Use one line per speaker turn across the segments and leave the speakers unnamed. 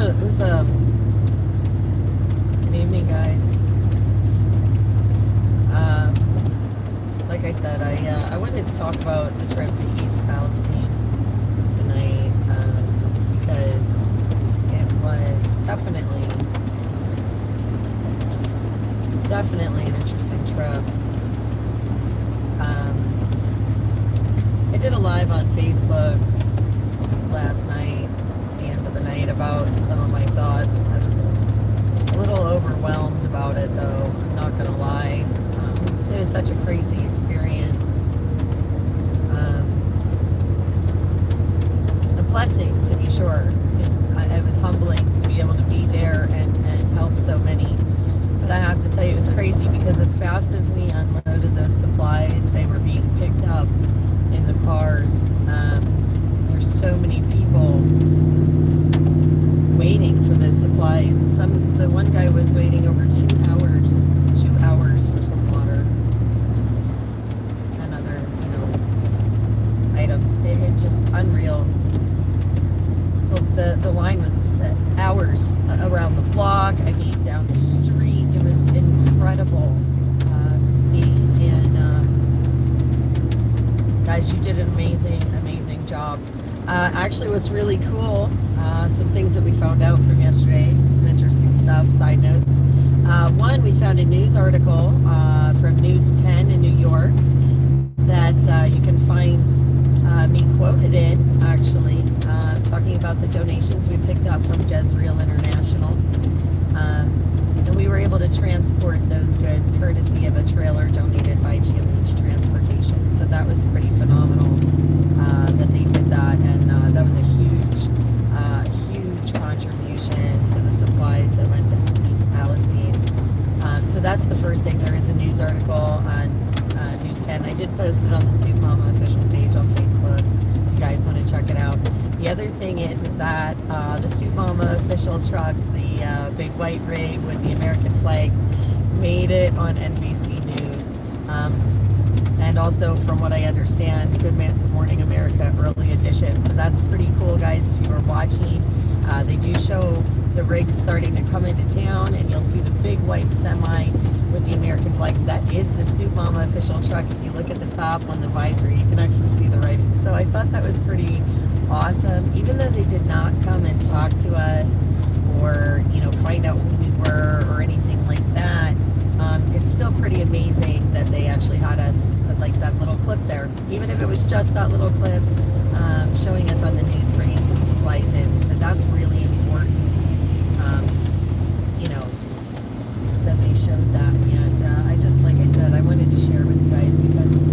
It was good evening, guys. Like I said, I wanted to talk about the trip to East Palestine tonight because it was definitely an interesting trip. I did a live on Facebook last night, the end of the night, about some of my thoughts. I was a little overwhelmed about it, though, I'm not gonna lie. It was such a crazy experience. A blessing, to be sure. It was humbling to be able to be there and help so many. But I have to tell you, it was crazy because as fast as we unloaded those supplies, they were being picked up in the cars. There's so many people waiting for those supplies. The one guy was waiting over 2 hours for some water and other, items. It just unreal. Well, the line was hours around the block. I mean, down the street. It was incredible to see. And guys, you did an amazing job. Actually, what's really cool, some things that we found out from yesterday, some interesting stuff, side notes. One, we found a news article from News 10 in New York that you can find me quoted in, actually, talking about the donations we picked up from Jezreel International. And we were able to transport those goods courtesy of a trailer donated by GMH Transportation. So that was pretty phenomenal that they did that. And that was a huge contribution to the supplies that went to East Palestine. So that's the first thing. There is a news article on News 10. I did post it on the Soup Mama official page on Facebook. If you guys want to check it out. The other thing is that the Soup Mama official truck, the big white rig with the American flags, made it on NBC News. And also, from what I understand, Good Morning America early edition. So that's pretty cool, guys. If you were watching, they do show the rigs starting to come into town, and you'll see the big white semi with the American flags. That is the Soup Mama official truck. If you look at the top on the visor, you can actually see the writing. So I thought that was pretty awesome. Even though they did not come and talk to us or find out who we were or anything like that, it's still pretty amazing that they actually had us, like that little clip there, even if it was just that little clip showing us on the news bringing some supplies in. So that's really important, that they showed that. And I just, like I said, I wanted to share with you guys because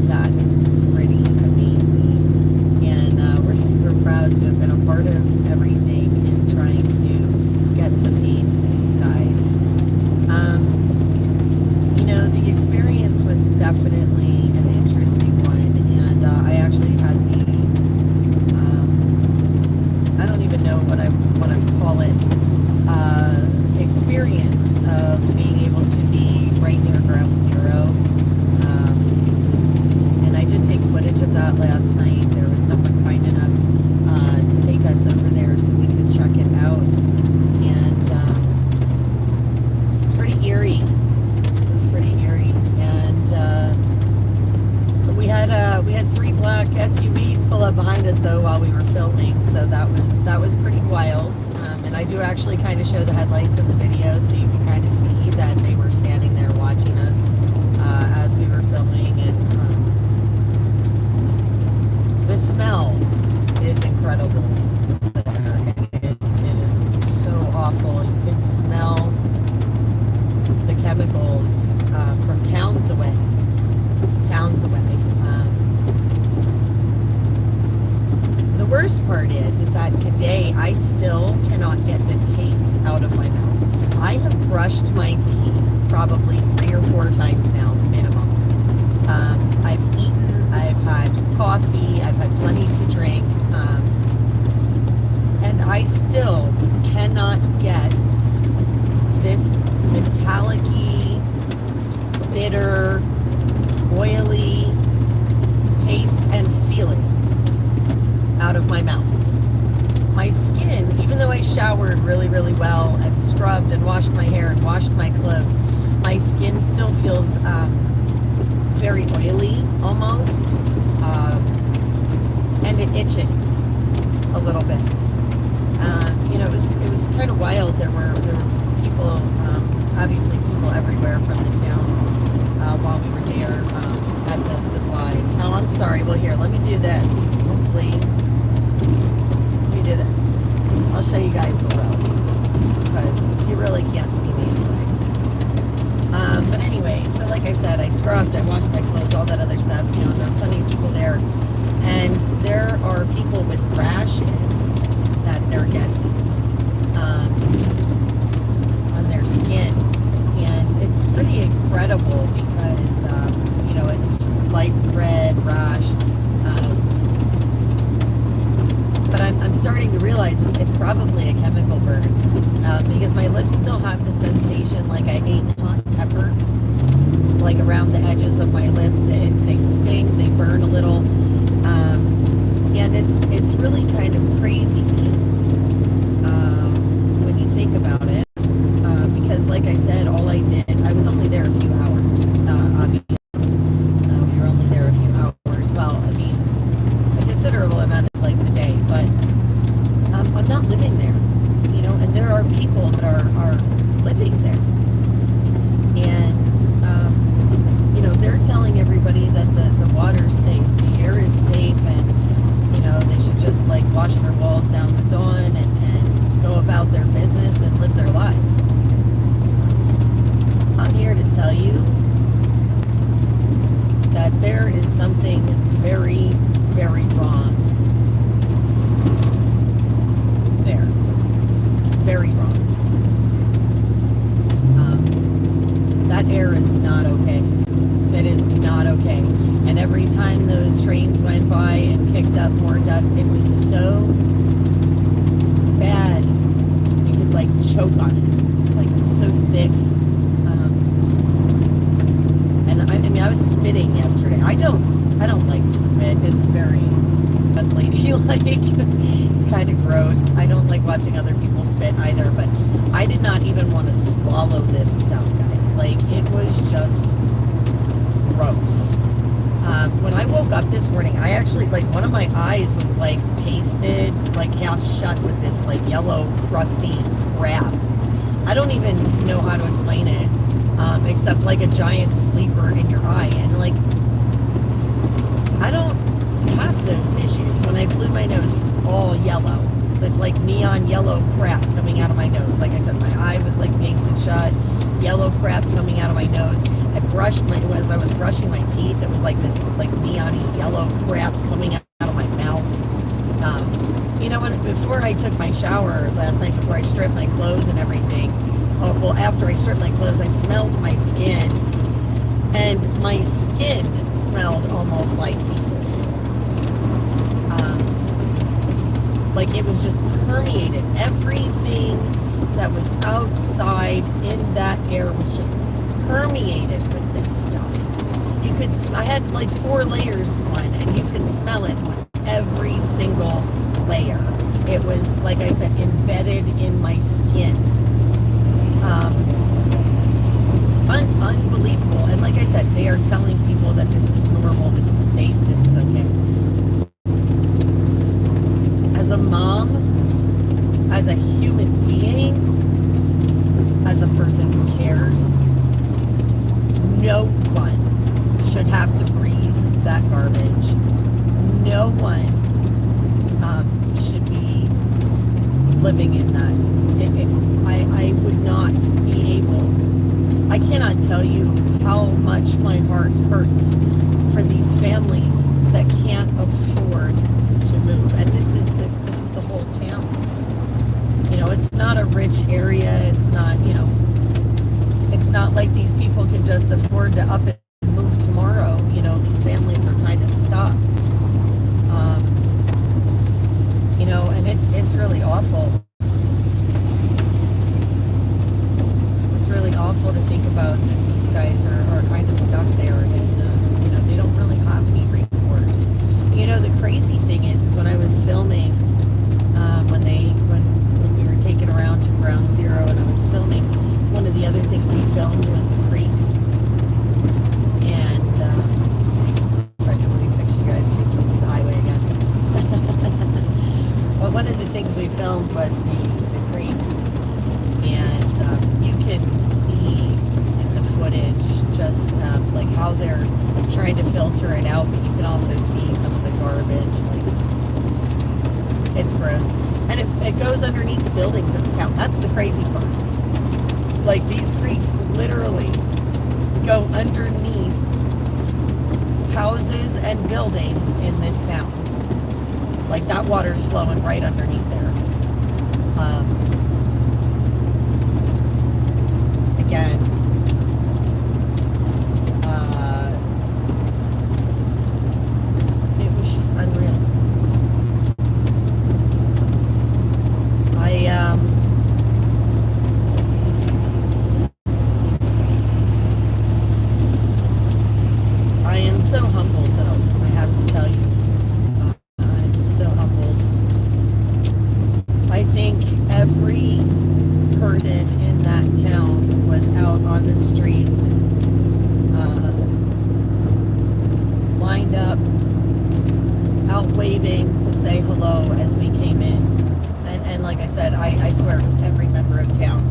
that is pretty amazing. And we're super proud to have been a part of everything in trying to get some aid to these guys. The experience was definitely an interesting one. And I actually had the, I don't even know what I want to call it, experience of being able to be right near ground zero. And I did take footage of that last night. There was someone kind enough to take us over there so we could check it out. And it's pretty eerie. It was pretty eerie. And we had 3 black SUVs pull up behind us, though, while we were filming. So that was pretty wild. And I do actually kind of show the headlights in the video, so you can kind of see that they were standing there watching us as we were filming. And the smell is incredible there, and it is so awful. You can smell the chemicals from towns away. The worst part is that today I still cannot get the taste out of my mouth. I have brushed my teeth probably 3 or 4 times now, minimum. I've eaten, I've had coffee, I've had plenty to drink, and I still cannot get this metallic-y, bitter, oily taste and feeling out of my mouth. My skin, even though I shower showered really, really well and scrubbed and washed my hair and washed my clothes, my skin still feels very oily almost, and it itches a little bit. It was kind of wild. There were people, obviously people everywhere from the town while we were there at the supplies. Oh, I'm sorry. Well, here, let me do this. Hopefully, let me do this. I'll show you guys the road because you really can't see me anyway. But anyway, so like I said, I scrubbed, I washed my clothes, all that other stuff. There are plenty of people there, and there are people with rashes that they're getting on their skin, and it's pretty incredible because it's just a slight red rash. But I'm starting to realize it's probably a chemical burn because my lips still have the sensation like I ate hot peppers, like around the edges of my lips. They sting, they burn a little, and it's really kind of crazy when you think about it. Because, like I said, all I did, I was only there a few hours. Obviously, we were only there a few hours. Well, I mean, a considerable amount of like the day, but I'm not living there, and there are people that are living there, and they're telling everybody that the water's safe, the air is safe, and they should just like wash their walls down to dawn and go about their business and live their lives. I'm here to tell you that there is something very, very wrong there. Very wrong. That air is not okay. It is not okay. And every time those trains went by and kicked up more dust, it was so bad you could like choke on it. Like it was so thick. And I was spitting yesterday. I don't like to spit. It's very unladylike. It's kind of gross. I don't like watching other people spit either, but I did not even want to swallow this stuff, guys. Like, it was just gross. When I woke up this morning, I actually, like, one of my eyes was, like, pasted, like, half shut with this, like, yellow, crusty crap. I don't even know how to explain it, except, like, a giant sleeper in your eye. And, like, I don't have those issues. When I blew my nose, it's all yellow. This, like, neon yellow crap coming out of my nose. Like I said, my eye was, like, pasted shut, yellow crap coming out of my nose. As I was brushing my teeth, it was like this, like, neon-y yellow crap coming out of my mouth. Before I took my shower last night, before I stripped my clothes and everything, after I stripped my clothes, I smelled my skin, and my skin smelled almost like diesel fuel. Like it was just permeated. Everything that was outside in that air was just permeated with this stuff. I had like 4 layers on, and you could smell it on every single layer. It was, like I said, embedded in my skin. Unbelievable. And like I said, they are telling people that this is normal, this is safe, this is okay. As a mom, as a human being, as a person who cares, no one should have to breathe that garbage. No one should be living in that. I would not be able. I cannot tell you how much my heart hurts for these families that can't afford to move. And this is the whole town. It's not a rich area. It's not, it's not like these people can just afford to up and move tomorrow. These families are kind of stuck. And it's really awful. It's really awful to think about that these guys are kind of stuck there, and they don't really have any recourse. The crazy thing is when I was filming, when we were taken around buildings in the town. That's the crazy part. Like, these creeks literally go underneath houses and buildings in this town. Like, that water's flowing right underneath there. Again, it was just unreal. I am so humbled, though, I have to tell you. I'm so humbled. I think every person in that town was out on the streets, lined up, out waving to say hello as we came in. And like I said, I swear it was every member of town.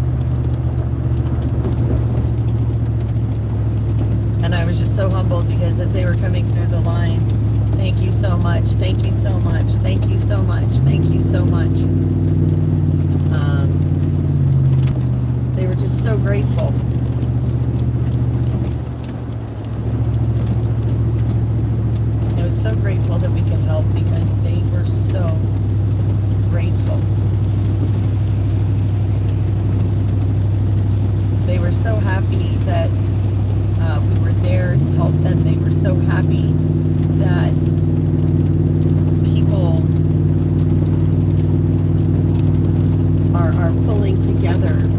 And I was just so humbled because as they were coming through the lines, thank you so much, thank you so much, thank you so much, thank you so much. They were just so grateful. I was so grateful that we could help because they were so grateful. They were so happy that we were there to help them. They were so happy that people are pulling together.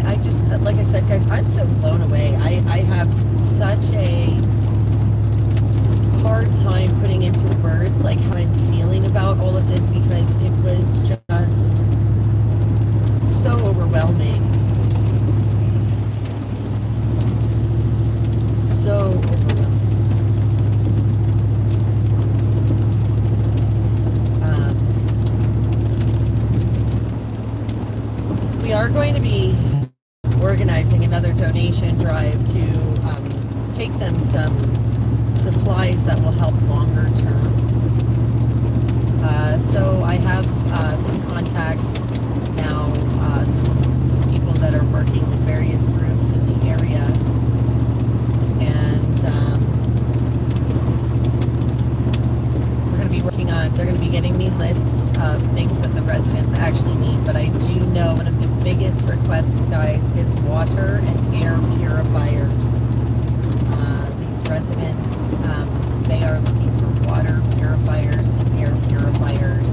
I just, like I said, guys, I'm so blown away. I have such a hard time putting into words like how I'm feeling about all of this because it was just so overwhelming. So overwhelming. We are going to be organizing another donation drive to take them some supplies that will help longer term. So I have some contacts now, some people that are working with various groups in the area, and we're going to be working on, they're going to be getting me lists of things that the residents actually need, but I do know one of the biggest requests, guys, is water and air purifiers. These residents, they are looking for water purifiers and air purifiers.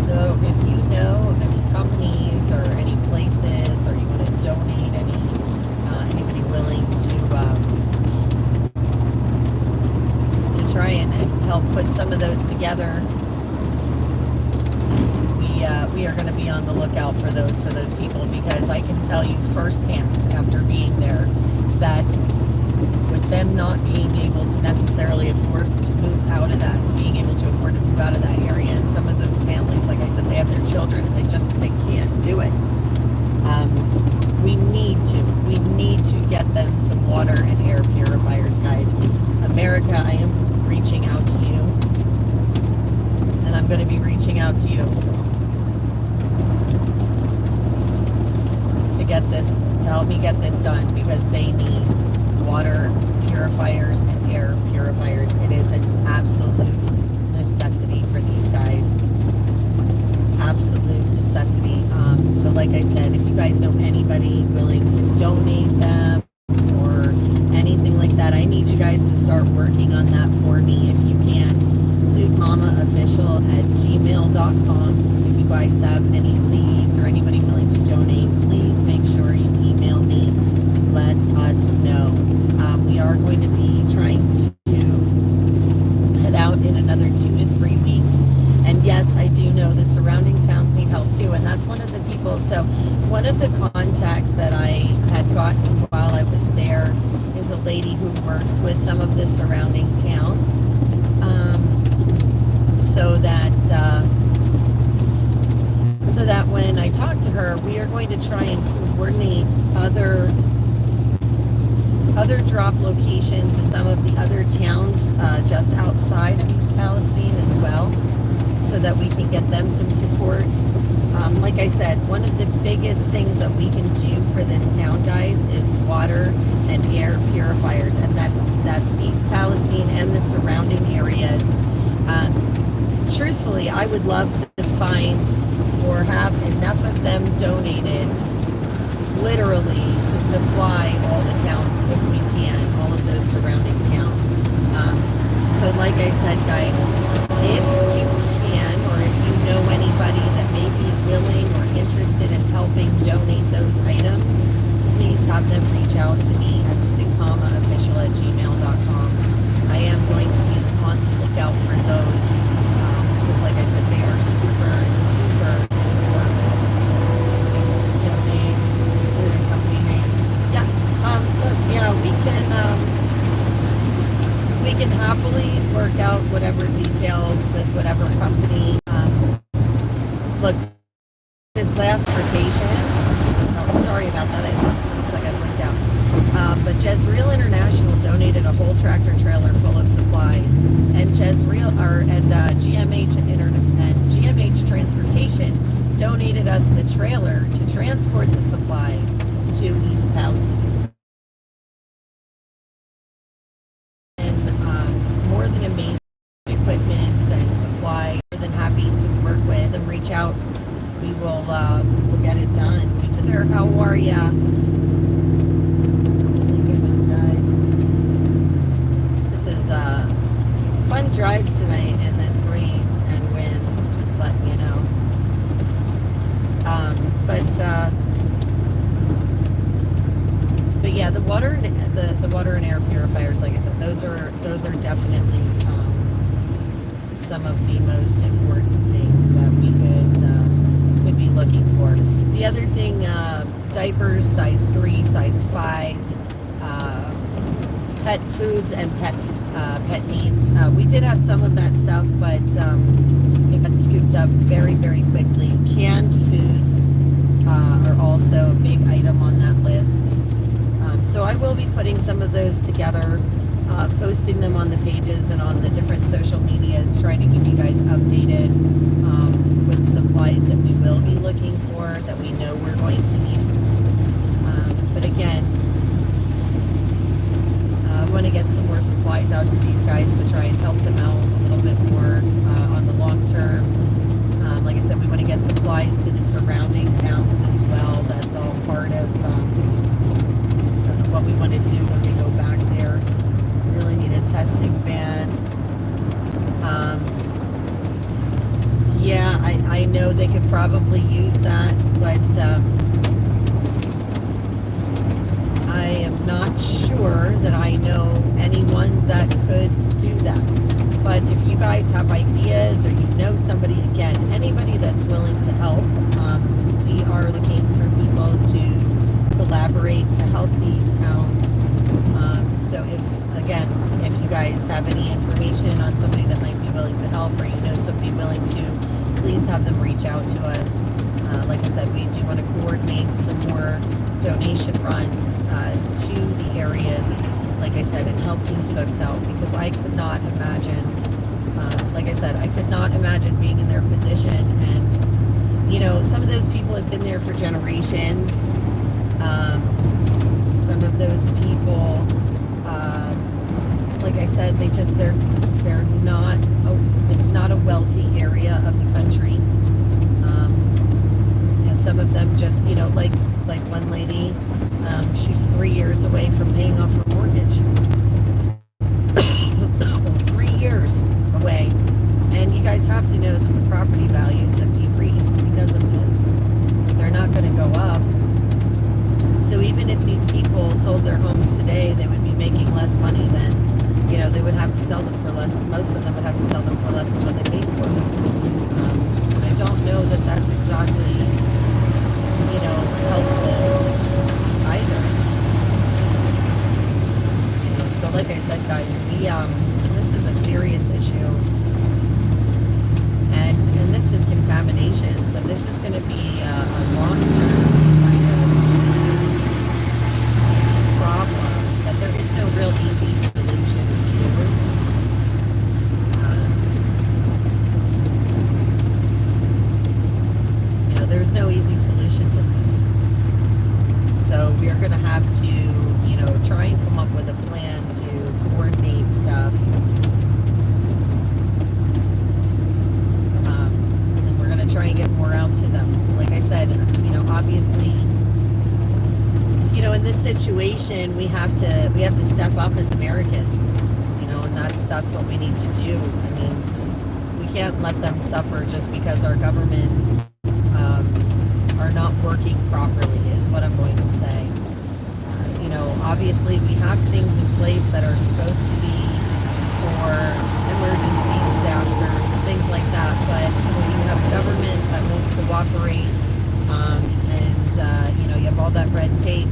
So if you know of any companies or any places, or you want to donate anybody willing to try and help put some of those together, we are going to be on the lookout for those people, because I can tell you firsthand after being there that with them not being able to necessarily afford to move out of that, being able to afford to move out of that area, and some of those families, like I said, they have their children and they can't do it. We need to get them some water and air purifiers, guys. America, I am reaching out to you, and I'm going to be reaching out to you to help me get this done, because they need water purifiers and air purifiers. It is an absolute necessity for these guys. Absolute necessity. So like I said, if you guys know anybody willing to donate them or anything like that, I need you guys to start working on that for me if you can. SoupMamaOfficial@gmail.com. If you guys have any leads or anybody willing to donate, please make sure you email me. Let us know. We are going to be trying to head out in another 2 to 3 weeks. And yes, I do know the surrounding towns need help too. And that's one of the people. So one of the contacts that I had gotten while I was there is a lady who works with some of the surrounding towns. So that when I talk to her, we are going to try and coordinate other other drop locations in some of the other towns just outside of East Palestine as well, so that we can get them some support. Like I said, one of the biggest things that we can do for this town, guys, is water and air purifiers, and that's East Palestine and the surrounding areas. Truthfully, I would love to find or have enough of them donated, literally, to supply all the towns if we can, all of those surrounding towns. So like I said, guys, if you can, or if you know anybody that may be willing or interested in helping donate those items, please have them reach out to me at soupmamaofficial@gmail.com. I am going to be on the lookout for those, because like I said, they are super, super important things to donate. Food and company name. Yeah, look, yeah, we can happily work out whatever details with whatever company. Look, this last rotation, sorry about that, looks like I blinked out. But Jezreel International donated a whole tractor trailer full of supplies, and GMH Transportation donated us the trailer to transport the supplies to East Palestine. And more than amazing equipment and supply. More than happy to work with and reach out. We'll get it done. We just, how are ya? Thank goodness, guys. This is a fun drive tonight in this rain and wind, just letting you know. But yeah, the water and air purifiers, like I said, those are definitely some of the most important things that we could be looking for. The other thing, diapers, size 3, size 5, pet foods and pet needs. We did have some of that stuff, but it got scooped up very, very quickly. Canned foods are also a big item on that list. So I will be putting some of those together, posting them on the pages and on the different social medias, trying to keep you guys updated with supplies that we will be looking for, that we know we're going to need. But again, I want to get some more supplies out to these guys to try and help them out a little bit more on the long term. Like I said, we want to get supplies to the surrounding towns as well. That's all part of what we want to do when we go back there. Really need a testing van. Yeah, I know they could probably use that, but I am not sure that I know anyone that could do that. But if you guys have ideas, or you know somebody, again, anybody that's willing to help, we are looking for people to collaborate to help these towns. So if you guys have any information on somebody that might be willing to help, or you know somebody willing to, please have them reach out to us. Like I said, we do want to coordinate some more donation runs to the areas, like I said, and help these folks out, because I could not imagine, like I said, I could not imagine being in their position. And, you know, some of those people have been there for generations. Some of those people, like I said, they're not, it's not a wealthy area of the country. You know, some of them just, you know, like one lady, she's 3 years away from paying off her mortgage. 3 years away. And you guys have to know that the property values have decreased because of this. They're not going to go up. So even if these people sold their homes today, they would be making less money than, you know, they would have to sell them for less. Most of them would have to sell them for less than what they paid for them. And I don't know that that's exactly, you know, helpful either. You know, so like I said, guys, this is a serious issue. And this is contamination. So this is going to be a long-term kind of problem that they're real easy solution to. There's no easy solution to this. So we are going to have to, try and come up with a plan to coordinate stuff. And we're going to try and get more out to them. Like I said, obviously, in this situation, we have to step up as Americans, and that's what we need to do. I mean, we can't let them suffer just because our governments are not working properly, is what I'm going to say. Obviously we have things in place that are supposed to be for emergency disasters and things like that, but when you have government that won't cooperate, and you have all that red tape,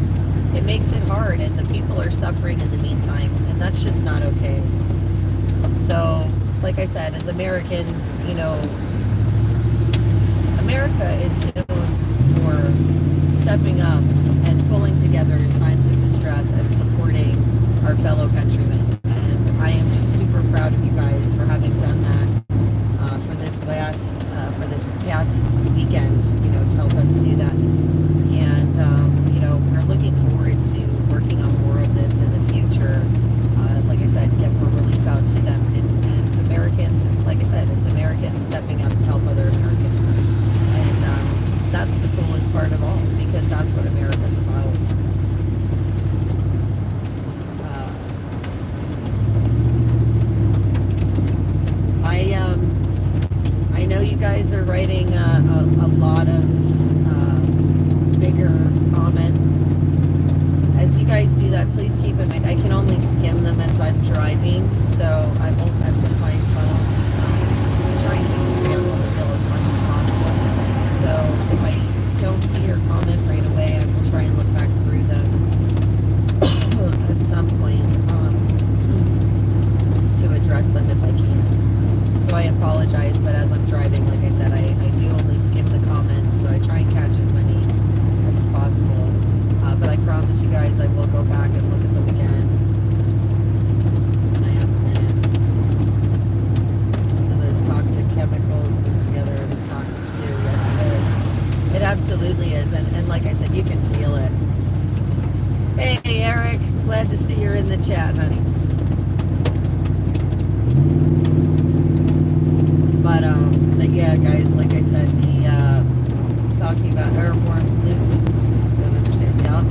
it makes it hard, and the people are suffering in the meantime, and that's just not okay. So, like I said, as Americans, America is known for stepping up and pulling together in times of distress and supporting our fellow countrymen. And I am just super proud of you guys for having done that for this past weekend, to help us do that. And, we're looking forward to working on more of this in the future. Like I said, get more relief out to them. And Americans, it's like I said, it's Americans stepping up to help other Americans. And that's the coolest part of all, because that's what America's about. I know you guys are writing a lot of bigger comments. As you guys do that, please keep in mind, I can only skim them as I'm driving, so I won't mess with my phone. I'm trying to keep 2 hands on the wheel as much as possible. So if I don't see your comment right away, I will try and look back through them at some point to address them if I can. So I apologize, but as I'm driving, like I said, I do only skim the comments, so I try and catch as many as possible. But I promise you guys I will go back and look at them again when I have a minute. So those toxic chemicals mixed together as a toxic stew. Yes, it is. It absolutely is. And like I said, you can feel it. Hey, Eric. Glad to see you're in the chat, honey. But yeah, guys, like I said, the talking about airborne pollutants, don't understand. Yeah,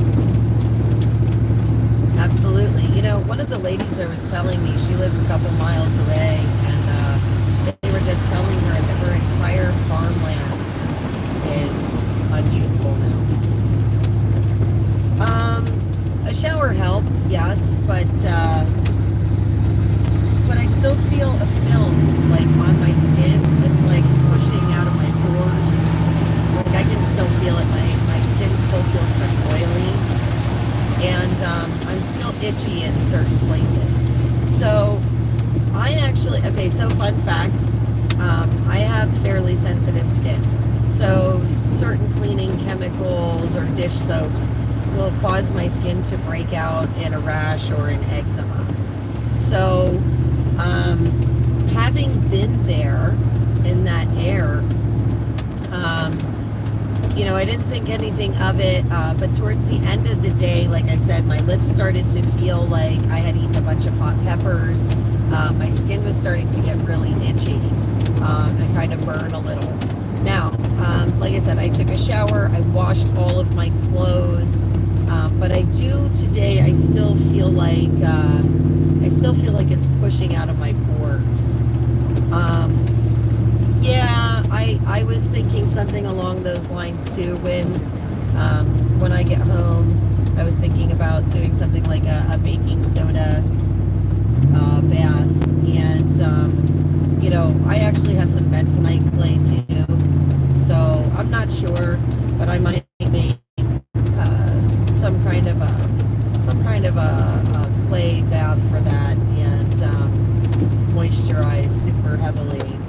absolutely. One of the ladies there was telling me, she lives a couple miles away, and they were just telling her that her entire farmland is unusable now. A shower helped, yes, but I still feel a film like on my skin that's like pushing out of my pores. Like I can still feel it. My skin still feels pretty oily, and I'm still itchy in certain places. So I actually, okay, so fun fact, I have fairly sensitive skin. So certain cleaning chemicals or dish soaps will cause my skin to break out in a rash or an eczema. So having been there in that air, I didn't think anything of it, but towards the end of the day, like I said, my lips started to feel like I had eaten a bunch of hot peppers. My skin was starting to get really itchy and kind of burn a little. Now, like I said, I took a shower, I washed all of my clothes, but I do today, I still feel like it's pushing out of my pores. Yeah, I was thinking something along those lines too, Wins. When I get home, I was thinking about doing something like a baking soda bath, and I actually have some bentonite clay too, so I'm not sure, but I might make some kind of a clay bath for that, and moisturize super heavily.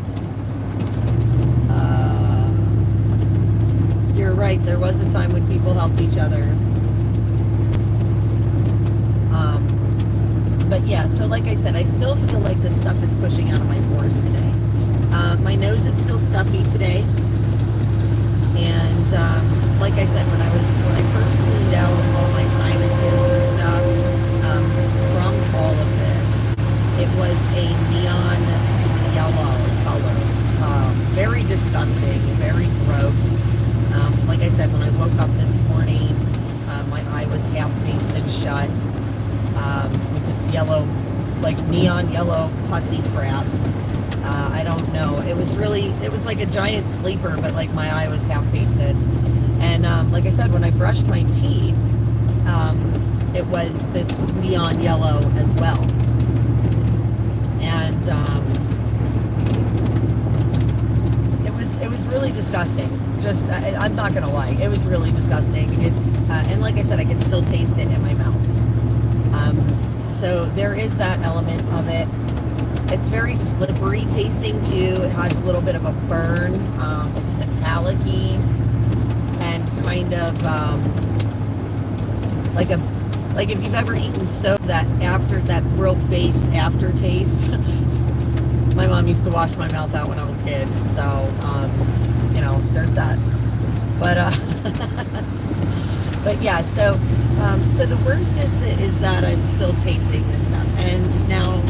You're right, there was a time when people helped each other. But yeah, so like I said, I still feel like this stuff is pushing out of my pores today. My nose is still stuffy today. And like I said, when I first cleaned out all my sinuses and stuff from all of this, it was a neon yellow color. Very disgusting, very gross. Like I said, when I woke up this morning, my eye was half pasted shut with this yellow, like neon yellow pussy crap. I don't know. It was like a giant sleeper, but like my eye was half pasted. And like I said, when I brushed my teeth, it was this neon yellow as well. And it was really disgusting. Just, I'm not gonna lie, it was really disgusting. It's and like I said, I can still taste it in my mouth. So there is that element of it. It's very slippery tasting too. It has a little bit of a burn. It's metallic-y and kind of like if you've ever eaten soap, that after that real base aftertaste. My mom used to wash my mouth out when I was a kid, so you know, there's that. But but yeah, so the worst is that I'm still tasting this stuff. And now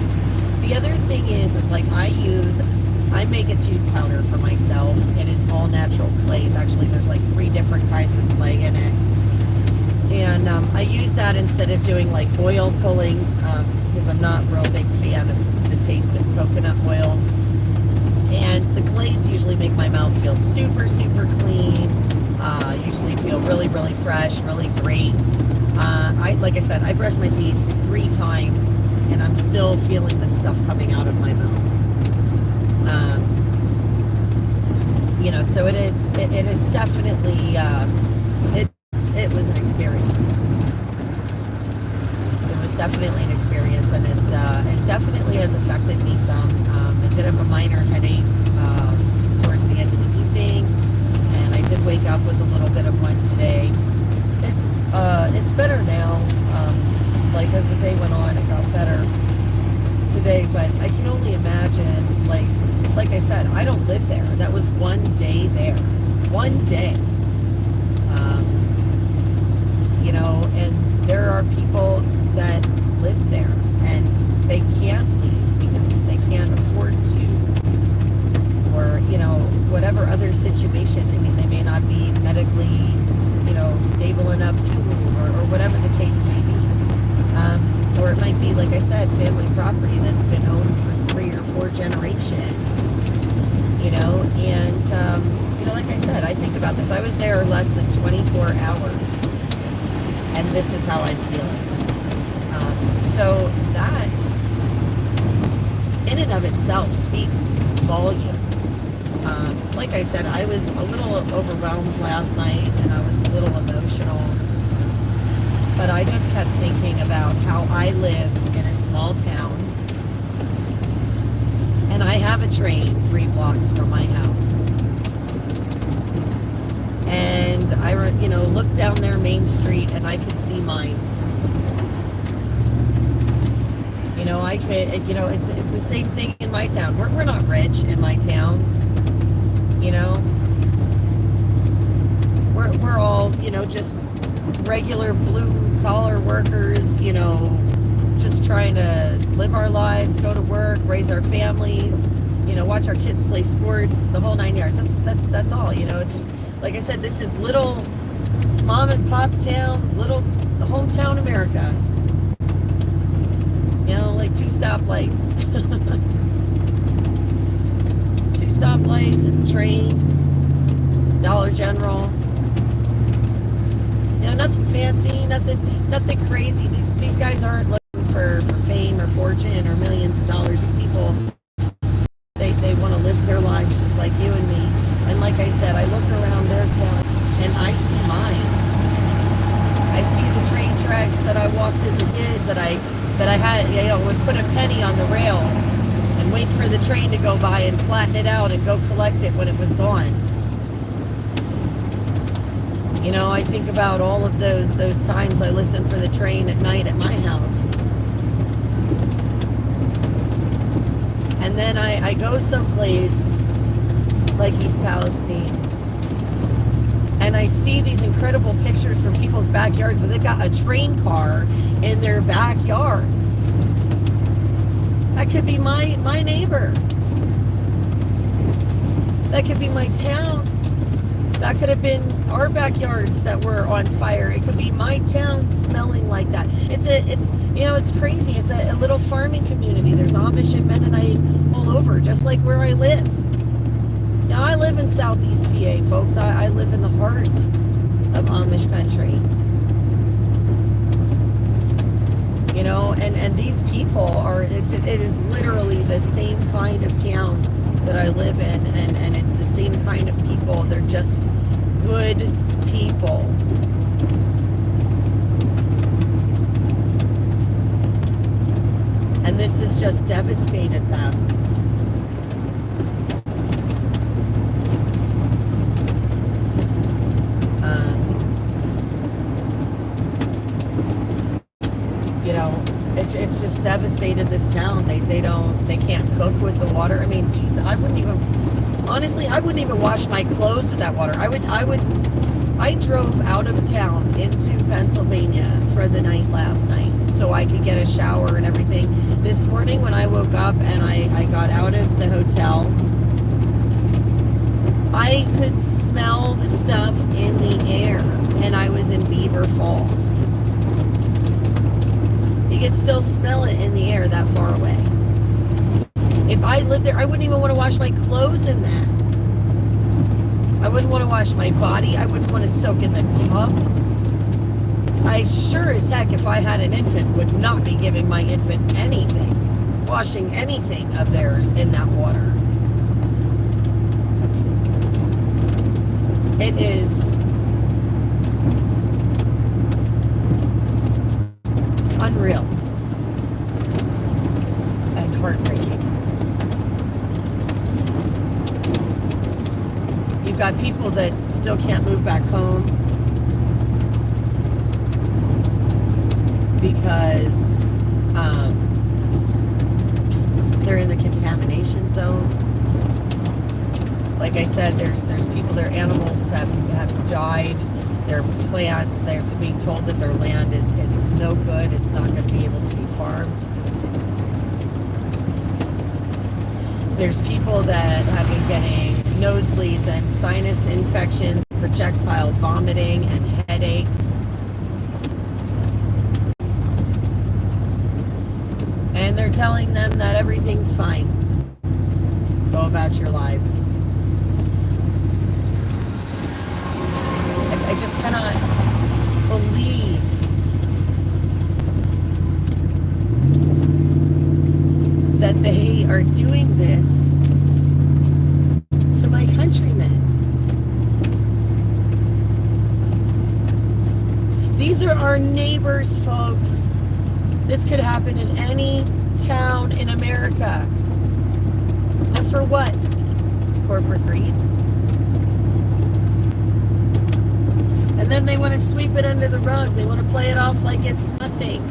the other thing is like I make a tooth powder for myself. It is all natural clays. Actually, there's like 3 different kinds of clay in it. And I use that instead of doing like oil pulling, because I'm not a real big fan of the taste of coconut oil. And the clays usually make my mouth feel super, super clean. Usually feel really, really fresh, really great. Like I said, I brushed my teeth 3 times, and I'm still feeling the stuff coming out of my mouth. You know, so it is definitely, it was an experience. It was definitely an experience, and it definitely has affected me some. I did have a minor headache towards the end of the evening, and I did wake up with a little bit of one today. It's better now. Like as the day went on, it got better today, but I can only imagine, like I said, I don't live there. That was one day there. One day. You know, and there are people that live there and they can't leave because they can't afford to, or, you know, whatever other situation. I mean, they may not be medically, you know, stable enough to move, or whatever the case may be. Or it might be, like I said, family property that's been owned for 3 or 4 generations, you know. And, you know, like I said, I think about this. I was there less than 24 hours, and this is how I'm feeling. So that, in and of itself, speaks volumes. Like I said, I was a little overwhelmed last night, and I was a little emotional. But I just kept thinking about how I live in a small town, and I have a train 3 blocks from my house. And I, you know, looked down their main street, and I could see mine. You know, I could, you know, it's the same thing in my town. We're not rich in my town. You know, we're all, you know, just regular blue collar workers, you know, just trying to live our lives, go to work, raise our families, you know, watch our kids play sports, the whole 9 yards. That's all, you know. It's just, like I said, this is little mom and pop town, little hometown America. You know, like 2 stoplights. 2 stoplights and train, Dollar General. You know, nothing fancy, nothing crazy. These guys aren't looking for fame or fortune or millions of dollars. These people, they want to live their lives just like you and me. And like I said, I look around their town and I see mine. I see the train tracks that I walked as a kid, that I had, you know, would put a penny on the rails and wait for the train to go by and flatten it out and go collect it when it was gone. You know, I think about all of those times I listened for the train at night at my house. And then I go someplace like East Palestine, and I see these incredible pictures from people's backyards where they've got a train car in their backyard. That could be my neighbor. That could be my town. That could have been our backyards that were on fire. It could be my town smelling like that. It's crazy. It's a little farming community. There's Amish and Mennonite all over, just like where I live. Now, I live in Southeast PA, folks. I live in the heart of Amish country. You know, and these people it is literally the same kind of town that I live in, and it's the same kind of people. They're just good people. And this has just devastated them. It's just devastated this town. They can't cook with the water. I mean, geez, I wouldn't even wash my clothes with that water. I drove out of town into Pennsylvania for the night last night so I could get a shower and everything. This morning when I woke up and I got out of the hotel, I could smell the stuff in the air, and I was in Beaver Falls. You could still smell it in the air that far away. If I lived there, I wouldn't even want to wash my clothes in that. I wouldn't want to wash my body. I wouldn't want to soak in the tub. I sure as heck, if I had an infant, would not be giving my infant anything, washing anything of theirs in that water. It is unreal and heartbreaking. You've got people that still can't move back home because they're in the contamination zone. Like I said, there's people, their animals have died. Their plants, they're being told that their land is no good. It's not going to be able to be farmed. There's people that have been getting nosebleeds and sinus infections, projectile vomiting, and headaches. And they're telling them that everything's fine. Go about your lives. I just cannot believe that they are doing this to my countrymen. These are our neighbors, folks. This could happen in any town in America. And for what? Corporate greed. And then they want to sweep it under the rug. They want to play it off like it's nothing.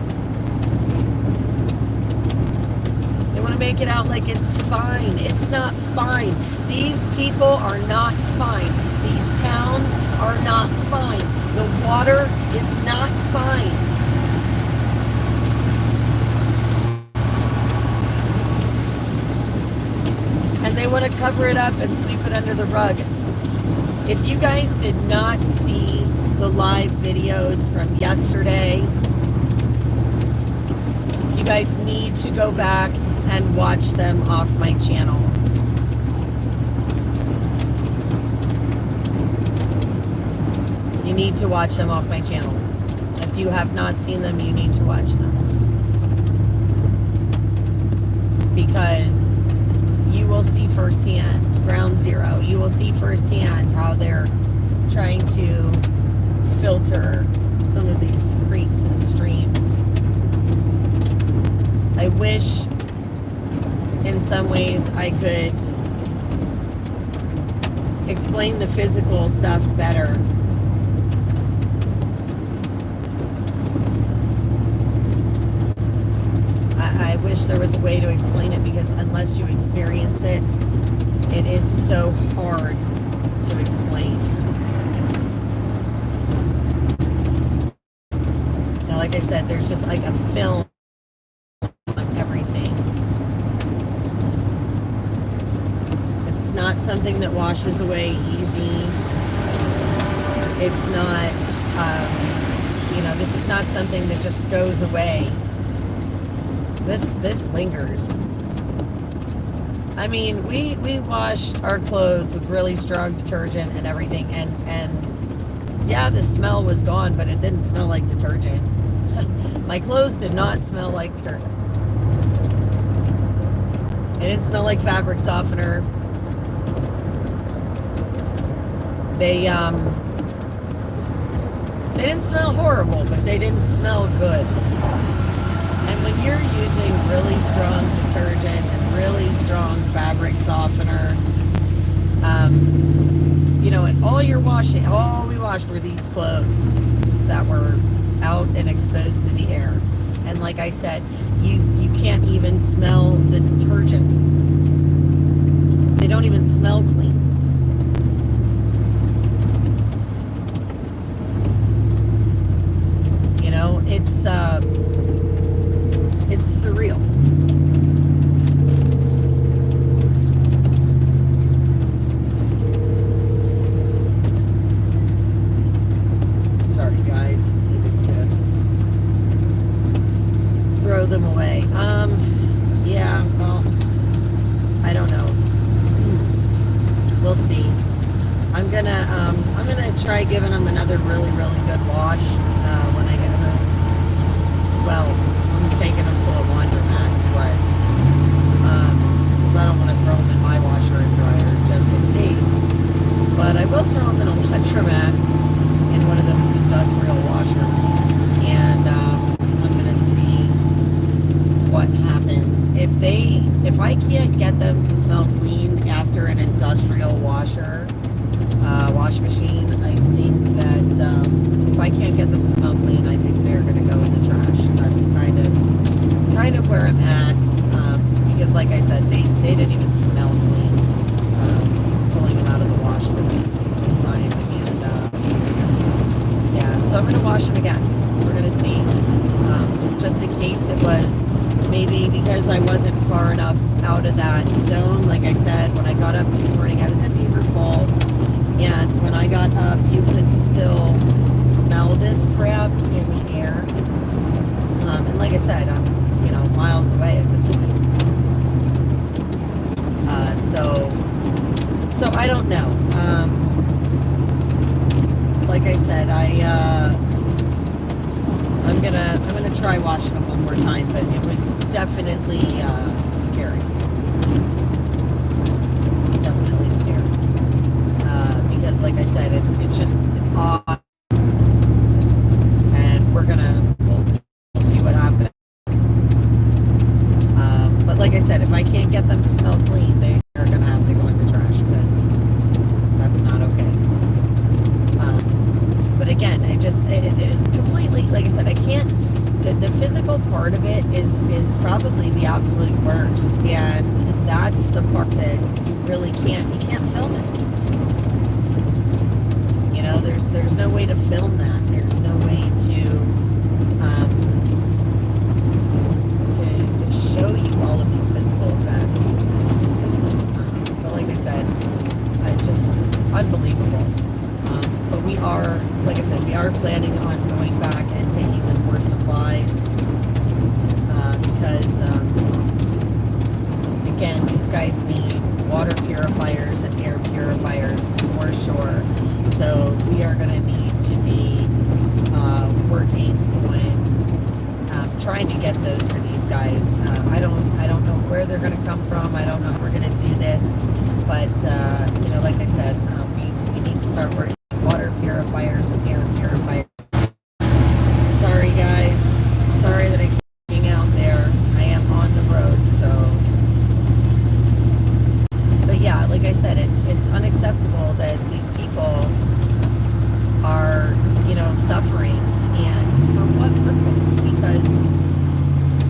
They want to make it out like it's fine. It's not fine. These people are not fine. These towns are not fine. The water is not fine. And they want to cover it up and sweep it under the rug. If you guys did not see the live videos from yesterday, you guys need to go back and watch them off my channel. You need to watch them off my channel. If you have not seen them, you need to watch them. Because you will see firsthand, ground zero, you will see firsthand how they're trying to filter some of these creeks and streams. I wish in some ways I could explain the physical stuff better. I wish there was a way to explain it, because unless you experience it, it is so hard to explain. Now, like I said, there's just like a film on everything. It's not something that washes away easy. It's not, this is not something that just goes away. This lingers. I mean, we washed our clothes with really strong detergent and everything, and yeah, the smell was gone, but it didn't smell like detergent. My clothes did not smell like detergent. It didn't smell like fabric softener. They didn't smell horrible, but they didn't smell good. And when you're using really strong detergent and really strong fabric softener, and all we washed were these clothes that were out and exposed to the air. And like I said, you can't even smell the detergent. They don't even smell clean. It's surreal. Sorry guys, needed to throw them away. Yeah, well, I don't know. We'll see. I'm gonna try giving them another really, really good wash when I get home. Well, I'm taking them to a laundromat, but because I don't want to throw them in my washer and dryer just in case. But I will throw them in a laundromat in one of those industrial washers, and I'm gonna see what happens if I can't get them to smell clean after an industrial washer. Wash machine, I think that if I can't get them to smell clean, I think they're going to go in the trash. That's kind of where I'm at, because like I said, they didn't even smell clean pulling them out of the wash this time, and yeah, so I'm going to wash them again. We're going to see, just in case it was maybe because I wasn't far enough out of that zone. Like I said, when I got up this morning, I was in Beaver Falls. And when I got up, you could still smell this crap in the air. And like I said, I'm, miles away at this point. So I don't know. Like I said, I'm gonna try washing them one more time, but it was definitely scary. Definitely scary. Because like I said, it's odd, and we'll see what happens. But like I said, if I can't get them to smell clean, they are gonna have to go in the trash, because that's not okay. But again, it is completely, like I said, I can't. The physical part of it is probably the absolute worst, and that's the part that you really can't film it. There's no way to film that. There's no way to show you all of these physical effects. But like I said, just unbelievable. But we are, like I said, we are planning on going back and taking them more supplies, because again, these guys need water purifiers and air purifiers for sure. So we are going to need to be working on trying to get those for these guys. I don't know where they're going to come from. I don't know how we're going to do this, but like I said, we need to start working on water purifiers and air purifiers. Sorry guys, sorry that I keep being out there. I am on the road, so. But yeah, like I said, it's unacceptable that these people are, suffering, and for what purpose? Because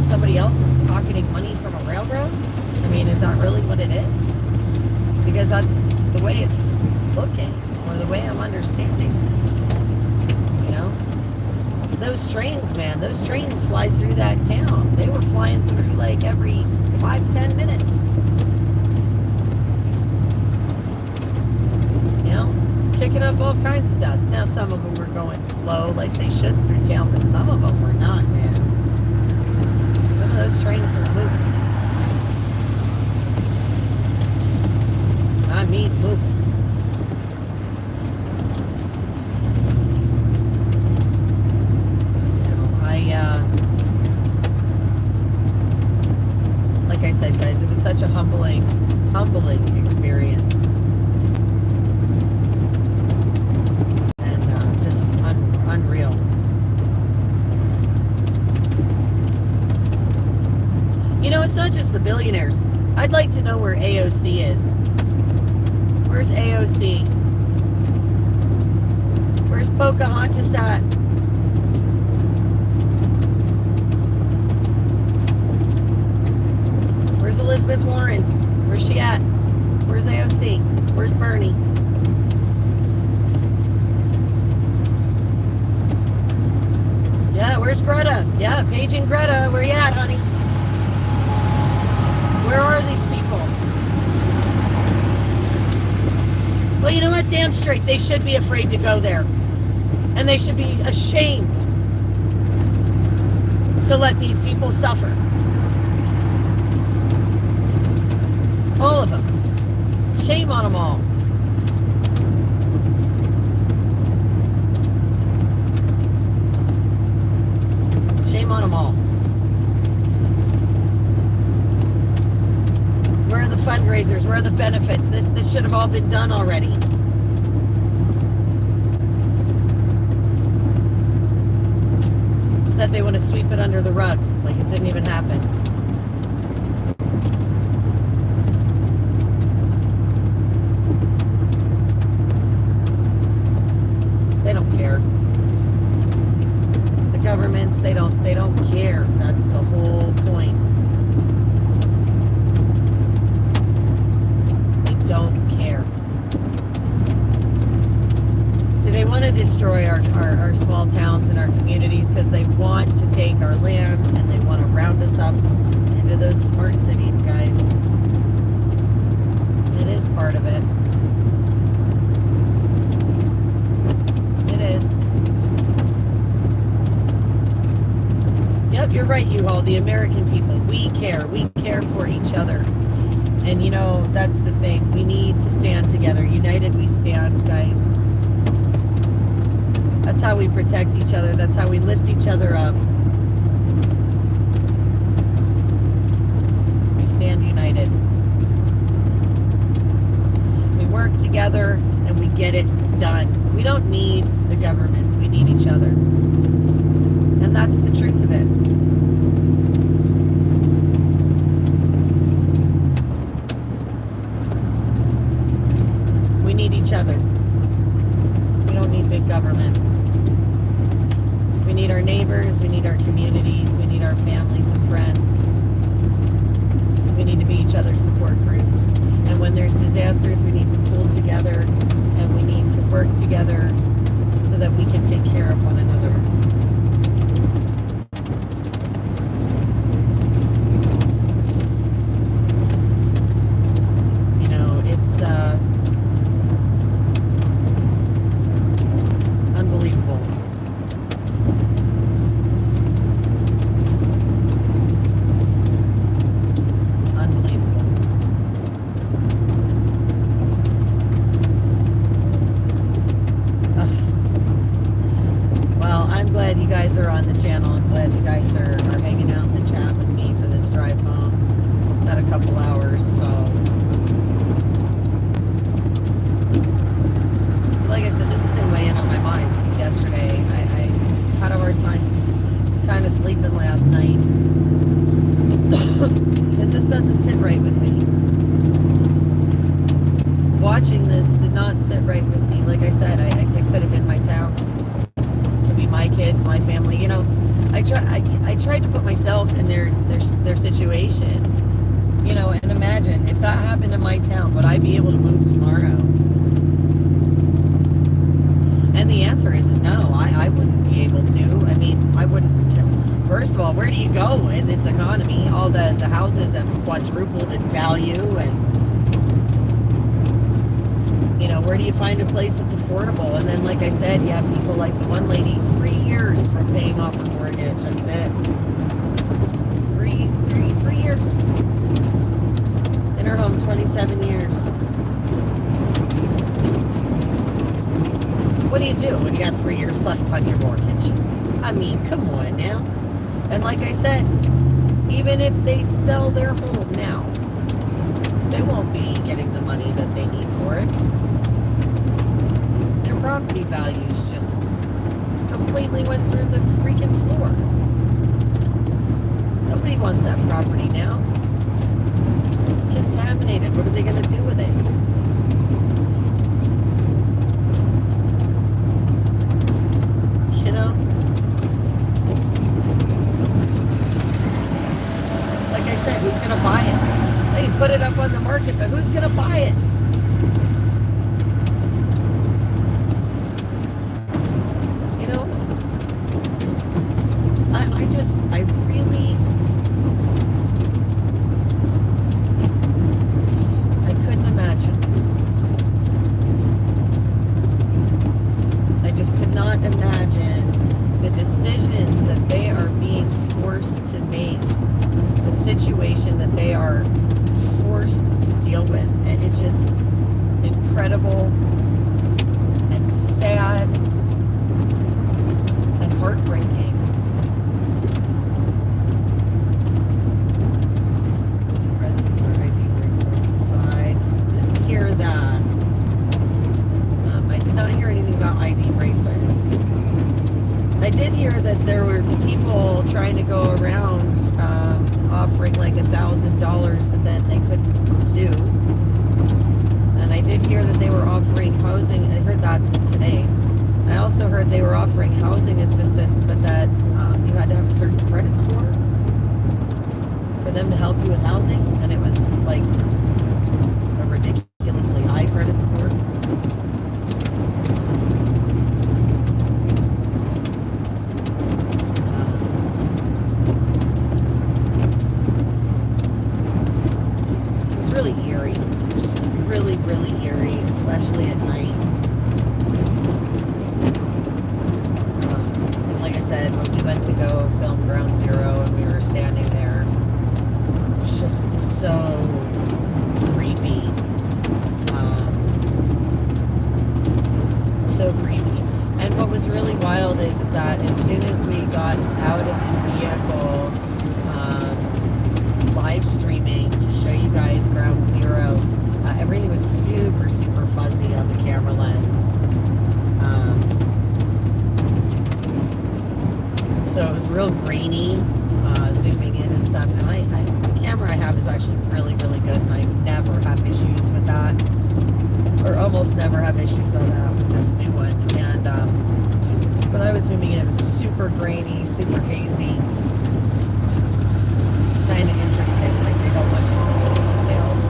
somebody else is pocketing what it is. Because that's the way it's looking, or the way I'm understanding it. You know? Those trains, man, those trains fly through that town. They were flying through like every 5-10 minutes. You know? Kicking up all kinds of dust. Now some of them were going slow like they should through town, but some of them were not, man. Some of those trains were moving. I mean moving. Like I said, guys, it was such a humbling experience. And just unreal. You know, it's not just the billionaires. I'd like to know where AOC is. Where's AOC? Where's Pocahontas at? Where's Elizabeth Warren? Where's she at? Where's AOC? Where's Bernie? Yeah, where's Greta? Yeah, Paige and Greta, where you at, honey? Where are these people? Well, you know what? Damn straight. They should be afraid to go there. And they should be ashamed to let these people suffer. All of them. Shame on them all. Shame on them all. Where are the fundraisers? Where are the benefits? This should have all been done already. Instead, they want to sweep it under the rug like it didn't even happen. They don't care. The governments, they don't care. That's the whole point. Don't care. See, they want to destroy our small towns and our communities because they want to take our land and they want to round us up into those smart cities, guys. It is part of it. It is. Yep, you're right, you all, the American people. We care. We care for each other. And you know, that's the thing. We need to stand together. United we stand, guys. That's how we protect each other. That's how we lift each other up. We stand united. We work together and we get it done. We don't need the governments. We need each other. And that's the truth of it. Each other. We don't need big government. We need our neighbors, we need our communities, we need our families and friends. We need to be each other's support groups. And when there's disasters, we need to pull together and we need to work together so that we can take care of one another. You know, it's unbelievable. Unbelievable. Ugh. Well, I'm glad you guys are on the channel. I'm glad you guys are hanging out in the chat with me for this drive home. About a couple hours, so. Like I said, this has been weighing on my mind since yesterday. I had a hard time kind of sleeping last night because this doesn't sit right with me. Watching this did not sit right with me. Like I said, it could have been my town. It could be my kids, my family. You know, I tried to put myself in their situation. You know, and imagine if that happened in my town, would I be able to move tomorrow? And the answer is no, I wouldn't be able to. I mean, I wouldn't. First of all, where do you go in this economy? All the houses have quadrupled in value, and you know, where do you find a place that's affordable? And then, like I said, you have people like the one lady, 3 years from paying off her mortgage. That's it. Three years. In her home, 27 years. What do you do when you got 3 years left on your mortgage? I mean, come on now. And like I said, even if they sell their home now, they won't be getting the money that they need for it. Their property values just completely went through the freaking floor. Nobody wants that property now. It's contaminated. What are they going to do with it? You know? Like I said, who's going to buy it? They put it up on the market, but who's going to buy it? You know? I really... I couldn't imagine. I just could not imagine the decisions that they are being forced to make, the situation that they are forced to deal with. And it's just incredible and sad and heartbreaking. Presents for ID bracelets. I didn't hear that. I did not hear anything about ID bracelets. I did hear that there were people trying to go around offering like $1,000, but then they couldn't sue. And I did hear that they were offering housing. I heard that today. I also heard they were offering housing assistance, but that you had to have a certain credit score for them to help you with housing, and it was like a ridiculously high credit score. Really eerie, just really, really eerie, especially at night. Like I said, when we went to go film Ground Zero and we were standing there, it was just so creepy. So creepy. And what was really wild is that as soon as we got out of the vehicle, live streaming to show you guys Ground Zero, everything was super, super fuzzy on the camera lens. So it was real grainy, zooming in and stuff. And the camera I have is actually really, really good, and I never have issues with that, or almost never have issues with that with this new one. And when I was zooming in, it was super grainy, super hazy. Kind of interesting, like they don't want you to see the details.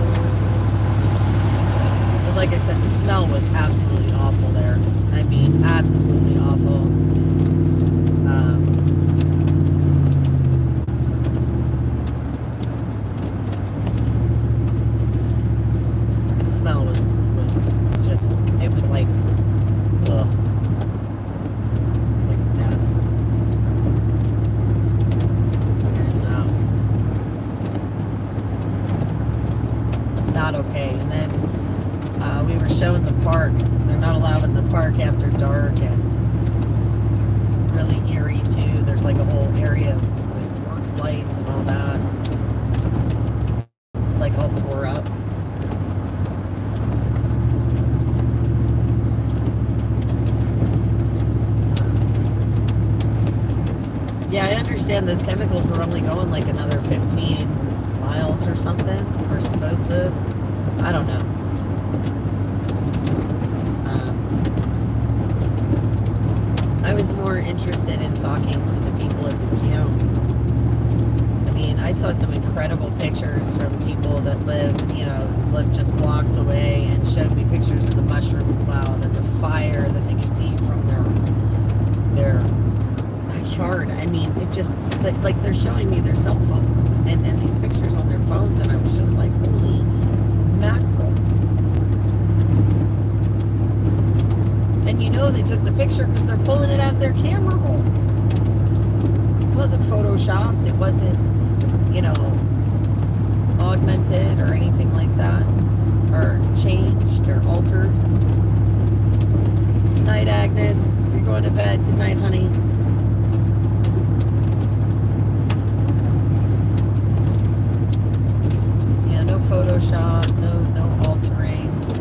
But like I said, the smell was absolutely awful there. I mean, absolutely awful. The smell was just, it was like, ugh. Like death. Not okay. And then we were showing the park. They're not allowed in the park after dark, and it's really eerie too. There's like a whole area with work lights and all that. It's like all tore up. Yeah, I understand those chemicals were only going like another 15 miles or something. We're supposed to, I don't know. I was more interested in talking to the people of the town. I mean, I saw some incredible pictures from people that lived just blocks away, and showed me pictures of the mushroom cloud and the fire that they could see from their backyard. I mean, it just, like they're showing me their cell phones and these pictures on their phones, and I was just like, holy mackerel. And they took the picture because they're pulling it out of their camera roll. It wasn't photoshopped. It wasn't, augmented or anything like that, or changed or altered. Good night, Agnes. If you're going to bed, good night, honey. Yeah, no Photoshop, no altering the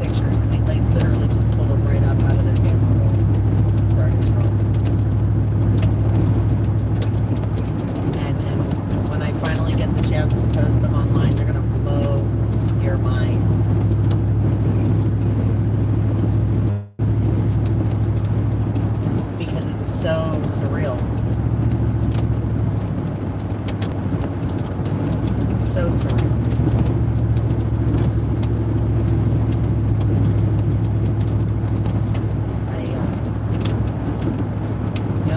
pictures. I mean, they literally just pulled them right up out of their camera roll, started scrolling. And when I finally get the chance to post them online, they're gonna blow your minds. Because it's so surreal. So surreal.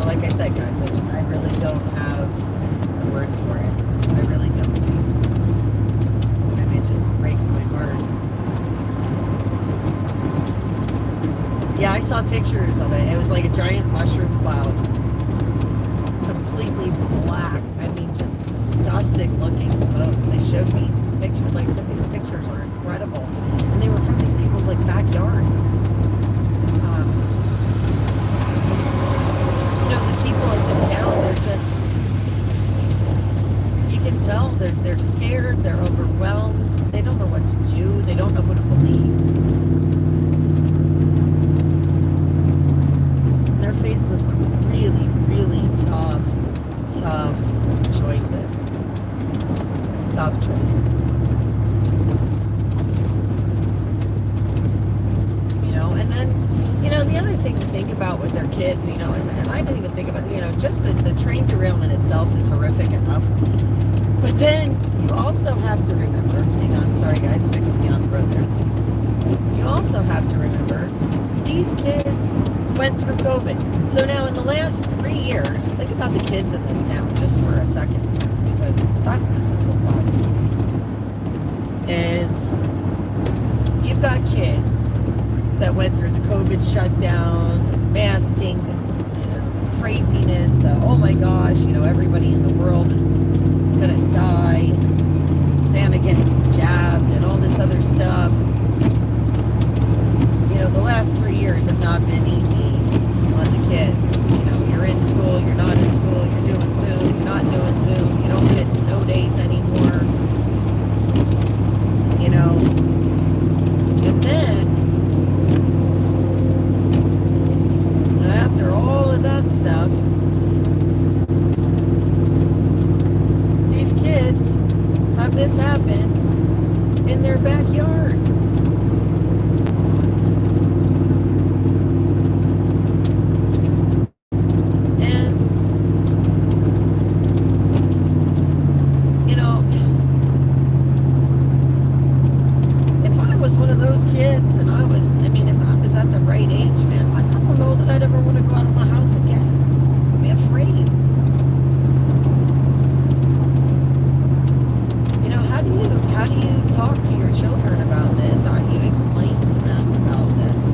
Like I said, guys, I really don't have the words for it. I really don't. And it just breaks my heart. Yeah, I saw pictures of it. It was like a giant mushroom cloud. Completely black. I mean, just disgusting looking smoke. They showed me these pictures. Like I said, these pictures are incredible. And they were from these people's backyards. The people of the town, they're just, you can tell they're scared, they're overwhelmed, they don't know what to do, they don't know who to believe. They're faced with some really, really tough choices. Tough choices. And then, the other thing to think about with their kids, and I didn't even think about, just the train derailment itself is horrific enough. But then you also have to remember, hang on, sorry guys, fixing me on the road there. You also have to remember, these kids went through COVID. So now in the last 3 years, think about the kids in this town just for a second, because this is what bothers me, is you've got kids that went through the COVID shutdown, the masking, the craziness, the oh my gosh, everybody in the world is gonna die, Santa getting jabbed and all this other stuff. The last 3 years have not been easy on the kids. You're in school, you're not in school, you're doing Zoom, you're not doing Zoom, you don't get snow days anymore. And then after all of that stuff, these kids have this happen in their backyards. And, if I was one of those kids and if I was at the right age, man, I don't know that I'd ever want to go out of my house again. I'd be afraid. How do you talk to your children about this? How do you explain to them about this?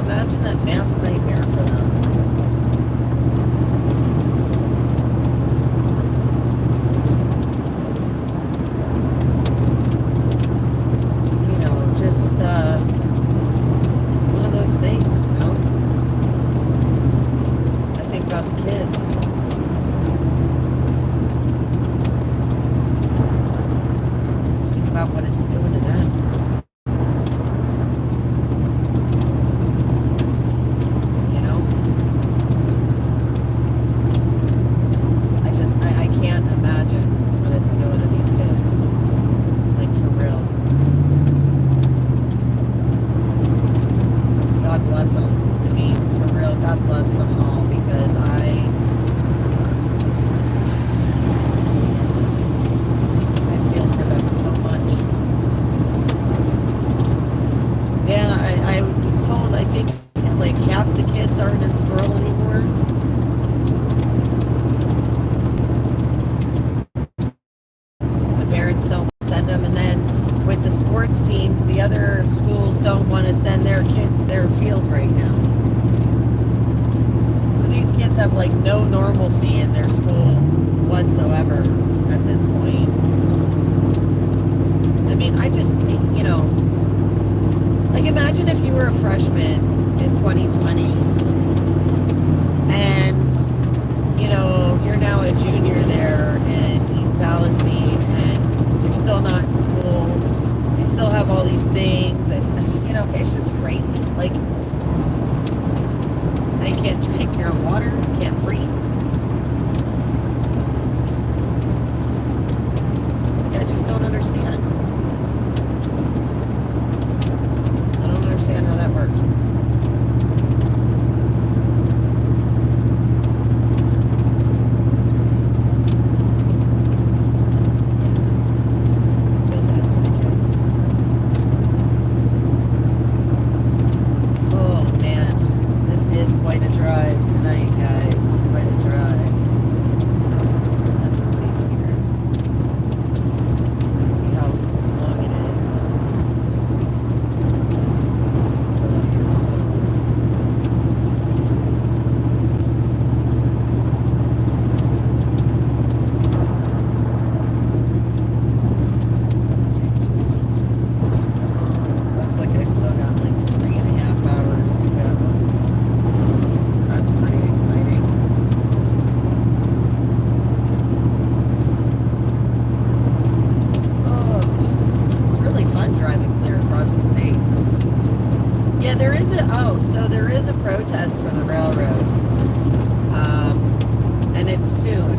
Imagine that mask nightmare for them. Just one of those things, I think about the kids. them, and then with the sports teams, the other schools don't want to send their kids their field right now. So these kids have like no normalcy in their school whatsoever at this point. I mean, I just, like imagine if you were a freshman in 2020 and, you're now a junior there in East Palestine and you're still not in school. You still have all these things and, it's just crazy. Like, you can't drink your own water, you can't breathe. I just don't understand. I don't understand how that works. There is a protest for the railroad, and it's soon.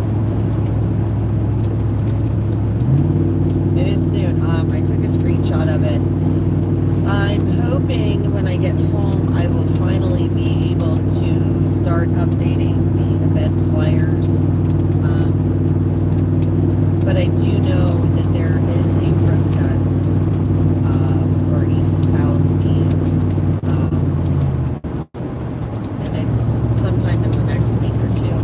It is soon. I took a screenshot of it. I'm hoping when I get home I will finally be able to start updating the event flyers. But I do know that there is a protest for East Palestine. Sometime in the next week or two.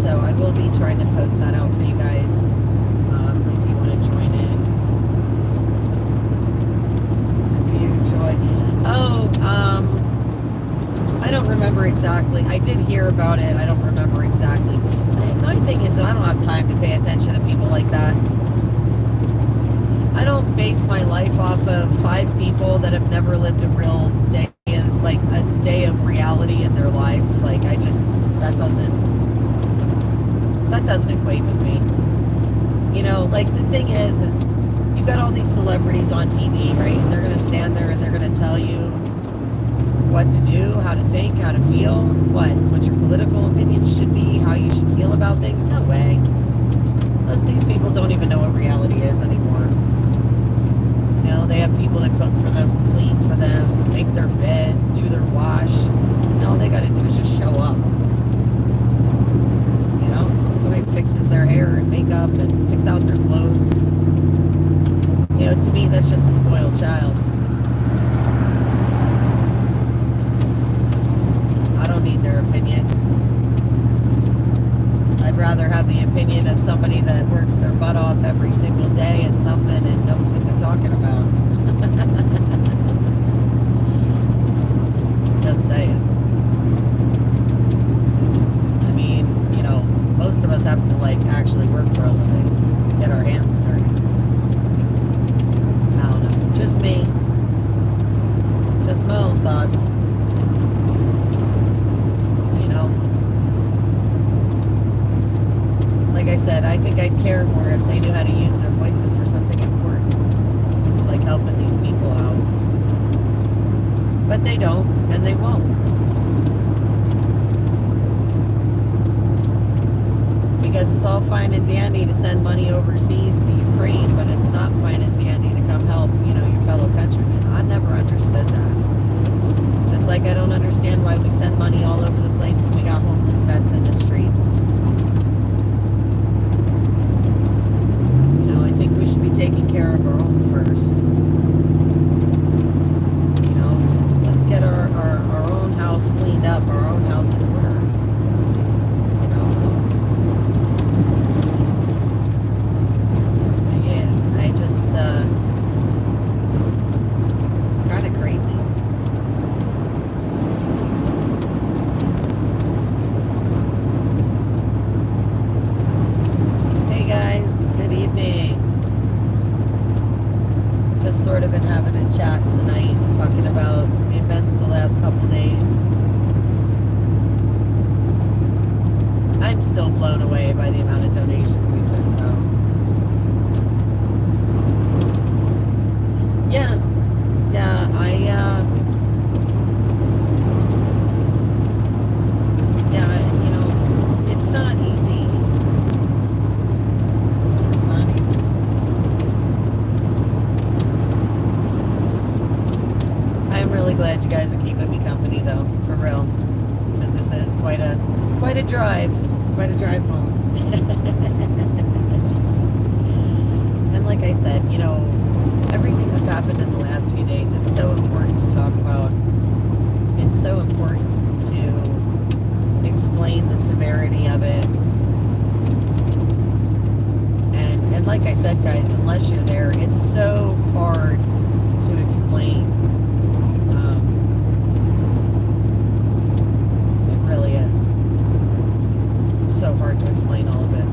So I will be trying to post that out for you guys if you want to join in. If you enjoy. I don't remember exactly. I did hear about it. I don't remember exactly. My thing is I don't have time to pay attention to people like that. I don't base my life off of 5 people that have never lived a real day. Like a day of reality in their lives. Like that doesn't equate with me. Like the thing is you've got all these celebrities on TV, right? And they're gonna stand there and they're gonna tell you what to do, how to think, how to feel, what your political opinions should be, how you should feel about things. No way. Most of these people don't even know what reality is anymore. They have people that cook for them, clean for them, make their bed, do their wash. All they got to do is just show up. Somebody fixes their hair and makeup and picks out their clothes. To me, that's just a spoiled child. I don't need their opinion. I'd rather have the opinion of somebody that works their butt off every single day at something and knows what they're talking about. Just saying. I mean, most of us have to actually work for a living, get our hands dirty. I don't know. Just me. Just my own thoughts. Like I said, I think I'd care more if they knew how to use their voices for something important, like helping these people out. But they don't, and they won't. Because it's all fine and dandy to send money overseas to Ukraine, but it's not fine and dandy to come help, your fellow countrymen. I never understood that. Just like I don't understand why we send money all over the place when we got homeless vets in the streets. I think we should be taking care of our own first. Let's get our own house cleaned up, our own house in order. Yeah, I've been having a chat tonight talking about the events the last couple days. I'm still blown away by the amount of donations we took, though. Yeah, it's not easy. It's not easy. I'm really glad you guys are keeping me company, though, for real, because this is quite a drive home. And like I said, everything that's happened in the last few days, it's so important to talk about. It's so important to explain the severity of it. And like I said, guys, unless you're there, it's so hard to explain. It really is. So hard to explain all of it.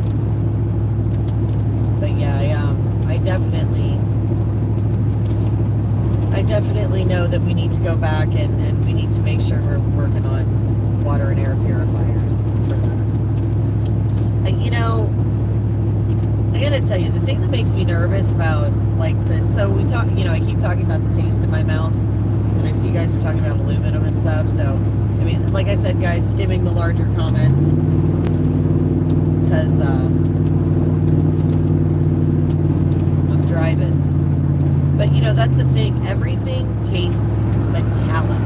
But yeah, I definitely know that we need to go back and we need to make sure we're working on water and air purifiers for that. I gotta tell you, the thing that makes me nervous about I keep talking about the taste in my mouth, and I see you guys are talking about aluminum and stuff. So, I mean, like I said, guys, skimming the larger comments, because I'm driving. But that's the thing, everything tastes metallic,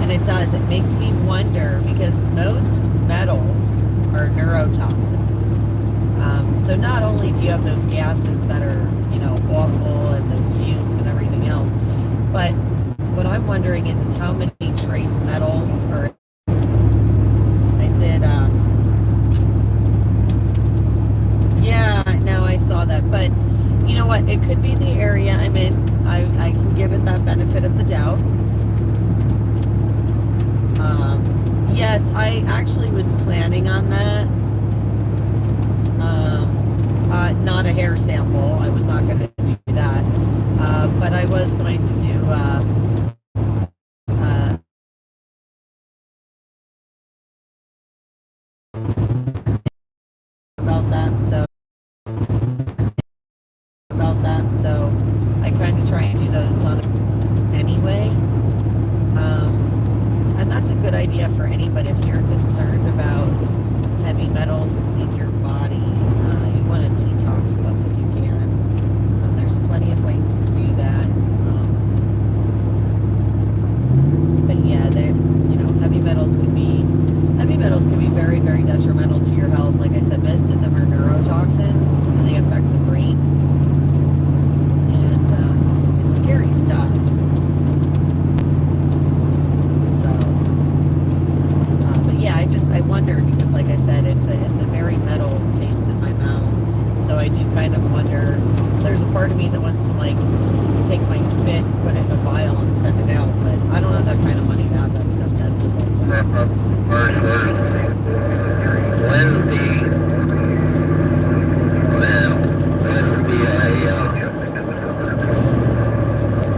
and it does. It makes me wonder, because most metals are neurotoxins. So not only do you have those gases that are awful, and those fumes and everything else, but what I'm wondering is how many trace metals are. I saw that, but you know what? It could be the area I'm in. I can give it that benefit of the doubt. Yes, I actually was planning on that. Not a hair sample. I was not going to do that. But I was going to do about that, so I kind of try and do those on anyway. And that's a good idea for anybody if you're concerned about heavy metals in your body. You want to detox them if you can. There's plenty of ways to do that. But yeah, heavy metals can be very, very detrimental to your health. Like I said, most of them are neurotoxins, so they affect the brain. And it's scary stuff. So, but yeah, I wondered, because like I said, it's a very metal taste in my mouth. So I do kind of wonder. There's a part of me that wants to take my spit, put it in a vial, and send it out. But I don't have that kind of money to have that stuff tested like that.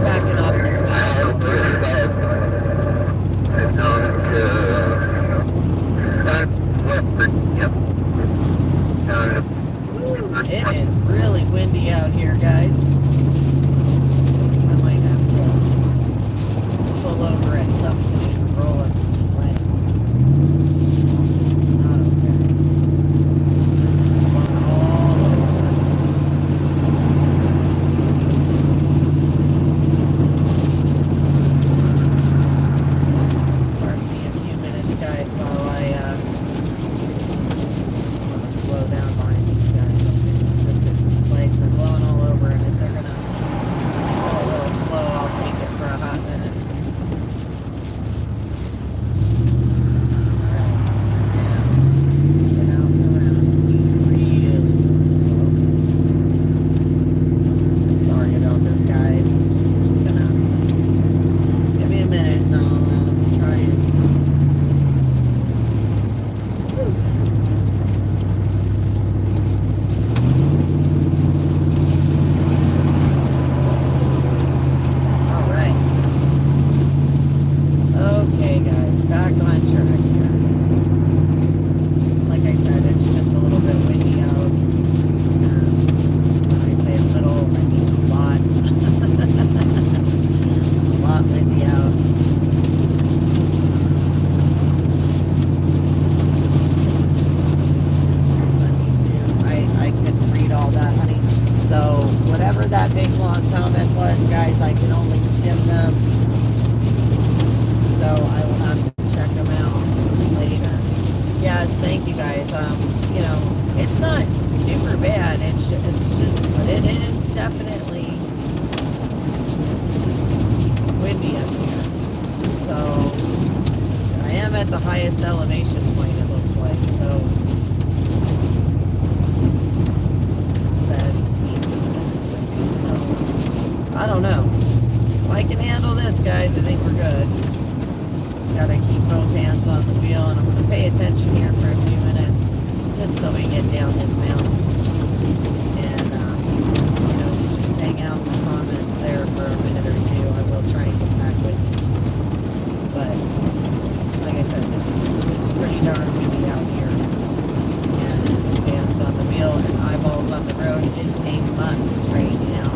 Backing off the speed. It is really windy out here, guys. I might have to pull over at some point and roll up these flags. This is not okay. Going all over. Pardon me a few minutes, guys, while I want to slow down behind these guys. These flags are blowing all over, and if they're gonna go a little slow, I'll take it for a hot minute. that big long comment was, guys, I can only skim them, so I will have to check them out later. Yes, thank you guys. You know, it's not super bad. It's just, but it is definitely windy up here. So I am at the highest elevation point, it looks like. So said east of the Mississippi. So I don't know. If I can handle this, guys, I think we're good. Just gotta keep both hands on the wheel, and I'm gonna pay attention here for a few minutes, just so we get down this mountain. And you know, so just hang out in the comments there for a minute or two. I will try and get back with you. But like I said, this is pretty darn windy out here. And two hands on the wheel and eyeballs on the road is a must right now.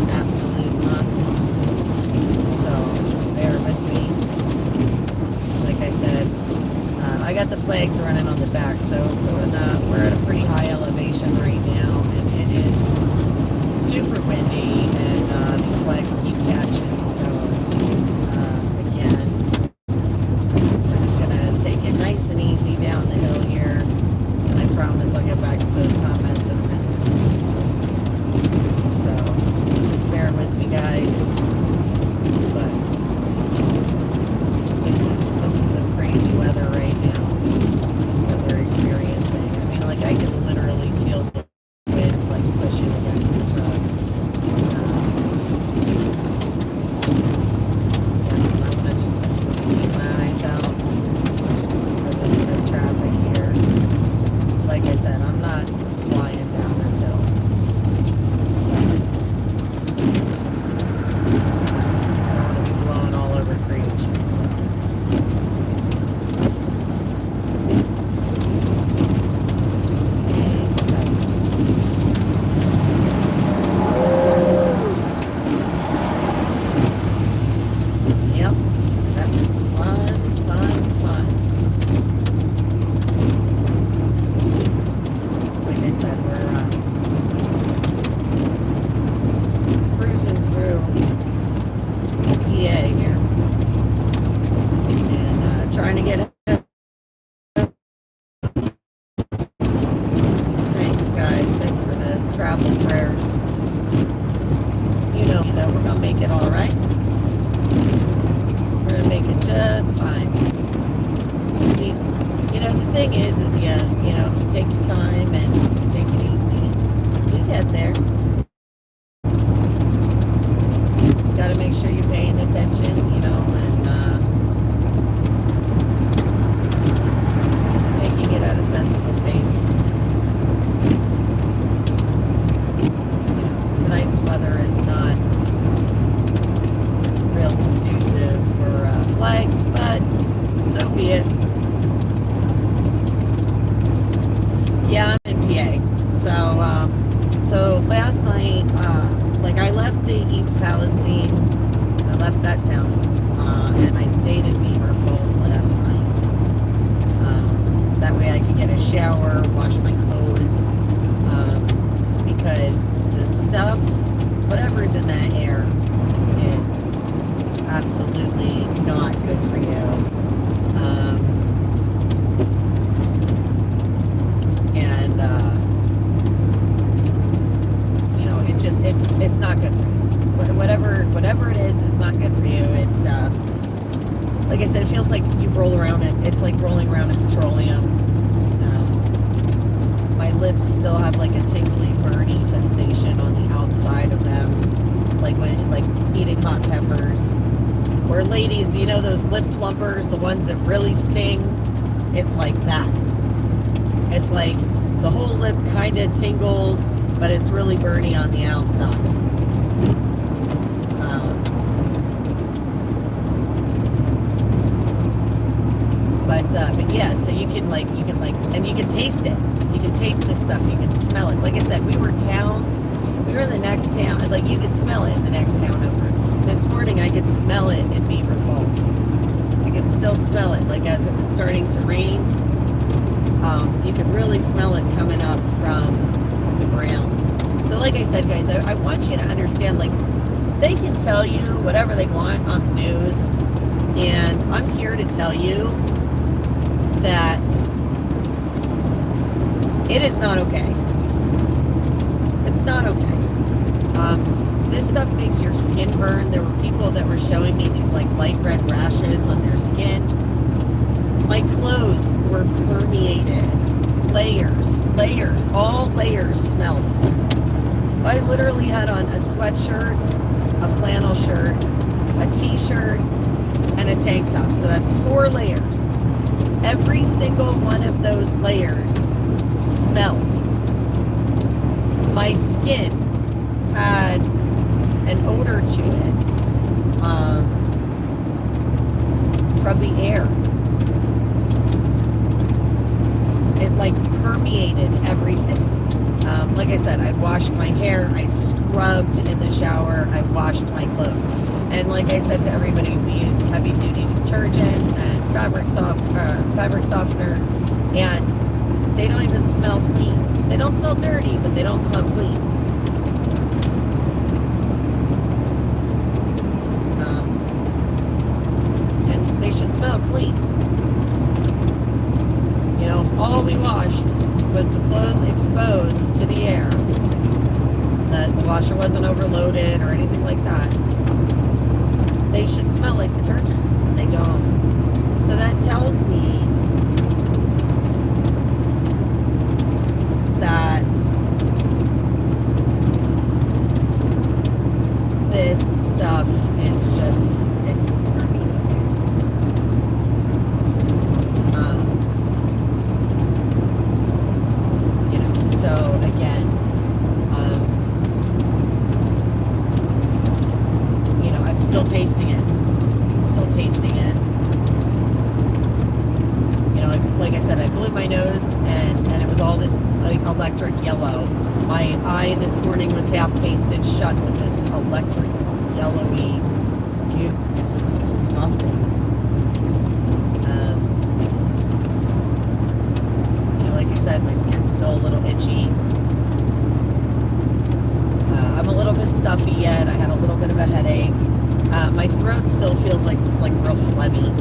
Absolute must. So just bear with me. Like I said, I got the flags running on the back, so we're at a pretty high elevation right now, and it is super windy, and these flags keep catching. So again, we're just gonna take it nice and easy down the hill here, and I promise I'll get back to those comments in a minute. So just bear with me, guys. But this is some crazy weather right now that we're experiencing. I mean, like, I can literally feel the wind like pushing against the truck. Yeah, I'm gonna just keep my eyes out for this bit of traffic here. It's like I said, I'm not flying down this hill. So I don't want to be blowing all over creation. So. Yep, that was fun. Like I said, we're cruising through PA here and trying to get it. Thanks, guys. Thanks for the travel prayers. You know that we're gonna make it all right. We're gonna make it just fine. Just need, you know, the thing is yeah, you know, if you take your time and take it easy, you get there. Just got to make sure you're paying attention, you know, and taking it at a sensible pace. You know, tonight's weather is not real conducive for flags, but so be it. Yeah, I'm in PA. So last night, like, I left the East Palestine. I left that town, and I stayed in Beaver Falls last night. That way I could get a shower, wash my clothes, because the stuff, whatever's in that air, is absolutely not good for you. And you know, it's not good for you. Whatever it is, it's not good for you. It like I said, it feels like you roll around it. It's like rolling around in petroleum. My lips still have like a tingly, burny sensation on the outside of them, like when eating hot peppers. Or ladies, you know those lip plumpers, the ones that really sting? It's like that. It's like the whole lip kind of tingles, but it's really burny on the outside. But yeah, so you can and you can taste it. You can taste this stuff. You can smell it. Like I said, we were in the next town. Like, you could smell it in the next town over. This morning, I could smell it in Beaver Falls. I could still smell it, like, as it was starting to rain. You could really smell it coming up from the ground. So like I said, guys, I want you to understand, like, they can tell you whatever they want on the news, and I'm here to tell you that it is not okay. It's not okay. This stuff makes your skin burn. There were people that were showing me these like light red rashes on their skin. My clothes were permeated. Layers, all layers smelled. I literally had on a sweatshirt, a flannel shirt, a t-shirt, and a tank top. So that's 4 layers. Every single one of those layers smelled. My skin had an odor to it from the air. It like permeated everything. Like I said, I washed my hair, I scrubbed in the shower, I washed my clothes. And like I said to everybody, we used heavy duty detergent and fabric softener, and they don't even smell clean. They don't smell dirty, but they don't smell clean. And they should smell clean. You know, if all we washed was the clothes exposed to the air, that the washer wasn't overloaded or anything like that, they should smell like detergent. And they don't. So that tells me that this stuff is just, it's permeating. You know, so again, you know, I'm still tasting it. You know, like I said, I blew my nose and it was all this like electric yellow. My eye this morning was half pasted shut with this electric yellowy goop. It was disgusting. You know, like I said, my skin's still a little itchy. I'm a little bit stuffy yet. I had a little bit of a headache. My throat still feels like it's like real phlegmy.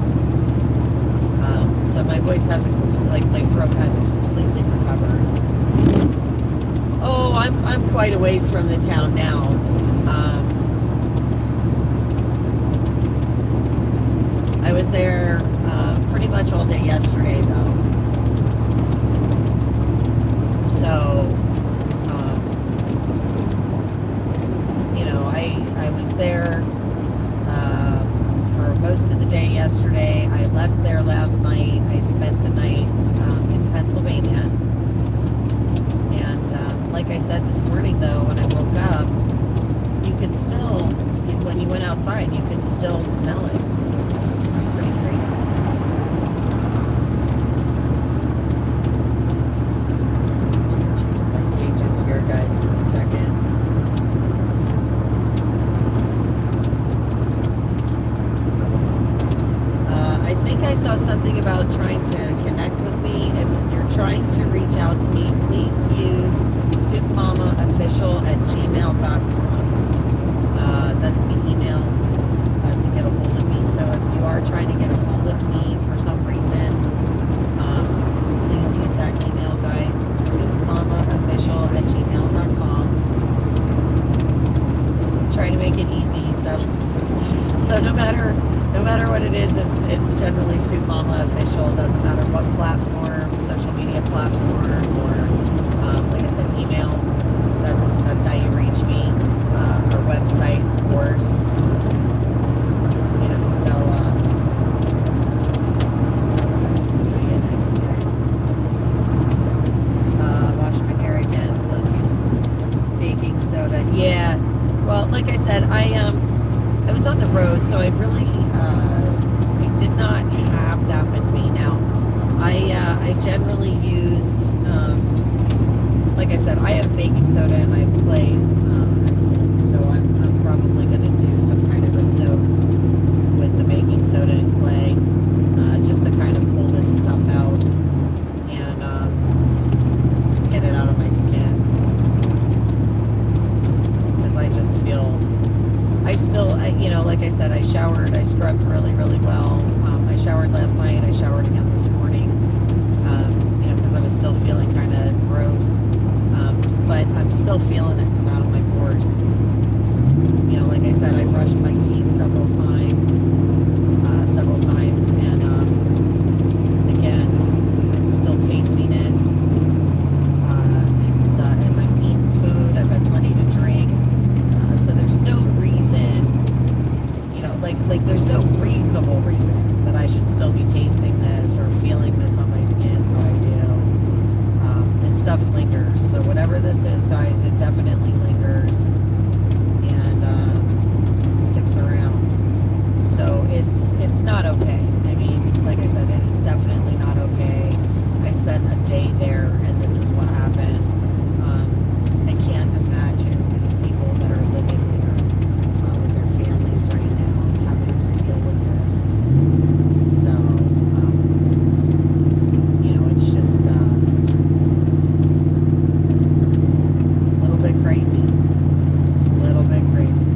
So my voice hasn't, like my throat hasn't completely recovered. Oh, I'm quite a ways from the town now. I was there pretty much all day yesterday, though. So, you know, I was there for most of the day yesterday. I left there last night. I spent the night in Pennsylvania. And like I said this morning, though, when I woke up, you could still, when you went outside, you could still smell it. It's pretty crazy. Checking my gauges here, guys. Give me a second. I think I saw something about trying to connect with me. If you're trying to reach out to me, please use soupmamaofficial@gmail.com. That's the email to get a hold of me. So if you are trying to get a hold of me for some reason, please use that email, guys. soupmamaofficial@gmail.com. Try to make it easy. So no matter what it is, it's generally Soup Mama Official. It doesn't matter what platform, social media platform, or like I said, email. That's how you reach me. Or website, of course. You know, so yeah, guys. Wash my hair again. Let's use baking soda. Yeah. Well, like I said, I was on the road, so I really I did not have that with me. Now, I generally use, like I said, I have baking soda and I have clay, so I'm probably going to do some kind of a soap with the baking soda and clay, just to kind of pull this stuff out and get it out of my skin. I said, I showered. I scrubbed really, really well. I showered last night. I showered again this morning. Because I was still feeling kind of gross. But I'm still feeling it come out of my pores. Like I said, I brushed my teeth several times, and again, I'm still tasting it. And I'm eating food. I've had plenty to drink, so there's no reason, like there's no reasonable reason that I should still be tasting this or feeling this on my skin, but I do. This stuff lingers, so whatever this is, guys, it definitely lingers and sticks around. So it's not okay. I mean, like I said, it is definitely not okay. I spent a day there, and this is what happened. I can't imagine these people that are living there with their families right now having to deal with this. So, it's just a little bit crazy. A little bit crazy.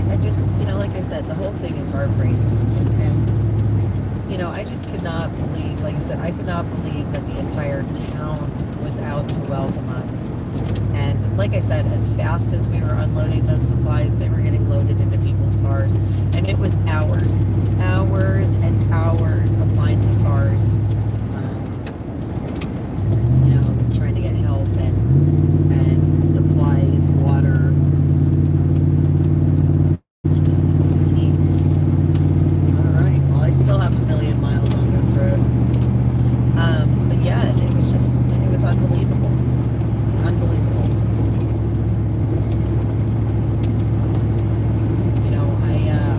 I just, like I said, the whole thing is heartbreaking. And I just could not believe, like I said, I could not believe that the entire town was out to welcome us. And like I said, as fast as we were unloading those supplies, they were getting loaded into people's cars. And it was hours and hours of lines of cars, trying to get help and supplies, water. I still have a million miles on this road. But yeah, it was unbelievable. Unbelievable.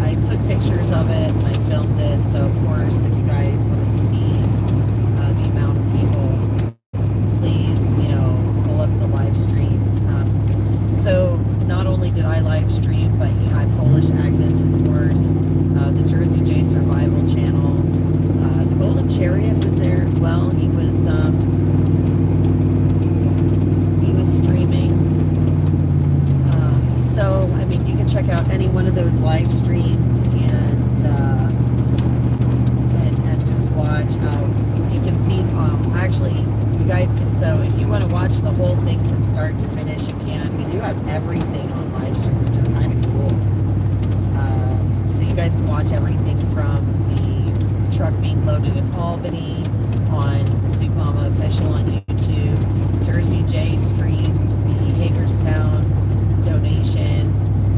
I took pictures of it and I filmed it. So of course, if you guys want to see the amount of people, please, pull up the live streams. So not only did I live stream, but I Polish Agnes, of course, the Jersey J Survival channel, the Golden Chariot was there as well. He was streaming. So I mean, you can check out any one of those live streams and just watch. You can see actually, you guys can. So if you want to watch the whole thing from start to finish, you can. We do have everything on live stream, which is kind of cool. So you guys can watch everything from the truck being loaded in Albany, on the Soup Mama Official on YouTube. Jersey J streamed the Hagerstown donations.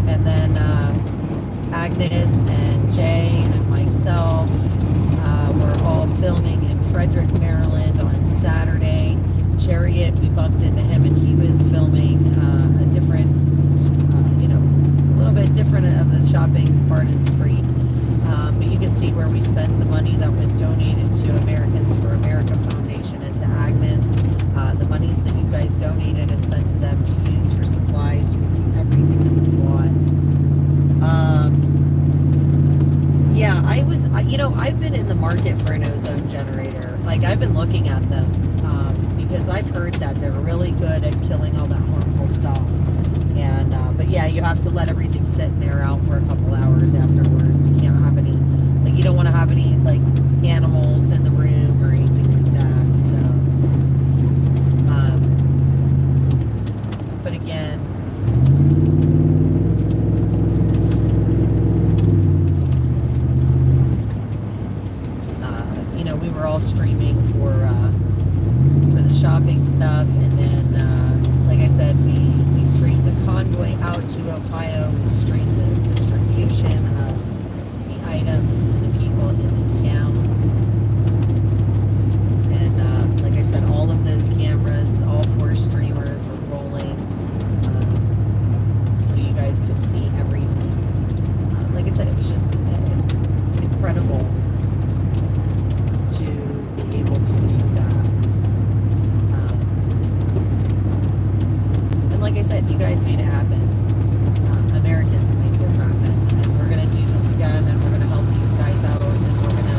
And then Agnes and Jay and myself were all filming in Frederick, Maryland on Saturday. Chariot, we bumped into him and he was filming a different, a little bit different of the shopping part of the street. But you can see where we spent the money that was donated to Americans for America Foundation and to Agnes. The monies that you guys donated and sent to them to use for supplies. You can see everything that was bought. Yeah, I've been in the market for an ozone generator. Like, I've been looking at them because I've heard that they're really good at killing all that harmful stuff. And but yeah, you have to let everything sit in there out for a couple hours afterwards. You can't have any, you don't want to have any animals in the room or anything like that. So, but again, we were all streaming for the shopping stuff, and then like I said, we streamed the convoy out to Ohio. We streamed the distribution of the items to the people in the town. And like I said, all of those cameras, all 4 streamers were rolling, so you guys could see everything. Like I said, it was incredible to be able to do that. And like I said, you guys made it happen. Americans made this happen. And we're going to do this again, and we're going to help these guys out, and we're going to,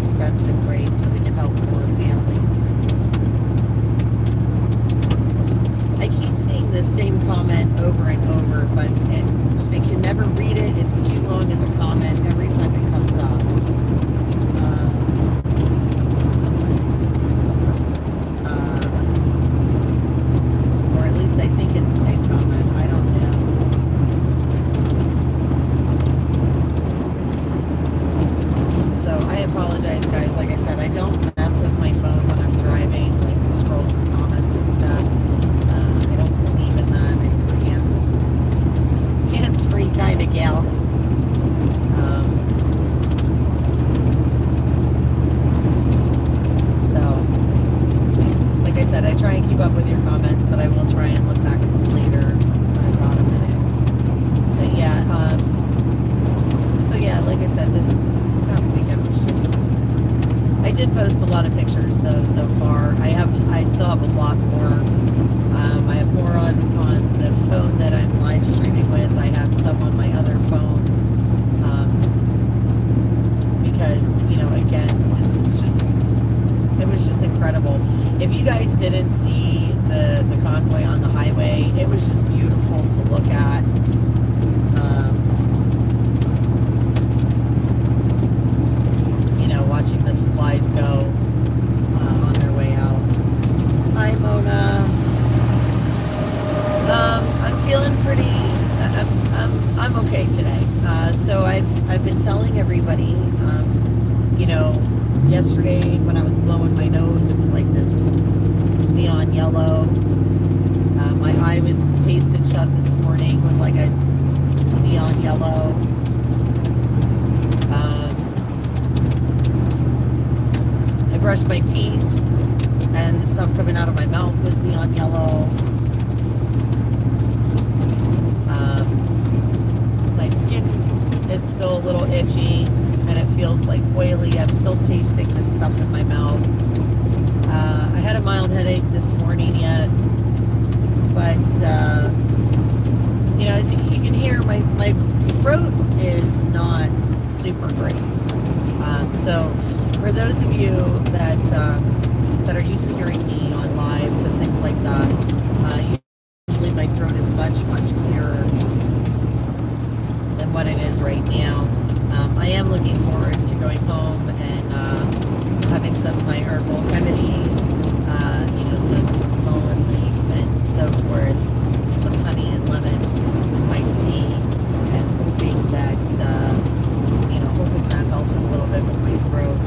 expensive freight so we can help more families. I keep seeing this same comment over and over, but I can never read it. It's too long of a comment every time it comes up. Or at least I think it's the same comment. I don't know. So I apologize, guys. Like I said, I don't mess with my phone when I'm driving, like to scroll through comments and stuff. I don't believe in that. I'm a hands-free kind of gal. Like I said, I try and keep up with your comments, but I will try and look back at them later when I've got a minute. But yeah, so yeah, like I said, this past weekend was just, I did post a lot of pictures though so far. I still have a lot more. I have more on the phone that I'm live streaming with. I have some on my other phone. Because, you know, again, this is just, it was just incredible. If you guys didn't see the convoy on the highway, it was just beautiful to look at. You know, watching the supplies go on their way out. Hi, Mona. I'm feeling pretty. I'm okay today. So I've been telling everybody. You know, yesterday when I was blowing my nose, it was like this neon yellow. My eye was pasted shut this morning with like a neon yellow. I brushed my teeth and the stuff coming out of my mouth was neon yellow. My skin is still a little itchy and it feels like oily. I'm still tasting this stuff in my mouth. I had a mild headache this morning yet, but you know, as you can hear, my throat is not super great. So for those of you that are used to hearing me on lives and things like that, usually my throat is much clearer than what it is right now. I am looking forward to going home and having some of my herbal remedies, you know, some mullein leaf and so forth, some honey and lemon in my tea, and hoping that, you know, hoping that helps a little bit with my throat.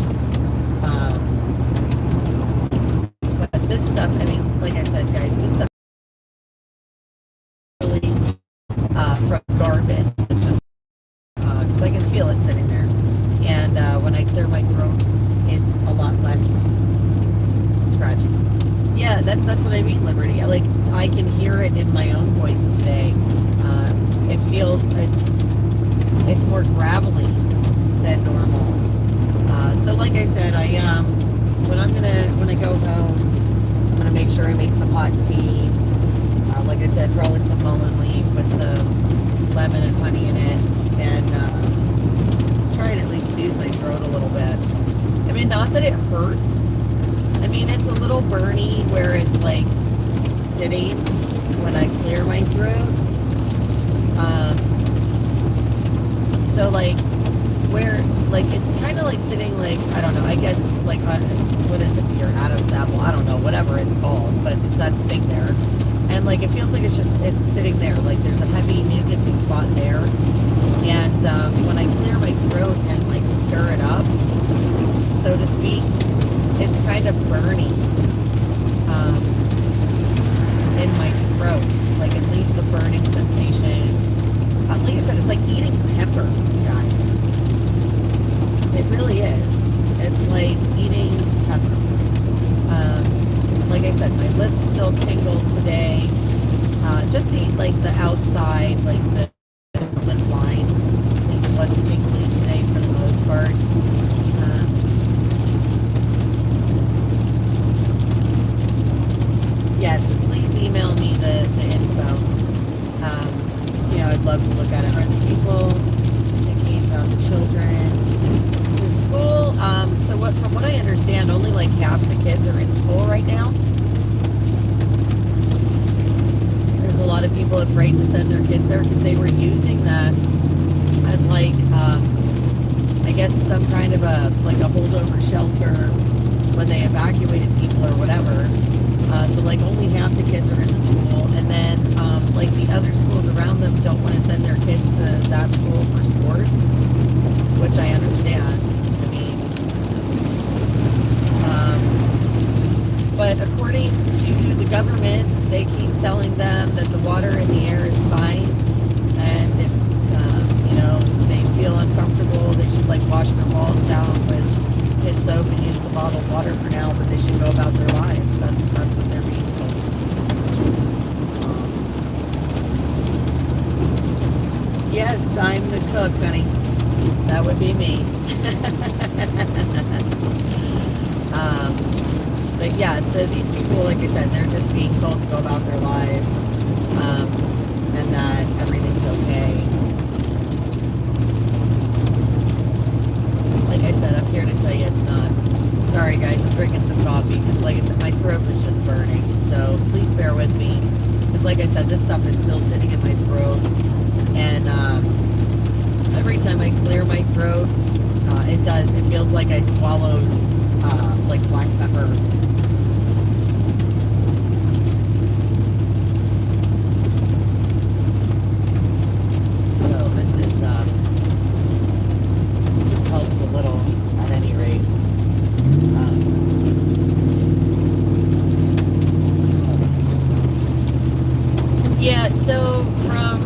But this stuff, I mean, like I said, guys, this stuff is really from garbage. Just because I can feel it sitting there, and when I clear my throat, it's a lot less scratchy. Yeah, that's what I mean, Liberty. I can hear it in my own voice today. It feels it's more gravelly than normal. So like I said, when I go home, I'm gonna make sure I make some hot tea. Like I said, probably some mullein leaf with some lemon and honey in it, and try and at least soothe my throat a little bit. I mean, not that it hurts. I mean, it's a little burny where it's like sitting when I clear my throat. So like where, like it's kind of like sitting like, I don't know, I guess like on, what is it, your Adam's apple? I don't know, whatever it's called, but it's that thing there. And like it feels like it's sitting there, like there's a heavy mucousy spot there. And when I clear my throat and like stir it up, so to speak, it's kind of burning in my throat. Like it leaves a burning sensation. Like I said, it's like eating pepper, guys. It really is. It's like eating pepper. Like I said, my lips still tingle today. Just the outside, like the lip line is what's tingling today for the most part. Yes, please email me the info. You know, I'd love to look at it. Are the people thinking about the children? The school, so what like half the kids are in school right now. There's a lot of people afraid to send their kids there because they were using that as like, I guess some kind of a holdover shelter when they evacuated people or whatever. So like only half the kids are in the school, and then like the other schools around them don't want to send their kids to that school for sports, which I understand. I mean, but according to the government, they keep telling them that the water in the air is fine, and if they feel uncomfortable, they should like wash their walls down with dish soap and use the bottled water for now, but they should go about their lives. That's what they're being told. Yes, I'm the cook, honey. That would be me. But yeah, so these people, like I said, they're just being told to go about their lives, and that everything's okay. Like I said, I'm here to tell you it's not. Sorry guys, I'm drinking some coffee because like I said, my throat is just burning. So please bear with me. Because like I said, this stuff is still sitting in my throat. And every time I clear my throat, it feels like I swallowed like black pepper. So this is just helps a little at any rate. Yeah, so from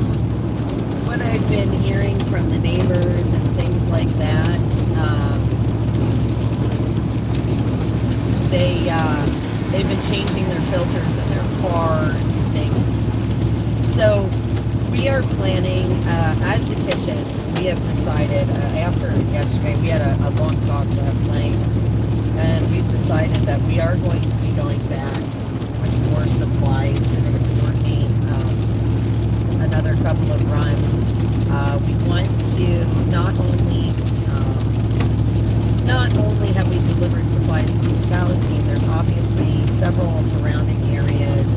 what I've been hearing from the neighbors and things like that, they've been changing their filters in their cars and things. So we are planning, as the kitchen, we have decided, after yesterday, we had a long talk last night, and we've decided that we are going to be going back with more supplies. We're going to coordinate another couple of runs. We want to not only have we delivered supplies to East Palestine, there's obviously several surrounding areas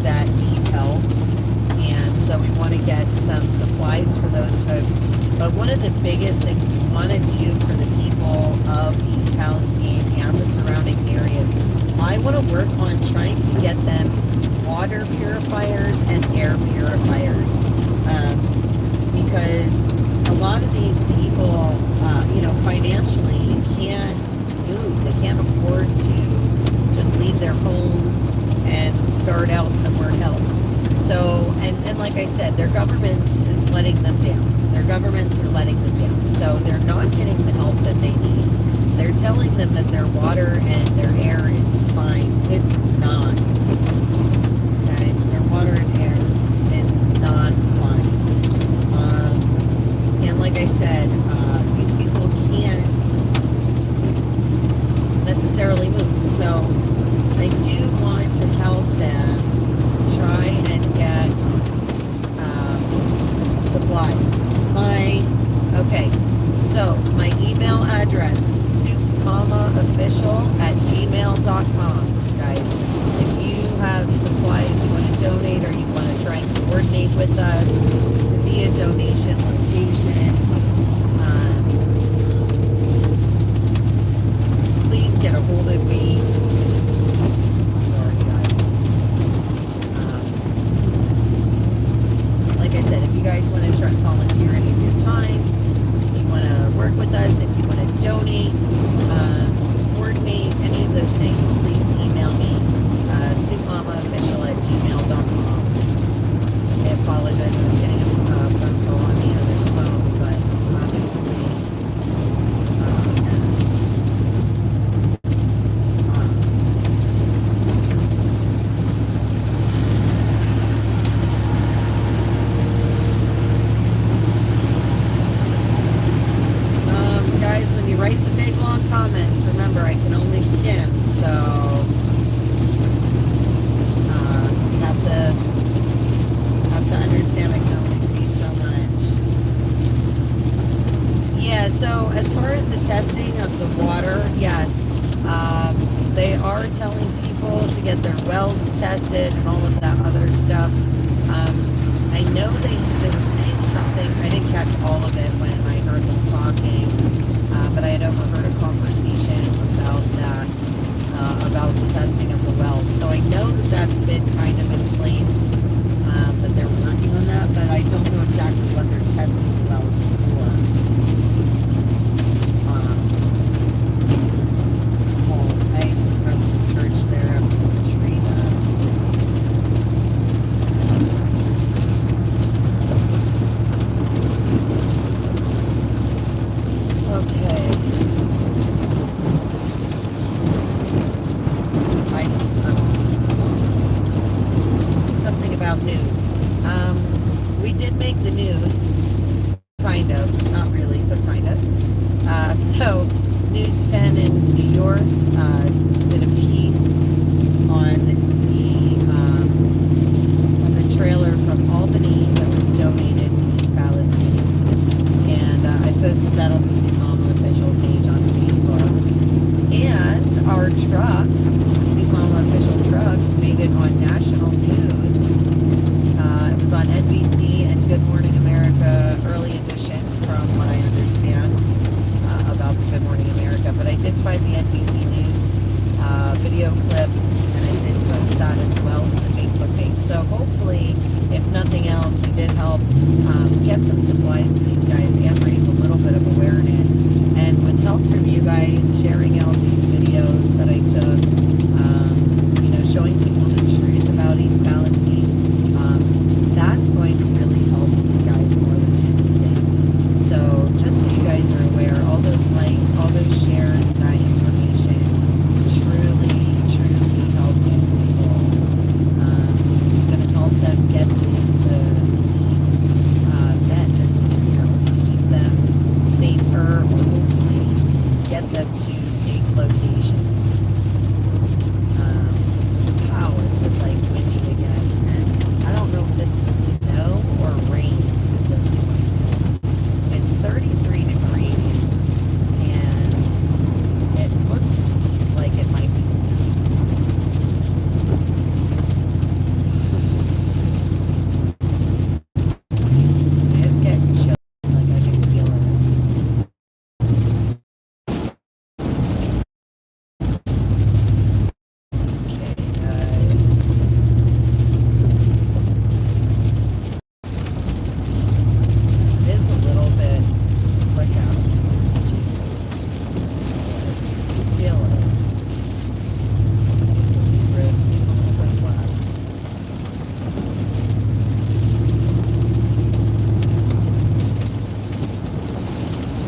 that need help, and so we want to get some supplies for those folks. But one of the biggest things we want to do for the people of East Palestine and the surrounding areas, I want to work on trying to get them water purifiers and air purifiers, because a lot of these people, financially can't move. They can't afford to just leave their homes and start out somewhere else. So, and like I said, their government is letting them down. Their governments are letting them down. So they're not getting the help that they need. They're telling them that their water and their air is fine. It's not. Okay? Their water and air is not fine. And like I said, these people can't necessarily move. So I do want to help them try and get supplies. So my email address, soupmamaofficial@gmail.com. Guys, if you have supplies you want to donate or you want to try and coordinate with us to be a donation location, please get a hold of me. Sorry guys. Like I said, if you guys want to try and volunteer any of your time, if you want to work with us, if you want to donate, coordinate, any of those things, please email me, soupmamaofficial@gmail.com. I apologize, I was getting a phone call on the other phone, but obviously, are telling people to get their wells tested and all of that other stuff. I know they were saying something. I didn't catch all of it when I heard them talking, but I had overheard a conversation about that, about the testing of the wells. So I know that that's been kind of in place, that they're working on that, but I don't know exactly what they're testing the wells for. Nice from the church there up in the tree. Okay. Something about news. We did make the news, kind of, not really, but kind of. So, News 10 in New York did a piece on the trailer from Albany that was donated to East Palestine, and I posted that on the Sleet official page on Facebook. And our truck, the Sleet official truck, made it on national news. It was on NBC and Good Morning America early edition, from what I understand about the Good Morning America. But I did find the NBC News video clip, and I did post that as well to the Facebook page. So hopefully, if nothing else, we did help get some supplies to these guys and raise a little bit of awareness. And with help from you guys sharing out these videos that I took, showing people the truth about East Palestine, that's going to really help these guys more than anything. So just so you guys are aware, all those likes, all those shares, and that information truly help these people. It's going to help them get the needs met, and to keep them safer, or hopefully get them to safe locations. Wow, is it like windy again? And I don't know if this is snow or rain at this point. It's 33 degrees, and it looks like it might be snow. It's getting chilly, like I can feel it. Okay, guys. It is a little bit slick out too. Feel it. These roads being a little bit flat.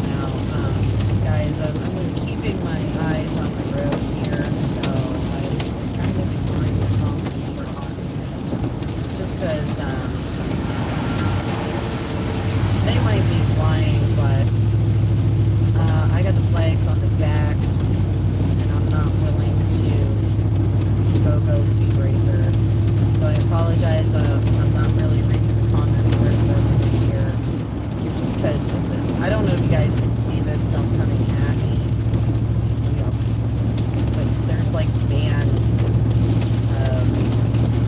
Now, guys, I'm keeping my eyes on the road here, so I'm kind of ignoring the comments for on here. Just because they might be flying, but I got the flags on the back, and I'm not willing to go speed racer. So I apologize. I'm not really reading the comments very clearly here, just because this is, I don't know if you guys can see this stuff coming at me. But there's like bands of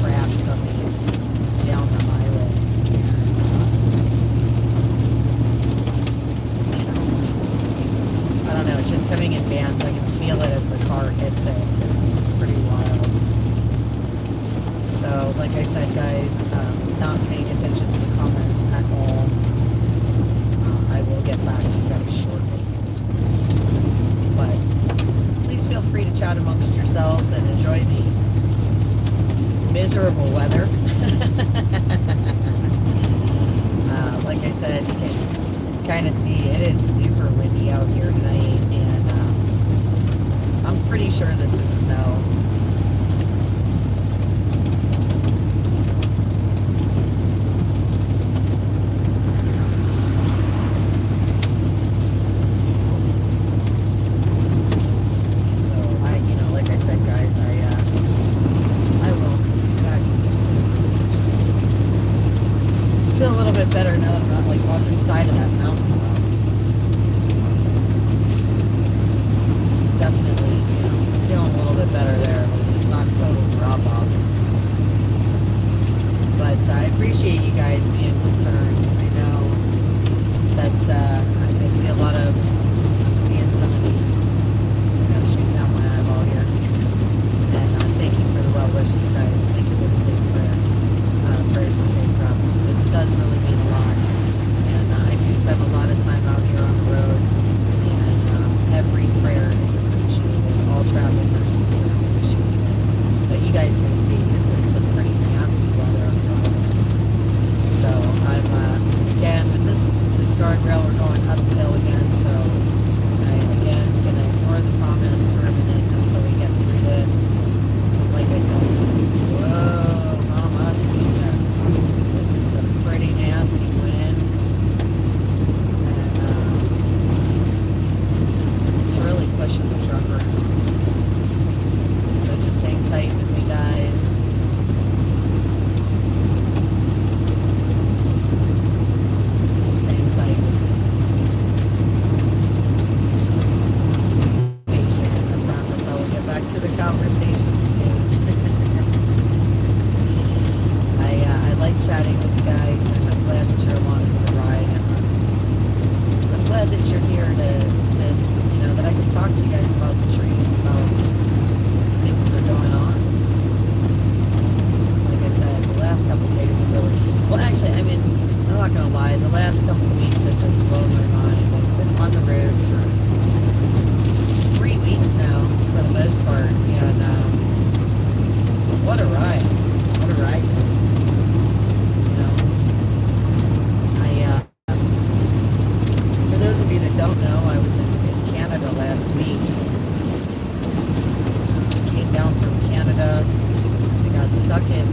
crap coming down the highway. I don't know, it's just coming in bands. I can feel it as the car hits it. It's pretty wild. So, like I said, guys, not paying attention to the comments at all. I will get back to you guys shortly. But please feel free to chat amongst yourselves and enjoy the miserable weather. Like I said, you can kind of see it is super windy out here tonight, and I'm pretty sure this is snow. Feel a little bit better now that I'm not like on the side of that mountain. Definitely, feeling a little bit better there. to the conversation soon. I like chatting with you guys, and I'm glad that you're along for the ride. And I'm glad that you're here to that I can talk to you guys about the trees, about things that are going on. Just like I said, the last couple of days have really, well, actually, I mean, I'm not gonna lie, the last couple of weeks have just blown my mind. I've been on the road for 3 weeks now, for the most part, and what a ride. What a ride it is. For those of you that don't know, I was in Canada last week. Came down from Canada. I got stuck in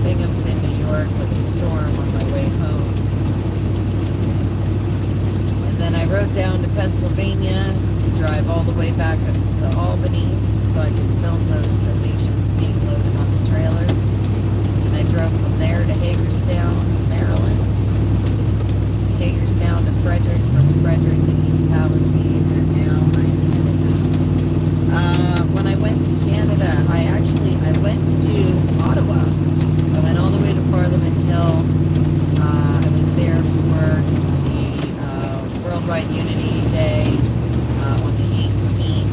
Binghamton, New York with a storm on my way home. And then I rode down to Pennsylvania to drive all the way back up to Albany so I could film those donations being loaded on the trailer. And I drove from there to Hagerstown, Maryland. Hagerstown to Frederick, from Frederick to East Palestine, and now I'm in Canada. When I went to Canada, I went to Ottawa. I went all the way to Parliament Hill. I was there for the Worldwide Unity Day on the 18th.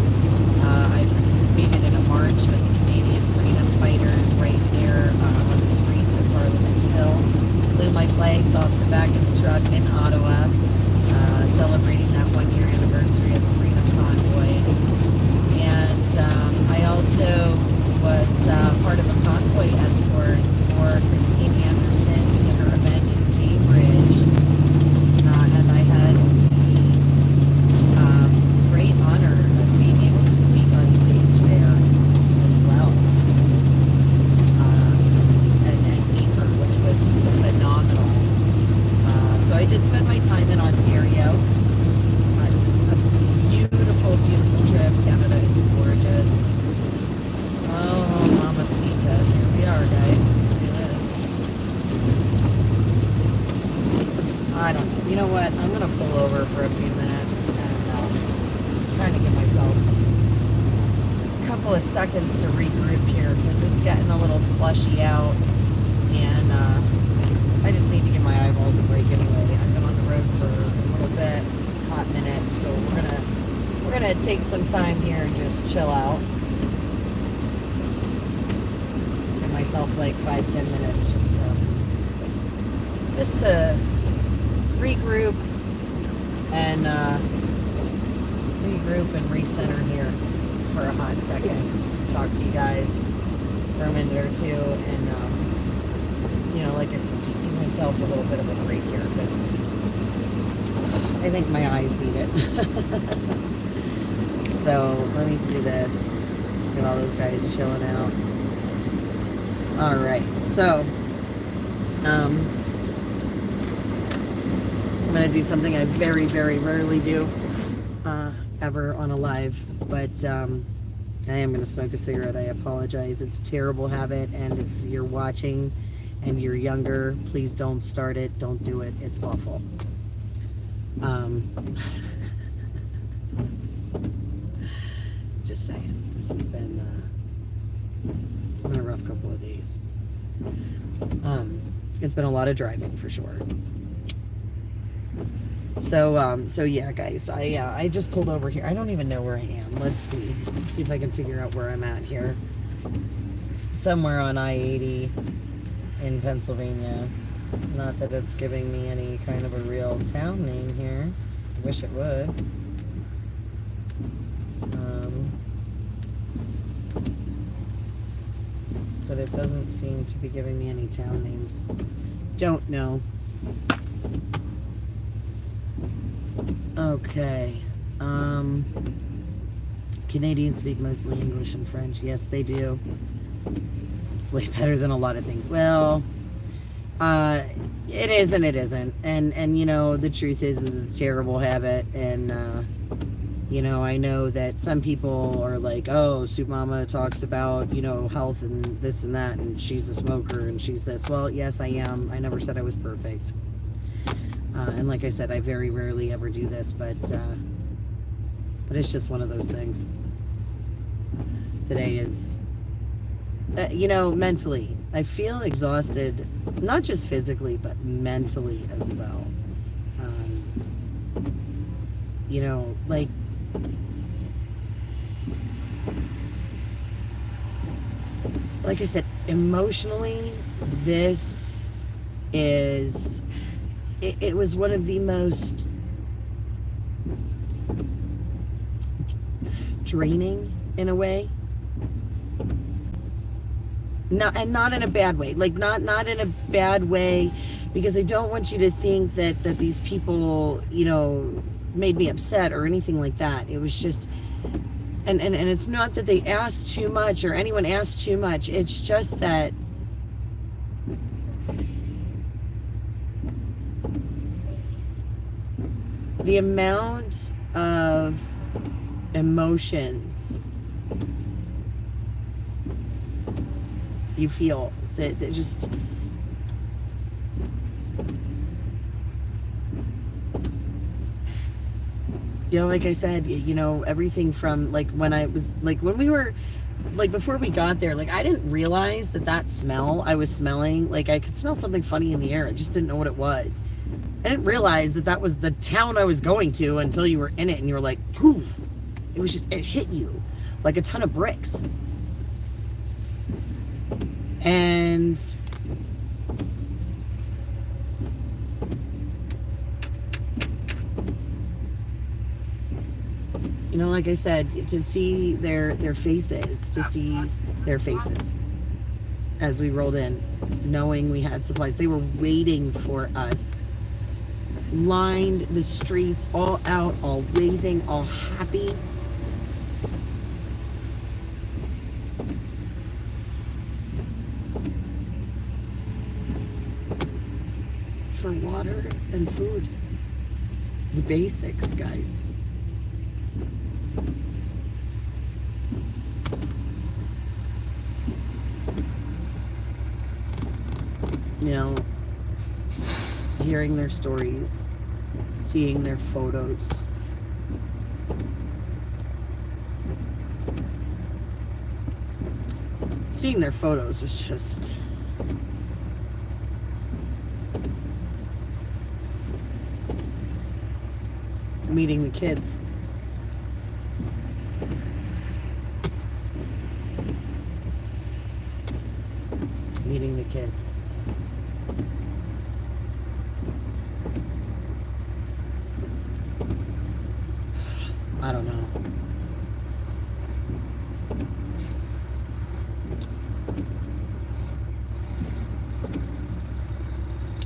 I participated in a march with the Canadian freedom fighters right there on the streets of Parliament Hill. Flew my flags off the back of the truck in Ottawa, celebrating that 1-year anniversary of the Freedom Convoy. And I also was part of a convoy escort for Christine Anderson to her event in Cambridge. And I had the great honor of being able to speak on stage there as well. And meet her, which was phenomenal. So I did spend my time in Ontario. It was a beautiful, beautiful trip. Canada is gorgeous. Oh, mamacita. Here we are, guys. Look at this. I don't know. You know what? I'm going to pull over for a few minutes and trying to give myself a couple of seconds to regroup here because it's getting a little slushy out. And I just need to give my eyeballs a break anyway. I've been on the road for a little bit, hot minute, so we're gonna take some time here and just chill out. Give myself like 5-10 minutes just to regroup and recenter here for a hot second. Talk to you guys for a minute or two and. Like I said, just give myself a little bit of a break here because I think my eyes need it. So let me do this. Get all those guys chilling out. All right. So I'm going to do something I very, very rarely do ever on a live, but I am going to smoke a cigarette. I apologize. It's a terrible habit, and if you're watching and you're younger, please don't start it. Don't do it. It's awful. Just saying. This has been a rough couple of days. It's been a lot of driving for sure. So yeah, guys, I just pulled over here. I don't even know where I am. Let's see if I can figure out where I'm at here. Somewhere on I-80 in Pennsylvania. Not that it's giving me any kind of a real town name here. I wish it would. But it doesn't seem to be giving me any town names. Don't know. Okay. Canadians speak mostly English and French. Yes, they do. It's way better than a lot of things. Well, it is and it isn't. And you know, the truth is it's a terrible habit. And, you know, I know that some people are like, oh, Soup Mama talks about, you know, health and this and that, and she's a smoker and she's this. Well, yes, I am. I never said I was perfect. And like I said, I very rarely ever do this, but it's just one of those things. today is, mentally. I feel exhausted, not just physically, but mentally as well. Like, I said, emotionally, this is, it was one of the most draining in a way. Not in a bad way. Like, not in a bad way, because I don't want you to think that these people, made me upset or anything like that. It was just, and it's not that they asked too much or anyone asked too much. It's just that the amount of emotions you feel that just, like I said, everything from, like, when we were, like, before we got there, like, I didn't realize that smell I was smelling, like, I could smell something funny in the air. I just didn't know what it was. I didn't realize that was the town I was going to until you were in it and you were like, whew. It hit you like a ton of bricks. And like I said, to see their faces, as we rolled in, knowing we had supplies. They were waiting for us, lined the streets, all out, all waving, all happy. For water and food. The basics, guys. Hearing their stories, seeing their photos. Seeing their photos was just... meeting the kids. Meeting the kids. I don't know.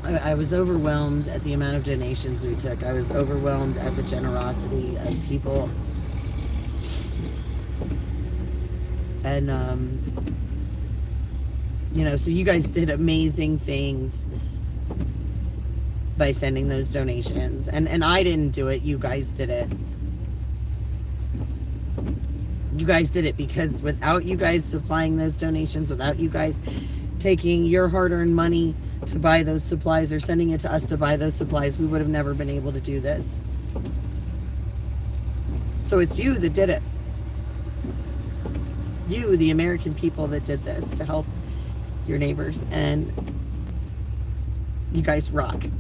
I was overwhelmed at the amount of donations we took. I was overwhelmed at the generosity of people. And, so you guys did amazing things by sending those donations. And I didn't do it. You guys did it. You guys did it because without you guys supplying those donations, without you guys taking your hard-earned money to buy those supplies or sending it to us to buy those supplies, we would have never been able to do this. So it's you that did it. You, the American people, that did this to help your neighbors. And you guys rock. You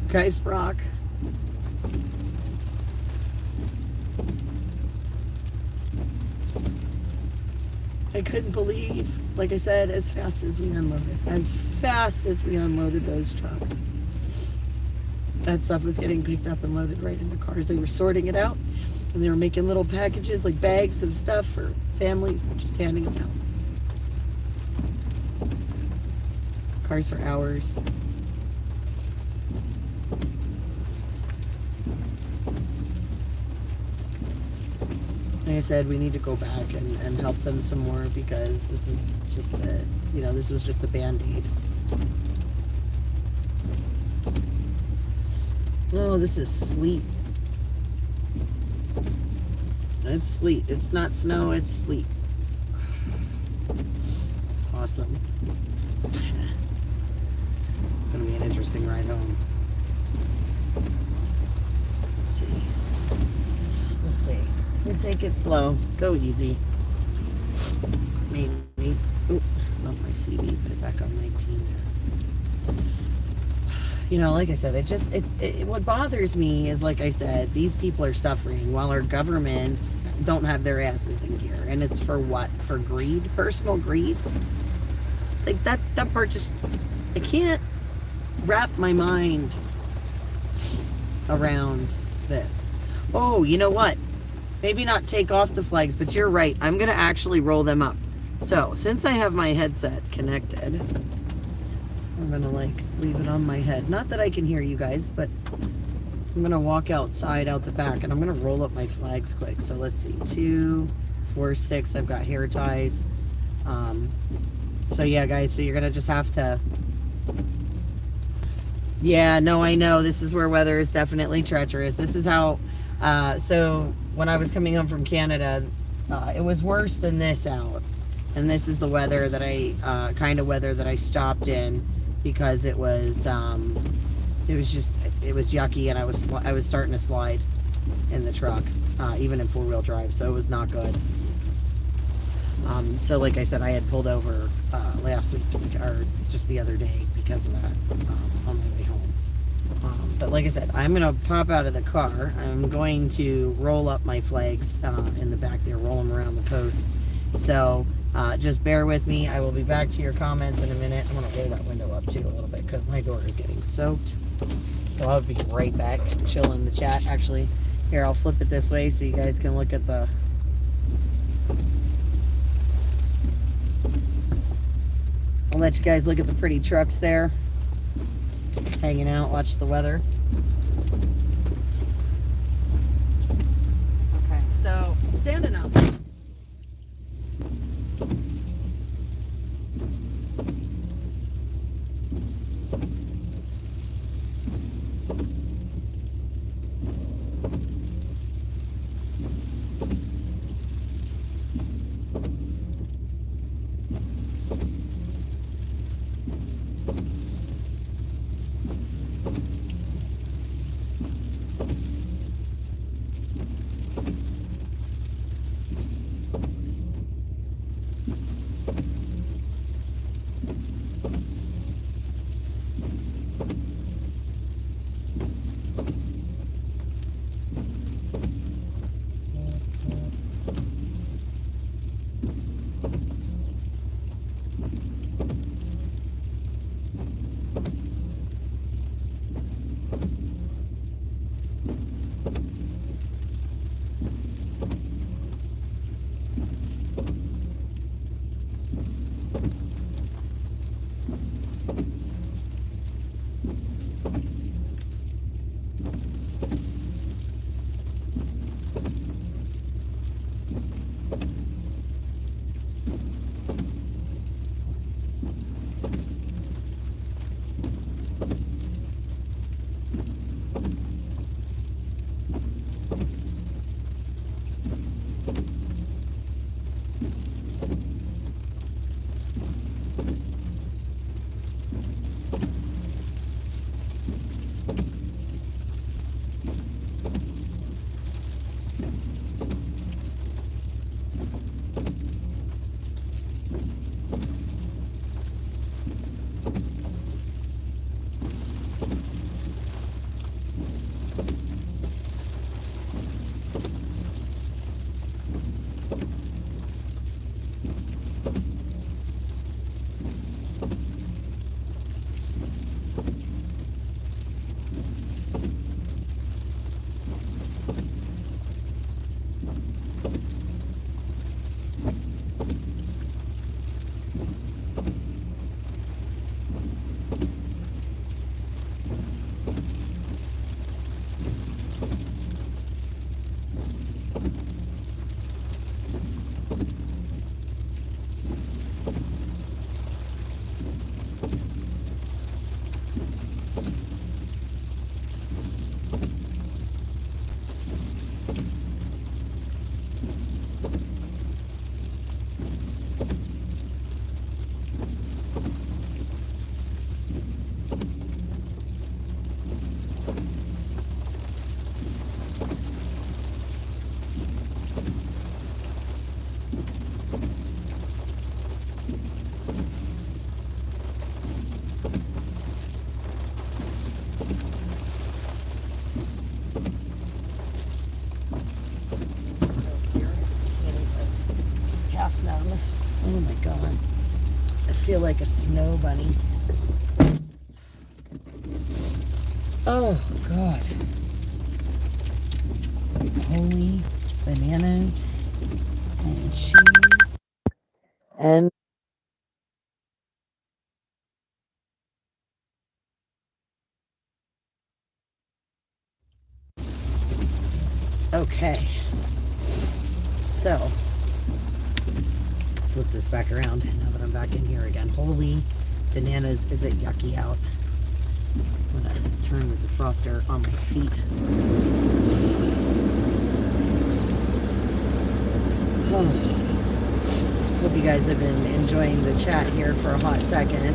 guys rock. I couldn't believe, like I said, as fast as we unloaded those trucks, that stuff was getting picked up and loaded right into cars. They were sorting it out, and they were making little packages, like bags of stuff for families, and just handing them out. Cars for hours. Like I said, we need to go back and help them some more, because this is just this was just a Band-Aid. Oh, this is sleet. It's sleet. It's not snow, it's sleet. Awesome. It's gonna be an interesting ride home. Let's see.
So take it slow. Go easy. Maybe. Oop, love my CD. Put it back on 19 there. You know, like I said, what bothers me is, like I said, these people are suffering while our governments don't have their asses in gear. And it's for what? For greed? Personal greed? Like, that part just, I can't wrap my mind around this. Oh, you know what? Maybe not take off the flags, but you're right. I'm going to actually roll them up. So, since I have my headset connected, I'm going to, like, leave it on my head. Not that I can hear you guys, but I'm going to walk outside out the back, and I'm going to roll up my flags quick. So, let's see. 2, 4, 6. I've got hair ties. So, yeah, guys. So, you're going to just have to... Yeah, no, I know. This is where weather is definitely treacherous. This is how... so, when I was coming home from Canada, it was worse than this out. And this is the weather that kind of weather that I stopped in because it was yucky, and I was starting to slide in the truck, even in 4-wheel drive, so it was not good. So like I said, I had pulled over last week, or just the other day, because of that, on my way home. But like I said, I'm going to pop out of the car. I'm going to roll up my flags in the back there, roll them around the posts. So just bear with me. I will be back to your comments in a minute. I'm going to roll that window up too a little bit because my door is getting soaked. So I'll be right back, chill in the chat. Actually, here, I'll flip it this way so you guys can look at the... I'll let you guys look at the pretty trucks there. Hanging out, watch the weather. Okay, so standing up. Oh my god. I feel like a snow bunny. Oh god. Holy bananas and cheese and okay. So flip this back around now that I'm back in here again. Holy bananas, is it yucky out? I'm gonna turn the defroster on my feet. Oh. Hope you guys have been enjoying the chat here for a hot second.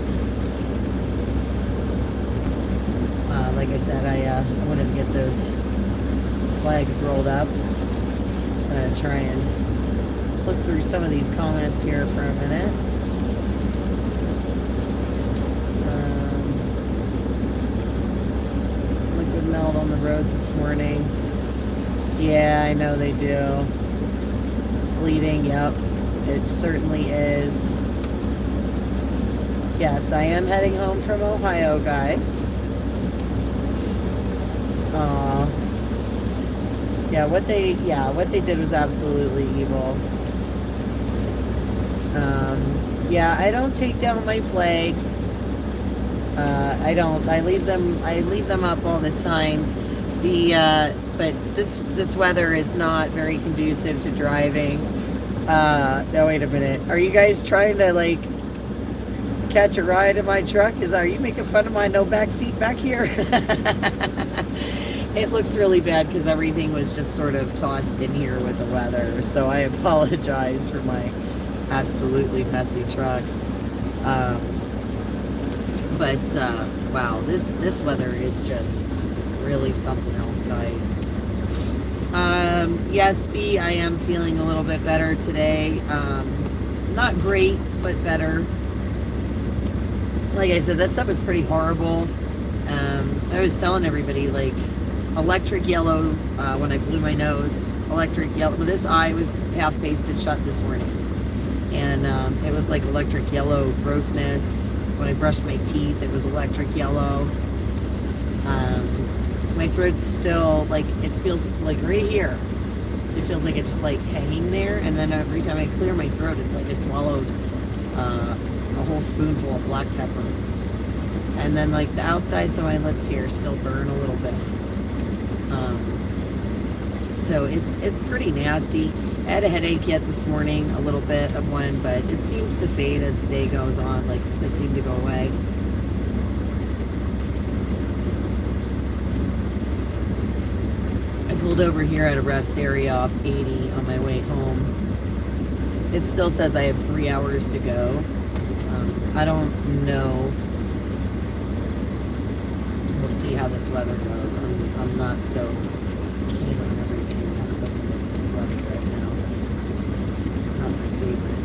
Like I said, I wanted to get those flags rolled up. I'm gonna try and look through some of these comments here for a minute. Liquid melt on the roads this morning. Yeah, I know they do. Sleeting, yep, it certainly is. Yes, I am heading home from Ohio, guys. What they did was absolutely evil. Yeah, I don't take down my flags. I don't. I leave them up all the time. But this weather is not very conducive to driving. No, wait a minute. Are you guys trying to like catch a ride in my truck? Are you making fun of my no back seat back here? It looks really bad because everything was just sort of tossed in here with the weather. So I apologize for my absolutely messy truck. But wow, this weather is just really something else, guys. Yes, B, I am feeling a little bit better today. Not great, but better. Like I said, that stuff is pretty horrible. I was telling everybody, like, electric yellow when I blew my nose. Electric yellow. This eye was half pasted shut this morning. And it was like electric yellow grossness. When I brushed my teeth, it was electric yellow. My throat's still, like, it feels like right here. It feels like it's just like hanging there. And then every time I clear my throat, it's like I swallowed a whole spoonful of black pepper. And then, like, the outsides of my lips here still burn a little bit. So it's pretty nasty. I had a headache yet this morning, a little bit of one, but it seems to fade as the day goes on. Like, it seemed to go away. I pulled over here at a rest area off 80 on my way home. It still says I have 3 hours to go. I don't know. We'll see how this weather goes. I'm not so keen on everything this weather right now. Not my favorite.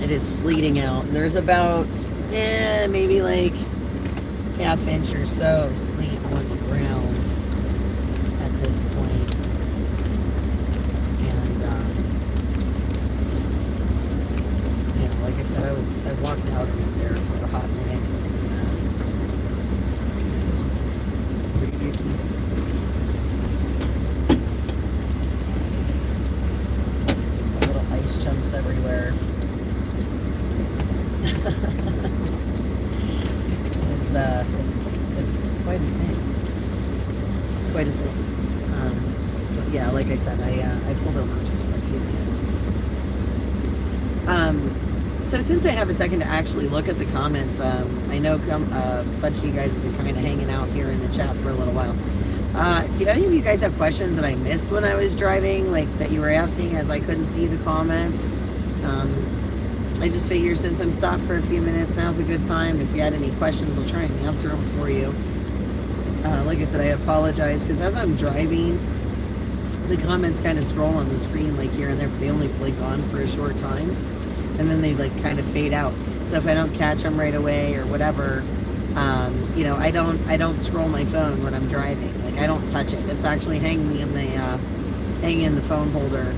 It is sleeting out. There's about maybe like half inch or so of sleet on the ground at this point. And like I said, I walked out in there for a hot minute. It's pretty icky. Little ice chunks everywhere. It's quite a thing. Quite a thing. But yeah, like I said, I pulled over just for a few minutes. So since I have a second to actually look at the comments, I know a bunch of you guys have been kind of hanging out here in the chat for a little while. Do any of you guys have questions that I missed when I was driving, like that you were asking as I couldn't see the comments? I just figured since I'm stopped for a few minutes, now's a good time. If you had any questions, I'll try and answer them for you. Like I said, I apologize because as I'm driving, the comments kind of scroll on the screen like here and there, but they only blink on for a short time, and then they like kind of fade out. So if I don't catch them right away or whatever, I don't scroll my phone when I'm driving. Like I don't touch it. It's actually hanging in the phone holder.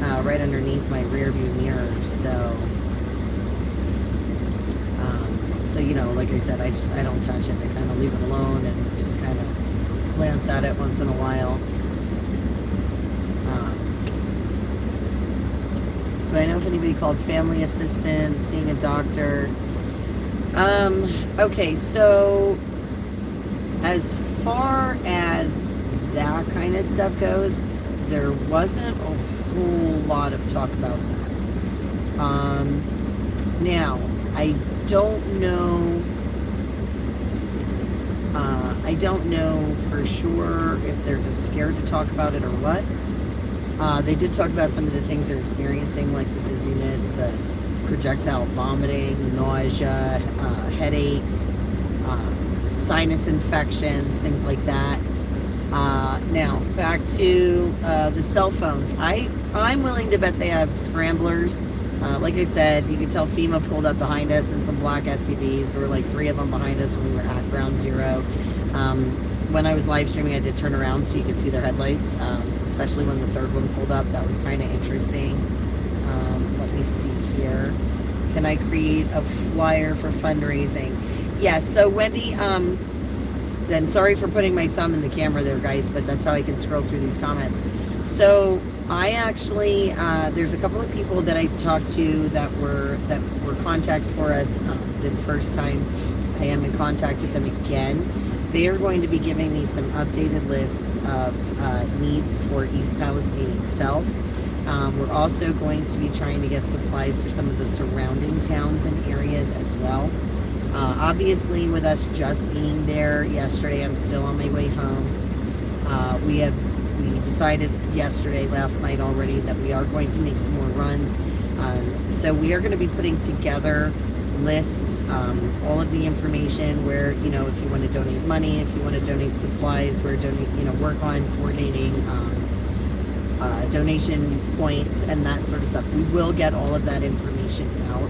right underneath my rear view mirror. So you know, like I said, I don't touch it. I kind of leave it alone and just kind of glance at it once in a while. Do I know if anybody called family assistance, seeing a doctor? Okay, so as far as that kind of stuff goes, there wasn't a whole lot of talk about that. Now, I don't know for sure if they're just scared to talk about it or what. They did talk about some of the things they're experiencing, like the dizziness, the projectile vomiting, nausea, headaches, sinus infections, things like that. Now, back to the cell phones. I'm willing to bet they have scramblers. Like I said, you could tell FEMA pulled up behind us in some black SUVs. There were like 3 of them behind us when we were at Ground Zero. When I was live streaming, I did turn around so you could see their headlights, especially when the 3rd one pulled up. That was kind of interesting. Let me see here. Can I create a flyer for fundraising? Yes. So Wendy, then sorry for putting my thumb in the camera there, guys, but that's how I can scroll through these comments. So I actually, there's a couple of people that I talked to that were contacts for us this first time. I am in contact with them again. They are going to be giving me some updated lists of needs for East Palestine itself. We're also going to be trying to get supplies for some of the surrounding towns and areas as well. Obviously, with us just being there yesterday, I'm still on my way home. We decided last night already, that we are going to make some more runs. So we are going to be putting together lists, all of the information where, you know, if you want to donate money, if you want to donate supplies, work on coordinating donation points and that sort of stuff. We will get all of that information out.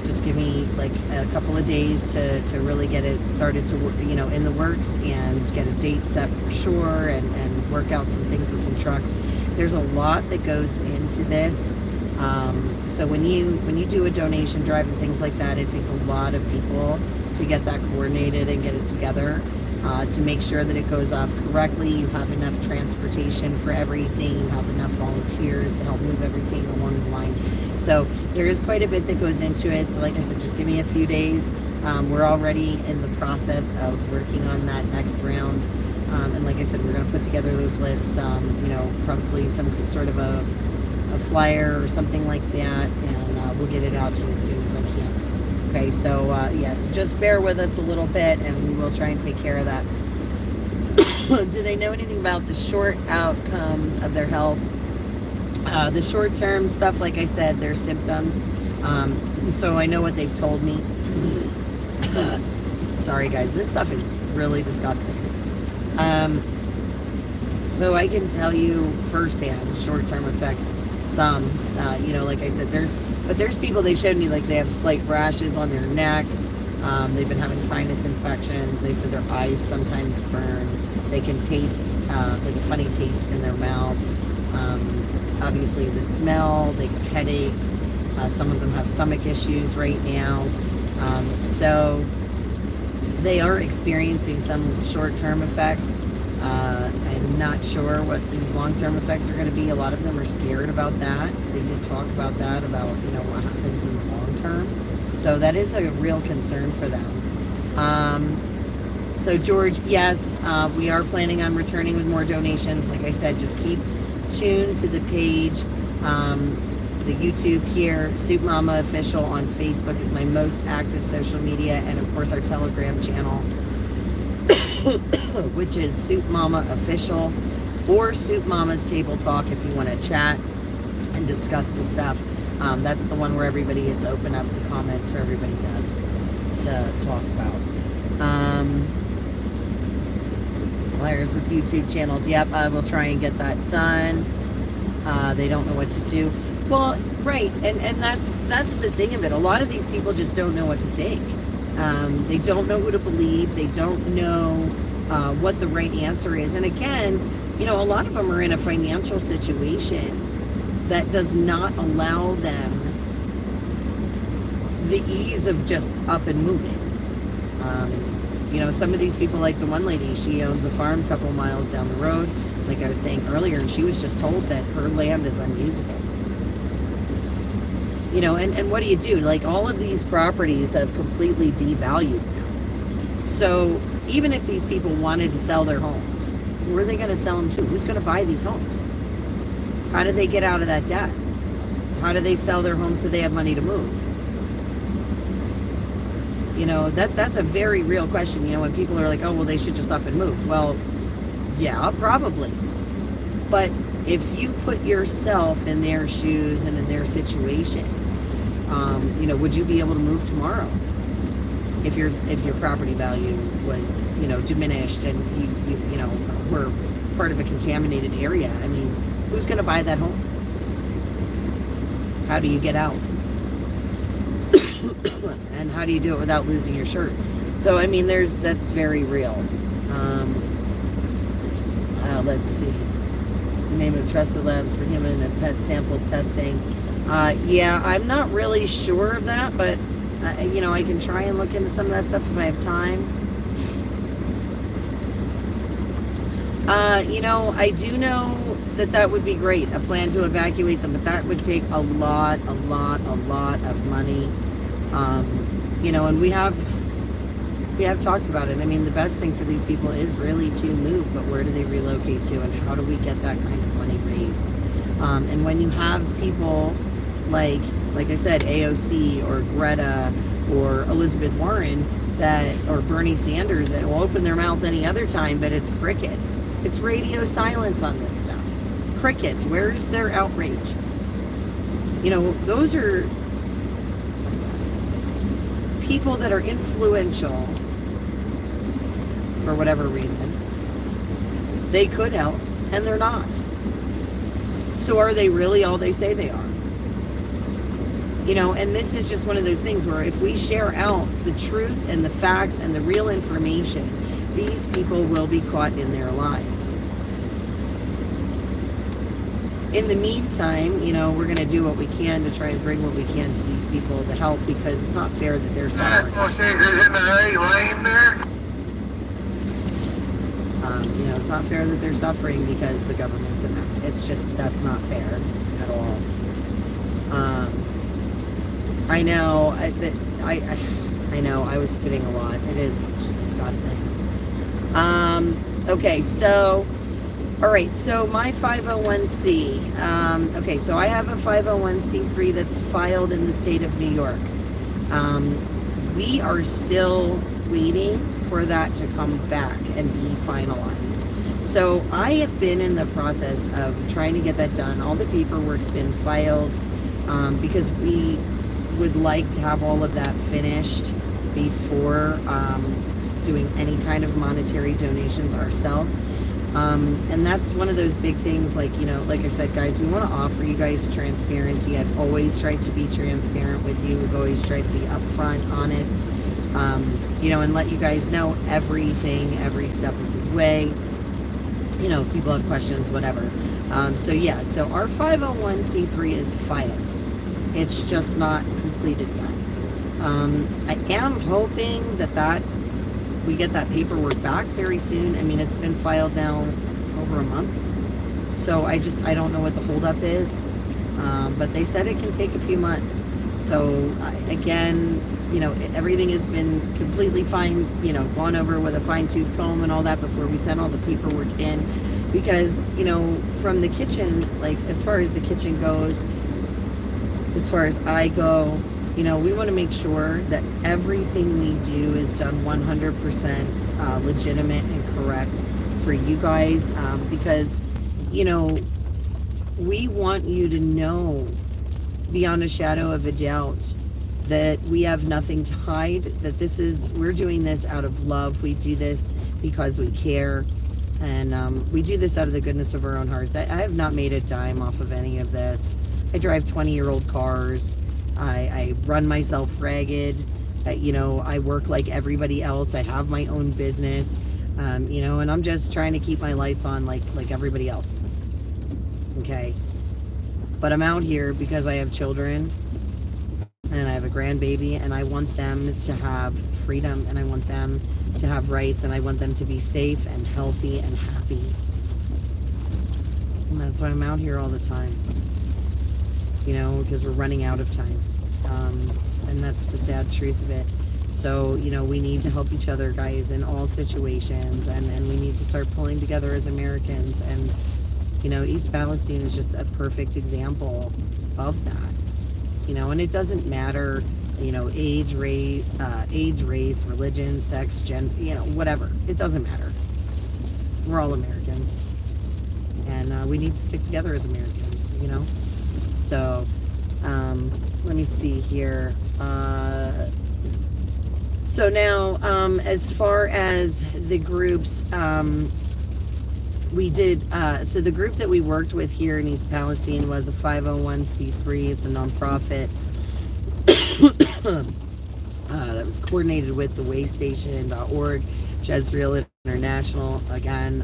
Just give me like a couple of days to really get it started to work, you know, in the works, and get a date set for sure, and work out some things with some trucks. There's a lot that goes into this. So when you do a donation drive and things like that, it takes a lot of people to get that coordinated and get it together, to make sure that it goes off correctly. You have enough transportation for everything. You have enough volunteers to help move everything along the line. So there is quite a bit that goes into it. So like I said, just give me a few days. We're already in the process of working on that next round. And like I said, we're going to put together those lists, probably some sort of a flyer or something like that, and we'll get it out to you as soon as I can. Okay, so yes, just bear with us a little bit, and we will try and take care of that. Do they know anything about the short outcomes of their health? The short-term stuff, like I said, their symptoms. So I know what they've told me. Sorry, guys, this stuff is really disgusting. So I can tell you firsthand short-term effects. Some, like I said, there's people, they showed me, like, they have slight rashes on their necks. They've been having sinus infections. They said their eyes sometimes burn. They can taste like a funny taste in their mouths. Obviously the smell, they get headaches. Some of them have stomach issues right now. So they are experiencing some short-term effects. I'm not sure what these long-term effects are going to be. A lot of them are scared about that. They did talk about that, about, what happens in the long term. So that is a real concern for them. So George, yes, we are planning on returning with more donations. Like I said, just keep tuned to the page. The YouTube here, Soup Mama Official on Facebook is my most active social media, and of course our Telegram channel, which is Soup Mama Official, or Soup Mama's Table Talk if you want to chat and discuss the stuff. That's the one where it's open up to comments for everybody to talk about. Flyers with YouTube channels. Yep, I will try and get that done. They don't know what to do. Well, right, and that's the thing of it. A lot of these people just don't know what to think. They don't know who to believe. They don't know what the right answer is. And again, you know, a lot of them are in a financial situation that does not allow them the ease of just up and moving. You know, some of these people, like the one lady, she owns a farm a couple miles down the road, like I was saying earlier, and she was just told that her land is unusable. You know, and what do you do? Like, all of these properties have completely devalued now. So even if these people wanted to sell their homes, where are they going to sell them to? Who's going to buy these homes? How do they get out of that debt? How do they sell their homes so they have money to move? You know, that's a very real question. You know, when people are like, oh, well, they should just up and move. Well, yeah, probably. But if you put yourself in their shoes and in their situation, you know, would you be able to move tomorrow? If your property value was, you know, diminished and you know, were part of a contaminated area, I mean, who's going to buy that home? How do you get out? And how do you do it without losing your shirt? So, I mean, that's very real. Let's see. The name of Trusted Labs for human and pet sample testing. Yeah, I'm not really sure of that, but, you know, I can try and look into some of that stuff if I have time. You know, I do know that would be great, a plan to evacuate them, but that would take a lot of money. You know, and we have talked about it. I mean, the best thing for these people is really to move, but where do they relocate to, and how do we get that kind of money raised? And when you have people like I said, AOC or Greta or Elizabeth Warren or Bernie Sanders that will open their mouths any other time, but it's crickets. It's radio silence on this stuff. Crickets. Where's their outrage? You know, those are people that are influential for whatever reason. They could help, and they're not. So are they really all they say they are? You know, and this is just one of those things where if we share out the truth and the facts and the real information, these people will be caught in their lies. In the meantime, you know, we're going to do what we can to try and bring what we can to these people to help, because it's not fair that they're suffering. You know, it's not fair that they're suffering because the government's inept. It's just, that's not fair at all. I know, I know, I was spitting a lot. It is just disgusting. Okay, so, all right, so my 501c, okay, so I have a 501c3 that's filed in the state of New York. We are still waiting for that to come back and be finalized. So I have been in the process of trying to get that done. All the paperwork's been filed, because we would like to have all of that finished before doing any kind of monetary donations ourselves. And that's one of those big things, like, you know, like I said, guys, we want to offer you guys transparency. I've always tried to be transparent with you. We've always tried to be upfront, honest, you know, and let you guys know everything, every step of the way. You know, if people have questions, whatever. So yeah, so our 501c3 is filed. It's just not completed yet. I am hoping that we get that paperwork back very soon. I mean, it's been filed now over a month. So I don't know what the holdup is. But they said it can take a few months. So again, you know, everything has been completely fine, you know, gone over with a fine-tooth comb and all that before we sent all the paperwork in. Because, you know, from the kitchen, like, as far as the kitchen goes, as far as I go, you know, we want to make sure that everything we do is done 100% legitimate and correct for you guys, because, you know, we want you to know beyond a shadow of a doubt that we have nothing to hide, that we're doing this out of love. We do this because we care, and we do this out of the goodness of our own hearts. I have not made a dime off of any of this. I drive 20-year-old cars. I run myself ragged. You know, I work like everybody else. I have my own business. You know, and I'm just trying to keep my lights on like everybody else. Okay. But I'm out here because I have children and I have a grandbaby, and I want them to have freedom, and I want them to have rights, and I want them to be safe and healthy and happy. And that's why I'm out here all the time. You know, because we're running out of time. And that's the sad truth of it. So, you know, we need to help each other, guys, in all situations, and we need to start pulling together as Americans. And, you know, East Palestine is just a perfect example of that. You know, and it doesn't matter, you know, age, race, religion, sex, gender, you know, whatever. It doesn't matter. We're all Americans. And we need to stick together as Americans, you know. So, let me see here. So now, as far as the groups, we did, so the group that we worked with here in East Palestine was a 501c3. It's a nonprofit that was coordinated with the waystation.org, Jezreel International, again,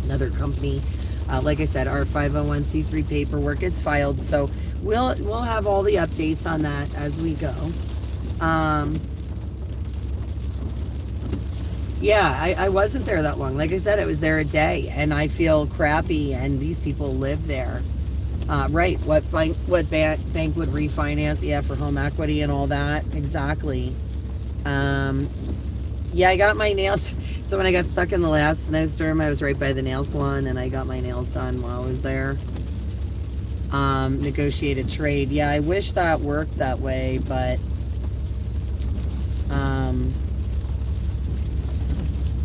another company. Like I said, our 501c3 paperwork is filed, so we'll have all the updates on that as we go. Yeah, I wasn't there that long. Like I said, I was there a day, and I feel crappy, and these people live there. Right, what bank would refinance? Yeah, for home equity and all that. Exactly. Yeah, I got my nails. So when I got stuck in the last snowstorm, I was right by the nail salon, and I got my nails done while I was there. Negotiated trade. Yeah, I wish that worked that way, but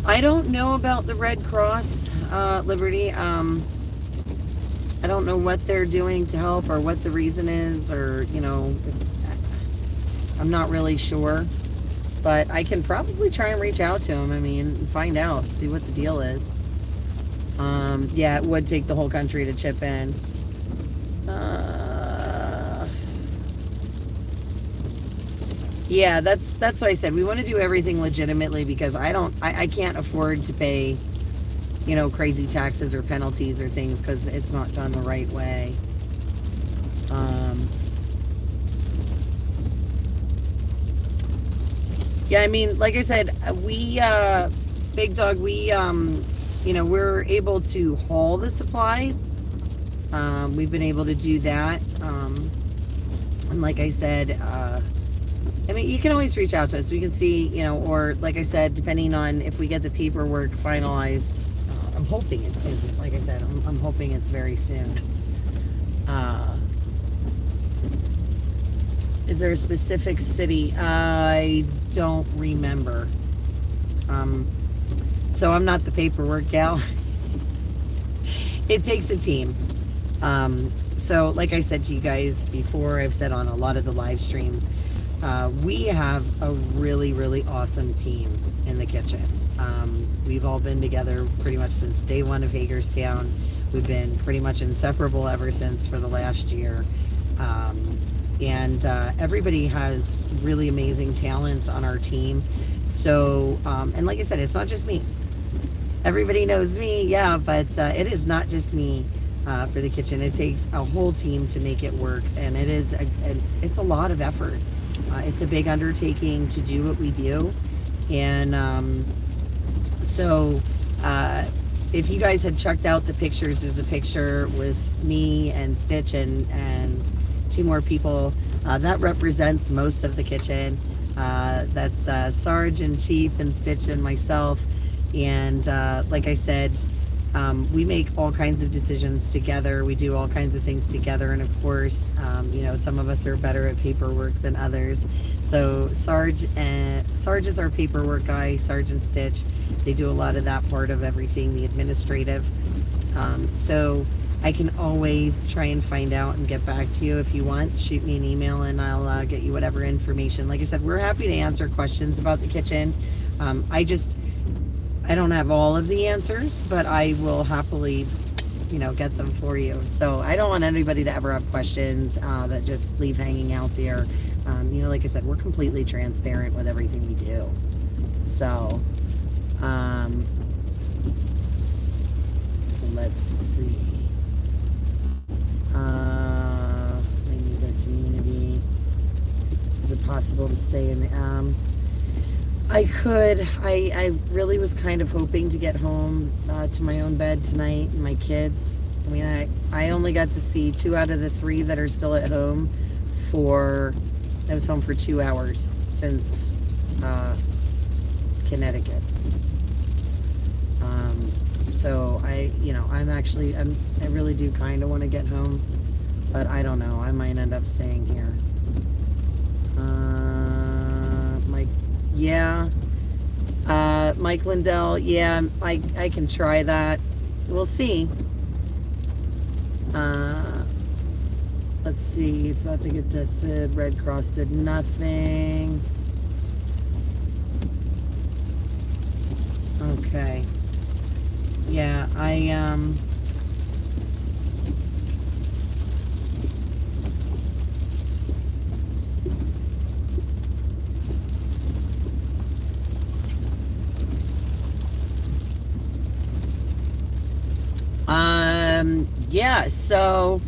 I don't know about the Red Cross, Liberty. I don't know what they're doing to help, or what the reason is, or, you know, I'm not really sure. But I can probably try and reach out to them. I mean, find out, see what the deal is. Yeah, it would take the whole country to chip in. Yeah, that's what I said. We want to do everything legitimately, because I can't afford to pay, you know, crazy taxes or penalties or things, because it's not done the right way. Yeah, I mean, like I said, we, Big Dog, we, you know, we're able to haul the supplies. We've been able to do that. And like I said, I mean, you can always reach out to us. We can see, you know, or like I said, depending on if we get the paperwork finalized, I'm hoping it's soon. Like I said, I'm hoping it's very soon. Is there a specific city? I don't remember. So I'm not the paperwork gal. It takes a team. So like I said to you guys before, I've said on a lot of the live streams, we have a really, really awesome team in the kitchen. We've all been together pretty much since day one of Hagerstown. We've been pretty much inseparable ever since for the last year. And everybody has really amazing talents on our team. So, and like I said, it's not just me. Everybody knows me, yeah, but it is not just me for the kitchen. It takes a whole team to make it work, and it's a lot of effort. It's a big undertaking to do what we do, and so if you guys had checked out the pictures, there's a picture with me and Stitch and two more people. That represents most of the kitchen. That's Sarge and Chief and Stitch and myself. And like I said, we make all kinds of decisions together. We do all kinds of things together. And of course, you know, some of us are better at paperwork than others. So Sarge is our paperwork guy, Sarge and Stitch. They do a lot of that part of everything, the administrative. So I can always try and find out and get back to you if you want. Shoot me an email and I'll get you whatever information. Like I said, we're happy to answer questions about the kitchen. I don't have all of the answers, but I will happily, you know, get them for you. So I don't want anybody to ever have questions that just leave hanging out there. You know, like I said, we're completely transparent with everything we do. So, Um, let's see. They need their community. Is it possible to stay in the, I could. I really was kind of hoping to get home to my own bed tonight and my kids. I mean, I only got to see 2 out of the 3 that are still at home I was home for 2 hours since Connecticut. So I really do kind of want to get home, but I don't know. I might end up staying here. Mike Lindell, yeah, I can try that. We'll see. Let's see. It's not to get tested. Red Cross did nothing. Okay. Yeah, yeah, so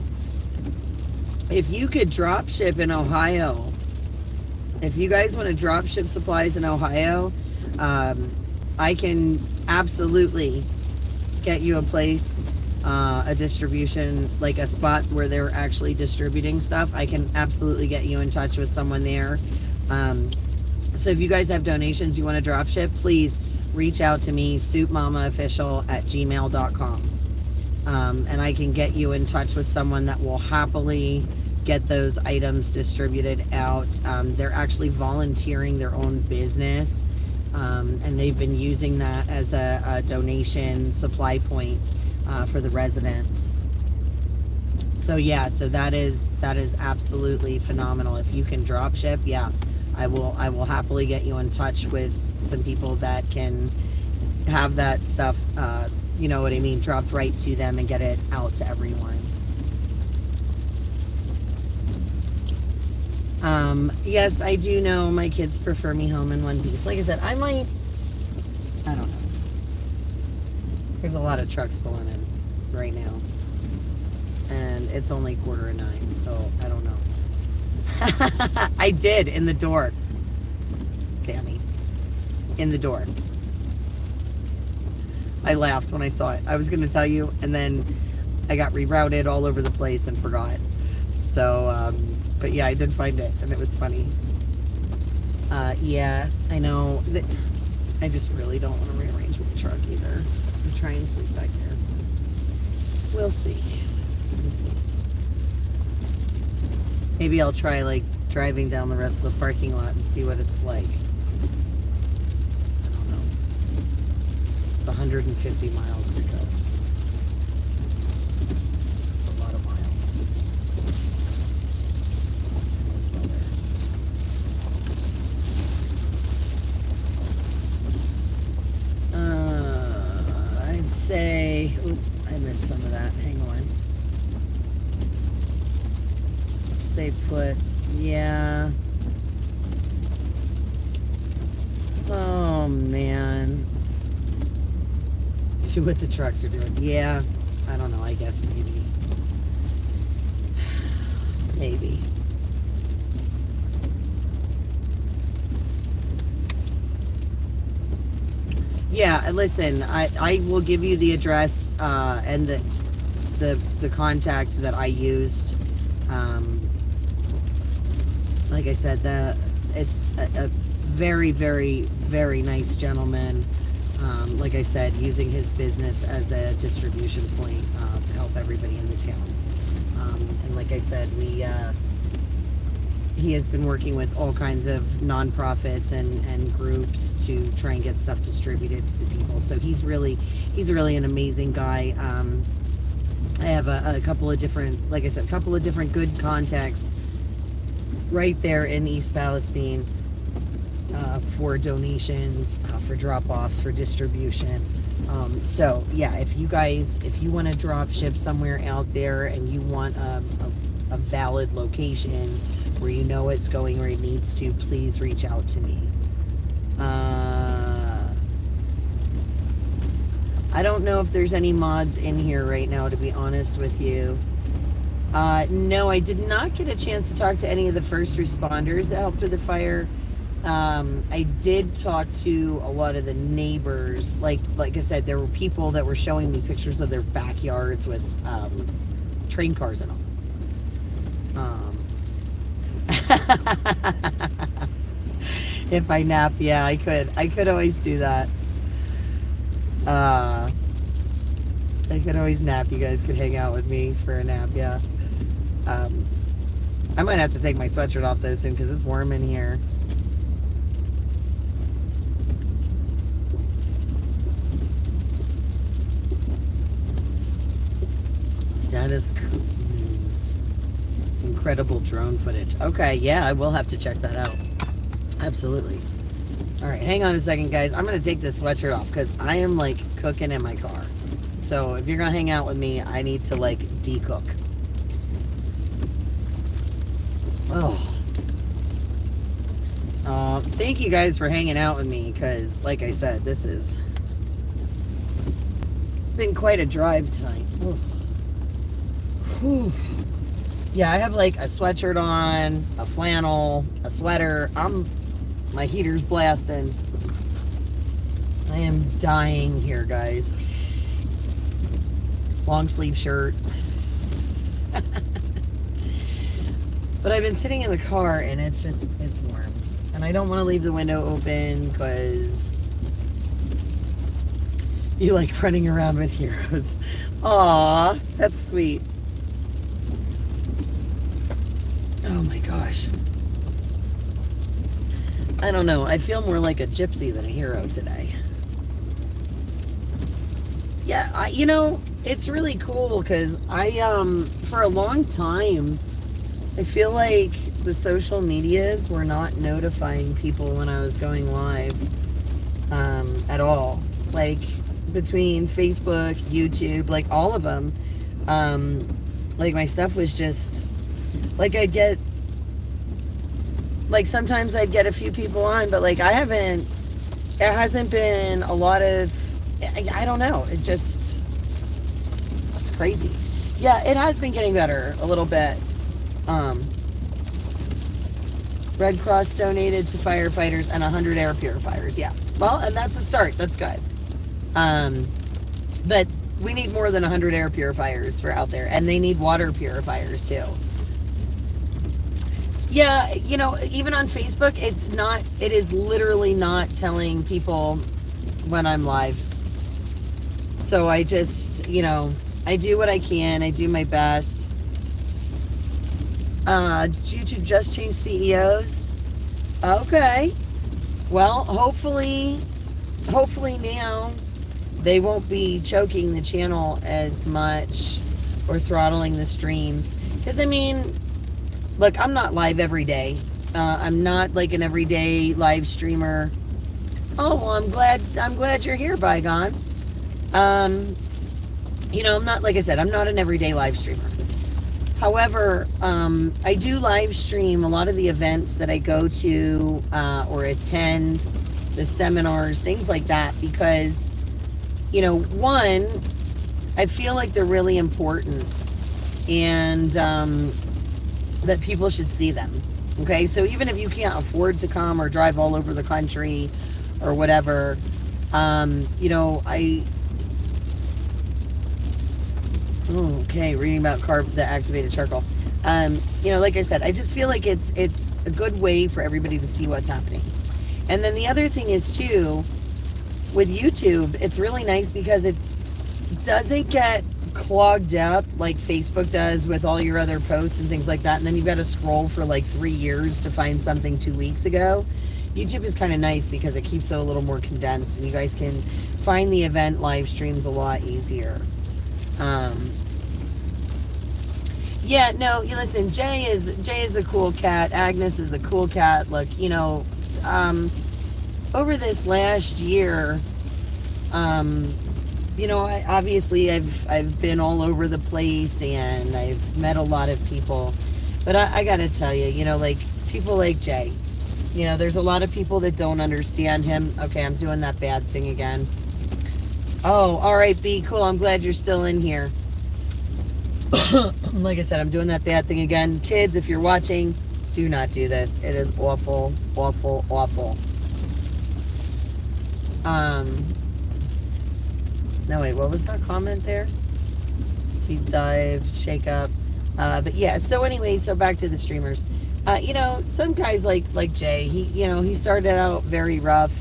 if you could drop ship in Ohio, if you guys want to drop ship supplies in Ohio, I can absolutely get you a place, a distribution, like a spot where they're actually distributing stuff. I can absolutely get you in touch with someone there. So if you guys have donations you want to drop ship, please reach out to me, soupmamaofficial@gmail.com. And I can get you in touch with someone that will happily get those items distributed out. They're actually volunteering their own business, and they've been using that as a donation supply point for the residents. So yeah, so that is absolutely phenomenal. If you can drop ship, yeah, I will happily get you in touch with some people that can have that stuff, you know what I mean, dropped right to them and get it out to everyone. Yes, I do know my kids prefer me home in one piece. Like I said, I don't know. There's a lot of trucks pulling in right now. And it's only 8:45, so I don't know. I did, in the door. Tammy. In the door. I laughed when I saw it. I was going to tell you, and then I got rerouted all over the place and forgot. So, but yeah, I did find it, and it was funny. Yeah, I know. I just really don't want to rearrange my truck either. I'm trying to sleep back there. We'll see. We'll see. Maybe I'll try, like, driving down the rest of the parking lot and see what it's like. I don't know. It's 150 miles to go. That's a lot of miles. Almost nowhere. I'd say... Oop, I missed some of that. Hang on. Stay put. Yeah. Oh, man. See what the trucks are doing. Yeah. I don't know. I guess maybe. Maybe. Yeah, listen, I will give you the address and the contact that I used. Like I said, it's a very, very, very nice gentleman. Like I said, using his business as a distribution point to help everybody in the town. And like I said, he has been working with all kinds of nonprofits and groups to try and get stuff distributed to the people. So he's really an amazing guy. I have a couple of different, like I said, a couple of different good contacts right there in East Palestine for donations, for drop-offs, for distribution. So yeah, if you want to drop ship somewhere out there and you want a valid location where you know it's going where it needs to, please reach out to me. I don't know if there's any mods in here right now, to be honest with you. No, I did not get a chance to talk to any of the first responders that helped with the fire. I did talk to a lot of the neighbors. Like I said, there were people that were showing me pictures of their backyards with train cars in them. If I nap, yeah, I could. I could always do that. I could always nap. You guys could hang out with me for a nap, yeah. I might have to take my sweatshirt off though soon because it's warm in here. Status news. Incredible drone footage. Okay, yeah, I will have to check that out. Absolutely. All right, hang on a second, guys. I'm going to take this sweatshirt off because I am, like, cooking in my car. So if you're going to hang out with me, I need to, like, de-cook. Oh. Thank you guys for hanging out with me because, like I said, this has been quite a drive tonight. Oh. Whew. Yeah, I have like a sweatshirt on, a flannel, a sweater. My heater's blasting. I am dying here, guys. Long sleeve shirt. But I've been sitting in the car and it's warm. And I don't want to leave the window open because you like running around with heroes. Aw, that's sweet. Oh my gosh. I don't know. I feel more like a gypsy than a hero today. Yeah, you know, it's really cool because for a long time, I feel like the social medias were not notifying people when I was going live at all. Like, between Facebook, YouTube, like all of them, like my stuff was just... Like I'd get, like sometimes I'd get a few people on, but like it hasn't been a lot of, I don't know, it's crazy. Yeah, it has been getting better a little bit. Red Cross donated to firefighters and 100 air purifiers, yeah. Well, and that's a start, that's good. But we need more than 100 air purifiers for out there, and they need water purifiers too. Yeah, you know, even on Facebook, it is literally not telling people when I'm live. So I just, you know, I do what I can. I do my best. YouTube just changed CEOs. Okay. Well, hopefully now they won't be choking the channel as much or throttling the streams. Because, I mean... Look, I'm not live every day. I'm not like an everyday live streamer. Oh, well, I'm glad you're here, Bygone. You know, I'm not, like I said, I'm not an everyday live streamer. However, I do live stream a lot of the events that I go to or attend, the seminars, things like that, because, you know, one, I feel like they're really important. And, that people should see them. Okay, so even if you can't afford to come or drive all over the country or whatever, you know, okay, reading about the activated charcoal. You know, like I said, I just feel like it's a good way for everybody to see what's happening. And then the other thing is too, with YouTube, it's really nice because it doesn't get clogged up like Facebook does with all your other posts and things like that, and then you've got to scroll for like 3 years to find something 2 weeks ago. YouTube is kind of nice because it keeps it a little more condensed and you guys can find the event live streams a lot easier. Yeah, no, you listen, Jay is a cool cat. Agnes is a cool cat. Look, you know, over this last year, you know, obviously I've been all over the place and I've met a lot of people, but I gotta tell you, you know, like people like Jay, you know, there's a lot of people that don't understand him. Okay, I'm doing that bad thing again. Oh, all right, B. Cool. I'm glad you're still in here. Like I said, I'm doing that bad thing again. Kids, if you're watching, do not do this. It is awful, awful, awful. No, wait, what was that comment there? Deep dive, shake up. But yeah, so anyway, so back to the streamers. You know, some guys like Jay, he started out very rough.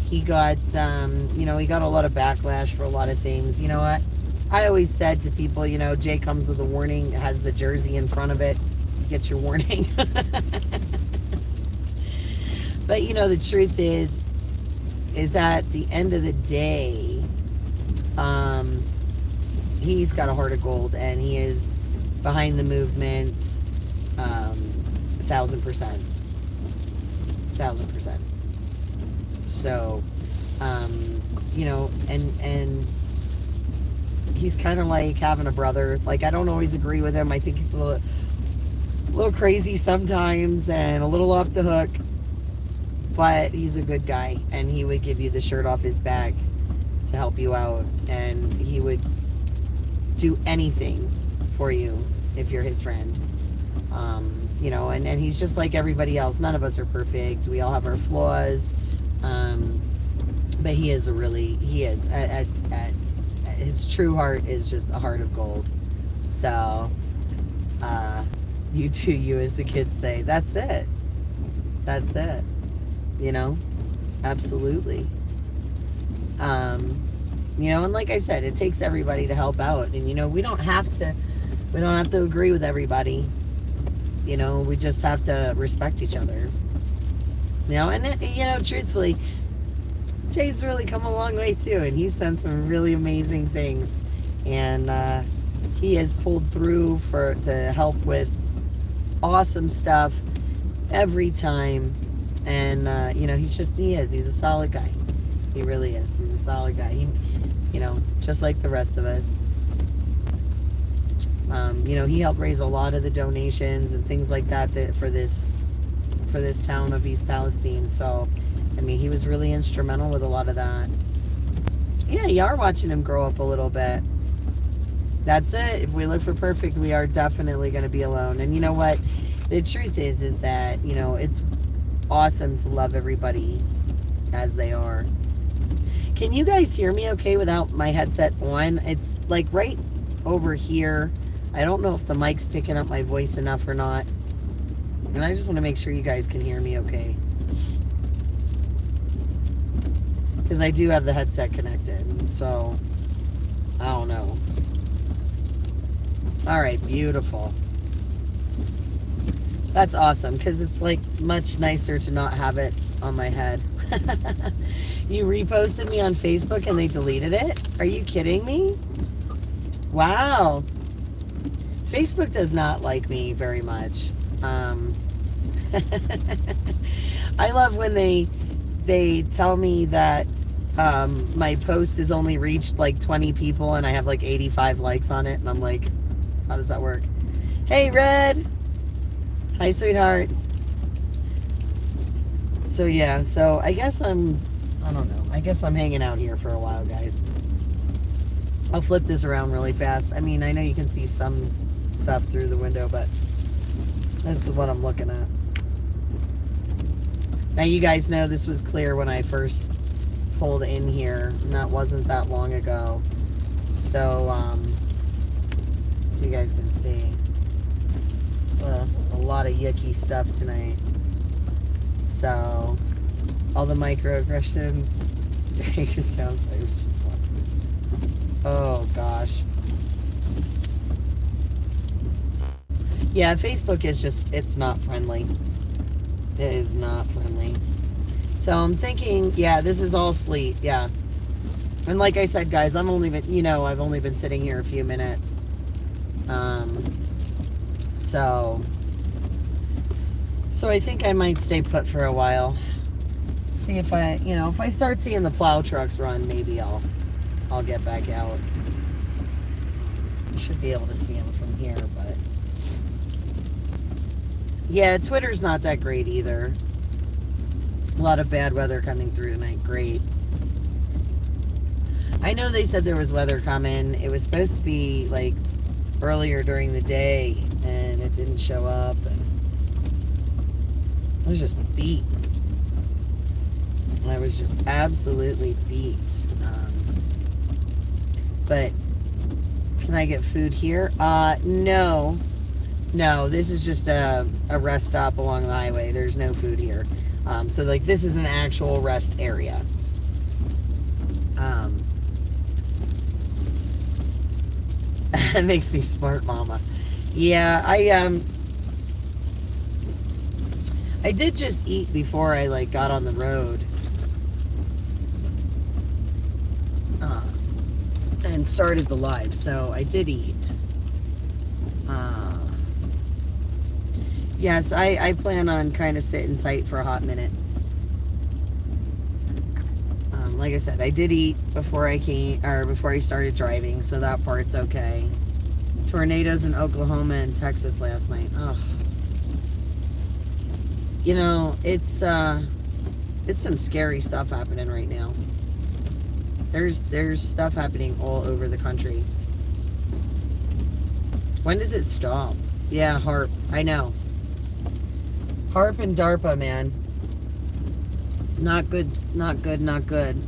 He got, he got a lot of backlash for a lot of things. You know what? I always said to people, Jay comes with a warning, has the jersey in front of it. Get your warning. But, the truth is at the end of the day, he's got a heart of gold, and he is behind the movement 1,000%. 1,000%. So, and he's kind of like having a brother. Like, I don't always agree with him. I think he's a little crazy sometimes and a little off the hook, but he's a good guy, and he would give you the shirt off his back to help you out, and he would do anything for you if you're his friend. And he's just like everybody else. None of us are perfect. We all have our flaws. But he is at his true heart is just a heart of gold. So, you do you, as the kids say. That's it. Absolutely. And like I said, it takes everybody to help out, and we don't have to agree with everybody. We just have to respect each other. And truthfully, Jay's really come a long way too, and he's done some really amazing things, and he has pulled through to help with awesome stuff every time. And he's a solid guy. He really is. He's a solid guy. He, just like the rest of us. He helped raise a lot of the donations and things like that for this town of East Palestine. So, he was really instrumental with a lot of that. Yeah, you are watching him grow up a little bit. That's it. If we look for perfect, we are definitely going to be alone. And you know what? The truth is that, it's awesome to love everybody as they are. Can you guys hear me okay without my headset on? It's like right over here. I don't know if the mic's picking up my voice enough or not. And I just want to make sure you guys can hear me okay. Because I do have the headset connected. So, I don't know. Alright, beautiful. That's awesome, because it's like much nicer to not have it on my head. You reposted me on Facebook and they deleted it? Are you kidding me? Wow. Facebook does not like me very much. I love when they tell me that my post has only reached like 20 people and I have like 85 likes on it, and I'm like, how does that work? Hey, Red. Hi, sweetheart. So yeah, I guess I don't know. I guess I'm hanging out here for a while, guys. I'll flip this around really fast. I know you can see some stuff through the window, but this is what I'm looking at. Now, you guys know this was clear when I first pulled in here, and that wasn't that long ago. So you guys can see. A lot of yucky stuff tonight. So, all the microaggressions. Make yourself. Oh gosh. Yeah, Facebook is it's not friendly. It is not friendly. So I'm thinking, yeah, this is all Sleet, yeah. And like I said, guys, I've only been sitting here a few minutes. So I think I might stay put for a while. See if I start seeing the plow trucks run, maybe I'll get back out. You should be able to see them from here, but yeah, Twitter's not that great either. A lot of bad weather coming through tonight. Great. I know they said there was weather coming. It was supposed to be like earlier during the day, and it didn't show up. And I was just beat. I was just absolutely beat. But can I get food here? No. No, this is just a rest stop along the highway. There's no food here. So, like, this is an actual rest area. That makes me smart, mama. Yeah, I did just eat before I, like, got on the road. And started the live, so I did eat. Yes, I plan on kind of sitting tight for a hot minute. Like I said, I did eat before I started driving, so that part's okay. Tornadoes in Oklahoma and Texas last night. Oh, you know, it's some scary stuff happening right now. There's stuff happening all over the country. When does it stop? Yeah, HARP. I know. HARP and DARPA, man. Not good, not good, not good.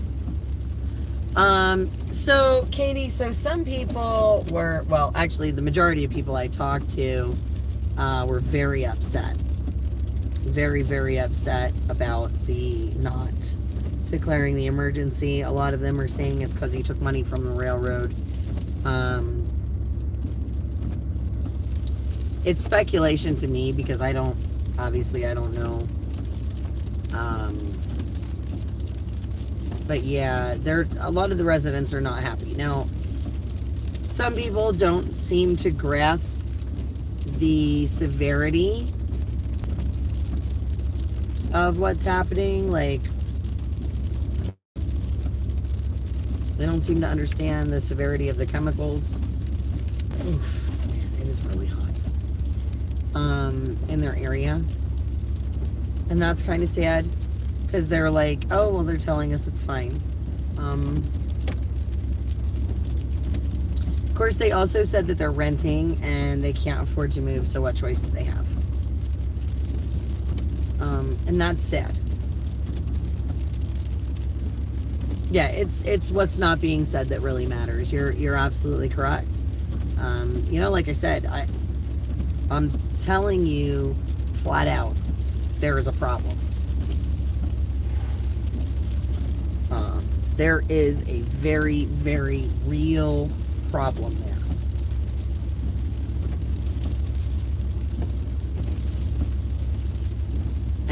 So, Katie, so some people were, well, actually, the majority of people I talked to were very upset. Very, very upset about the not declaring the emergency. A lot of them are saying it's because he took money from the railroad. It's speculation to me because I don't know. But yeah, a lot of the residents are not happy. Now, some people don't seem to grasp the severity of what's happening. Like, they don't seem to understand the severity of the chemicals. Oof, man, it is really hot. In their area. And that's kind of sad. Because they're like, oh, well, they're telling us it's fine. Of course, they also said that they're renting and they can't afford to move, so what choice do they have? And that's sad. Yeah, it's what's not being said that really matters. You're absolutely correct. You know, like I said, I'm telling you flat out, there is a problem. There is a very, very real problem there.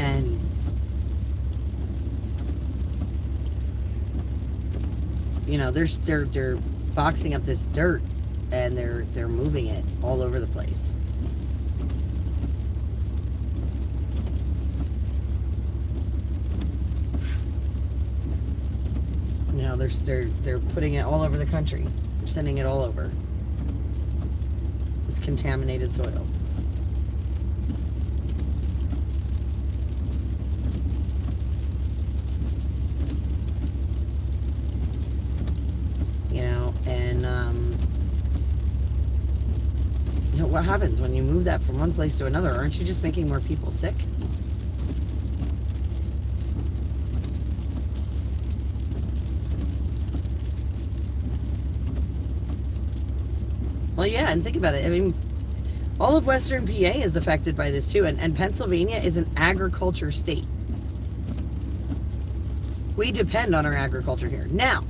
And you know, they're boxing up this dirt and they're moving it all over the place. You know, they're putting it all over the country. They're sending it all over. This contaminated soil. You know, and you know, what happens when you move that from one place to another? Aren't you just making more people sick? Well, yeah, and think about it. I mean, all of Western PA is affected by this too, and Pennsylvania is an agriculture state. We depend on our agriculture here. Now,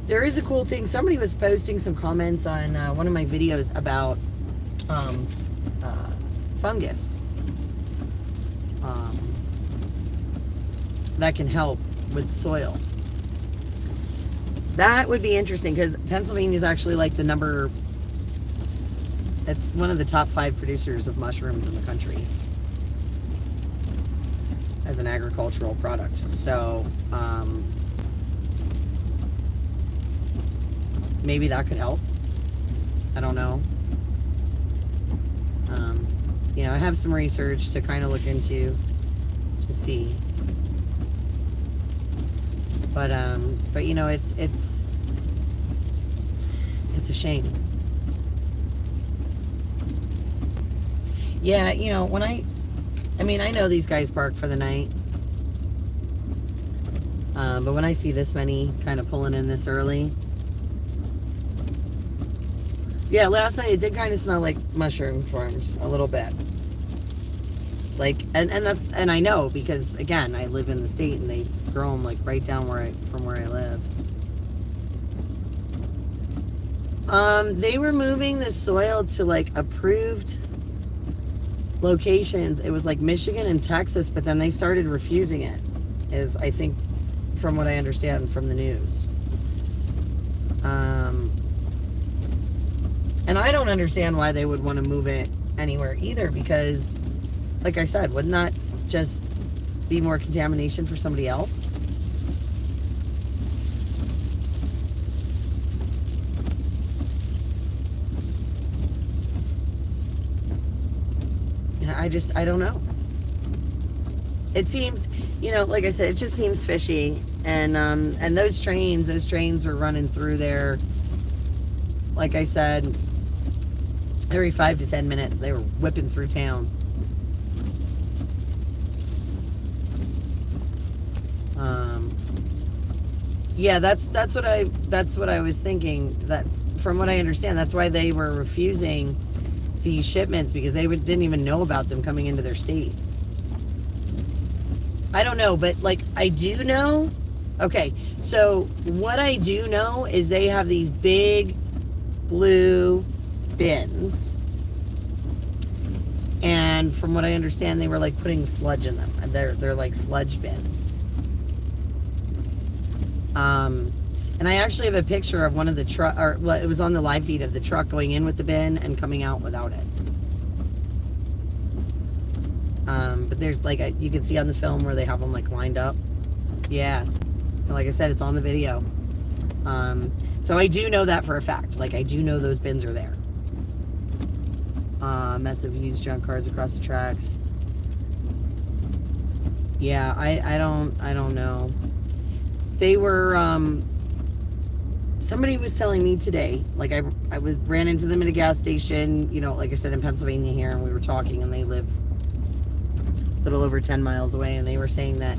there is a cool thing. Somebody was posting some comments on one of my videos about fungus that can help with soil. That would be interesting because Pennsylvania is actually like it's one of the top 5 producers of mushrooms in the country as an agricultural product. So maybe that could help. I don't know. You know, I have some research to kind of look into to see. But you know, it's It's a shame. Yeah, you know, I mean, I know these guys park for the night. But when I see this many kind of pulling in this early. Yeah, last night it did kind of smell like mushroom farms a little bit. Like, and I know because, again, I live in the state and they grow them like right down from where I live. They were moving the soil to like approved locations. It was like Michigan and Texas, but then they started refusing it, is I think from what I understand from the news. And I don't understand why they would want to move it anywhere either, because like I said, wouldn't that just be more contamination for somebody else? I don't know. It seems, you know, like I said, it just seems fishy. And those trains were running through there, like I said, every 5 to 10 minutes. They were whipping through town. Yeah, that's what I was thinking. That's from what I understand. That's why they were refusing these shipments, because they didn't even know about them coming into their state. I don't know, but like I do know. Okay, so what I do know is they have these big blue bins, and from what I understand, they were like putting sludge in them. They're like sludge bins. And I actually have a picture of one of the truck, or well, it was on the live feed of the truck going in with the bin and coming out without it. But there's like, you can see on the film where they have them like lined up. Yeah. And like I said, it's on the video. So I do know that for a fact. Like I do know those bins are there. Mess of used junk cars across the tracks. Yeah, I don't know. They were, somebody was telling me today, like I ran into them at a gas station, you know, like I said, in Pennsylvania here, and we were talking, and they live a little over 10 miles away, and they were saying that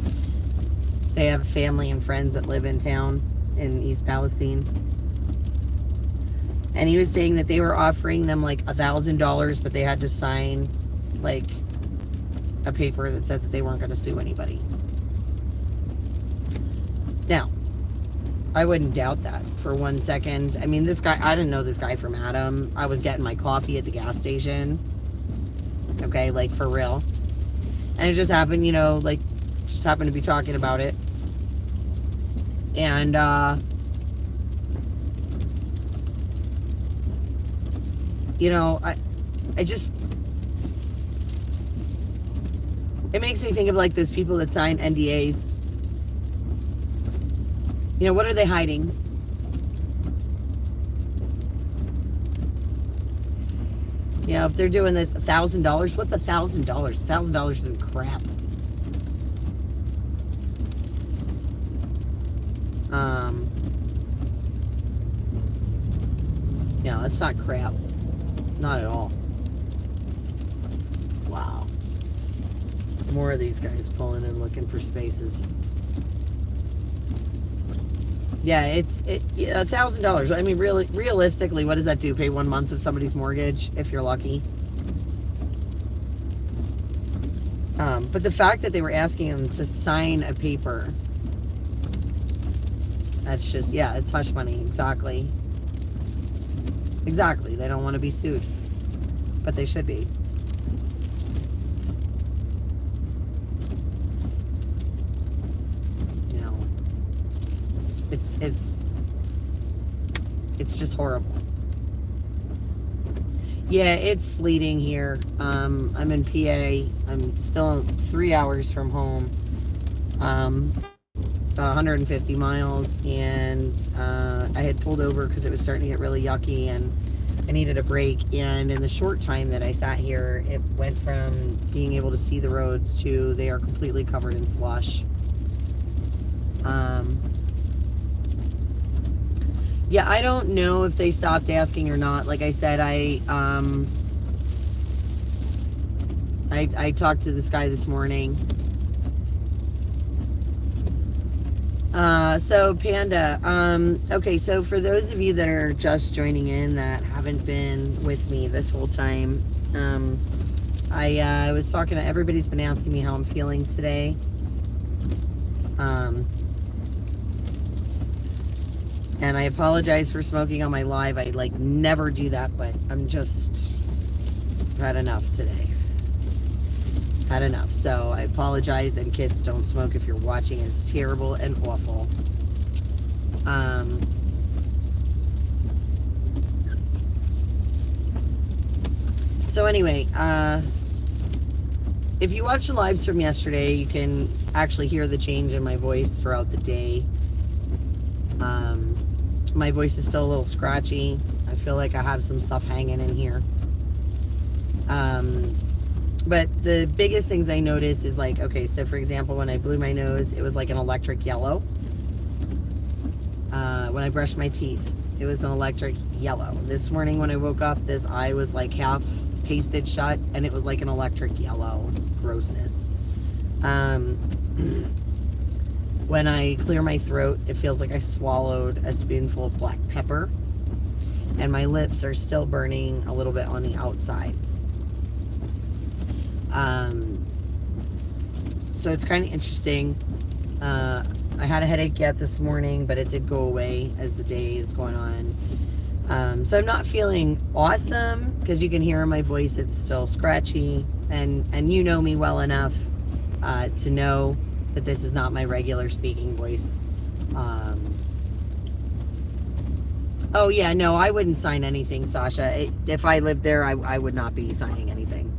they have family and friends that live in town in East Palestine. And he was saying that they were offering them like $1,000, but they had to sign like a paper that said that they weren't going to sue anybody. Now, I wouldn't doubt that for 1 second. I mean, this guy, I didn't know this guy from Adam. I was getting my coffee at the gas station. Okay, like for real. And it just happened, you know, like, just happened to be talking about it. And, you know, I just, it makes me think of like those people that sign NDAs. You know, what are they hiding? You know, if they're doing this $1,000, what's $1,000? $1,000 isn't crap. No, it's not crap. Not at all. Wow. More of these guys pulling in looking for spaces. Yeah, it's $1,000. I mean, really, realistically, what does that do? Pay 1 month of somebody's mortgage if you're lucky. But the fact that they were asking them to sign a paper, that's just, yeah, it's hush money. Exactly. Exactly. They don't want to be sued, but they should be. It's just horrible. Yeah, it's sleeting here. I'm in PA. I'm still 3 hours from home. 150 miles, and I had pulled over because it was starting to get really yucky, and I needed a break. And in the short time that I sat here, it went from being able to see the roads to they are completely covered in slush. Yeah, I don't know if they stopped asking or not. Like I said, I talked to this guy this morning. So Panda, okay, so for those of you that are just joining in that haven't been with me this whole time, I was talking to everybody's been asking me how I'm feeling today. And I apologize for smoking on my live. I like never do that, but I'm just had enough today. Had enough. So I apologize, and kids, don't smoke if you're watching. It's terrible and awful. So anyway, if you watch the lives from yesterday, you can actually hear the change in my voice throughout the day. My voice is still a little scratchy. I feel like I have some stuff hanging in here. But the biggest things I noticed is like, okay, so for example, when I blew my nose, it was like an electric yellow. When I brushed my teeth, it was an electric yellow. This morning when I woke up, this eye was like half pasted shut, and it was like an electric yellow grossness. When I clear my throat, it feels like I swallowed a spoonful of black pepper, and my lips are still burning a little bit on the outsides. So it's kind of interesting. I had a headache yet this morning, but it did go away as the day is going on. So I'm not feeling awesome, because you can hear in my voice it's still scratchy, and you know me well enough to know that this is not my regular speaking voice. Oh yeah, no, I wouldn't sign anything, Sasha. If I lived there, I would not be signing anything.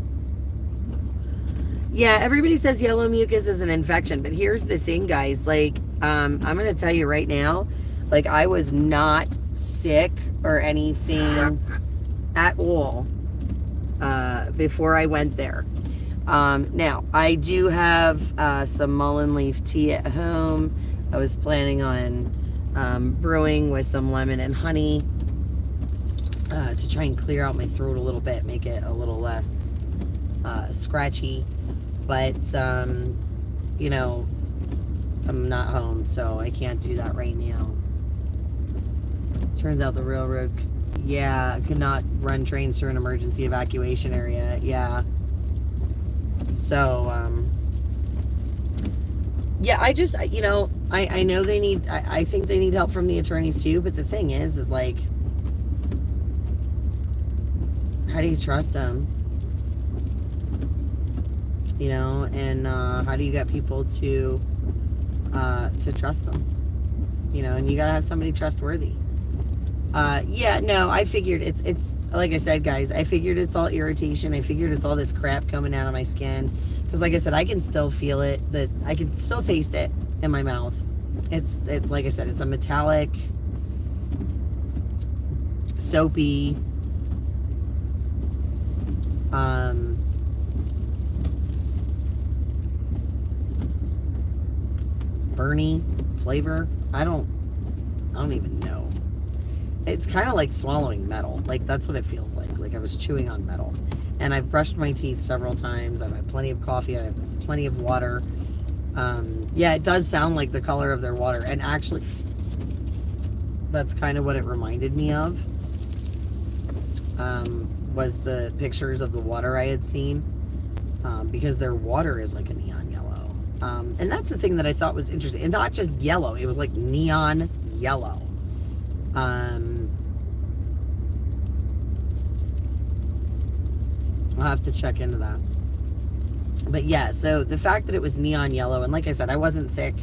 Yeah, everybody says yellow mucus is an infection, but here's the thing, guys. Like, I'm gonna tell you right now, like, I was not sick or anything at all before I went there. Now, I do have some mullein leaf tea at home. I was planning on brewing with some lemon and honey to try and clear out my throat a little bit, make it a little less scratchy. But, you know, I'm not home, so I can't do that right now. Turns out the railroad, yeah, could not run trains through an emergency evacuation area. Yeah. So, yeah, I just, you know, I know they need, I think they need help from the attorneys too, but the thing is like, how do you trust them? You know, and how do you get people to trust them? You know, and you gotta have somebody trustworthy. Yeah, no, I figured it's like I said, guys, I figured it's all irritation. I figured it's all this crap coming out of my skin, because like I said, I can still feel it, that I can still taste it in my mouth. It's like I said, it's a metallic, soapy, burny flavor. I don't even know. It's kind of like swallowing metal. Like, that's what it feels like I was chewing on metal. And I've brushed my teeth several times. I've had plenty of coffee. I have plenty of water. Yeah, it does sound like the color of their water, and actually that's kind of what it reminded me of, was the pictures of the water I had seen, because their water is like a neon yellow. And that's the thing that I thought was interesting. And not just yellow, it was like neon yellow. I'll have to check into that. But yeah, so the fact that it was neon yellow, and like I said, I wasn't sick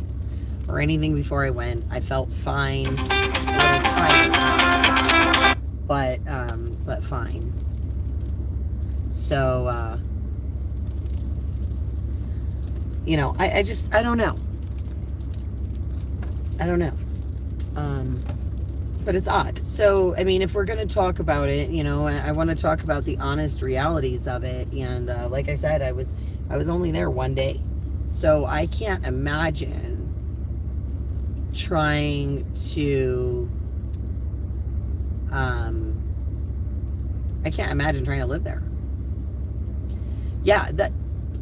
or anything before I went. I felt fine, a little tired, but fine. So, you know, I don't know. I don't know. But it's odd. So, I mean, if we're going to talk about it, you know, I want to talk about the honest realities of it. And like I said, I was only there one day. So I can't imagine trying to I can't imagine trying to live there. Yeah, that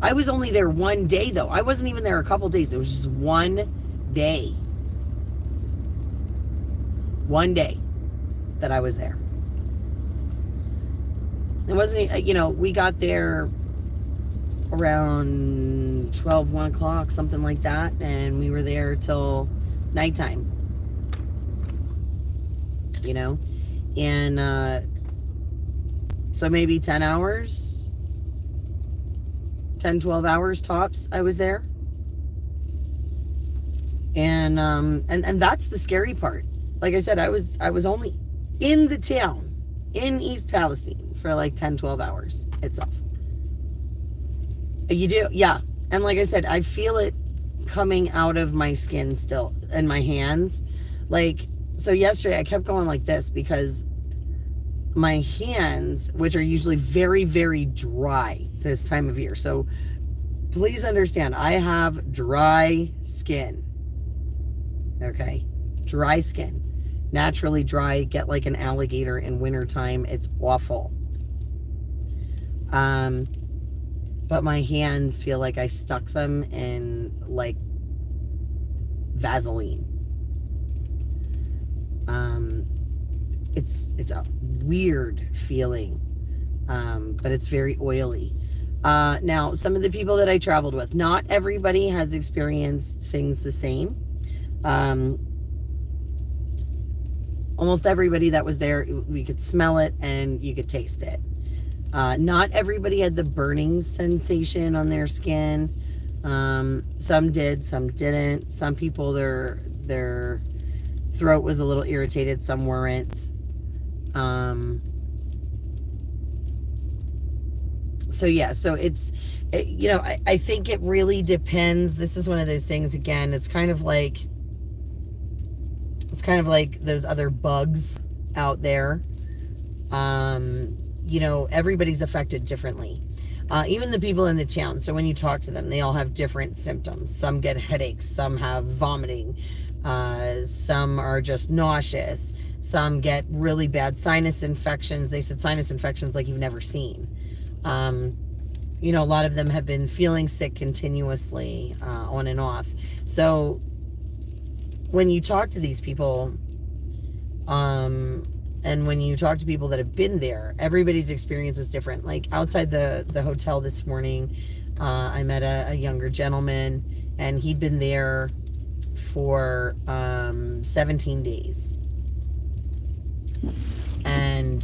I was only there one day though. I wasn't even there a couple days. It was just one day. One day that I was there. It wasn't, we got there around 12, 1 o'clock, something like that. And we were there till nighttime. And so maybe 10 hours, 10, 12 hours tops I was there. And that's the scary part. Like I said, I was only in the town in East Palestine for like 10, 12 hours itself. You do, yeah. And like I said, I feel it coming out of my skin still and my hands. Like, so yesterday I kept going like this because my hands, which are usually very, very dry this time of year. So please understand, I have dry skin. Okay? Dry skin. Naturally dry, get like an alligator in wintertime. It's awful. But my hands feel like I stuck them in like Vaseline. It's a weird feeling, but it's very oily. Now, some of the people that I traveled with, not everybody has experienced things the same. Almost everybody that was there, we could smell it and you could taste it. Not everybody had the burning sensation on their skin. Some did, some didn't. Some people, their throat was a little irritated, some weren't. So yeah, so I think it really depends. This is one of those things, again, it's kind of like those other bugs out there. Everybody's affected differently. Even the people in the town. So when you talk to them, they all have different symptoms. Some get headaches, some have vomiting, some are just nauseous, some get really bad sinus infections. They said sinus infections like you've never seen. A lot of them have been feeling sick continuously, on and off. So when you talk to these people, and when you talk to people that have been there, everybody's experience was different. Like outside the hotel this morning, I met a younger gentleman, and he'd been there for 17 days. And,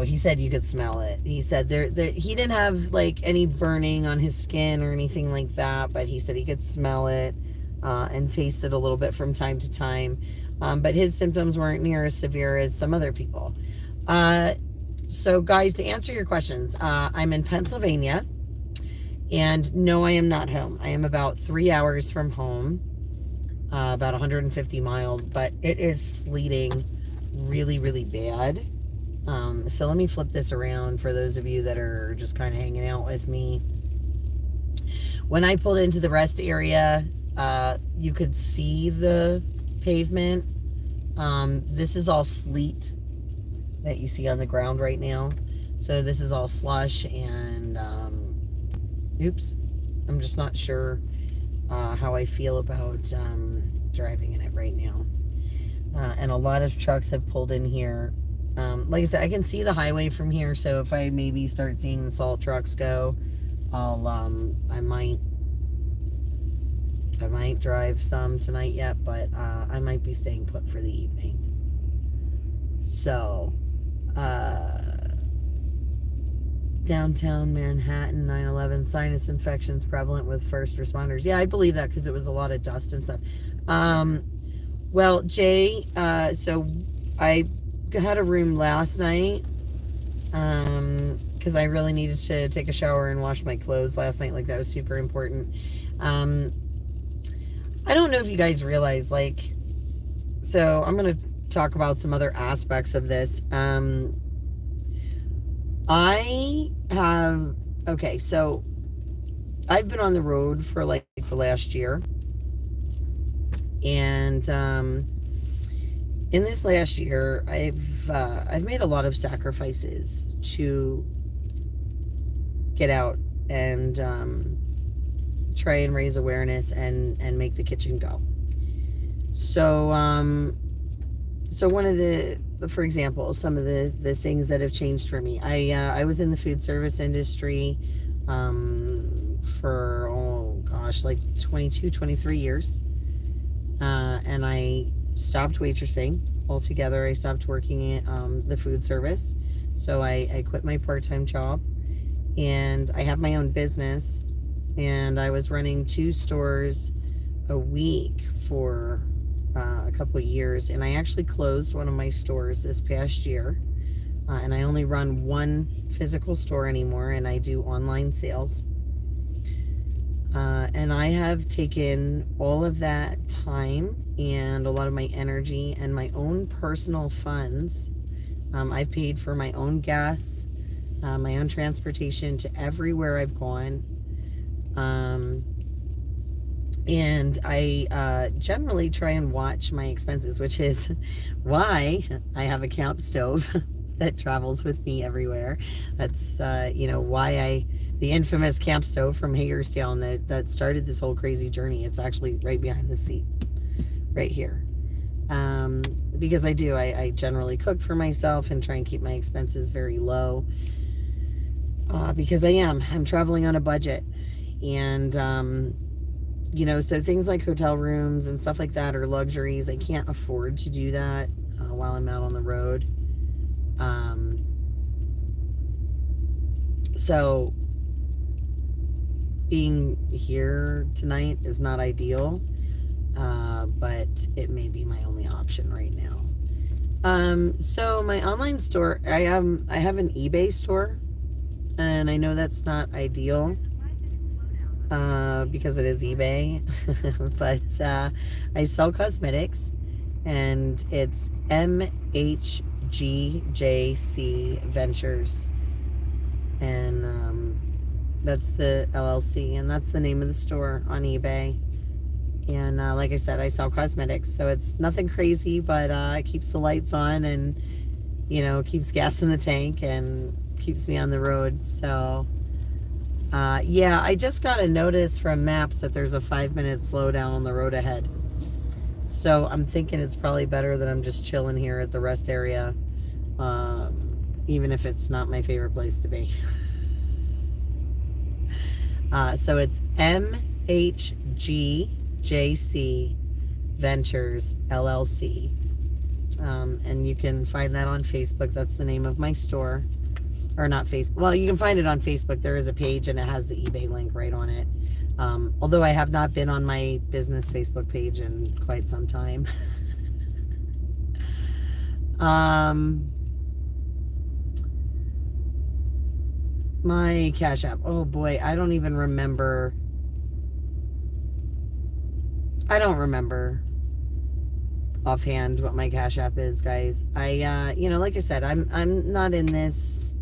he said you could smell it. He said he didn't have like any burning on his skin or anything like that, but he said he could smell it and taste it a little bit from time to time. But his symptoms weren't near as severe as some other people. So guys, to answer your questions, I'm in Pennsylvania, and no, I am not home. I am about 3 hours from home, about 150 miles, but it is sleeting really, really bad. So let me flip this around for those of you that are just kind of hanging out with me. When I pulled into the rest area, you could see the pavement. This is all sleet that you see on the ground right now. So this is all slush, and oops, I'm just not sure how I feel about driving in it right now. And a lot of trucks have pulled in here. Like I said, I can see the highway from here, so if I maybe start seeing the salt trucks go, I might drive some tonight yet, but I might be staying put for the evening. So, downtown Manhattan, 9/11, sinus infections prevalent with first responders. Yeah, I believe that because it was a lot of dust and stuff. Well, Jay, so I had a room last night because I really needed to take a shower and wash my clothes last night. Like, that was super important. I don't know if you guys realize, like, so I'm going to talk about some other aspects of this. So I've been on the road for like the last year, and in this last year, I've made a lot of sacrifices to get out and try and raise awareness and make the kitchen go. So so one of the for example, some of the things that have changed for me. I was in the food service industry for oh gosh, like 22, 23 years. And I stopped waitressing altogether. I stopped working at the food service. So I quit my part-time job, and I have my own business, and I was running 2 stores a week for a couple of years, and I actually closed one of my stores this past year, and I only run one physical store anymore, and I do online sales. And I have taken all of that time and a lot of my energy and my own personal funds. I've paid for my own gas, my own transportation to everywhere I've gone. And I generally try and watch my expenses, which is why I have a camp stove that travels with me everywhere. That's why the infamous camp stove from Hagerstown that started this whole crazy journey. It's actually right behind the seat, right here. Because I generally cook for myself and try and keep my expenses very low. Because I'm traveling on a budget, and so things like hotel rooms and stuff like that are luxuries. I can't afford to do that while I'm out on the road. So being here tonight is not ideal, but it may be my only option right now. So my online store, I have an eBay store, and I know that's not ideal because it is eBay, but I sell cosmetics, and it's MHGJC Ventures, and that's the LLC, and that's the name of the store on eBay. And like I said, I sell cosmetics, so it's nothing crazy, but it keeps the lights on, and keeps gas in the tank, and keeps me on the road. So I just got a notice from maps that there's a 5-minute slowdown on the road ahead. So I'm thinking it's probably better that I'm just chilling here at the rest area, even if it's not my favorite place to be. So it's MHGJC Ventures LLC. And you can find that on Facebook. That's the name of my store. Or not Facebook. Well, you can find it on Facebook. There is a page, and it has the eBay link right on it. Although I have not been on my business Facebook page in quite some time. My Cash App. Oh boy, I don't remember offhand what my Cash App is, guys. I like I said, I'm not in this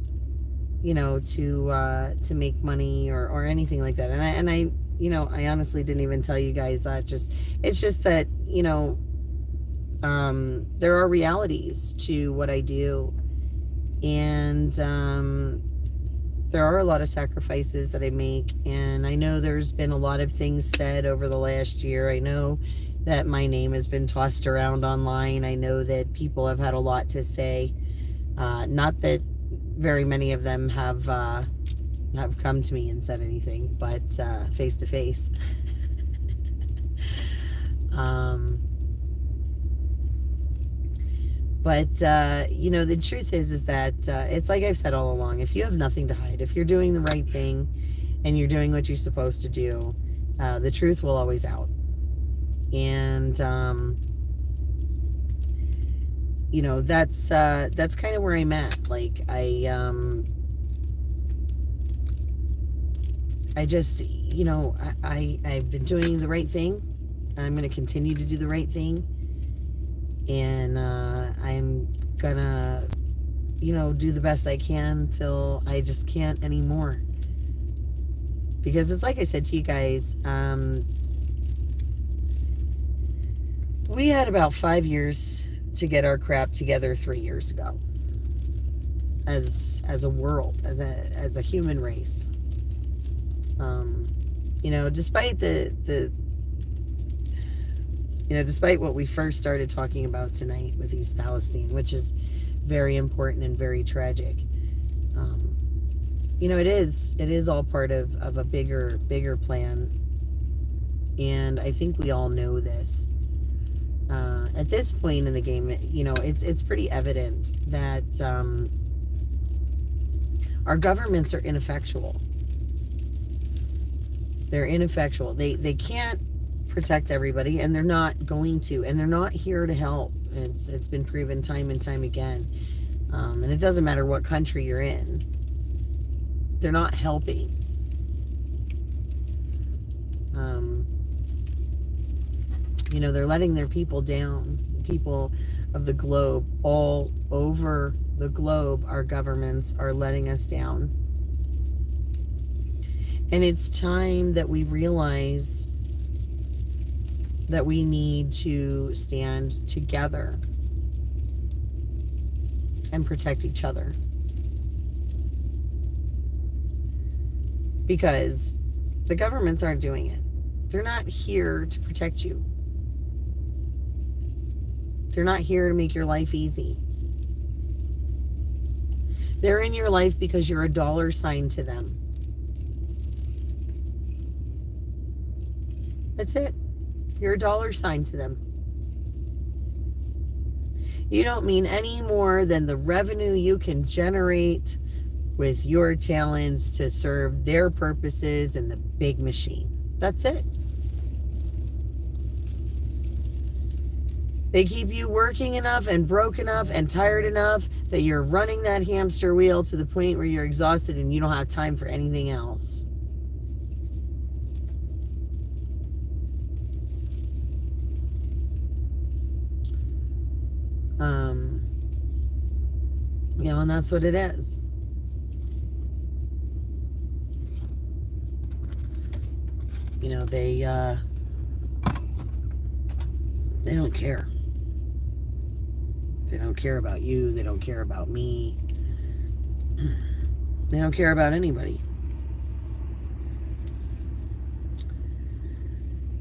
to make money or anything like that. And I I honestly didn't even tell you guys that. It's just that, there are realities to what I do, and there are a lot of sacrifices that I make, and I know there's been a lot of things said over the last year. I know that my name has been tossed around online. I know that people have had a lot to say. Not that very many of them have come to me and said anything, but face to face. But the truth is that it's like I've said all along. If you have nothing to hide, if you're doing the right thing and you're doing what you're supposed to do, the truth will always out. And that's kind of where I'm at. Like I've been doing the right thing. I'm going to continue to do the right thing. And I'm gonna, do the best I can until I just can't anymore. Because it's like I said to you guys, we had about 5 years to get our crap together 3 years ago. As a world, as a human race. You know, despite despite what we first started talking about tonight with East Palestine, which is very important and very tragic, you know, it is all part of a bigger plan, and I think we all know this. At this point in the game, you know, it's pretty evident that our governments are ineffectual. They're ineffectual. They can't protect everybody, and they're not going to, and they're not here to help. It's been proven time and time again. And it doesn't matter what country you're in. They're not helping. You know, they're letting their people down. People of the globe, all over the globe, our governments are letting us down. And it's time that we realize that we need to stand together and protect each other. Because the governments aren't doing it. They're not here to protect you. They're not here to make your life easy. They're in your life because you're a dollar sign to them. That's it. You're a dollar sign to them. You don't mean any more than the revenue you can generate with your talents to serve their purposes in the big machine. That's it. They keep you working enough and broke enough and tired enough that you're running that hamster wheel to the point where you're exhausted and you don't have time for anything else. You know, and that's what it is. You know, they don't care. They don't care about you. They don't care about me. They don't care about anybody.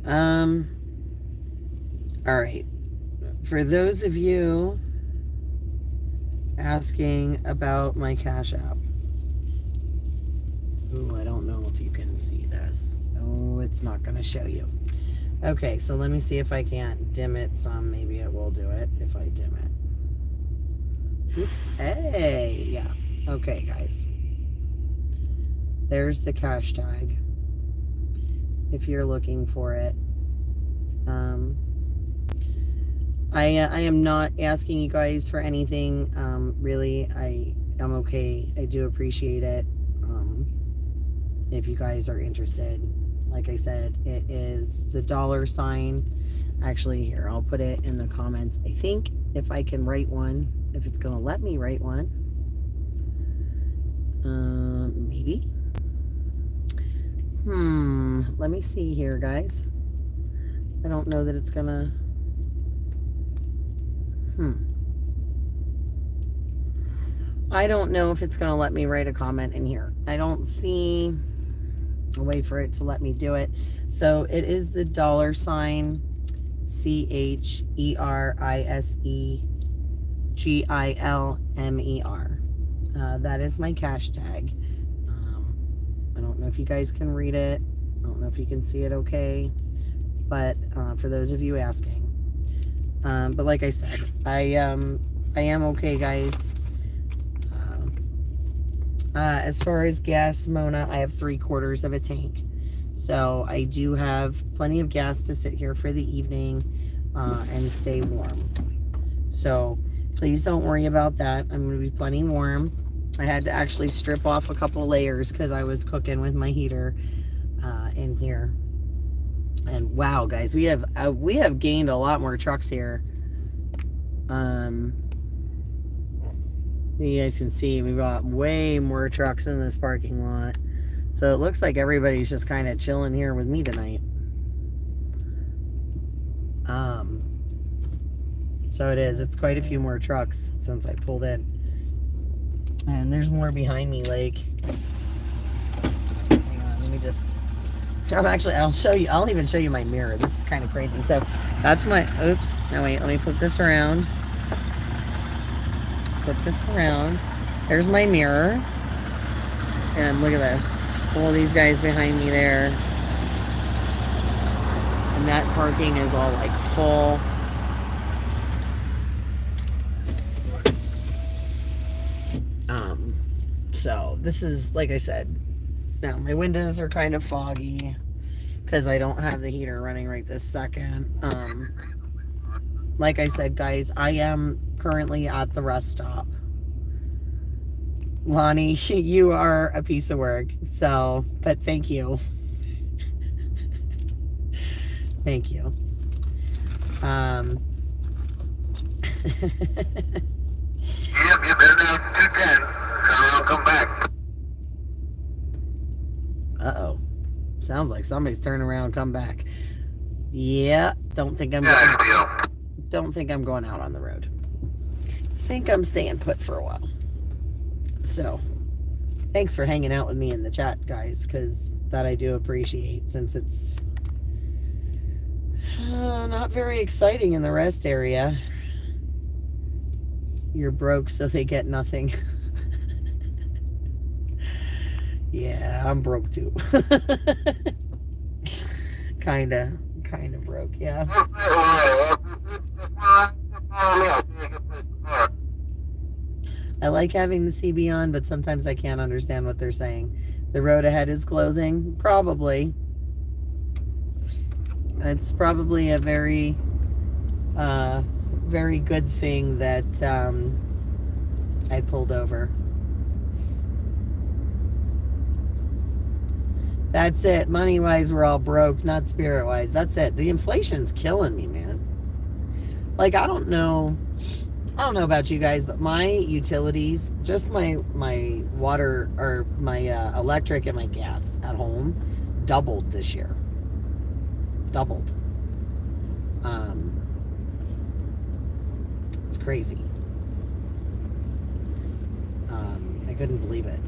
All right. For those of you asking about my Cash App. Ooh, I don't know if you can see this. Oh, it's not going to show you. Okay, so let me see if I can't dim it some. Maybe it will do it if I dim it. Oops. Hey, yeah. Okay, guys. There's the cash tag. If you're looking for it. I am not asking you guys for anything. Really, I'm okay. I do appreciate it. If you guys are interested, like I said, it is the dollar sign. Actually, here, I'll put it in the comments. I think if I can write one, if it's going to let me write one. Maybe. Let me see here, guys. I don't know that it's going to... I don't know if it's going to let me write a comment in here. I don't see a way for it to let me do it. So it is the dollar sign CHERISEGILMER. That is my cash tag. I don't know if you guys can read it. I don't know if you can see it okay. But for those of you asking. But like I said, I am okay, guys. As far as gas, Mona, I have 3/4 of a tank. So I do have plenty of gas to sit here for the evening and stay warm. So please don't worry about that. I'm going to be plenty warm. I had to actually strip off a couple layers because I was cooking with my heater in here. And wow, guys, we have gained a lot more trucks here. You guys can see we got way more trucks in this parking lot. So it looks like everybody's just kind of chilling here with me tonight. So it is. It's quite a few more trucks since I pulled in. And there's more behind me, like. Hang on, let me just. I'll show you. I'll even show you my mirror. This is kind of crazy. So that's my. Oops. No, wait. Let me flip this around. Flip this around. There's my mirror. And look at this. All these guys behind me there. And that parking is all like full. So this is, like I said, now my windows are kind of foggy because I don't have the heater running right this second. Like I said, guys, I am currently at the rest stop. Lonnie, you are a piece of work. So, but thank you. Thank you.
Yep, you better do 210, or I'll come back.
Uh-oh. Sounds like somebody's turning around and come back. Yeah, don't think I'm going out on the road. Think I'm staying put for a while. So, thanks for hanging out with me in the chat, guys, because that I do appreciate, since it's not very exciting in the rest area. You're broke, so they get nothing. Yeah, I'm broke too. Kinda broke, yeah. I like having the CB on, but sometimes I can't understand what they're saying. The road ahead is closing? Probably. It's probably a very, very good thing that I pulled over. That's it. Money-wise, we're all broke, not spirit-wise. That's it. The inflation's killing me, man. Like, I don't know about you guys, but my utilities, just my water, or my electric and my gas at home, doubled this year. Doubled. It's crazy. I couldn't believe it.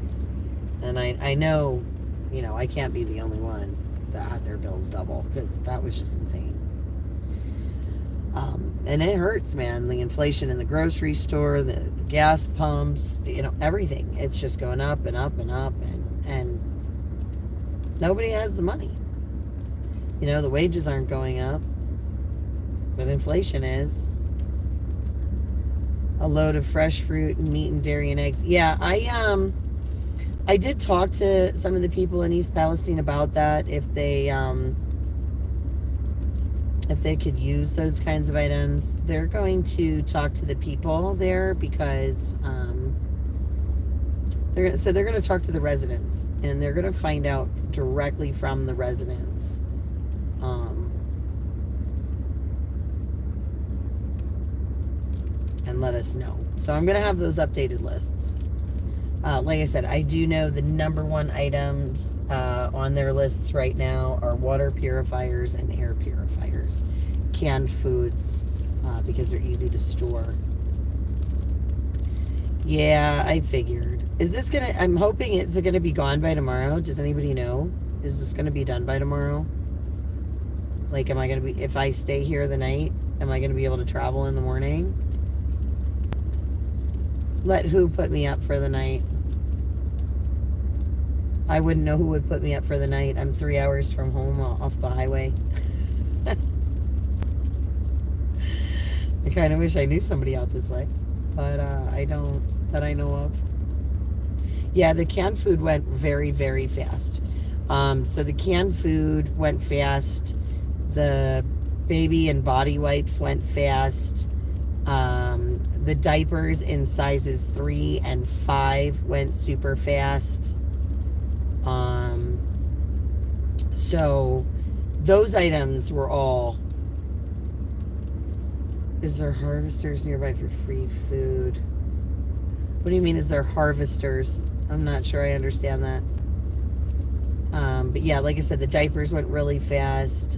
And I know, you know, I can't be the only one that had their bills double, because that was just insane. And it hurts, man. The inflation in the grocery store, the gas pumps, you know, everything. It's just going up and up and up, and nobody has the money. You know, the wages aren't going up, but inflation is. A load of fresh fruit and meat and dairy and eggs. Yeah, I did talk to some of the people in East Palestine about that, if they could use those kinds of items. They're going to talk to the people there, because they're going to talk to the residents, and they're going to find out directly from the residents and let us know. So I'm going to have those updated lists. Like I said, I do know the number one items on their lists right now are water purifiers and air purifiers. Canned foods, because they're easy to store. Yeah, I figured. Is this gonna, I'm hoping it's gonna be gone by tomorrow. Does anybody know? Is this gonna be done by tomorrow? Like, am I gonna be, if I stay here the night, am I gonna be able to travel in the morning? Let who put me up for the night? I wouldn't know who would put me up for the night. I'm 3 hours from home off the highway. I kind of wish I knew somebody out this way, but I don't, that I know of. Yeah, the canned food went very, very fast. So the canned food went fast. The baby and body wipes went fast. The diapers in sizes 3 and 5 went super fast. So those items were all. Is there harvesters nearby for free food? What do you mean, is there harvesters? I'm not sure I understand that. But yeah, like I said, the diapers went really fast.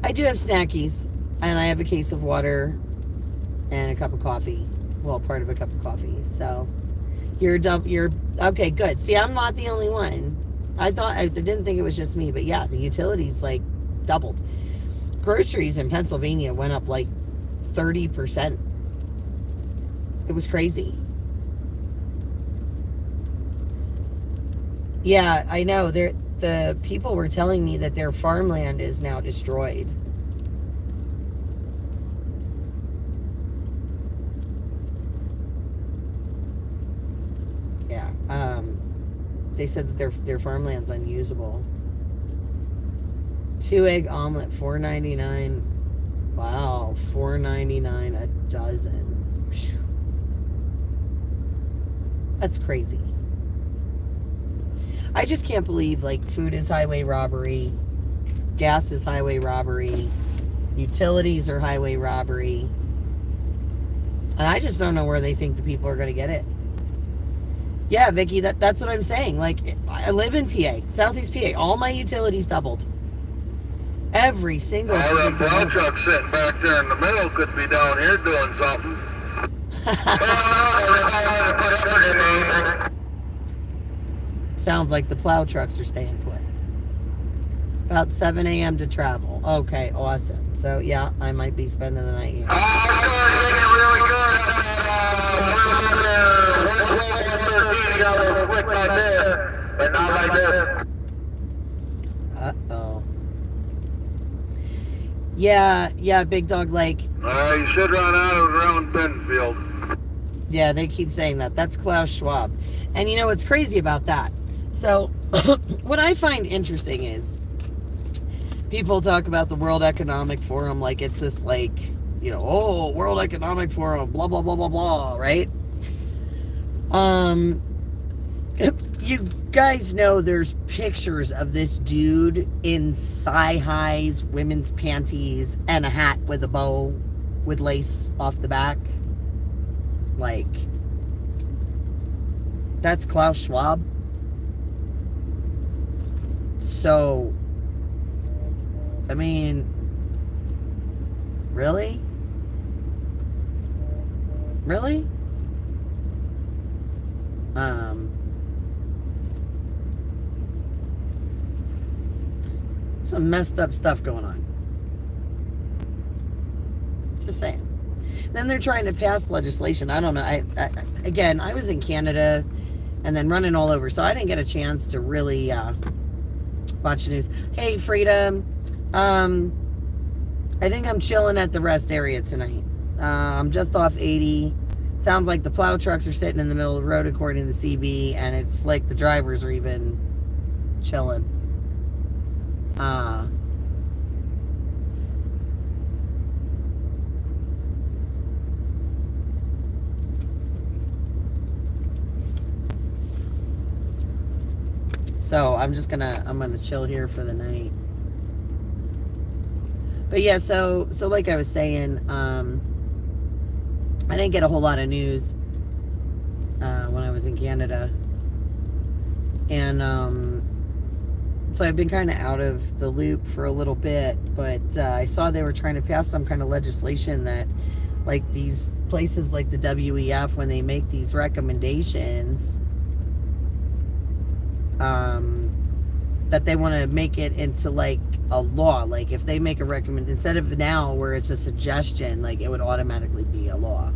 I do have snackies. And I have a case of water and a cup of coffee. Well, part of a cup of coffee. So you're okay, good. See, I'm not the only one. I didn't think it was just me, but yeah, the utilities like doubled. Groceries in Pennsylvania went up like 30%. It was crazy. Yeah, I know. The people were telling me that their farmland is now destroyed. Yeah. They said that their farmland's unusable. 2-egg omelet, $4.99. Wow, $4.99 a dozen. Whew. That's crazy. I just can't believe like food is highway robbery, gas is highway robbery, utilities are highway robbery, and I just don't know where they think the people are going to get it. Yeah, Vicky, that's what I'm saying. Like, I live in PA, Southeast PA. All my utilities doubled. Every single.
All that plow truck sitting back there in the middle could be down here doing something.
Sounds like the plow trucks are staying put. About 7 a.m. to travel. Okay, awesome. So, yeah, I might be spending the night here.
But not like this.
Uh-oh. Yeah, Big Dog Lake.
You should run out of around Benfield.
Yeah, they keep saying that. That's Klaus Schwab. And you know what's crazy about that? So, what I find interesting is people talk about the World Economic Forum like it's this like, you know, oh, World Economic Forum, blah, blah, blah, blah, blah, right? You guys know there's pictures of this dude in thigh highs, women's panties, and a hat with a bow with lace off the back. Like, that's Klaus Schwab. So, I mean, really? Really? Some messed up stuff going on. Just saying. Then they're trying to pass legislation. I don't know. I was in Canada and then running all over, so I didn't get a chance to really watch the news. Hey, Freedom. I think I'm chilling at the rest area tonight. I'm just off 80. Sounds like the plow trucks are sitting in the middle of the road according to CB, and it's like the drivers are even chilling. So I'm gonna chill here for the night. But yeah, so like I was saying, I didn't get a whole lot of news when I was in Canada, and so I've been kind of out of the loop for a little bit. But I saw they were trying to pass some kind of legislation that, like, these places like the WEF, when they make these recommendations, that they want to make it into like a law. Like, if they make a recommend, instead of now where it's a suggestion, like it would automatically be a law.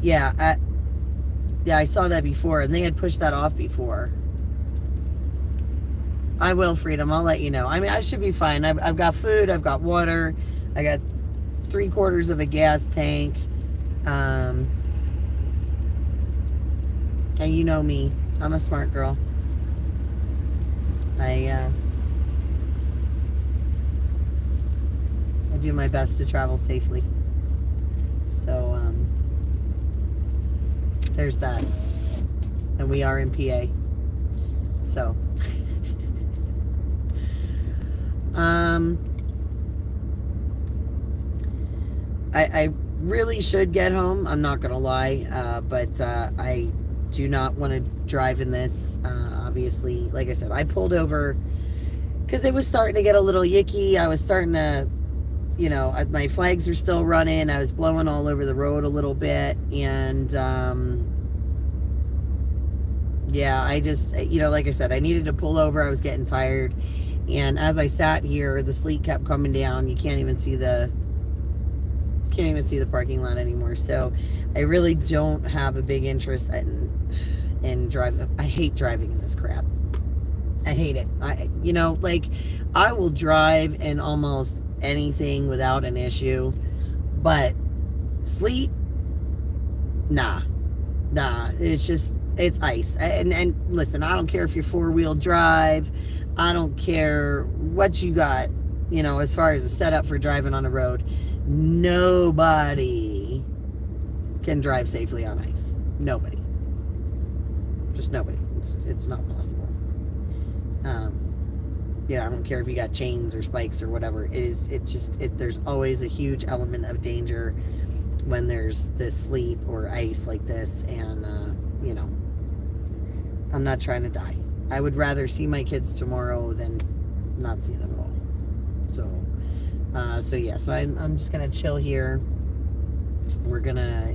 Yeah, I saw that before, and they had pushed that off before. I will, Freedom. I'll let you know. I mean, I should be fine. I've got food. I've got water. I got 3/4 of a gas tank. And you know me. I'm a smart girl. I do my best to travel safely. So, there's that. And we are in PA. So, I really should get home. I'm not gonna lie, but I do not want to drive in this. obviously, like I said, I pulled over because it was starting to get a little yicky. I was starting to, my flags were still running. I was blowing all over the road a little bit. And, yeah, I just, like I said, I needed to pull over. I was getting tired. And as I sat here, the sleet kept coming down. You can't even see the parking lot anymore. So I really don't have a big interest in driving. I hate driving in this crap. I hate it. I will drive in almost anything without an issue, but sleet, nah, it's ice. And listen, I don't care if you're 4-wheel drive. I don't care what you got, as far as a setup for driving on the road. Nobody can drive safely on ice. Nobody. Just nobody. It's not possible. I don't care if you got chains or spikes or whatever. There's always a huge element of danger when there's this sleet or ice like this. And, I'm not trying to die. I would rather see my kids tomorrow than not see them at all. So I'm just gonna chill here. We're gonna,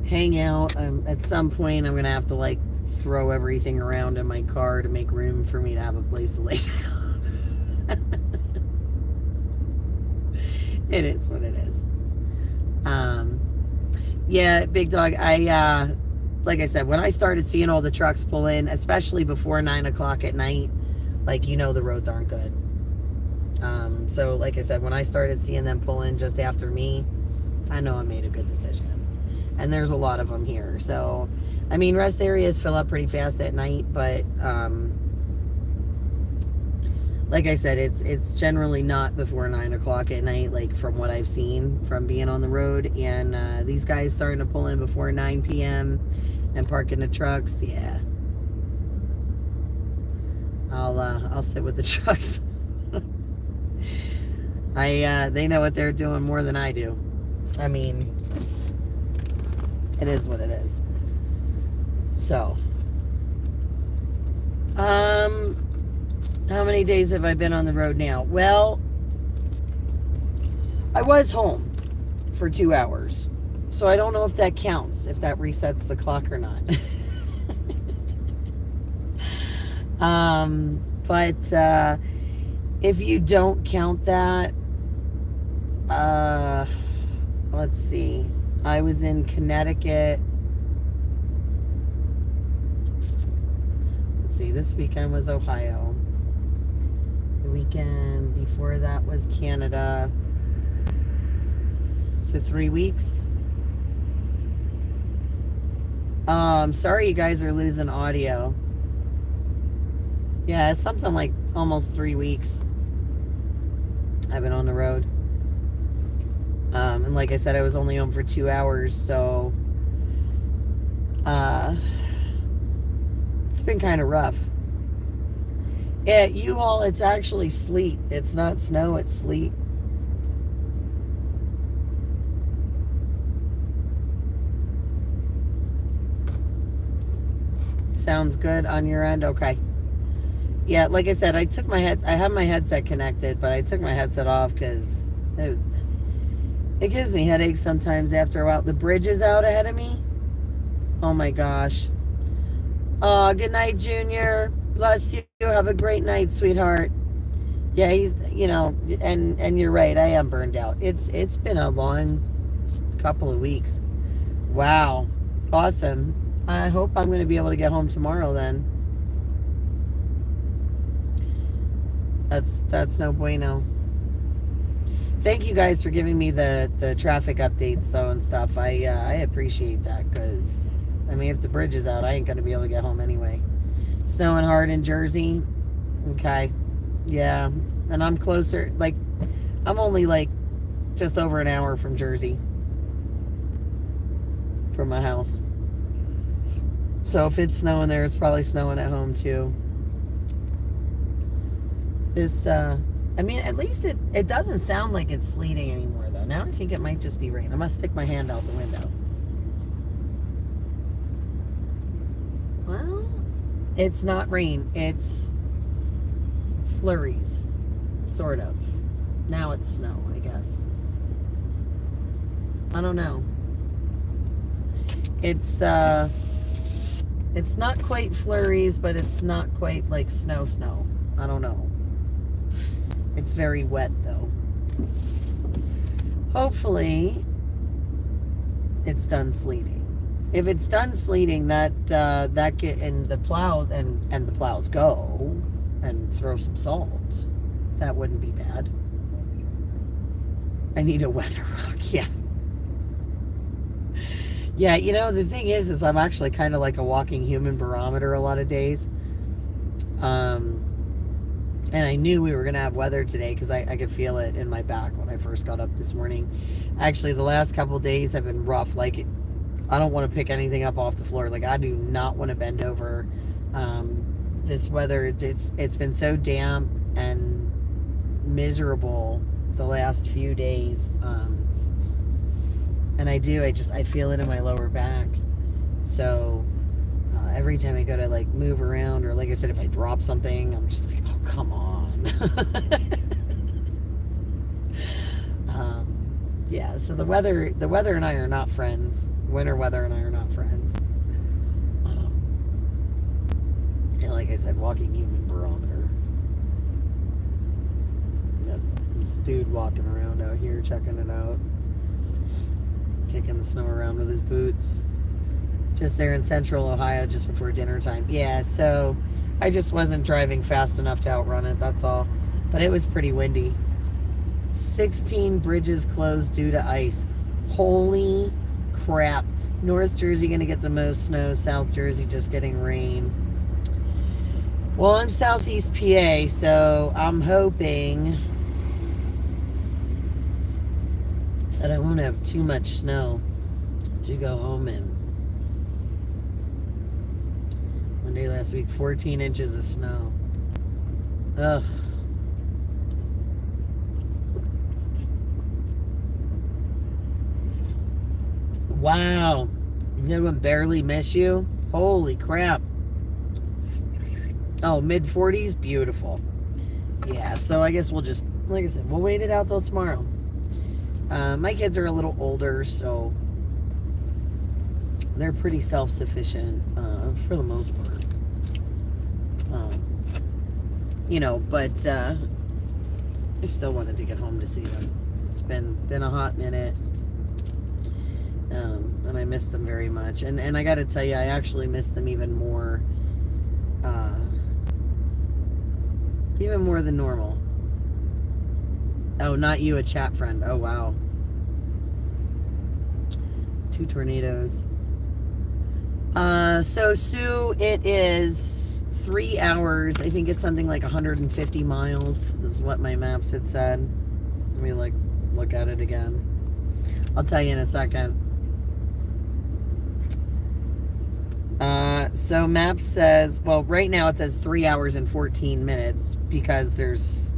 hang out. At some point, I'm gonna have to throw everything around in my car to make room for me to have a place to lay down. It is what it is. Yeah, big dog. Like I said, when I started seeing all the trucks pull in, especially before 9 o'clock at night, the roads aren't good. So like I said, when I started seeing them pull in just after me, I know I made a good decision. And there's a lot of them here. So, rest areas fill up pretty fast at night, but like I said, it's generally not before 9 o'clock at night, from what I've seen from being on the road. And these guys starting to pull in before 9 p.m. and parking the trucks. Yeah, I'll sit with the trucks. They know what they're doing more than I do. It is what it is. So, how many days have I been on the road now? Well, I was home for 2 hours. So I don't know if that counts, if that resets the clock or not. But if you don't count that, let's see. I was in Connecticut. Let's see, this weekend was Ohio. The weekend before that was Canada. So 3 weeks. I'm sorry you guys are losing audio. Yeah, it's something like almost 3 weeks I've been on the road. And like I said, I was only home for 2 hours, so it's been kind of rough. Yeah, you all, it's actually sleet. It's not snow, it's sleet. Sounds good on your end? Okay. Yeah, like I said, I have my headset connected, but I took my headset off because it gives me headaches sometimes after a while. The bridge is out ahead of me. Oh my gosh. Good night, Junior. Bless you. Have a great night, sweetheart. Yeah, he's, and you're right. I am burned out. It's been a long couple of weeks. Wow. Awesome. I hope I'm going to be able to get home tomorrow then. That's no bueno. Thank you guys for giving me the traffic updates and stuff. I appreciate that because, if the bridge is out, I ain't going to be able to get home anyway. Snowing hard in Jersey. Okay. Yeah. And I'm closer. I'm only just over an hour from Jersey. From my house. So if it's snowing there, it's probably snowing at home too. This, at least it doesn't sound like it's sleeting anymore though. Now I think it might just be rain. I must stick my hand out the window. Well, It's not rain. It's flurries, sort of. Now it's snow, I guess. I don't know. It's not quite flurries, but it's not quite like snow. I don't know. It's very wet though. Hopefully it's done sleeting. If it's done sleeting, that get and the plow and the plows go and throw some salt, that wouldn't be bad. I need a weather rock, yeah. Yeah, you know, the thing is I'm actually kind of like a walking human barometer a lot of days. And I knew we were going to have weather today because I could feel it in my back when I first got up this morning. Actually, the last couple of days have been rough. Like, I don't want to pick anything up off the floor. Like, I do not want to bend over. This weather, it's been so damp and miserable the last few days. And I feel it in my lower back. So every time I go to like move around, or like I said, if I drop something, I'm just like, oh, come on. Yeah, so the weather and I are not friends. Winter weather and I are not friends. And like I said, walking human barometer. Got this dude walking around out here checking it out, kicking the snow around with his boots. Just there in central Ohio just before dinner time. Yeah, so I just wasn't driving fast enough to outrun it, that's all. But it was pretty windy. 16 bridges closed due to ice. Holy crap. North Jersey going to get the most snow. South Jersey just getting rain. Well, I'm southeast PA, so I'm hoping that I won't have too much snow to go home in. One day last week, 14 inches of snow. Ugh. Wow. You know what, barely miss you? Holy crap. Oh, mid 40s? Beautiful. Yeah, so I guess we'll just, like I said, we'll wait it out till tomorrow. My kids are a little older, so they're pretty self-sufficient for the most part. You know, but I still wanted to get home to see them. It's been a hot minute. And I miss them very much. And I got to tell you, I actually miss them even more than normal. Oh, not you, a chat friend. Oh, wow. 2 tornadoes. So, Sue, it is 3 hours. I think it's something like 150 miles is what my maps had said. Let me, look at it again. I'll tell you in a second. So maps says, well, right now it says 3 hours and 14 minutes because there's,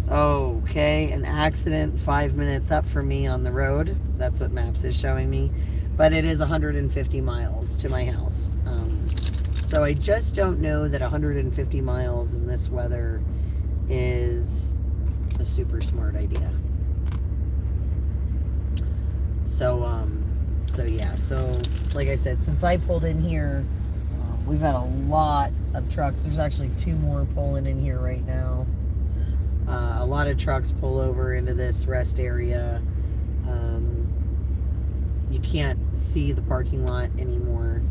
okay, an accident 5 minutes up from me on the road. That's what maps is showing me. But it is 150 miles to my house. So I just don't know that 150 miles in this weather is a super smart idea. So yeah, so like I said, since I pulled in here, we've had a lot of trucks. There's actually 2 more pulling in here right now. A lot of trucks pull over into this rest area. You can't see the parking lot anymore.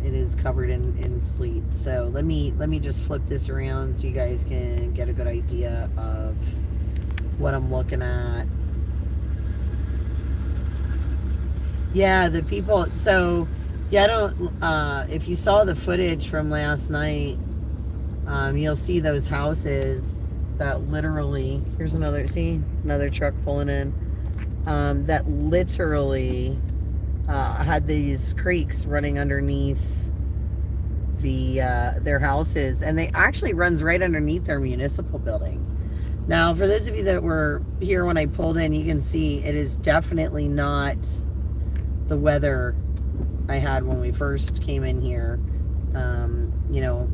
It is covered in sleet. So let me just flip this around so you guys can get a good idea of what I'm looking at. Yeah, the people, so yeah, I don't, if you saw the footage from last night, you'll see those houses that literally, here's another truck pulling in, that literally had these creeks running underneath their houses, and they actually runs right underneath their municipal building. Now, for those of you that were here when I pulled in, you can see it is definitely not the weather I had when we first came in here. You know,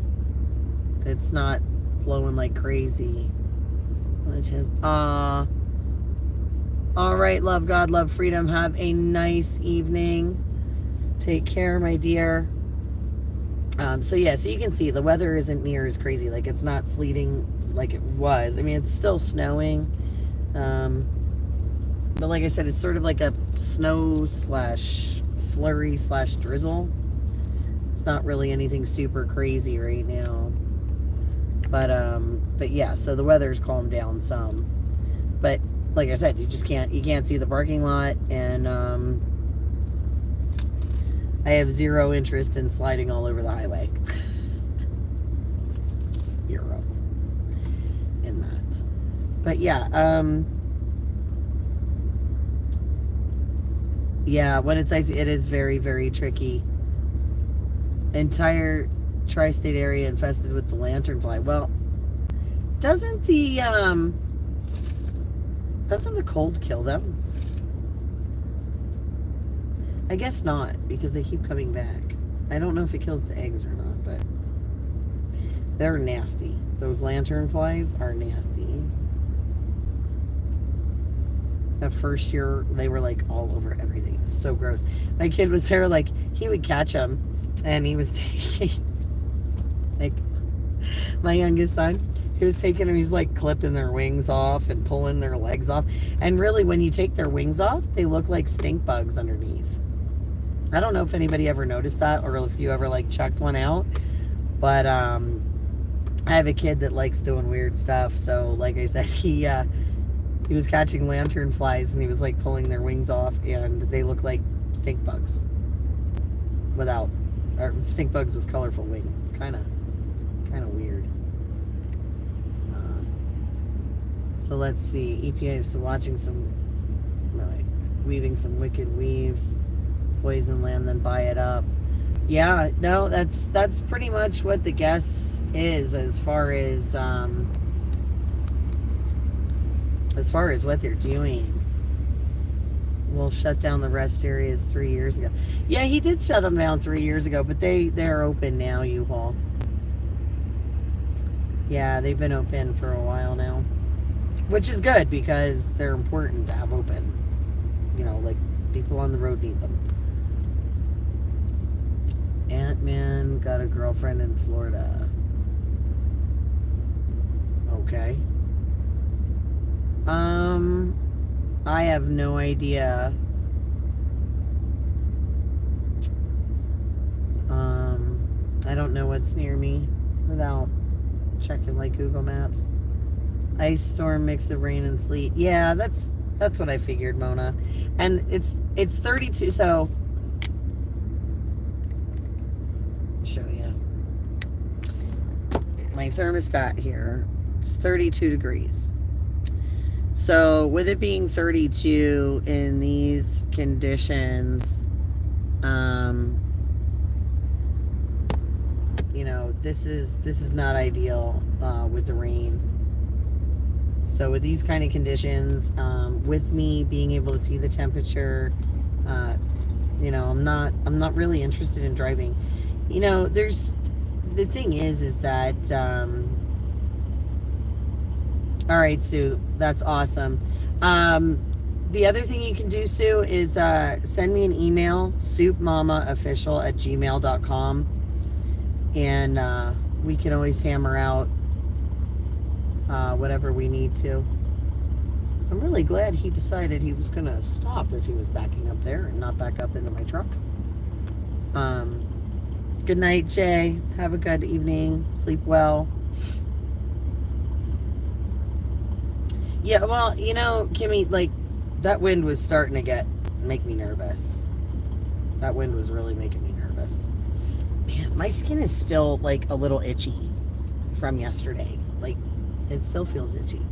it's not blowing like crazy. Which is, all right, love God, love freedom. Have a nice evening. Take care, my dear. So yeah, so you can see the weather isn't near as crazy. Like, it's not sleeting like it was. I mean, it's still snowing. But like I said, it's sort of like a snow slash flurry slash drizzle. It's not really anything super crazy right now. But yeah, so the weather's calmed down some. But like I said, you can't see the parking lot, and I have zero interest in sliding all over the highway. Zero in that. But yeah, yeah, when it's icy, it is very, very tricky. Entire tri-state area infested with the lanternfly. Well, doesn't the cold kill them? I guess not, because they keep coming back. I don't know if it kills the eggs or not, but they're nasty. Those lanternflies are nasty. The first year, they were like all over everything. It was so gross. My kid was there, like, he would catch them, and he was taking, like, my youngest son, he was taking them, he's like clipping their wings off and pulling their legs off. And really, when you take their wings off, they look like stink bugs underneath. I don't know if anybody ever noticed that, or if you ever like checked one out, but I have a kid that likes doing weird stuff. So like I said, he was catching lanternflies, and he was like pulling their wings off, and they look like stink bugs or stink bugs with colorful wings. It's kind of weird. So let's see. EPA is watching some, weaving some wicked weaves, poison land, then buy it up. Yeah, no, that's pretty much what the guess is as far as what they're doing. We'll shut down the rest areas 3 years ago. Yeah, he did shut them down 3 years ago, but they're open now, U-Haul. Yeah, they've been open for a while now, which is good because they're important to have open. You know, like, people on the road need them. Ant-Man got a girlfriend in Florida. Okay. I have no idea. I don't know what's near me without checking like Google Maps. Ice storm, mix of rain and sleet. Yeah, that's what I figured, Mona. And it's 32, so I'll show you. My thermostat here is 32 degrees. So with it being 32 in these conditions, you know, this is not ideal with the rain. So with these kind of conditions, with me being able to see the temperature, you know, I'm not really interested in driving. You know, the thing is that, all right, Sue, that's awesome. The other thing you can do, Sue, is send me an email, soupmamaofficial@gmail.com, and we can always hammer out whatever we need to. I'm really glad he decided he was going to stop as he was backing up there and not back up into my truck. Good night, Jay. Have a good evening. Sleep well. Yeah, well, you know, Kimmy, like, that wind was starting to make me nervous. That wind was really making me nervous. Man, my skin is still, like, a little itchy from yesterday. Like, it still feels itchy.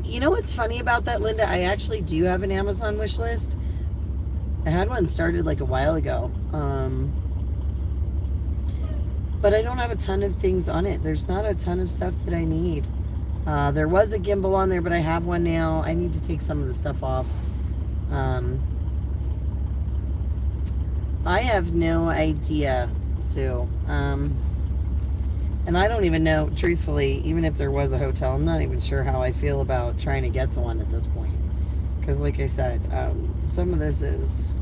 You know what's funny about that, Linda? I actually do have an Amazon wish list. I had one started, like, a while ago. But I don't have a ton of things on it. There's not a ton of stuff that I need. There was a gimbal on there, but I have one now. I need to take some of the stuff off. I have no idea, Sue. And I don't even know, truthfully, even if there was a hotel, I'm not even sure how I feel about trying to get to one at this point. Because, like I said, some of this is.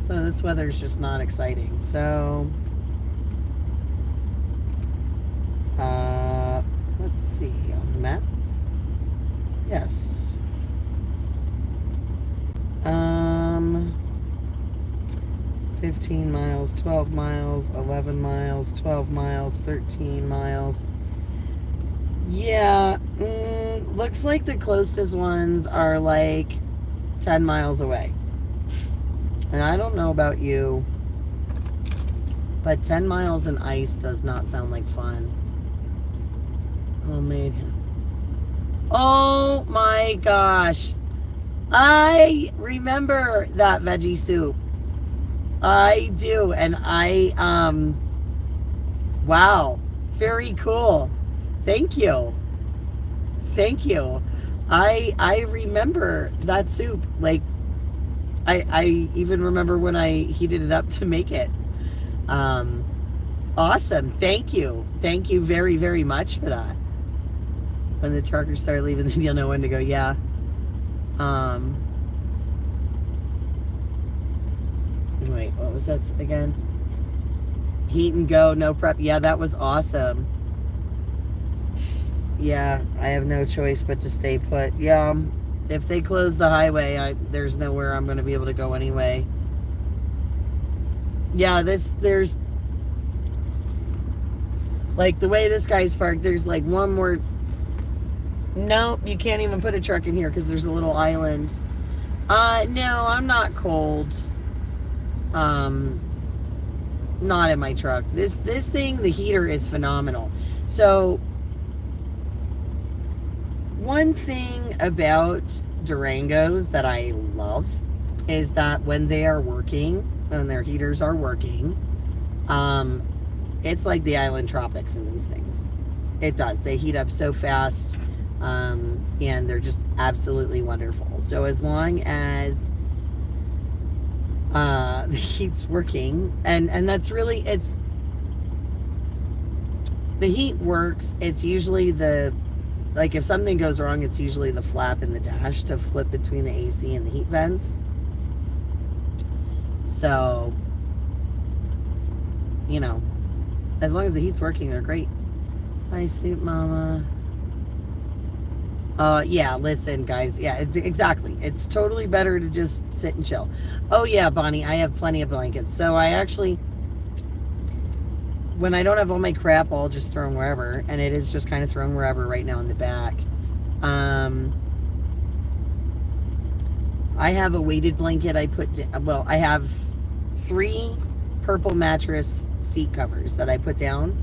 So, this weather's just not exciting. So, let's see on the map. Yes. 15 miles, 12 miles, 11 miles, 12 miles, 13 miles. Yeah, looks like the closest ones are like 10 miles away. And I don't know about you, but 10 miles in ice does not sound like fun. Homemade. Oh my gosh. I remember that veggie soup. I do, and wow, very cool. Thank you. I remember that soup. Like, I even remember when I heated it up to make it. Awesome. Thank you very, very much for that. When the truckers start leaving, then you'll know when to go. Yeah. Wait, what was that again? Heat and go, no prep. Yeah, that was awesome. Yeah, I have no choice but to stay put. Yeah, if they close the highway, there's nowhere I'm going to be able to go anyway. Yeah, there's like the way this guy's parked, there's like one more. Nope, you can't even put a truck in here because there's a little island. No, I'm not cold. Not in my truck. This thing, the heater is phenomenal. So one thing about Durangos that I love is that when they are working, when their heaters are working, it's like the island tropics in these things. It does. They heat up so fast, and they're just absolutely wonderful. So as long as the heat's working, and that's really, it's the heat works. It's usually like if something goes wrong, it's usually the flap in the dash to flip between the AC and the heat vents. So, you know, as long as the heat's working, they're great. Hi, Soup Mama. Yeah, listen, guys. Yeah, exactly. It's totally better to just sit and chill. Oh, yeah, Bonnie, I have plenty of blankets. So I actually, when I don't have all my crap, I'll just throw them wherever. And it is just kind of thrown wherever right now in the back. I have a weighted blanket I I have 3 purple mattress seat covers that I put down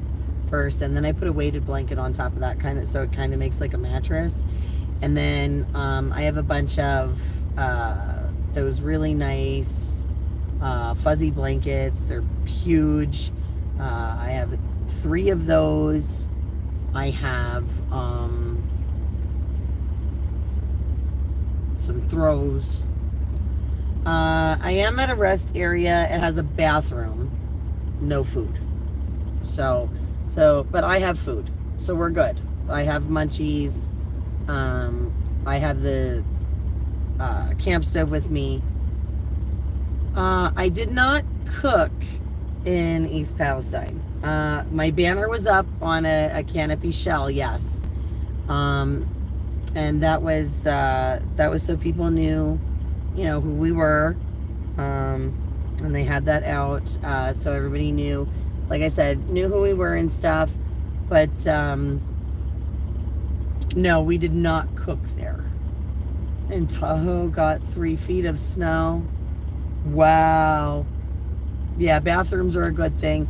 first, and then I put a weighted blanket on top of that, so it kind of makes like a mattress. And then I have a bunch of those really nice fuzzy blankets. They're huge. I have 3 of those. I have some throws. I am at a rest area. It has a bathroom, no food. So, but I have food, so we're good. I have munchies. I have the camp stove with me. I did not cook in East Palestine. My banner was up on a canopy shell, yes. And that was so people knew, who we were. And they had that out, so everybody knew, like I said, knew who we were and stuff. But no, we did not cook there. And Tahoe got 3 feet of snow. Wow. Yeah, bathrooms are a good thing.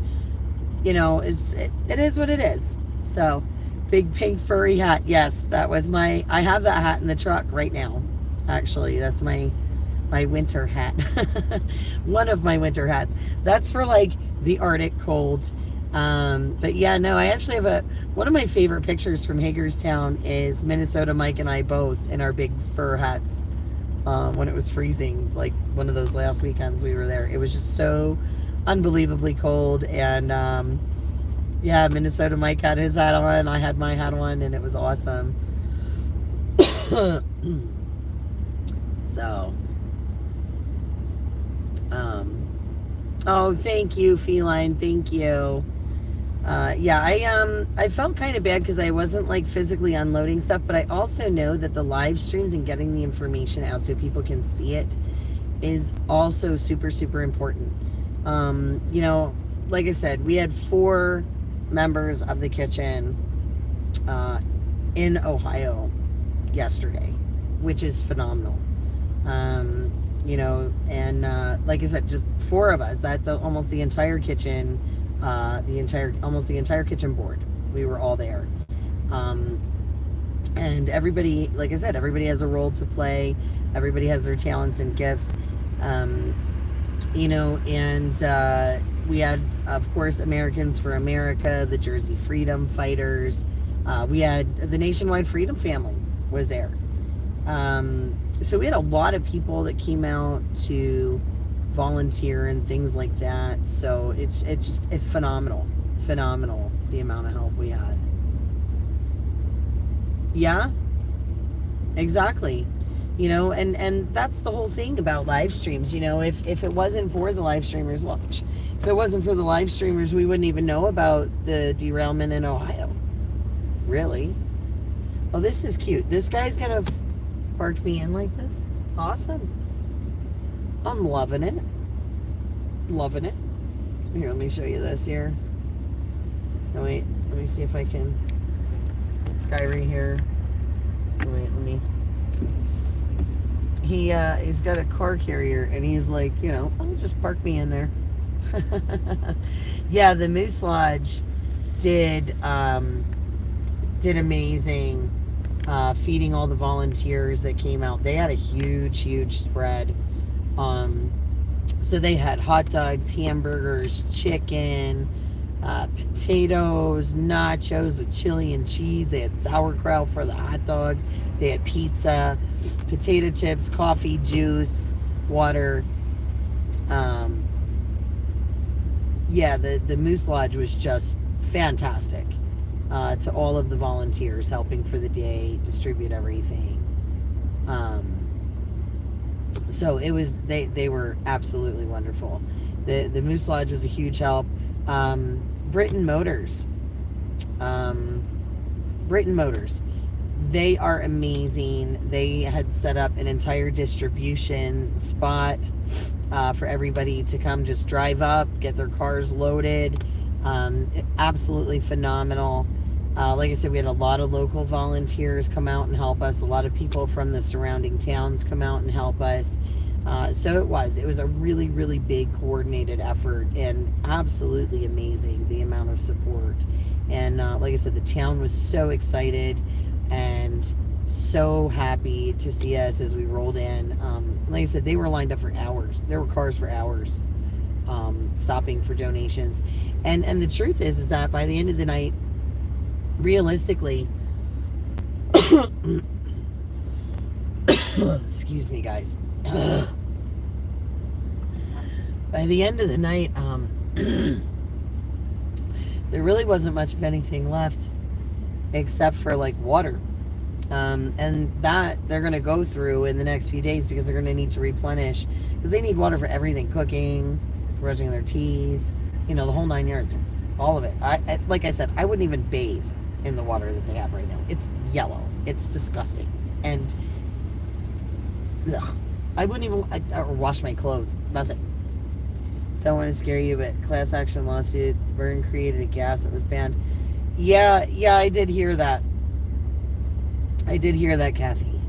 It is what it is. So, big pink furry hat. Yes, that was I have that hat in the truck right now. Actually, that's my winter hat. One of my winter hats. That's for like the Arctic cold. But yeah, no, I actually have one of my favorite pictures from Hagerstown is Minnesota Mike and I both in our big fur hats. when it was freezing, like one of those last weekends we were there. It was just so unbelievably cold. And yeah, Minnesota Mike had his hat on, I had my hat on, and it was awesome. So, oh, thank you, Feline. Thank you. Yeah, I felt kind of bad because I wasn't like physically unloading stuff, but I also know that the live streams and getting the information out so people can see it is also super, super important. You know, like I said, we had 4 members of the kitchen in Ohio yesterday, which is phenomenal. You know, and like I said, just 4 of us. That's almost the entire kitchen. Almost the entire kitchen board. We were all there. And everybody, like I said, everybody has a role to play. Everybody has their talents and gifts. You know, and we had, of course, Americans for America, the Jersey Freedom Fighters. We had the Nationwide Freedom Family was there. So we had a lot of people that came out to volunteer and things like that. So it's phenomenal the amount of help we had. Yeah, exactly. You know, and that's the whole thing about live streams. You know, if it wasn't for the live streamers, well, if it wasn't for the live streamers, we wouldn't even know about the derailment in Ohio. Really. Oh, this is cute. This guy's gonna park me in like this. Awesome. I'm loving it. Loving it. Here, let me show you this here. Oh, wait, let me see if I can. This guy right here. Wait, let me. He's got a car carrier, and he's like, you know, oh, just park me in there. Yeah, the Moose Lodge did amazing, feeding all the volunteers that came out. They had a huge spread. So they had hot dogs, hamburgers, chicken, potatoes, nachos with chili and cheese. They had sauerkraut for the hot dogs. They had pizza, potato chips, coffee, juice, water. Yeah, the Moose Lodge was just fantastic. To all of the volunteers helping for the day, distribute everything. So it was, they were absolutely wonderful. The Moose Lodge was a huge help. Britain Motors, they are amazing. They had set up an entire distribution spot for everybody to come just drive up, get their cars loaded. Absolutely phenomenal. Like I said, we had a lot of local volunteers come out and help us. A lot of people from the surrounding towns come out and help us. So it was a really big coordinated effort, and absolutely amazing the amount of support. And like I said, the town was so excited and so happy to see us as we rolled in. Like I said, they were lined up for hours. There were cars for hours, stopping for donations. And the truth is that by the end of the night, realistically, excuse me, guys. By the end of the night, there really wasn't much of anything left except for like water. And that they're going to go through in the next few days because they're going to need to replenish, because they need water for everything: cooking, brushing their teeth, you know, the whole 9 yards, all of it. I like I said, I wouldn't even bathe in the water that they have right now. It's yellow. It's disgusting. And ugh, I wouldn't even or wash my clothes. Nothing. Don't want to scare you, but class action lawsuit. Burn created a gas that was banned. Yeah, I did hear that. Kathy.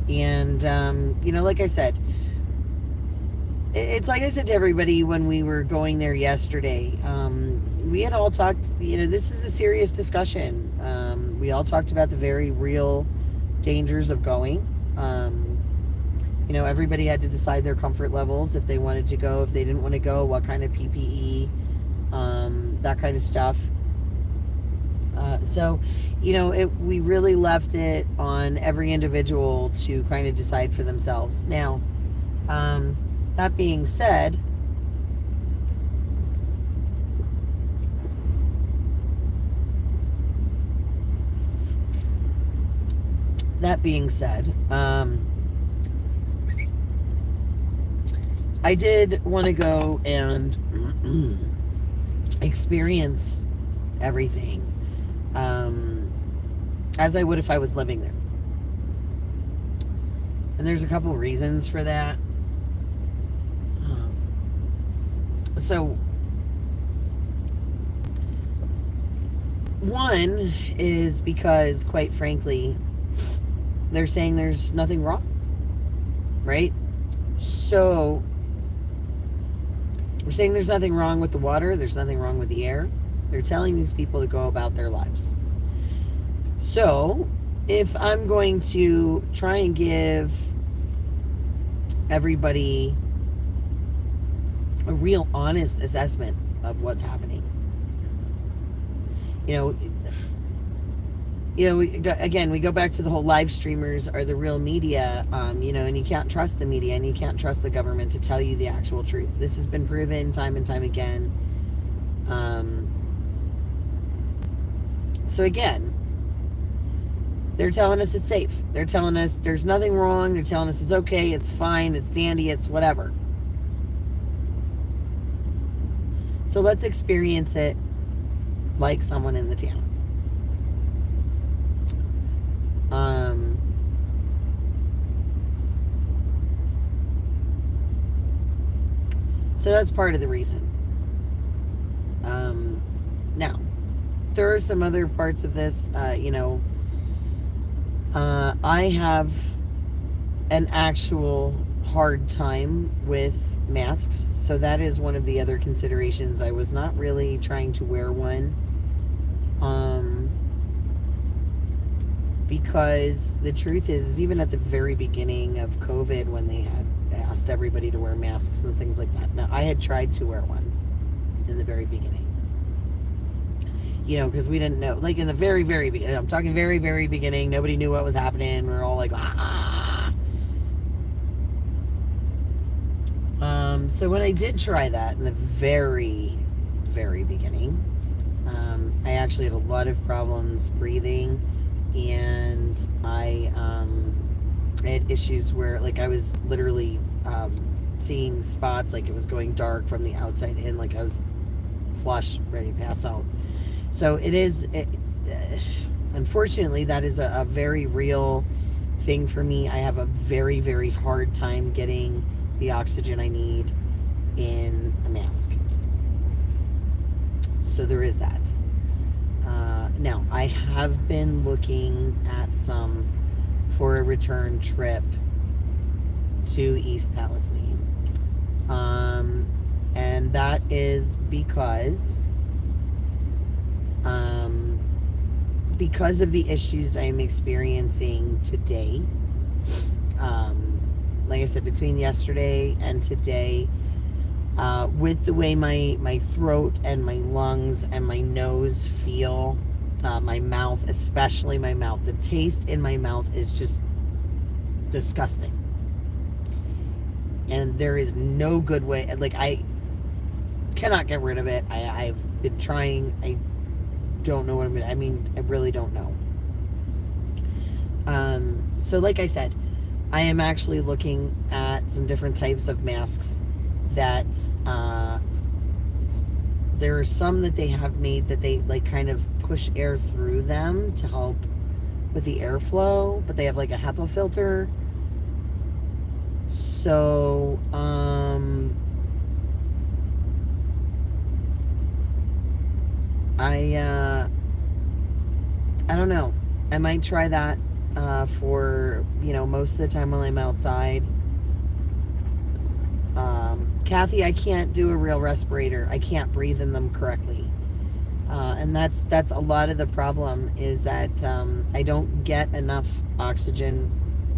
You know, like I said, it's like I said to everybody when we were going there yesterday. We had all talked, you know, this is a serious discussion. We all talked about the very real dangers of going. You know, everybody had to decide their comfort levels, if they wanted to go, if they didn't want to go, what kind of PPE, that kind of stuff. So, we really left it on every individual to kind of decide for themselves. Now, that being said, I did want to go and experience everything as I would if I was living there. And there's a couple reasons for that. So, one is because, quite frankly, they're saying there's nothing wrong, right? So, they're saying there's nothing wrong with the water, there's nothing wrong with the air. They're telling these people to go about their lives. So, if I'm going to try and give everybody a real honest assessment of what's happening, we go back to the whole live streamers are the real media, and you can't trust the media and you can't trust the government to tell you the actual truth. This has been proven time and time again. So again, they're telling us it's safe. They're telling us there's nothing wrong. They're telling us it's okay, it's fine, it's dandy, it's whatever. So let's experience it like someone in the town. So that's part of the reason. Now, there are some other parts of this. I have an actual hard time with masks, so that is one of the other considerations. I was not really trying to wear one. Because the truth is even at the very beginning of COVID, when they had asked everybody to wear masks and things like that. Now, I had tried to wear one in the very beginning. Because we didn't know. Like in the very, very beginning. I'm talking very, very beginning. Nobody knew what was happening. We were all like, ah. So when I did try that in the very, very beginning, I actually had a lot of problems breathing. And I had issues where, like, I was literally seeing spots, like it was going dark from the outside in, like I was flush, ready to pass out. So unfortunately, that is a very real thing for me. I have a very, very hard time getting the oxygen I need in a mask. So there is that. Now, I have been looking at some for a return trip to East Palestine. And that is because of the issues I'm experiencing today. Like I said, between yesterday and today, with the way my throat and my lungs and my nose feel, my mouth, especially my mouth, the taste in my mouth is just disgusting. And there is no good way, like, I cannot get rid of it. I've been trying. I don't know what I'm gonna, I really don't know. So like I said, I am actually looking at some different types of masks that there are some that they have made that they like kind of push air through them to help with the airflow, but they have like a HEPA filter. So I don't know. I might try that for, most of the time while I'm outside. Kathy, I can't do a real respirator. I can't breathe in them correctly. And that's a lot of the problem, is that I don't get enough oxygen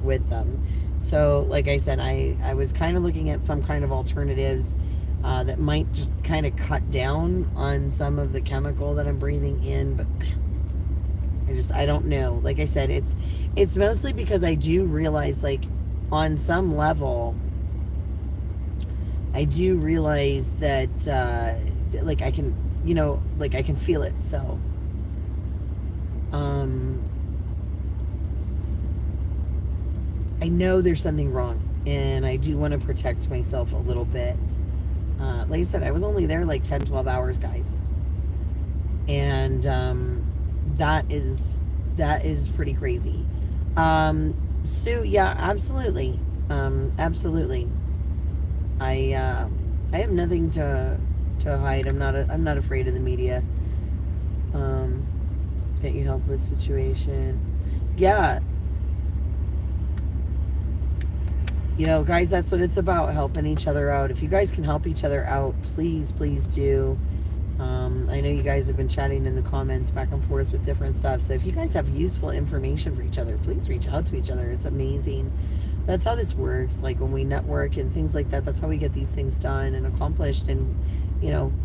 with them. So like I said, I was kind of looking at some kind of alternatives that might just kind of cut down on some of the chemical that I'm breathing in, but I don't know. Like I said, it's mostly because I do realize, like, on some level, I do realize that, like, I can, like, I can feel it. So, I know there's something wrong, and I do want to protect myself a little bit. Like I said, I was only there like 10, 12 hours, guys. And that is pretty crazy. So yeah, absolutely. Absolutely. I have nothing to hide. I'm not afraid of the media. Can't you help with situation? Yeah. Guys, that's what it's about, helping each other out. If you guys can help each other out, please do. I know you guys have been chatting in the comments back and forth with different stuff. So if you guys have useful information for each other, please reach out to each other. It's amazing. That's how this works. Like, when we network and things like that, that's how we get these things done and accomplished, and,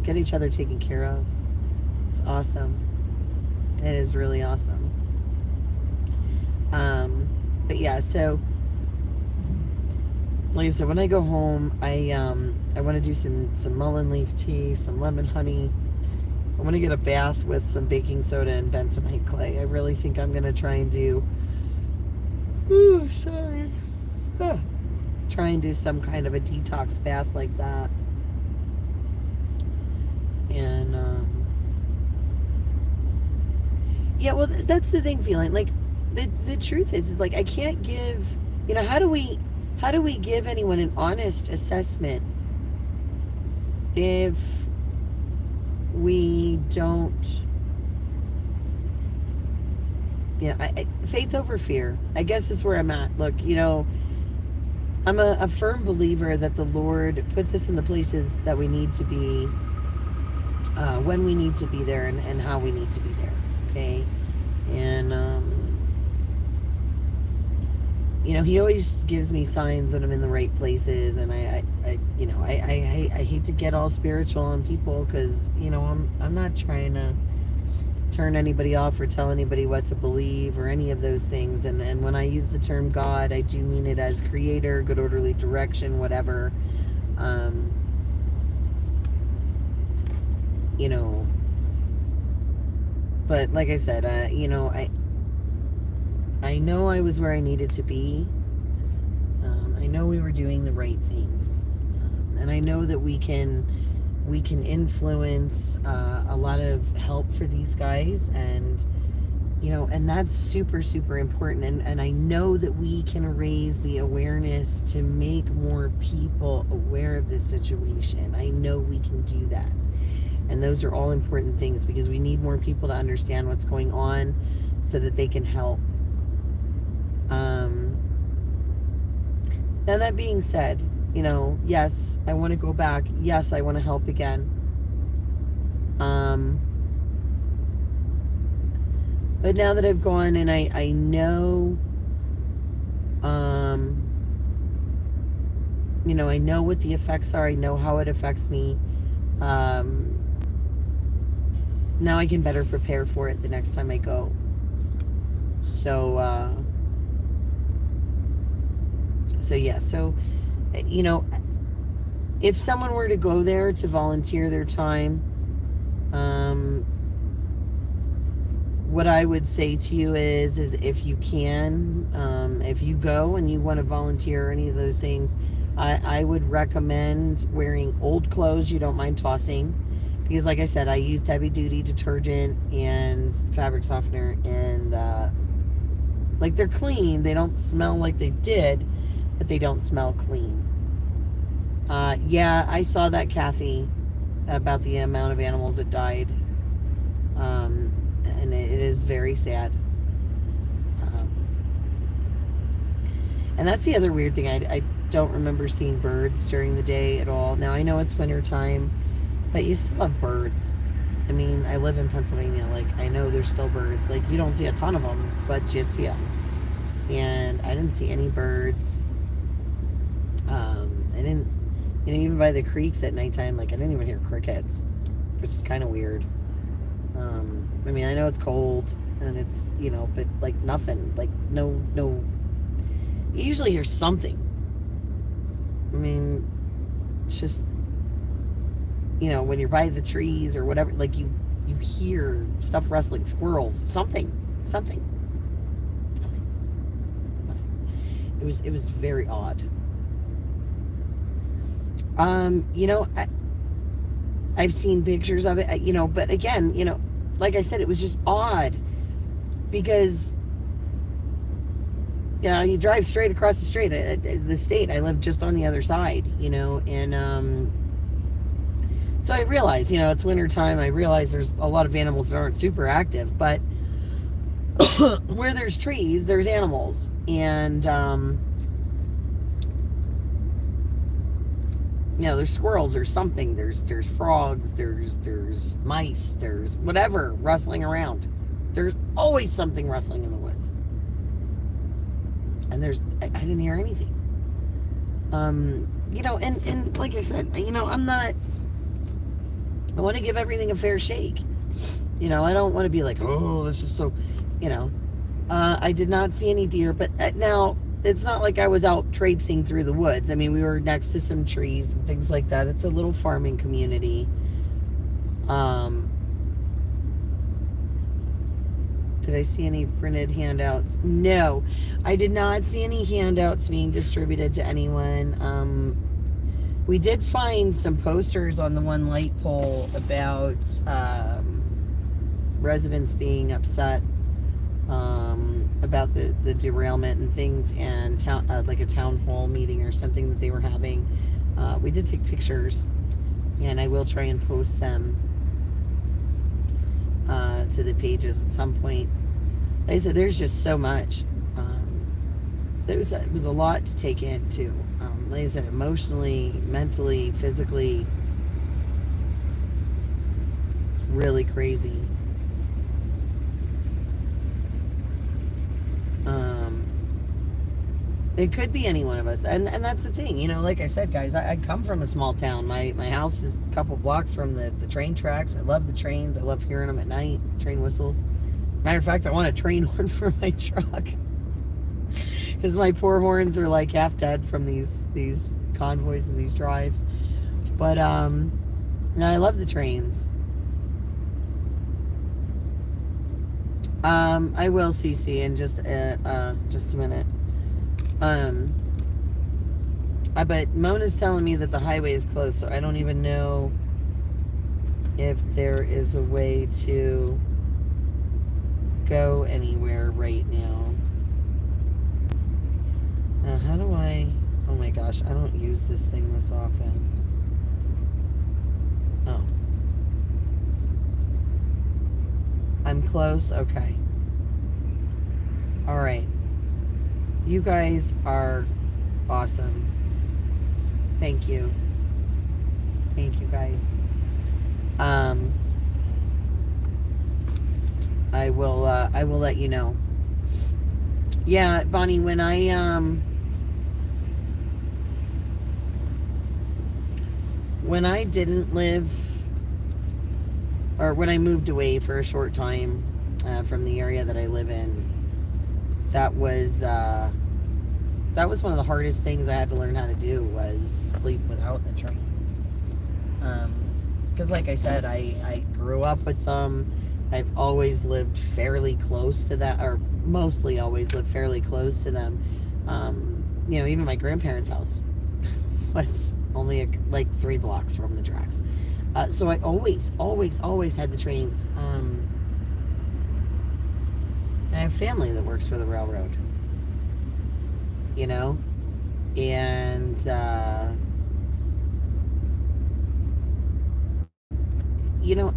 get each other taken care of. It's awesome. It is really awesome. But yeah, so like I said, when I go home, I want to do some mullein leaf tea, some lemon honey. I want to get a bath with some baking soda and bentonite clay. I really think I'm going to try and do... Ooh, sorry. Try and do some kind of a detox bath like that. And, yeah, well, that's the thing, feeling. Like, the truth is like, I can't give... how do we give anyone an honest assessment if we don't, faith over fear, I guess, is where I'm at. Look, I'm a firm believer that the Lord puts us in the places that we need to be, when we need to be there, and how we need to be there, okay? And, he always gives me signs when I'm in the right places, and I hate to get all spiritual on people, because, I'm not trying to turn anybody off or tell anybody what to believe or any of those things. And when I use the term God, I do mean it as creator, good orderly direction, whatever. But like I said, I know I was where I needed to be. I know we were doing the right things. And I know that we can influence a lot of help for these guys, and and that's super, super important. And I know that we can raise the awareness to make more people aware of this situation. I know we can do that. And those are all important things, because we need more people to understand what's going on so that they can help. Now, that being said, yes, I want to go back. Yes, I want to help again. But now that I've gone, and I know, I know what the effects are. I know how it affects me. Now I can better prepare for it the next time I go. So yeah, if someone were to go there to volunteer their time, what I would say to you is if you can, if you go and you want to volunteer or any of those things, I would recommend wearing old clothes you don't mind tossing, because like I said, I used heavy duty detergent and fabric softener, and like, they're clean. They don't smell like they did, but they don't smell clean. Yeah, I saw that, Kathy, about the amount of animals that died. And it is very sad. And that's the other weird thing. I don't remember seeing birds during the day at all. Now, I know it's winter time, but you still have birds. I mean, I live in Pennsylvania. Like, I know there's still birds. Like, you don't see a ton of them, but you see them. And I didn't see any birds. I didn't, even by the creeks at nighttime, like, I didn't even hear crickets, which is kind of weird. I mean, I know it's cold, and it's, you know, but like nothing, like no. You usually hear something. I mean, it's just, you know, when you're by the trees or whatever, like you hear stuff rustling, squirrels, something. Nothing. It was very odd. You know, I've seen pictures of it, you know, but again, you know, like I said, it was just odd because, you know, you drive straight across the street, the state. I live just on the other side, you know, and so I realize, you know, it's winter time. I realize there's a lot of animals that aren't super active, but where there's trees, there's animals, and you know, there's squirrels, there's something, there's frogs, there's mice, there's whatever rustling around. There's always something rustling in the woods, and I didn't hear anything. You know, and like I said, you know, I want to give everything a fair shake. You know, I don't want to be like, oh, this is so, you know. I did not see any deer, but now it's not like I was out traipsing through the woods. I mean, we were next to some trees and things like that. It's a little farming community. Did I see any printed handouts? No, I did not see any handouts being distributed to anyone. We did find some posters on the one light pole about residents being upset about the derailment and things, and like a town hall meeting or something that they were having. We did take pictures, and I will try and post them to the pages at some point. Like I said, there's just so much. It was a lot to take in too. Like I said, emotionally, mentally, physically, it's really crazy. It could be any one of us, and that's the thing, you know. Like I said, guys, I come from a small town. My house is a couple blocks from the train tracks. I love the trains. I love hearing them at night, train whistles. Matter of fact, I want a train horn for my truck because my poor horns are like half dead from these convoys and these drives. But no, I love the trains. I will CC in just a minute. But Mona's telling me that the highway is closed, so I don't even know if there is a way to go anywhere right now. How do I... Oh my gosh, I don't use this thing this often. Oh. I'm close? Okay. Alright. You guys are awesome. Thank you. Thank you, guys. I will let you know. Yeah, Bonnie, when I didn't live, or when I moved away for a short time from the area that I live in, that was one of the hardest things I had to learn how to do, was sleep without the trains. Because like I said, I grew up with them. I've always lived fairly close to that, or mostly always lived fairly close to them. You know, even my grandparents' house was only like 3 blocks from the tracks. So I always had the trains. I have family that works for the railroad, you know, and you know,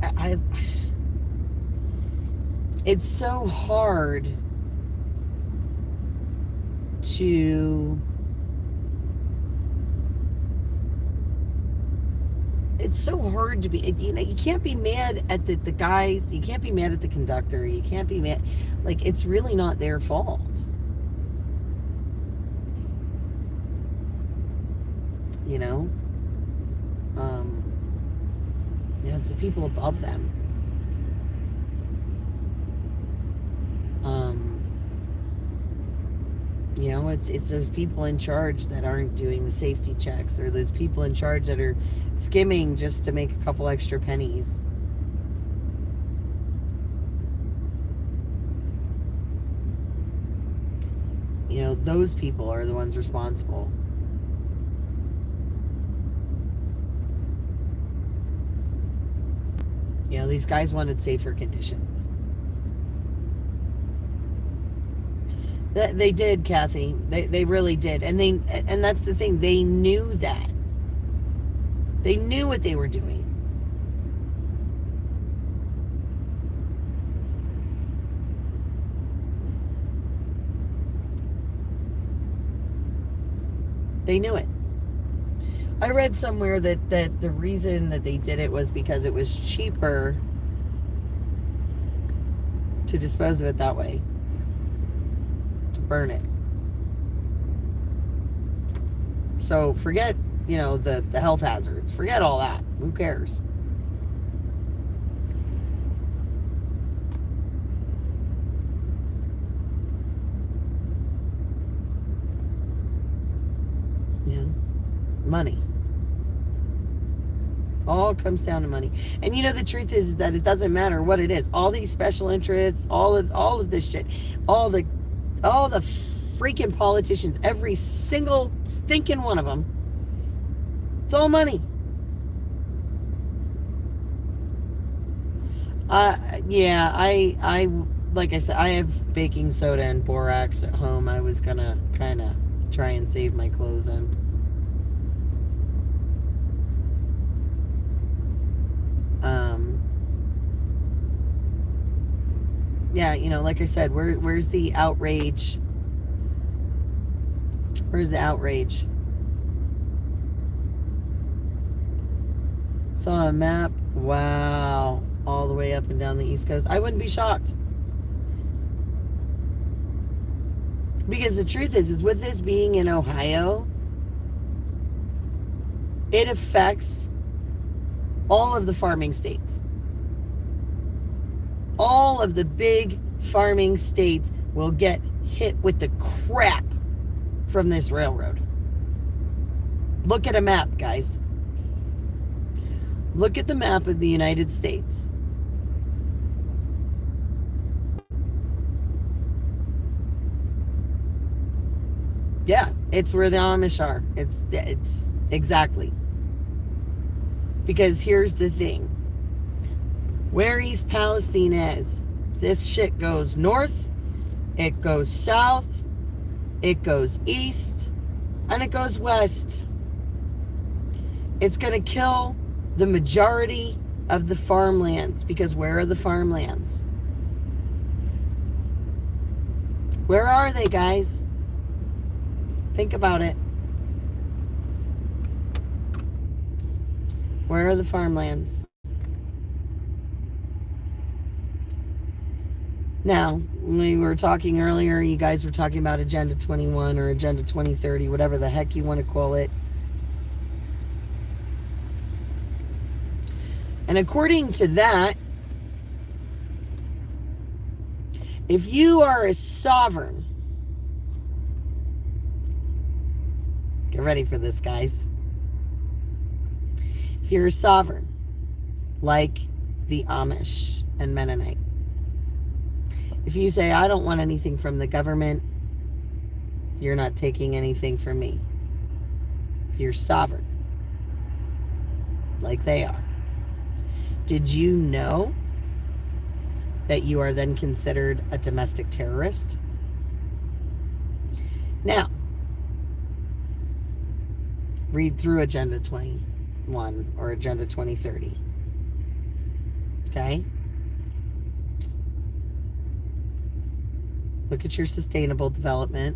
it's so hard to... It's so hard to be, you know, you can't be mad at the guys, you can't be mad at the conductor, you can't be mad, like, it's really not their fault. You know? You know, it's the people above them. You know, it's those people in charge that aren't doing the safety checks, or those people in charge that are skimming just to make a couple extra pennies. You know, those people are the ones responsible. You know, these guys wanted safer conditions. They did, Kathy. They really did. And that's the thing. They knew that. They knew what they were doing. They knew it. I read somewhere that the reason that they did it was because it was cheaper to dispose of it that way. Burn it. So forget, you know, the health hazards. Forget all that. Who cares? Yeah. Money. All comes down to money. And you know, the truth is that it doesn't matter what it is. All these special interests, all of this shit, all the freaking politicians, every single stinking one of them, it's all money. Yeah, I like I said, I have baking soda and borax at home. I was gonna kind of try and save my clothes on. Yeah, you know, like I said, where's the outrage? Where's the outrage? Saw a map. Wow. All the way up and down the East Coast. I wouldn't be shocked. Because the truth is with this being in Ohio, it affects all of the farming states. All of the big farming states will get hit with the crap from this railroad. Look at a map, guys. Look at the map of the United States. Yeah, it's where the Amish are. It's exactly. Because here's the thing. Where East Palestine is, this shit goes north, it goes south, it goes east, and it goes west. It's going to kill the majority of the farmlands, because where are the farmlands? Where are they, guys? Think about it. Where are the farmlands? Now, we were talking earlier, you guys were talking about Agenda 21 or Agenda 2030, whatever the heck you want to call it. And according to that, if you are a sovereign, get ready for this, guys. If you're a sovereign, like the Amish and Mennonite, if you say, I don't want anything from the government, you're not taking anything from me. If you're sovereign, like they are, did you know that you are then considered a domestic terrorist? Now, read through Agenda 21 or Agenda 2030. Okay? Look at your sustainable development.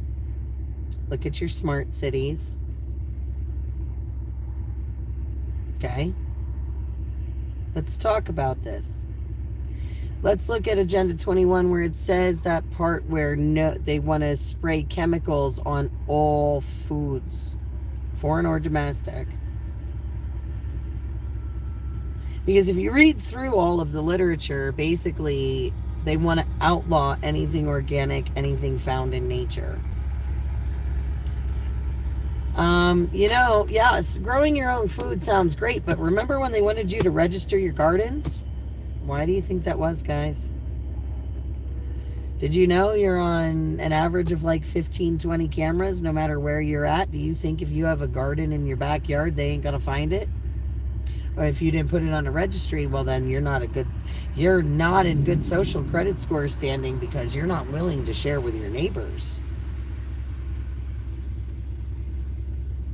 Look at your smart cities. Okay? Let's talk about this. Let's look at Agenda 21 where it says that part where they want to spray chemicals on all foods, foreign or domestic. Because if you read through all of the literature, basically they want to outlaw anything organic, anything found in nature. Yes, growing your own food sounds great, but remember when they wanted you to register your gardens? Why do you think that was, guys? Did you know you're on an average of like 15, 20 cameras no matter where you're at? Do you think if you have a garden in your backyard, they ain't gonna find it? Or if you didn't put it on a registry, well then you're not in good social credit score standing because you're not willing to share with your neighbors.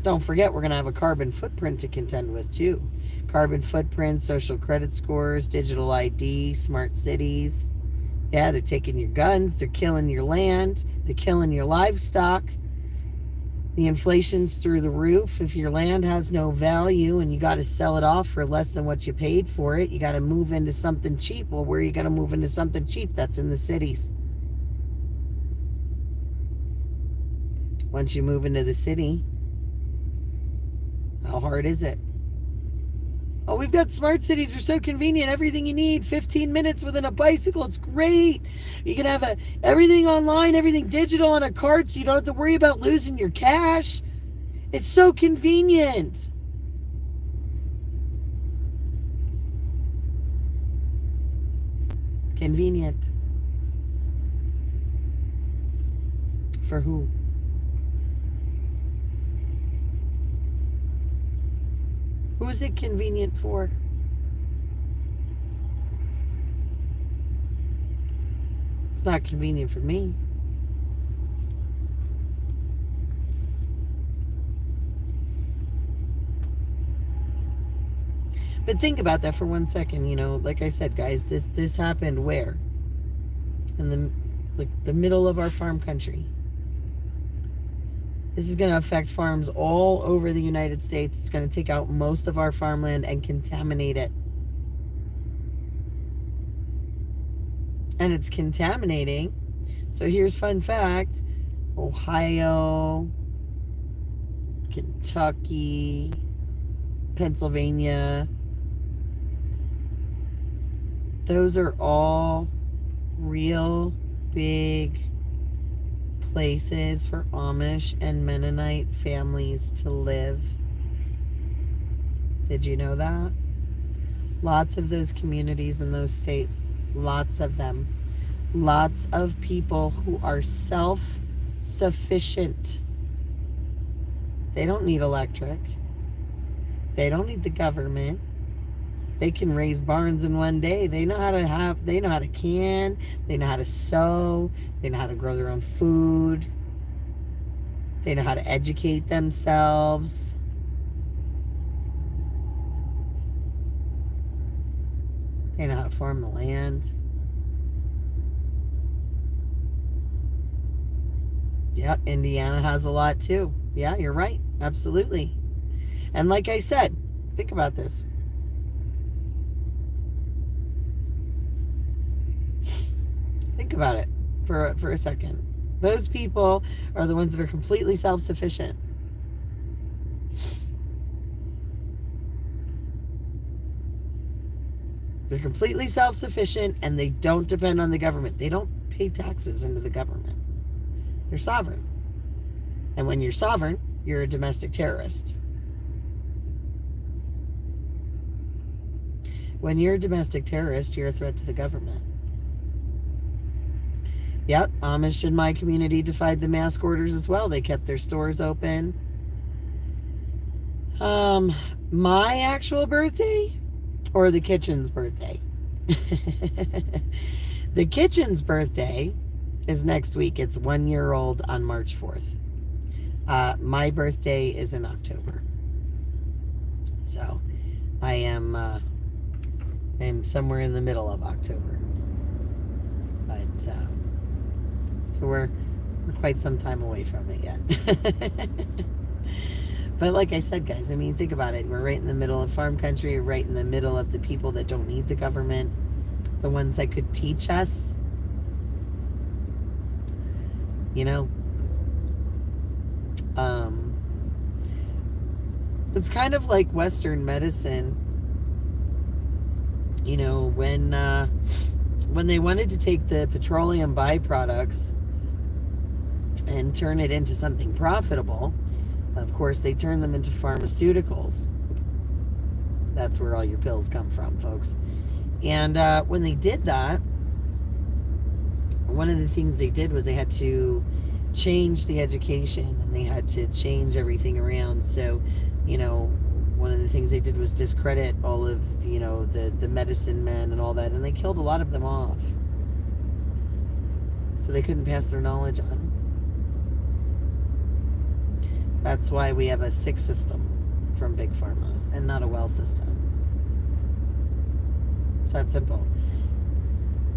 Don't forget, we're going to have a carbon footprint to contend with, too. Carbon footprint, social credit scores, digital ID, smart cities. Yeah, they're taking your guns. They're killing your land. They're killing your livestock. The inflation's through the roof. If your land has no value and you got to sell it off for less than what you paid for it, you got to move into something cheap. Well, where are you going to move into something cheap? That's in the cities. Once you move into the city, how hard is it? Oh, we've got smart cities. They're so convenient. Everything you need, 15 minutes within a bicycle. It's great. You can have everything online, everything digital on a cart, so you don't have to worry about losing your cash. It's so convenient. Convenient. For who? Who is it convenient for? It's not convenient for me. But think about that for 1 second. Like I said, guys, this happened where? In the middle of our farm country. This is going to affect farms all over the United States. It's going to take out most of our farmland and contaminate it. And it's contaminating. So here's fun fact. Ohio, Kentucky, Pennsylvania. Those are all real big places for Amish and Mennonite families to live. Did you know that? Lots of those communities in those states, lots of them. Lots of people who are self-sufficient. They don't need electric. They don't need the government. They can raise barns in one day. They know how to can, they know how to sew, they know how to grow their own food. They know how to educate themselves. They know how to farm the land. Yep, Indiana has a lot too. Yeah, you're right. Absolutely. And like I said, think about this. Think about it for a second. Those people are the ones that are completely self-sufficient. They're completely self-sufficient and they don't depend on the government. They don't pay taxes into the government. They're sovereign. And when you're sovereign, you're a domestic terrorist. When you're a domestic terrorist, you're a threat to the government. Yep, Amish in my community defied the mask orders as well. They kept their stores open. My actual birthday or the kitchen's birthday? The kitchen's birthday is next week. It's 1 year old on March 4th. My birthday is in October. So I am somewhere in the middle of October. But so we're quite some time away from it yet. But like I said, guys, I mean, think about it. We're right in the middle of farm country. We're right in the middle of the people that don't need the government. The ones that could teach us. It's kind of like Western medicine. When they wanted to take the petroleum byproducts and turn it into something profitable, Of course, they turn them into pharmaceuticals. That's where all your pills come from, folks. And when they did that, one of the things they did was they had to change the education, and they had to change everything around. So, one of the things they did was discredit all of the medicine men and all that, and they killed a lot of them off. So they couldn't pass their knowledge on. That's why we have a sick system from Big Pharma and not a well system. It's that simple.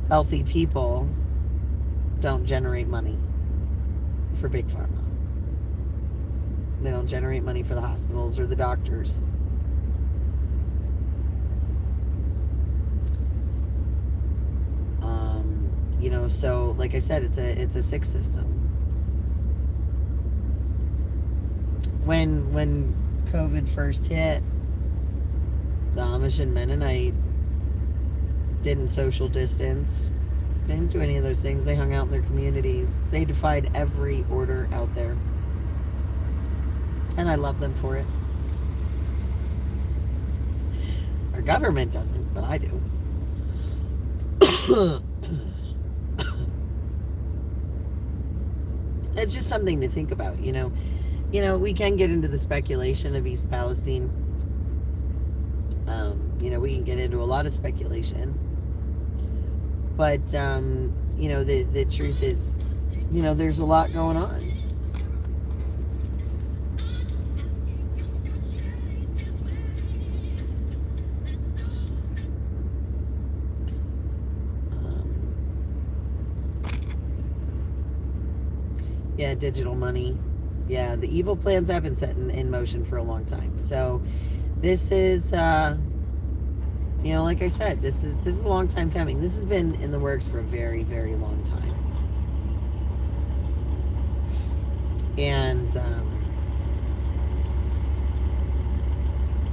Healthy people don't generate money for Big Pharma. They don't generate money for the hospitals or the doctors. So like I said, it's a sick system. When COVID first hit, the Amish and Mennonite didn't social distance, didn't do any of those things. They hung out in their communities. They defied every order out there. And I love them for it. Our government doesn't, but I do. It's just something to think about, we can get into the speculation of East Palestine. We can get into a lot of speculation. But, the truth is, there's a lot going on. Yeah, digital money. Yeah, the evil plans have been set in motion for a long time. So this is, like I said, this is a long time coming. This has been in the works for a very, very long time. And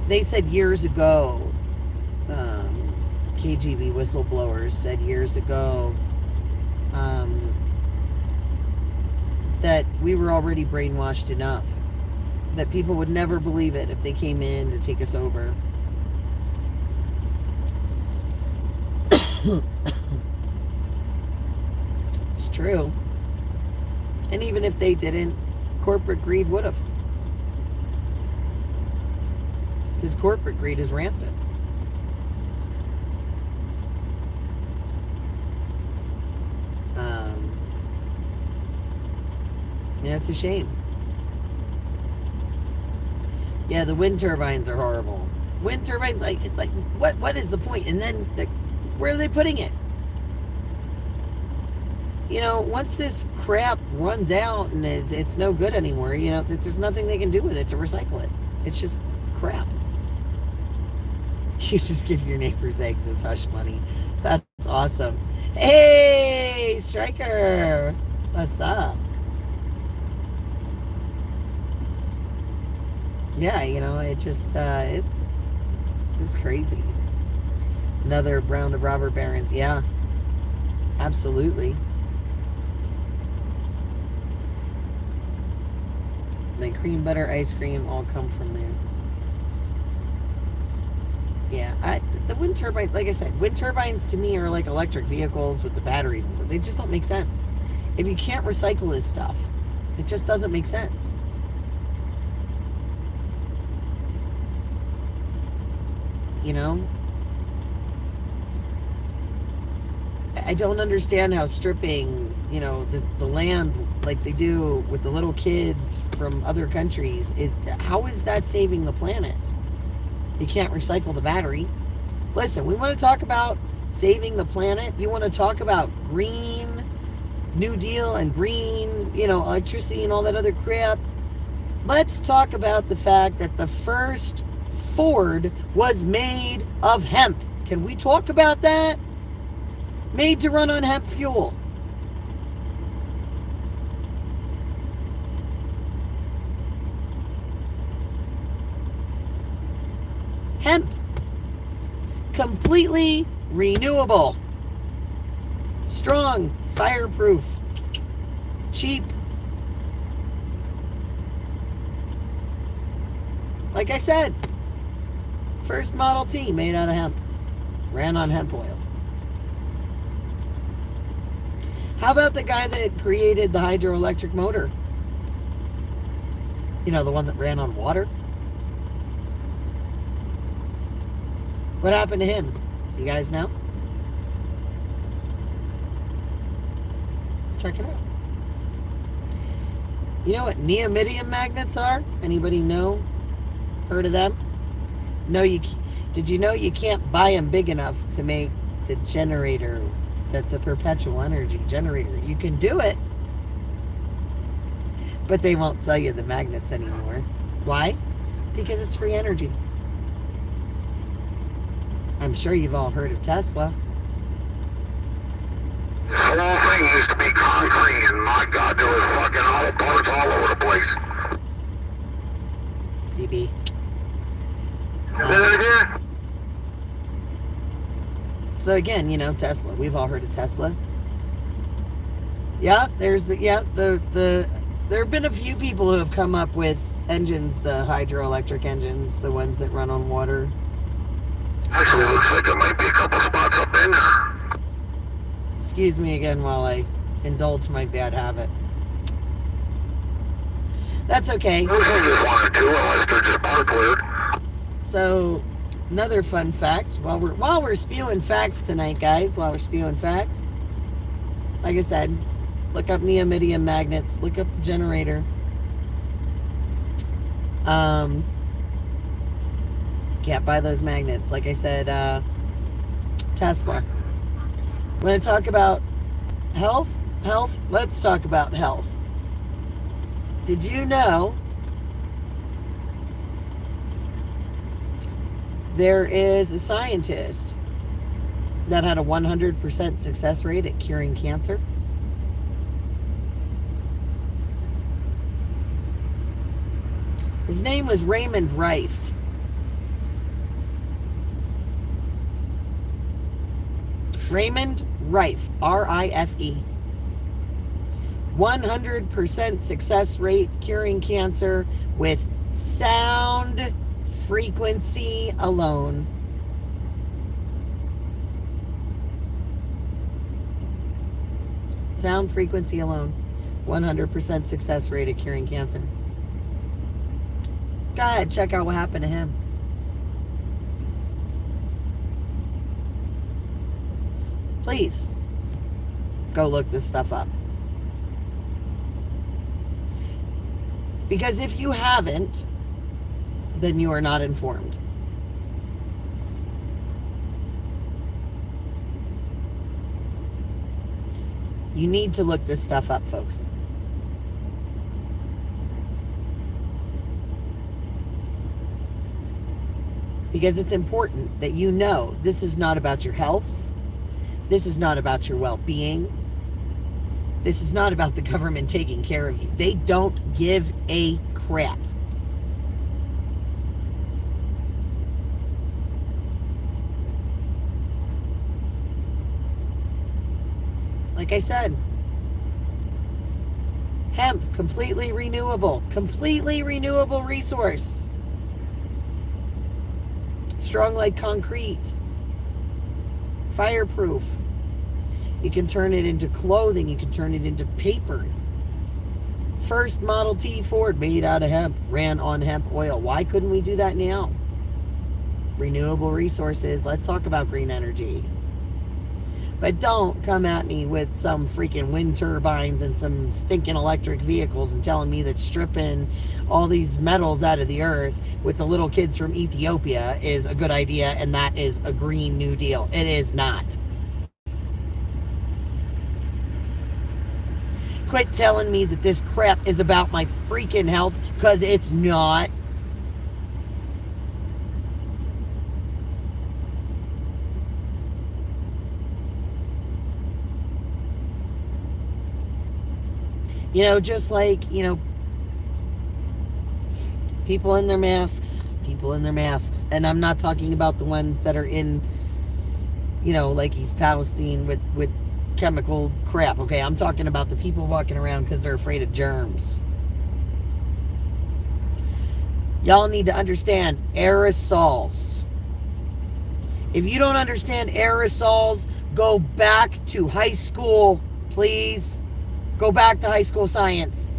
they said years ago, KGB whistleblowers said years ago, that we were already brainwashed enough that people would never believe it if they came in to take us over. It's true. And even if they didn't, corporate greed would have. Because corporate greed is rampant. Yeah, it's a shame. Yeah, the wind turbines are horrible. Wind turbines, like what is the point? And then, where are they putting it? Once this crap runs out and it's no good anymore, there's nothing they can do with it to recycle it. It's just crap. You just give your neighbor's eggs as hush money. That's awesome. Hey, Striker, what's up? Yeah, it just, it's crazy. Another round of robber barons. Yeah, absolutely. Like cream butter, ice cream, all come from there. Yeah, the wind turbines, like I said, wind turbines to me are like electric vehicles with the batteries and stuff. They just don't make sense. If you can't recycle this stuff, it just doesn't make sense. I don't understand how stripping, the land like they do with the little kids from other countries, how is that saving the planet? You can't recycle the battery. Listen, we want to talk about saving the planet. You want to talk about green New Deal and green, electricity and all that other crap. Let's talk about the fact that the first Ford was made of hemp. Can we talk about that? Made to run on hemp fuel. Hemp. Completely renewable. Strong, fireproof, cheap. Like I said, first Model T made out of hemp. Ran on hemp oil. How about the guy that created the hydroelectric motor? You know, the one that ran on water? What happened to him? You guys know? Check it out. You know what neodymium magnets are? Anybody know? Heard of them? No, did you know you can't buy them big enough to make the generator that's a perpetual energy generator? You can do it, but they won't sell you the magnets anymore. Why? Because it's free energy. I'm sure you've all heard of Tesla.
This whole thing used to be concrete, and my God, there was fucking all parts all over the place.
CB.
Say that again?
So again, you know, Tesla. We've all heard of Tesla. Yeah, there have been a few people who have come up with engines, the hydroelectric engines, the ones that run on water.
Actually, it looks like there might be a couple spots up in there.
Excuse me again while I indulge my bad habit. That's okay.
Those are just one or two, unless they're just park cleared.
So, another fun fact, while we're spewing facts tonight, guys, while we're spewing facts, like I said, look up neodymium magnets, look up the generator. Can't buy those magnets. Like I said, Tesla. I'm going to talk about health. Let's talk about health. Did you know there is a scientist that had a 100% success rate at curing cancer? His name was Raymond Rife. Raymond Rife, R-I-F-E. 100% success rate curing cancer with sound frequency alone. Sound frequency alone. 100% success rate at curing cancer. Go ahead, check out what happened to him. Please, go look this stuff up. Because if you haven't, then you are not informed. You need to look this stuff up, folks. Because it's important that you know this is not about your health. This is not about your well-being. This is not about the government taking care of you. They don't give a crap. Like I said, hemp, completely renewable resource. Strong like concrete. Fireproof. You can turn it into clothing. You can turn it into paper. First Model T Ford made out of hemp, ran on hemp oil. Why couldn't we do that now? Renewable resources. Let's talk about green energy. But don't come at me with some freaking wind turbines and some stinking electric vehicles and telling me that stripping all these metals out of the earth with the little kids from Ethiopia is a good idea and that is a Green New Deal. It is not. Quit telling me that this crap is about my freaking health, because it's not. You know, just like, you know, people in their masks. And I'm not talking about the ones that are in, you know, like East Palestine with chemical crap, okay? I'm talking about the people walking around because they're afraid of germs. Y'all need to understand aerosols. If you don't understand aerosols, go back to high school, please. Go back to high school science.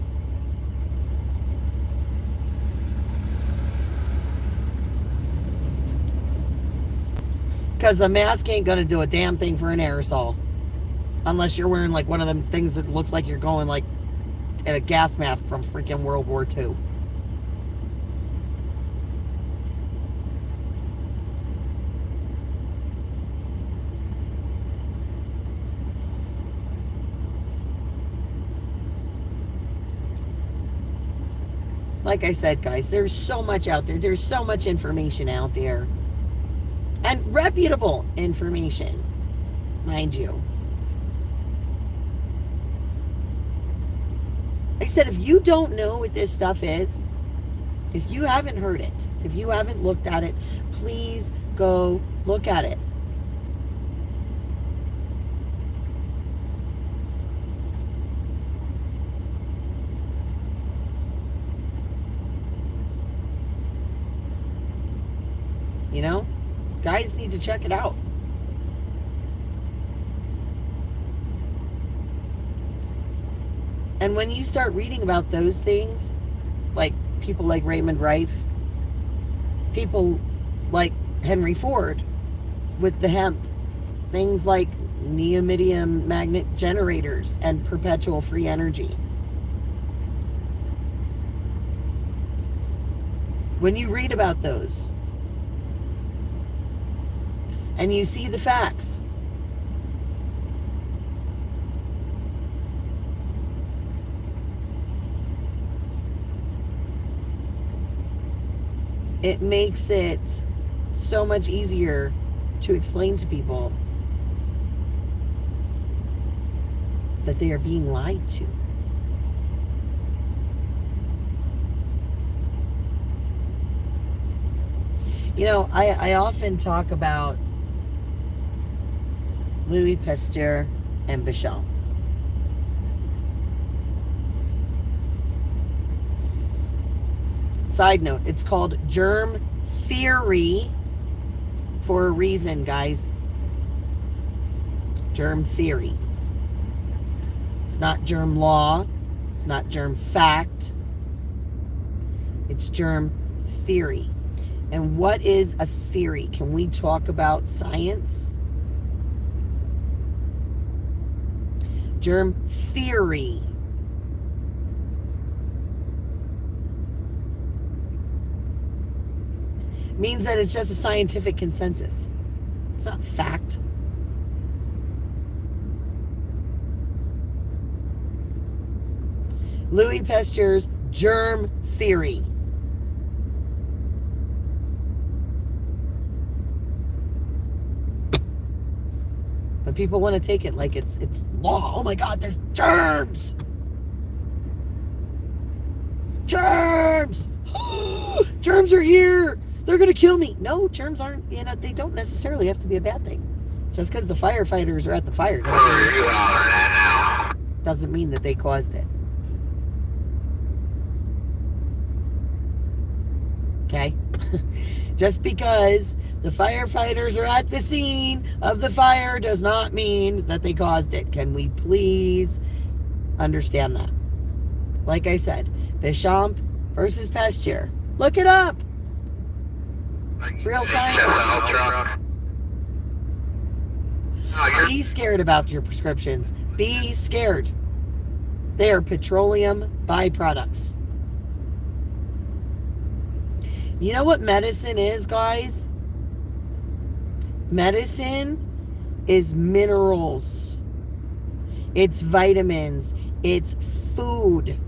Because a mask ain't going to do a damn thing for an aerosol. Unless you're wearing like one of them things that looks like you're going like in a gas mask from freaking World War II. Like I said, guys, there's so much out there. There's so much information out there. And reputable information, mind you. Like I said, if you don't know what this stuff is, if you haven't heard it, if you haven't looked at it, please go look at it. You know, guys need to check it out. And when you start reading about those things, like people like Raymond Rife, people like Henry Ford with the hemp, things like neodymium magnet generators and perpetual free energy. When you read about those and you see the facts, it makes it so much easier to explain to people that they are being lied to. You know, I often talk about Louis Pasteur and Béchamp. Side note, it's called germ theory for a reason, guys. Germ theory. It's not germ law. It's not germ fact. It's germ theory. And what is a theory? Can we talk about science? Germ theory means that it's just a scientific consensus. It's not fact. Louis Pasteur's germ theory. But people want to take it like it's law. Oh my God, there's germs. Germs. Germs are here. They're going to kill me. No, germs aren't, they don't necessarily have to be a bad thing. Just because the firefighters are at the fire doesn't mean that they caused it. Okay? Just because the firefighters are at the scene of the fire does not mean that they caused it. Can we please understand that? Like I said, Béchamp versus Pasteur. Look it up. It's real science. Be scared about your prescriptions. Be scared. They are petroleum byproducts. You know what medicine is, guys? Medicine is minerals. It's vitamins. It's food.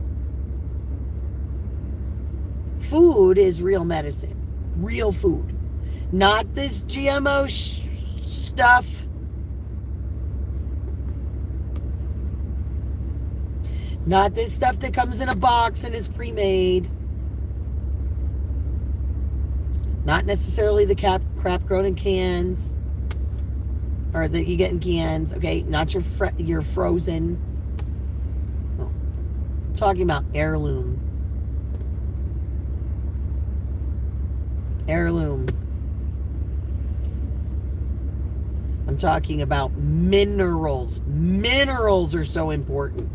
Food is real medicine. Real food. Not this GMO stuff. Not this stuff that comes in a box and is pre-made. Not necessarily the crap grown in cans. Or that you get in cans. Okay, not your frozen. Oh. Talking about heirloom. Heirloom. I'm talking about minerals. Minerals are so important.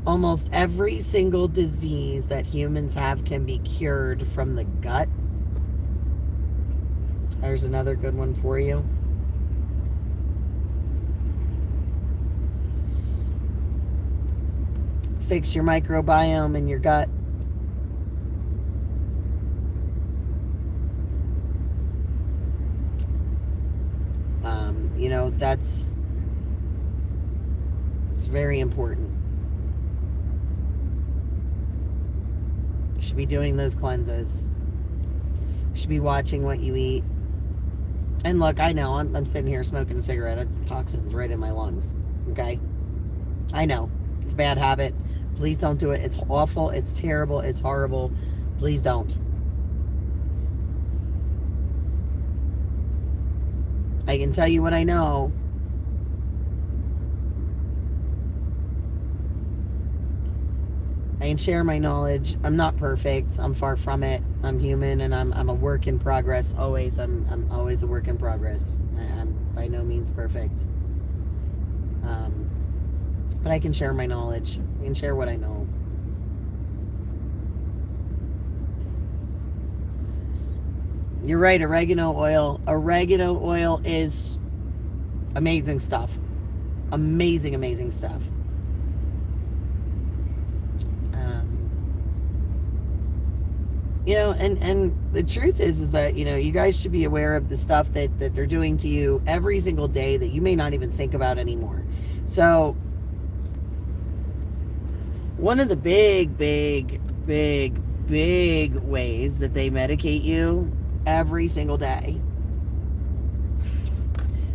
Almost every single disease that humans have can be cured from the gut. There's another good one for you. Fix your microbiome in your gut. You know, it's very important. You should be doing those cleanses. You should be watching what you eat. And look, I know, I'm sitting here smoking a cigarette. Toxins right in my lungs. Okay? I know. It's a bad habit. Please don't do it. It's awful. It's terrible. It's horrible. Please don't. I can tell you what I know. I can share my knowledge. I'm not perfect. I'm far from it. I'm human, and I'm a work in progress. Always. I'm always a work in progress. I'm by no means perfect. But I can share my knowledge. I can share what I know. You're right, oregano oil. Oregano oil is amazing stuff. Amazing, amazing stuff. You know, and the truth is that, you know, you guys should be aware of the stuff that they're doing to you every single day that you may not even think about anymore. So, one of the big ways that they medicate you every single day.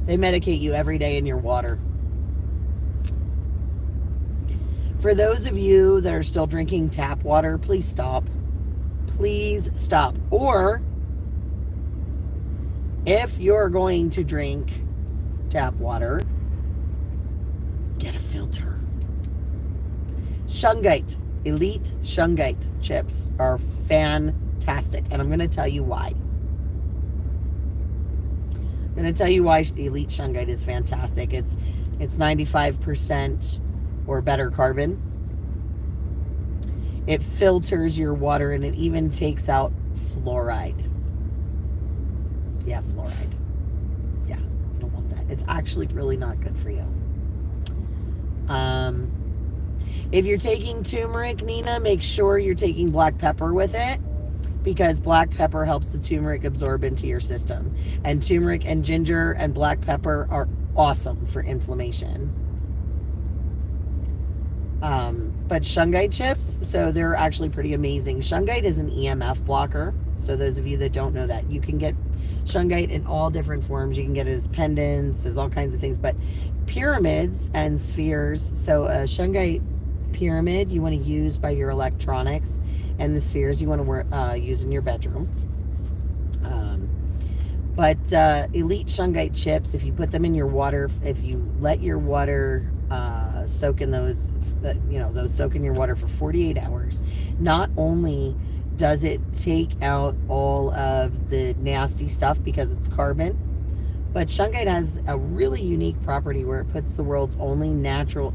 They medicate you every day in your water. For those of you that are still drinking tap water, please stop. Please stop. Or if you're going to drink tap water, get a filter. Shungite, Elite Shungite chips are fantastic, and I'm going to tell you why. I'm going to tell you why Elite Shungite is fantastic. It's 95% or better carbon. It filters your water, and it even takes out fluoride. Yeah, fluoride. Yeah, you don't want that. It's actually really not good for you. If you're taking turmeric, Nina, make sure you're taking black pepper with it, because black pepper helps the turmeric absorb into your system. And turmeric and ginger and black pepper are awesome for inflammation. But shungite chips, so they're actually pretty amazing. Shungite is an EMF blocker. So those of you that don't know that, you can get shungite in all different forms. You can get it as pendants, as all kinds of things, but pyramids and spheres. So a shungite pyramid you want to use by your electronics, and the spheres you want to use in your bedroom. But Elite Shungite chips, if you put them in your water, if you let your water soak in those, those soak in your water for 48 hours, not only does it take out all of the nasty stuff because it's carbon, but shungite has a really unique property where it puts the world's only natural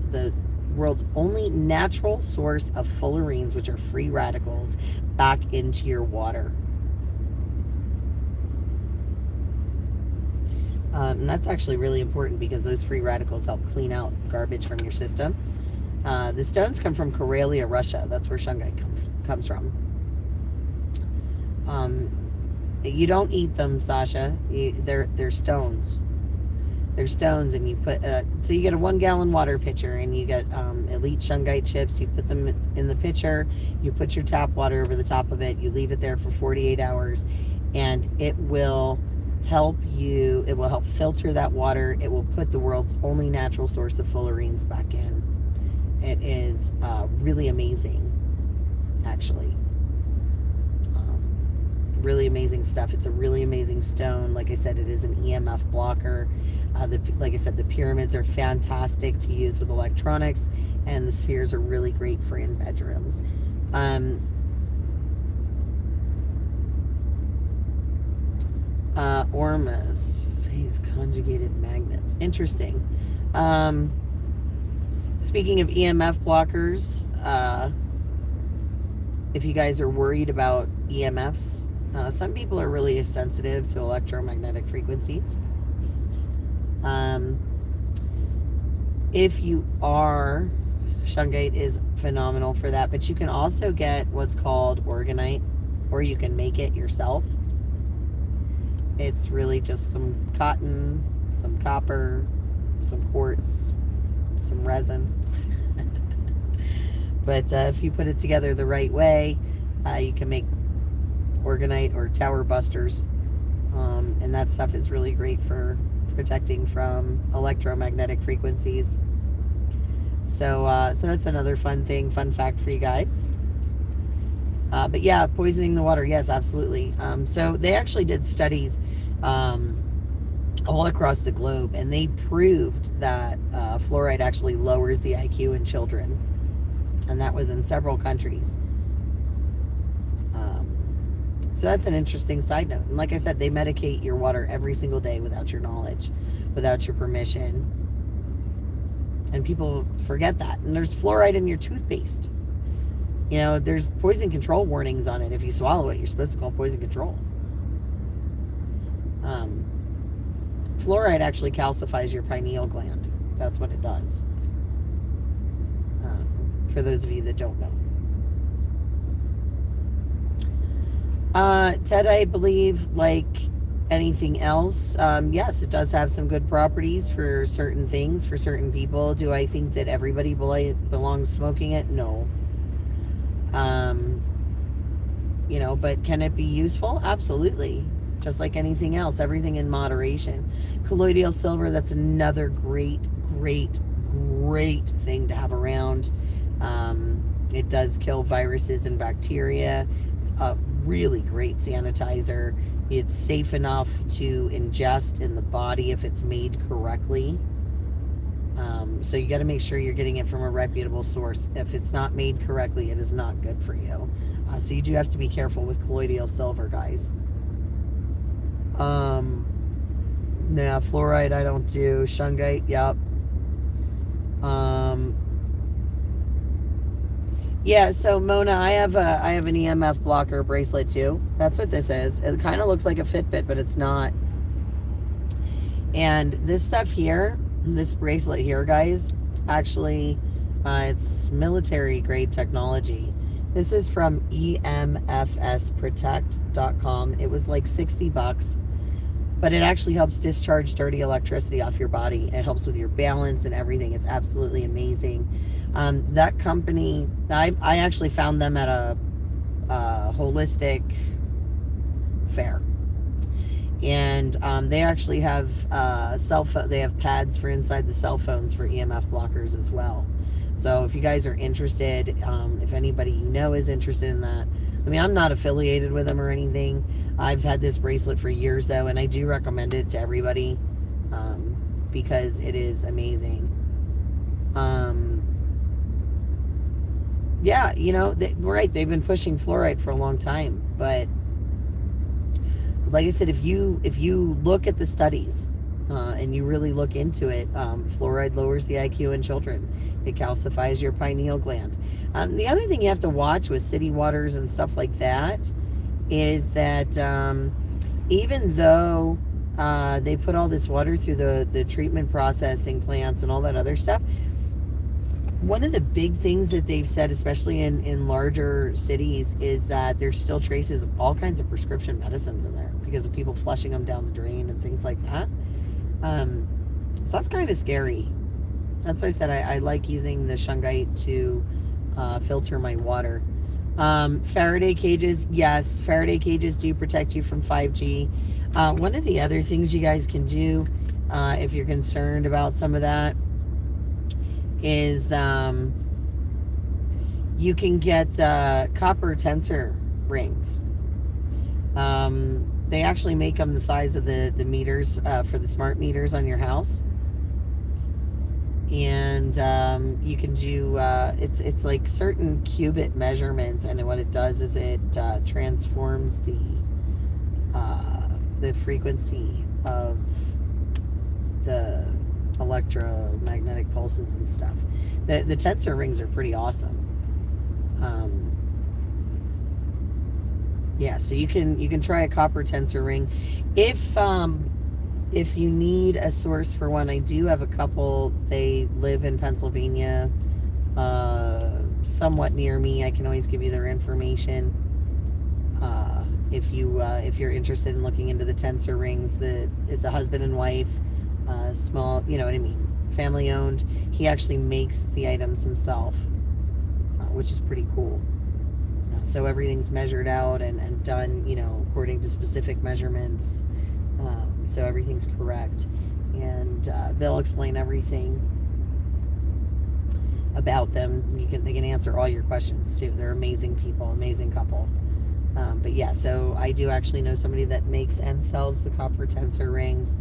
source of fullerenes, which are free radicals, back into your water. And that's actually really important because those free radicals help clean out garbage from your system. The stones come from Karelia, Russia. That's where shungite comes from. You don't eat them, Sasha. They're stones. They're stones, and you put so you get a 1 gallon water pitcher, and you get Elite Shungite chips. You put them in the pitcher. You put your tap water over the top of it. You leave it there for 48 hours, and it will help you. It will help filter that water. It will put the world's only natural source of fullerenes back in. It is really amazing, actually. really amazing stuff. It's a really amazing stone. Like I said, it is an EMF blocker. Like I said, the pyramids are fantastic to use with electronics, and the spheres are really great for in bedrooms. Ormus phase conjugated magnets. Interesting. Speaking of EMF blockers, if you guys are worried about EMFs, some people are really sensitive to electromagnetic frequencies. If you are, shungite is phenomenal for that, but you can also get what's called organite, or you can make it yourself. It's really just some cotton, some copper, some quartz, some resin. But if you put it together the right way, you can make organite or tower busters. And that stuff is really great for protecting from electromagnetic frequencies. So that's another fun fact for you guys. But yeah, poisoning the water, yes, absolutely. So they actually did studies all across the globe, and they proved that fluoride actually lowers the IQ in children. And that was in several countries. So that's an interesting side note. And like I said, they medicate your water every single day without your knowledge, without your permission. And people forget that. And there's fluoride in your toothpaste. You know, there's poison control warnings on it. If you swallow it, you're supposed to call poison control. Fluoride actually calcifies your pineal gland. That's what it does. For those of you that don't know. Ted, I believe, like anything else, yes, it does have some good properties for certain things, for certain people. Do I think that everybody belongs smoking it? No. You know, but can it be useful? Absolutely. Just like anything else, everything in moderation. Colloidal silver, that's another great thing to have around. It does kill viruses and bacteria. It's a really great sanitizer. It's safe enough to ingest in the body if it's made correctly. So you got to make sure you're getting it from a reputable source. If it's not made correctly, it is not good for you. So you do have to be careful with colloidal silver, guys. Nah, fluoride I don't do. Shungite, yep. Yeah, so Mona, I have an EMF blocker bracelet too. That's what this is. It kind of looks like a Fitbit, but it's not. And this stuff here, this bracelet here, guys, actually, it's military grade technology. This is from emfsprotect.com. It was like $60, but it actually helps discharge dirty electricity off your body. It helps with your balance and everything. It's absolutely amazing. That company, I actually found them at a holistic fair. And they actually have they have pads for inside the cell phones for EMF blockers as well. So if you guys are interested, if anybody you know is interested in that, I mean, I'm not affiliated with them or anything. I've had this bracelet for years though, and I do recommend it to everybody because it is amazing. Yeah, you know, right, they've been pushing fluoride for a long time, but like I said, if you look at the studies and you really look into it, fluoride lowers the IQ in children. It calcifies your pineal gland. The other thing you have to watch with city waters and stuff like that is that even though they put all this water through the treatment processing plants and all that other stuff, one of the big things that they've said, especially in larger cities, is that there's still traces of all kinds of prescription medicines in there because of people flushing them down the drain and things like that. So that's kind of scary. That's why I said I like using the shungite to filter my water. Faraday cages, yes, Faraday cages do protect you from 5G. One of the other things you guys can do if you're concerned about some of that is you can get copper tensor rings. They actually make them the size of the meters for the smart meters on your house. And you can do it's like certain cubit measurements, and what it does is it transforms the frequency of the electromagnetic pulses and stuff. The tensor rings are pretty awesome. Yeah, so you can try a copper tensor ring. If you need a source for one, I do have a couple. They live in Pennsylvania, somewhat near me. I can always give you their information. If you're interested in looking into the tensor rings, it's a husband and wife, small, you know what I mean, family owned. He actually makes the items himself, which is pretty cool. So everything's measured out and done, according to specific measurements. So everything's correct, and they'll explain everything about them. They can answer all your questions too. They're amazing people, amazing couple. But yeah, so I do actually know somebody that makes and sells the copper tensor rings.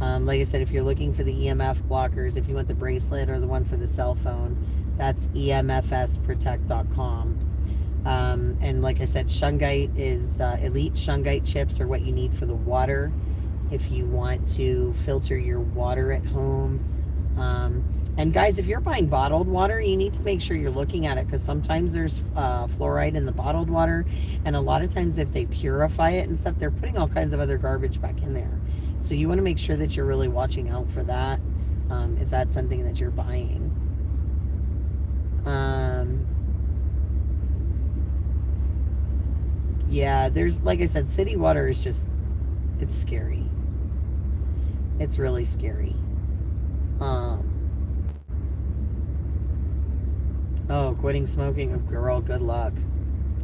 Like I said, if you're looking for the EMF blockers, if you want the bracelet or the one for the cell phone, that's emfsprotect.com. And like I said, shungite is elite shungite chips are what you need for the water if you want to filter your water at home. And guys, if you're buying bottled water, you need to make sure you're looking at it, because sometimes there's fluoride in the bottled water, and a lot of times if they purify it and stuff, they're putting all kinds of other garbage back in there. So you want to make sure that you're really watching out for that, if that's something that you're buying. Yeah, there's, like I said, city water is just, it's scary. It's really scary. Oh, quitting smoking, girl, good luck.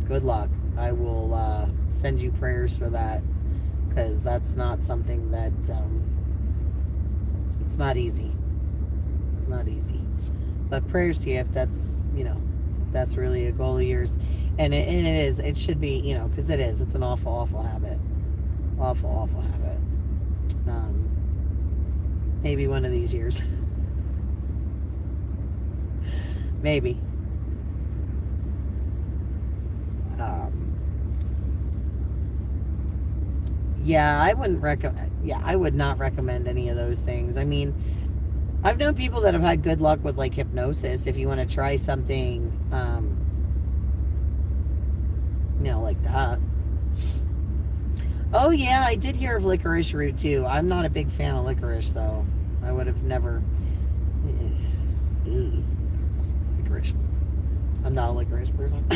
Good luck. I will send you prayers for that, because that's not something that, it's not easy. It's not easy. But prayers to you if that's, that's really a goal of yours. And it is. It should be, because it is. It's an awful, awful habit. Awful, awful habit. Maybe one of these years. Maybe. Yeah, I wouldn't recommend. Yeah, I would not recommend any of those things. I mean, I've known people that have had good luck with like hypnosis. If you want to try something, like that. Oh yeah, I did hear of licorice root too. I'm not a big fan of licorice though. I would have never. Licorice. I'm not a licorice person.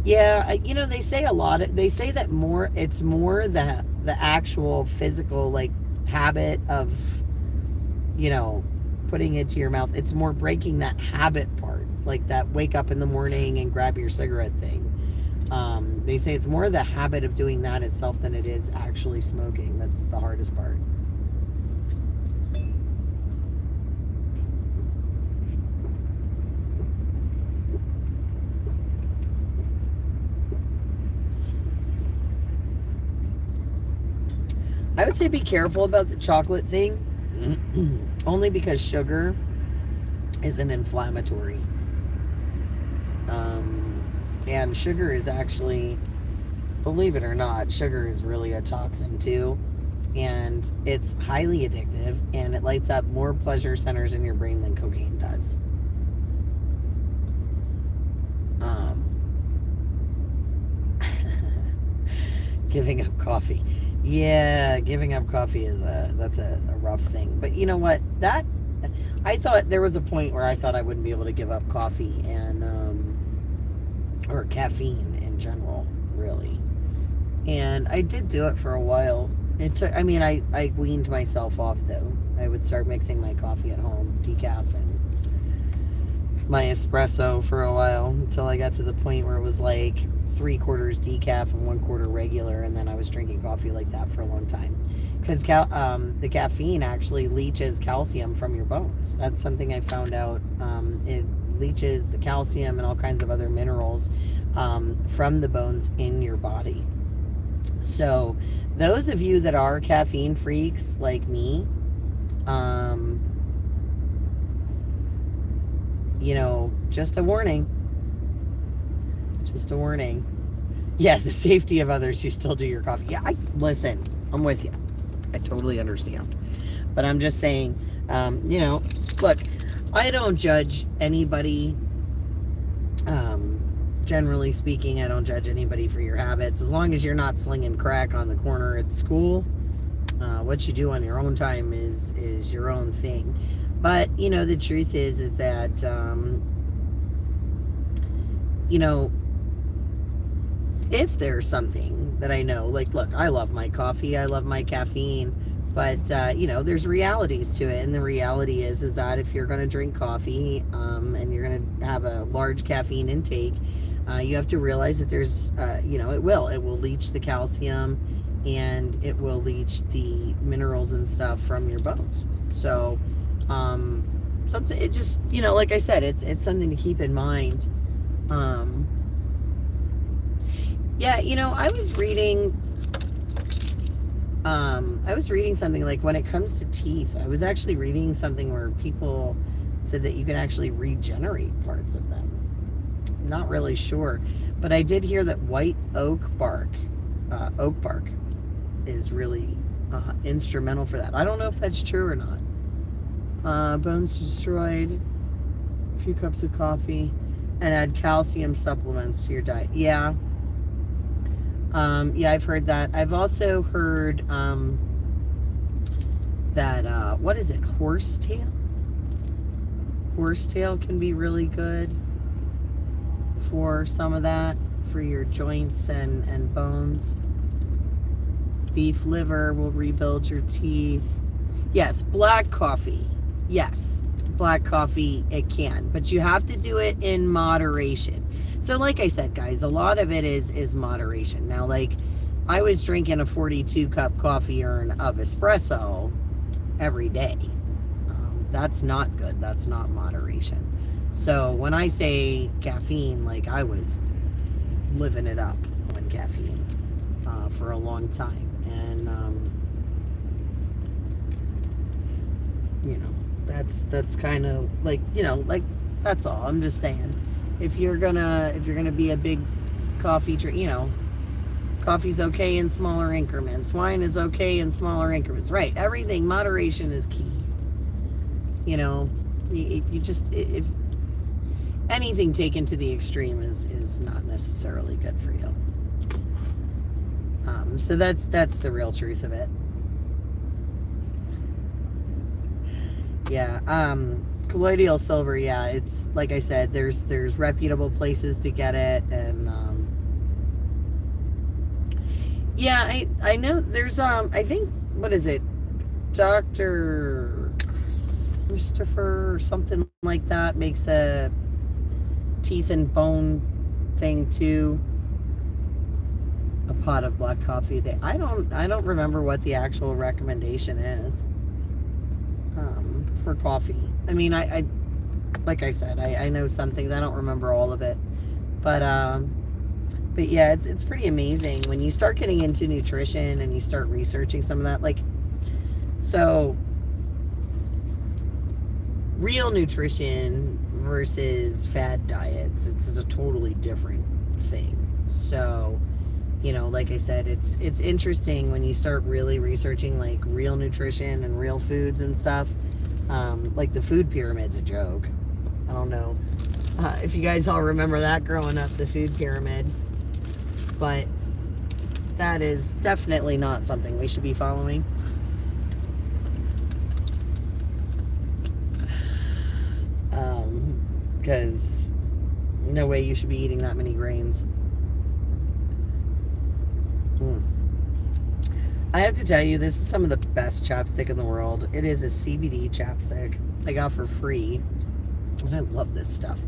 Yeah, they say a lot. They say that it's more the actual physical like habit of, putting it to your mouth. It's more breaking that habit part, like that wake up in the morning and grab your cigarette thing. They say it's more the habit of doing that itself than it is actually smoking. That's the hardest part. I would say be careful about the chocolate thing, only because sugar is an inflammatory. And sugar is actually, believe it or not, sugar is really a toxin too. And it's highly addictive, and it lights up more pleasure centers in your brain than cocaine does. Giving up coffee. Yeah, giving up coffee is that's a rough thing. But you know what? I thought there was a point where I thought I wouldn't be able to give up coffee and or caffeine in general, really. And I did do it for a while. It took. I mean, I weaned myself off though. I would start mixing my coffee at home, decaf, and my espresso for a while until I got to the point where it was like 3/4 decaf and 1/4 regular, and then I was drinking coffee like that for a long time, because the caffeine actually leaches calcium from your bones. That's something I found out leaches the calcium and all kinds of other minerals from the bones in your body. So those of you that are caffeine freaks like me, you know, just a warning. Just a warning. Yeah, the safety of others, you still do your coffee. Yeah, listen, I'm with you. I totally understand. But I'm just saying, you know, look, I don't judge anybody. Generally speaking, I don't judge anybody for your habits. As long as you're not slinging crack on the corner at school, what you do on your own time is your own thing. But, you know, the truth is that, you know, if there's something that I know, like, look, I love my coffee, I love my caffeine, but, you know, there's realities to it. And the reality is that if you're going to drink coffee and you're going to have a large caffeine intake, you have to realize that there's, you know, it will leach the calcium and it will leach the minerals and stuff from your bones. So, something, it just, you know, like I said, it's something to keep in mind. Yeah, you know, I was reading something like when it comes to teeth, I was actually reading something where people said that you can actually regenerate parts of them. Not really sure, but I did hear that white oak bark is really instrumental for that. I don't know if that's true or not. Bones destroyed, a few cups of coffee, and add calcium supplements to your diet. Yeah. Yeah, I've heard that. I've also heard that, what is it, horsetail? Horsetail can be really good for some of that, for your joints and bones. Beef liver will rebuild your teeth. Yes, black coffee. Yes, black coffee, it can. But you have to do it in moderation. So like I said, guys, a lot of it is moderation. Now, like, I was drinking a 42-cup coffee urn of espresso every day. That's not good. That's not moderation. So when I say caffeine, like, I was living it up on caffeine for a long time. And, you know, that's kind of like, you know, like, that's all. I'm just saying, if you're gonna be a big coffee drink, you know, coffee's okay in smaller increments. Wine is okay in smaller increments. Right. Everything, moderation is key. You know, you just, if anything taken to the extreme is not necessarily good for you. So that's the real truth of it. Yeah. Colloidal silver, yeah, it's like I said, there's reputable places to get it, and yeah, I know there's I think, what is it, Dr. Christopher or something like that makes a teeth and bone thing too. A pot of black coffee a day. I don't remember what the actual recommendation is for coffee. I mean, I like I said, I know some things. I don't remember all of it, but yeah, it's pretty amazing when you start getting into nutrition and you start researching some of that. Like, so real nutrition versus fad diets, it's a totally different thing. So, you know, like I said, it's interesting when you start really researching like real nutrition and real foods and stuff. Like the food pyramid's a joke. I don't know if you guys all remember that growing up, the food pyramid, but that is definitely not something we should be following. Because no way you should be eating that many grains. I have to tell you, this is some of the best chapstick in the world. It is a CBD chapstick I got for free, and I love this stuff.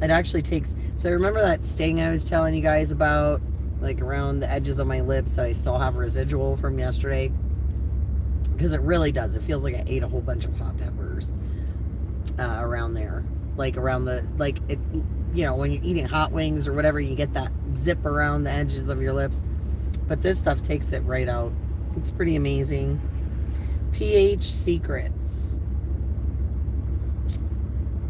It actually takes, so remember that sting I was telling you guys about, like around the edges of my lips that I still have residual from yesterday? Because it really does. It feels like I ate a whole bunch of hot peppers around there. like around the, like it, you know, when you're eating hot wings or whatever, you get that zip around the edges of your lips. But this stuff takes it right out. It's pretty amazing. pH Secrets.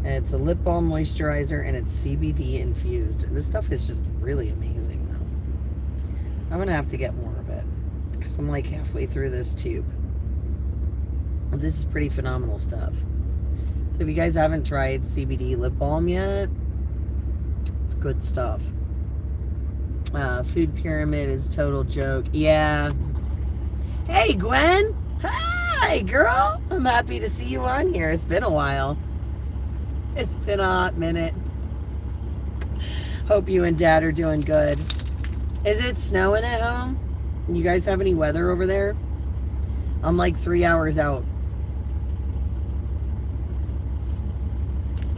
It's a lip balm moisturizer and it's CBD infused. This stuff is just really amazing though. I'm gonna have to get more of it because I'm like halfway through this tube. This is pretty phenomenal stuff. So if you guys haven't tried CBD lip balm yet, it's good stuff. Food pyramid is a total joke. Yeah. Hey, Gwen. Hi, girl. I'm happy to see you on here. It's been a while. It's been a hot minute. Hope you and Dad are doing good. Is it snowing at home? You guys have any weather over there? I'm like 3 hours out.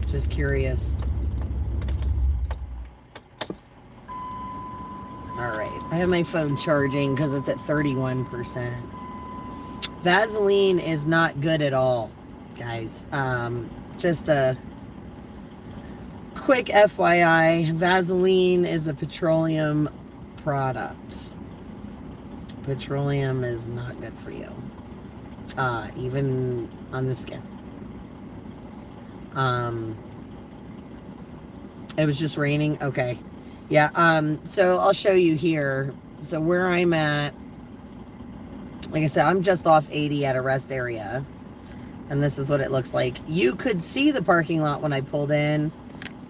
Just curious. Alright, I have my phone charging because it's at 31%. Vaseline is not good at all, guys. Just a quick FYI, Vaseline is a petroleum product. Petroleum is not good for you. Even on the skin. It was just raining. Okay. Yeah, so I'll show you here. So where I'm at, like I said, I'm just off 80 at a rest area. And this is what it looks like. You could see the parking lot when I pulled in.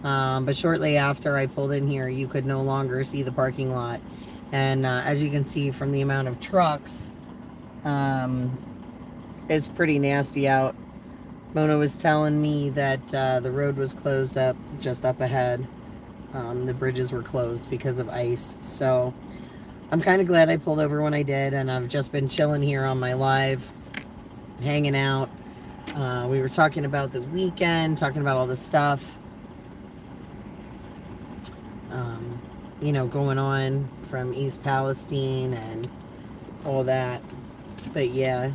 But shortly after I pulled in here, you could no longer see the parking lot. And as you can see from the amount of trucks, it's pretty nasty out. Mona was telling me that the road was closed up just up ahead. The bridges were closed because of ice. So I'm kind of glad I pulled over when I did, and I've just been chilling here on my live, hanging out. We were talking about the weekend, talking about all the stuff, you know, going on from East Palestine and all that. But yeah.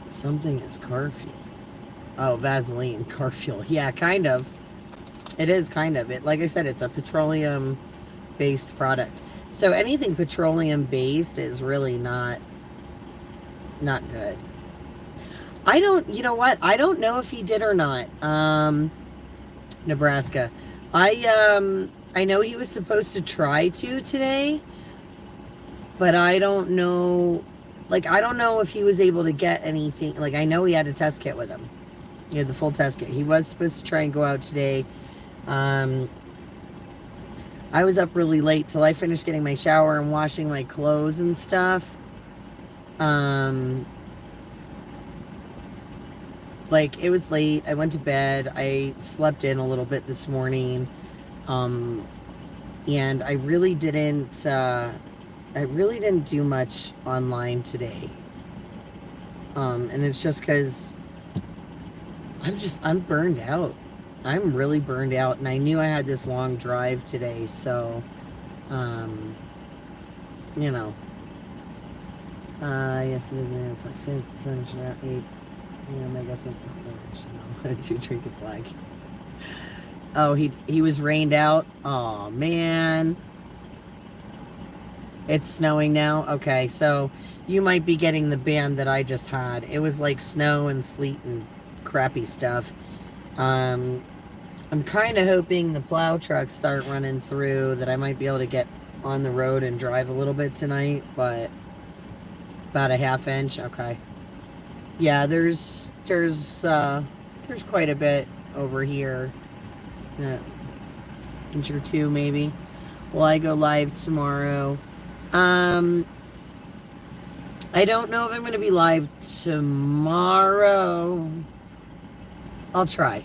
Something is car fuel. Oh, Vaseline, car fuel. Yeah, kind of. It is kind of. It, like I said, it's a petroleum-based product. So anything petroleum-based is really not good. I don't, you know what? I don't know if he did or not. Nebraska. I know he was supposed to try to today, but I don't know. Like, I don't know if he was able to get anything. Like, I know he had a test kit with him. He had the full test kit. He was supposed to try and go out today. I was up really late till I finished getting my shower and washing my clothes and stuff. Like, it was late. I went to bed. I slept in a little bit this morning. And I really didn't do much online today. And it's just because I'm burned out. I'm really burned out, and I knew I had this long drive today, so, you know. Yes, it is an airport. 5th, sunshine, around 8. Yeah, I guess that's not the to drink a flag. Oh, he was rained out? Oh man. It's snowing now? Okay, so you might be getting the band that I just had. It was like snow and sleet and crappy stuff. I'm kind of hoping the plow trucks start running through, that I might be able to get on the road and drive a little bit tonight, but about a half inch. Okay. Yeah, there's quite a bit over here. Inch or two maybe. Well, I go live tomorrow. I don't know if I'm going to be live tomorrow. I'll try.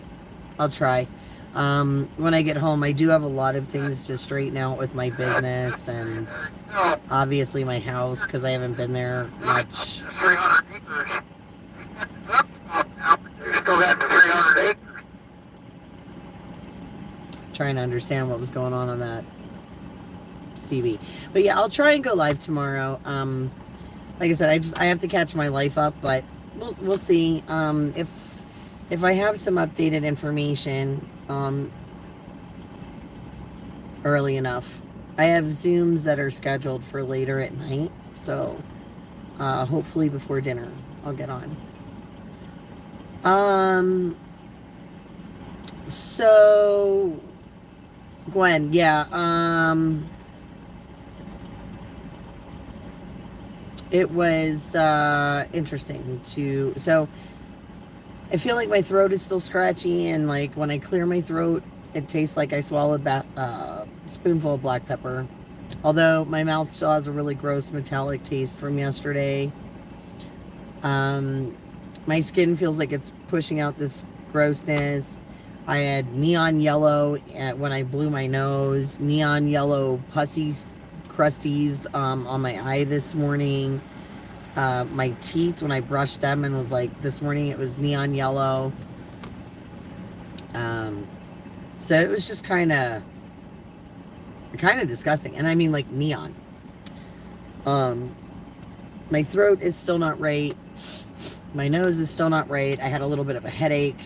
When I get home, I do have a lot of things to straighten out with my business and obviously my house, because I haven't been there much.
300 acres. Still got the 300 acres.
Trying to understand what was going on that CB. But yeah, I'll try and go live tomorrow. Like I said, I have to catch my life up, but we'll see. If I have some updated information early enough. I have Zooms that are scheduled for later at night, so hopefully before dinner I'll get on. So Gwen, yeah, it was interesting to, so I feel like my throat is still scratchy, and like when I clear my throat, it tastes like I swallowed a spoonful of black pepper. Although my mouth still has a really gross metallic taste from yesterday. My skin feels like it's pushing out this grossness. I had neon yellow when I blew my nose, neon yellow pussies, crusties on my eye this morning. My teeth, when I brushed them, and was like, this morning it was neon yellow. So it was just kind of disgusting. And I mean, like, neon. My throat is still not right. My nose is still not right. I had a little bit of a headache.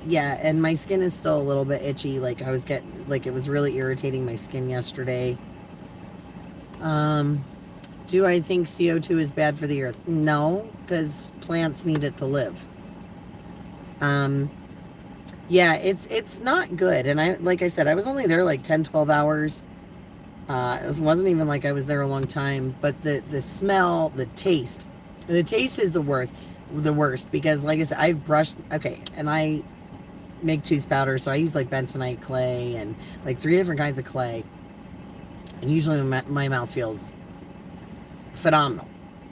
Yeah, and my skin is still a little bit itchy. Like, I was getting, like, it was really irritating my skin yesterday. Do I think CO2 is bad for the earth? No, because plants need it to live. Yeah, it's not good. And like I said, I was only there like 10, 12 hours. It wasn't even like I was there a long time. But the smell, the taste is the worst, because like I said, I've brushed, okay, and I make tooth powder, so I use like bentonite clay and like 3 different kinds of clay. And usually my mouth feels phenomenal,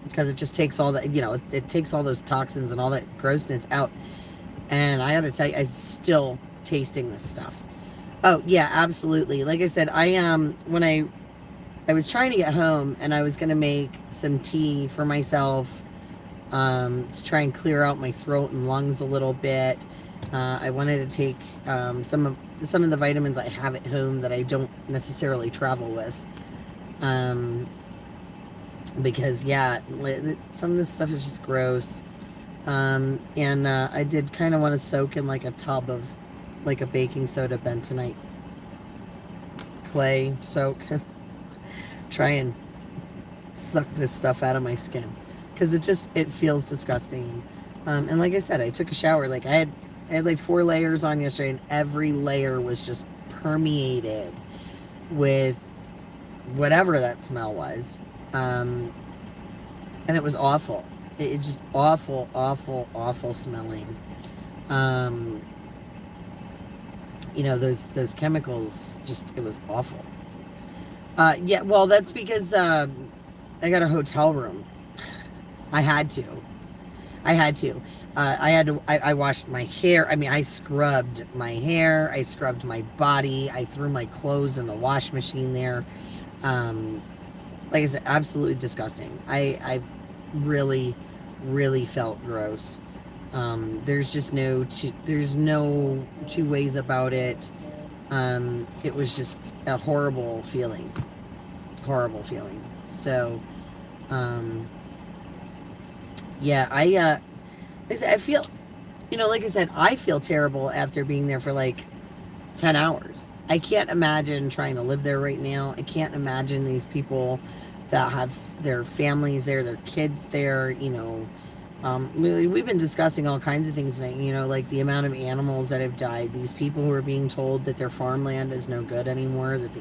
because it just takes all that, it takes all those toxins and all that grossness out. And I gotta tell you, I'm still tasting this stuff. Oh yeah, absolutely. Like I said, when I was trying to get home, and I was gonna make some tea for myself to try and clear out my throat and lungs a little bit. I wanted to take some of the vitamins I have at home that I don't necessarily travel with. Because yeah, some of this stuff is just gross. And I did kind of want to soak in like a tub of like a baking soda bentonite clay soak. Try and suck this stuff out of my skin, because it feels disgusting. And like I said, I took a shower. Like I had like 4 layers on yesterday, and every layer was just permeated with whatever that smell was. And it was awful. It's just awful, awful, awful smelling. Those chemicals, it was awful. Yeah, well, that's because I got a hotel room. I had to. I washed my hair. I mean, I scrubbed my hair. I scrubbed my body. I threw my clothes in the wash machine there. Like I said, absolutely disgusting. I really, really felt gross. There's no two ways about it. It was just a horrible feeling. So, yeah, I feel, like I said, I feel terrible after being there for like 10 hours. I can't imagine trying to live there right now. I can't imagine these people that have their families there, their kids there, we've been discussing all kinds of things tonight, like the amount of animals that have died, these people who are being told that their farmland is no good anymore, that they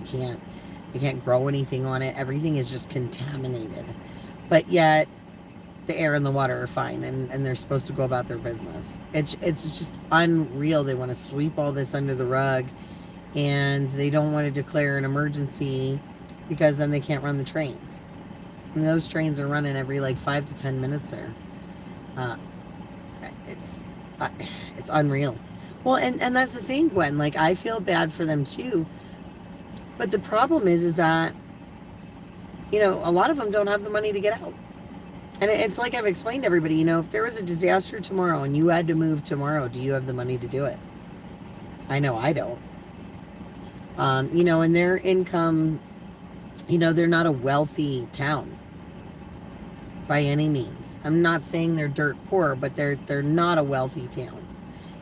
can't grow anything on it, everything is just contaminated. But yet the air and the water are fine, and they're supposed to go about their business. It's just unreal. They want to sweep all this under the rug, and they don't want to declare an emergency, because then they can't run the trains. And those trains are running every like 5 to 10 minutes there. It's unreal. Well, and that's the thing, Gwen. Like, I feel bad for them too. But the problem is that, a lot of them don't have the money to get out. And it's like I've explained to everybody, if there was a disaster tomorrow and you had to move tomorrow, do you have the money to do it? I know I don't. You know, and their income, you know, they're not a wealthy town by any means. I'm not saying they're dirt poor, but they're not a wealthy town.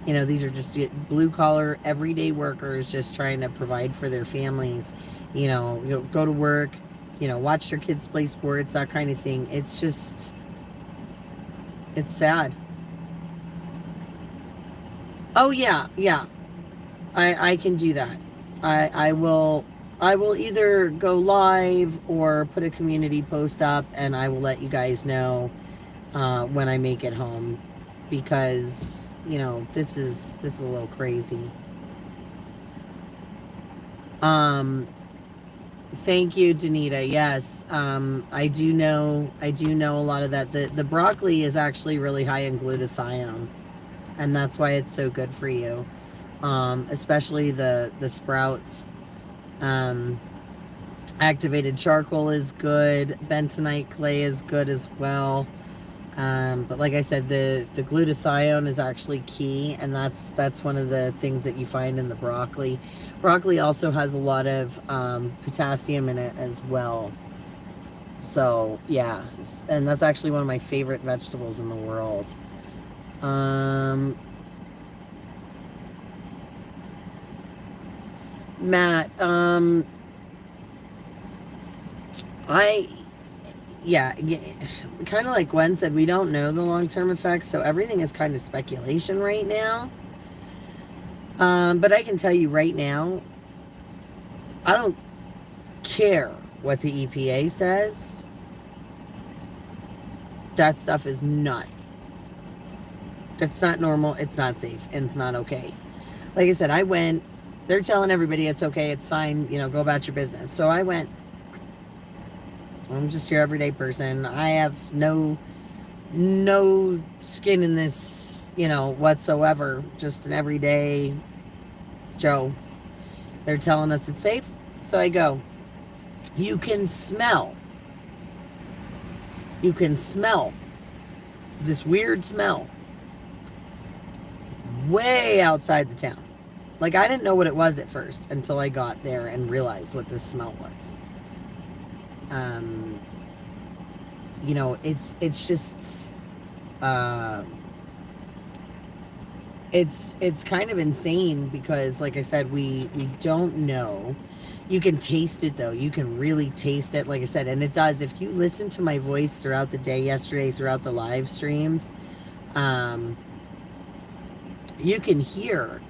You know, these are just blue collar, everyday workers just trying to provide for their families. You know, go to work, you know, watch their kids play sports, that kind of thing. It's just, it's sad. Oh yeah, yeah. I can do that. I will either go live or put a community post up, and I will let you guys know when I make it home, because you know this is a little crazy. Thank you, Danita. Yes, I do know a lot of that. The broccoli is actually really high in glutathione, and that's why it's so good for you. Especially the sprouts. Activated charcoal is good. Bentonite clay is good as well. But like I said, the glutathione is actually key, and that's one of the things that you find in the broccoli. Broccoli also has a lot of potassium in it as well. So yeah, and that's actually one of my favorite vegetables in the world. Matt, yeah, kind of like Gwen said, we don't know the long-term effects, so everything is kind of speculation right now. But I can tell you right now, I don't care what the EPA says. That stuff is not. It's not normal, it's not safe, and it's not okay. Like I said, I went, they're telling everybody it's okay, it's fine, you know, go about your business. So I went. I'm just your everyday person. I have no skin in this, you know, whatsoever. Just an everyday Joe. They're telling us it's safe, so I go. You can smell this weird smell way outside the town. Like, I didn't know what it was at first until I got there and realized what this smell was. You know, it's just, it's kind of insane because, like I said, we don't know. You can taste it though. You can really taste it, like I said, and it does. If you listen to my voice throughout the day, yesterday, throughout the live streams, you can hear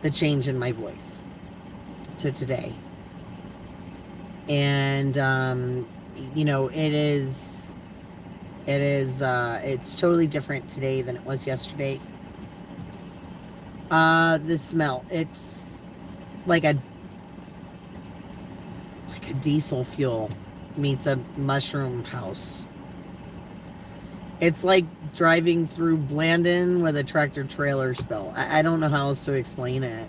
the change in my voice to today. And you know, it's totally different today than it was yesterday. The smell, it's like a diesel fuel meets a mushroom house. It's like driving through Blandon with a tractor trailer spill. I don't know how else to explain it.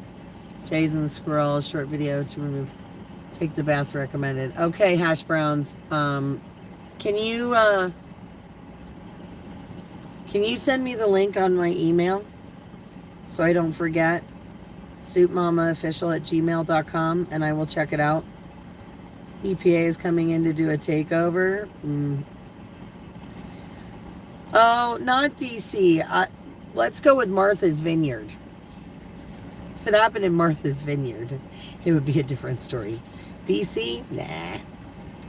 Jays and the Squirrel, short video to remove. Take the bath recommended. Okay, hash browns. Can you send me the link on my email so I don't forget? soupmamaofficial@gmail.com, and I will check it out. EPA is coming in to do a takeover. Oh, not DC. Let's go with Martha's Vineyard. If it happened in Martha's Vineyard, it would be a different story. DC? Nah.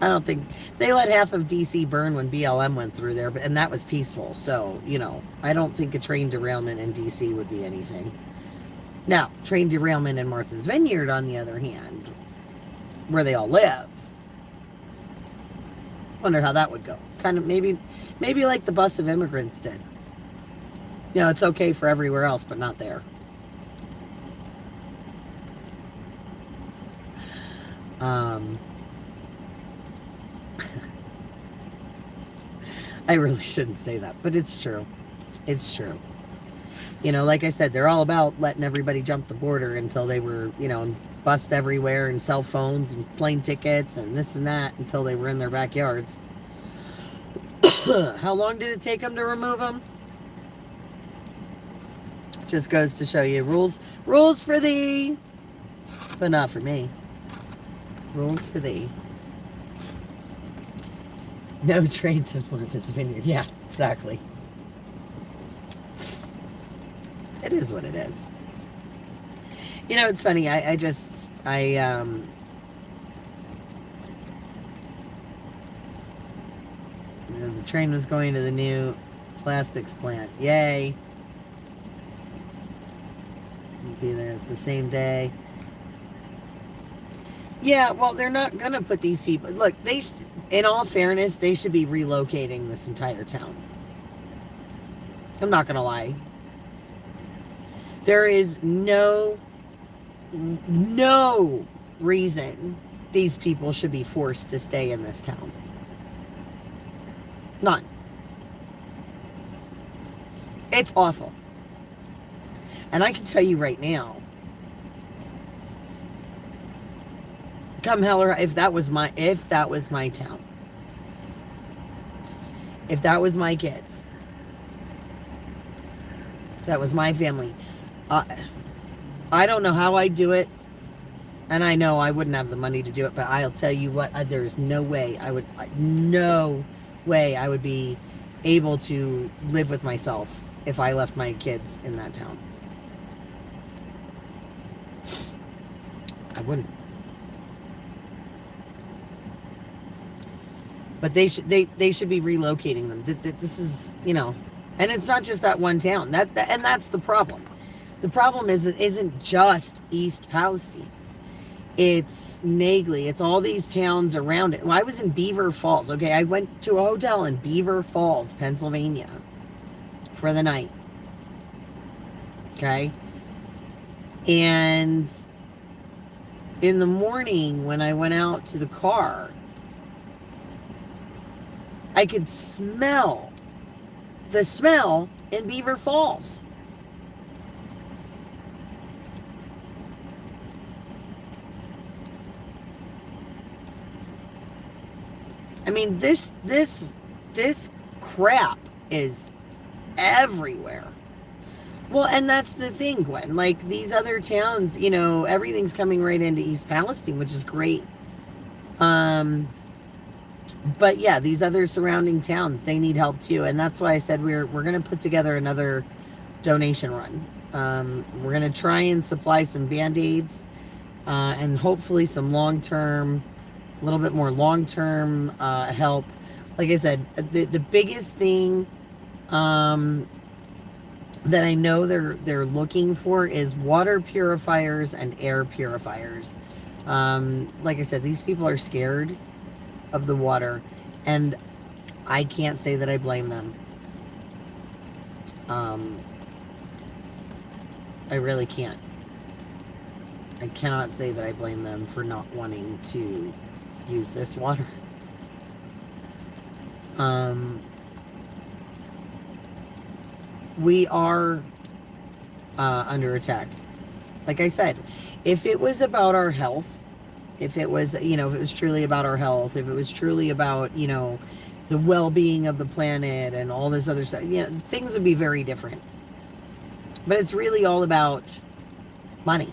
I don't think... They let half of DC burn when BLM went through there, and that was peaceful. So, you know, I don't think a train derailment in DC would be anything. Now, train derailment in Martha's Vineyard, on the other hand, where they all live. Wonder how that would go. Kind of maybe like the bus of immigrants did. You know, it's okay for everywhere else, but not there. I really shouldn't say that, but it's true. It's true. You know, like I said, they're all about letting everybody jump the border until they were, you know, bust everywhere, and cell phones and plane tickets and this and that until they were in their backyards. How long did it take them to remove them? Just goes to show you, rules for thee. but not for me. Rules for thee. No trains in Martha's Vineyard. Yeah, exactly. It is what it is. You know, it's funny. The train was going to the new plastics plant. Yay. We'll be there. It's the same day. Yeah, well, they're not going to put these people... Look, in all fairness, they should be relocating this entire town. I'm not going to lie. There is no reason these people should be forced to stay in this town. None. It's awful. And I can tell you right now, come hell or if that was my town, if that was my kids, if that was my family, I don't know how I'd do it, and I know I wouldn't have the money to do it, but I'll tell you what, there's no way I would be able to live with myself if I left my kids in that town. I wouldn't. But they should be relocating them. This is, you know, and it's not just that one town. And that's the problem. The problem isn't just East Palestine. It's Nagley. It's all these towns around it. Well, I was in Beaver Falls. Okay, I went to a hotel in Beaver Falls, Pennsylvania, for the night. Okay, and in the morning when I went out to the car, I could smell the smell in Beaver Falls. I mean, this crap is everywhere. Well, and that's the thing, Gwen. Like, these other towns, you know, everything's coming right into East Palestine, which is great. But yeah, these other surrounding towns, they need help too. And that's why I said we're going to put together another donation run. We're going to try and supply some Band-Aids and hopefully some long-term, a little bit more long-term help. Like I said, the biggest thing that I know they're looking for is water purifiers and air purifiers. Like I said, these people are scared of the water, and I can't say that I blame them. I really can't. I cannot say that I blame them for not wanting to use this water. We are under attack. Like I said, if it was about our health, if it was, you know, if it was truly about our health, if it was truly about, you know, the well-being of the planet and all this other stuff, you know, things would be very different. But it's really all about money.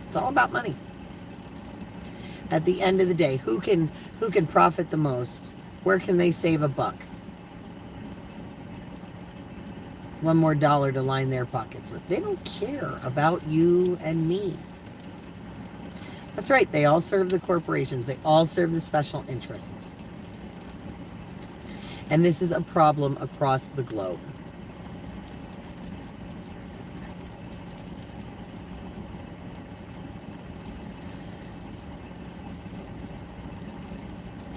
It's all about money. At the end of the day, who can profit the most? Where can they save a buck? One more dollar to line their pockets with. They don't care about you and me. That's right. They all serve the corporations. They all serve the special interests. And this is a problem across the globe.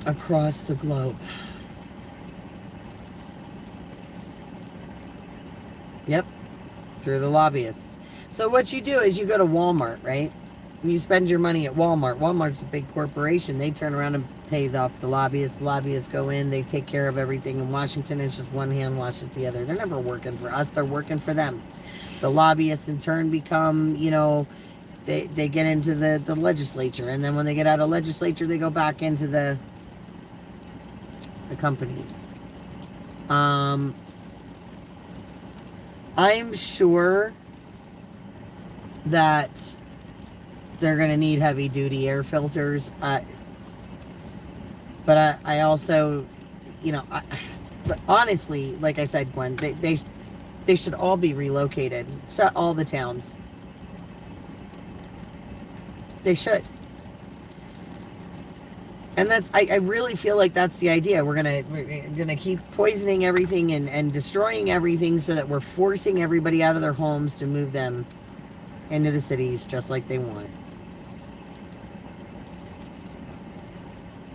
Across the globe. Yep. Through the lobbyists. So what you do is you go to Walmart, right? You spend your money at Walmart. Walmart's a big corporation. They turn around and pay off the lobbyists. The lobbyists go in. They take care of everything. In Washington, it's just one hand washes the other. They're never working for us. They're working for them. The lobbyists, in turn, become, you know, they get into the legislature. And then when they get out of legislature, they go back into the companies. I'm sure that they're going to need heavy duty air filters. But I also, but honestly, like I said, Gwen, they should all be relocated. So all the towns. They should. And I really feel like that's the idea. We're gonna keep poisoning everything and destroying everything so that we're forcing everybody out of their homes to move them into the cities just like they want.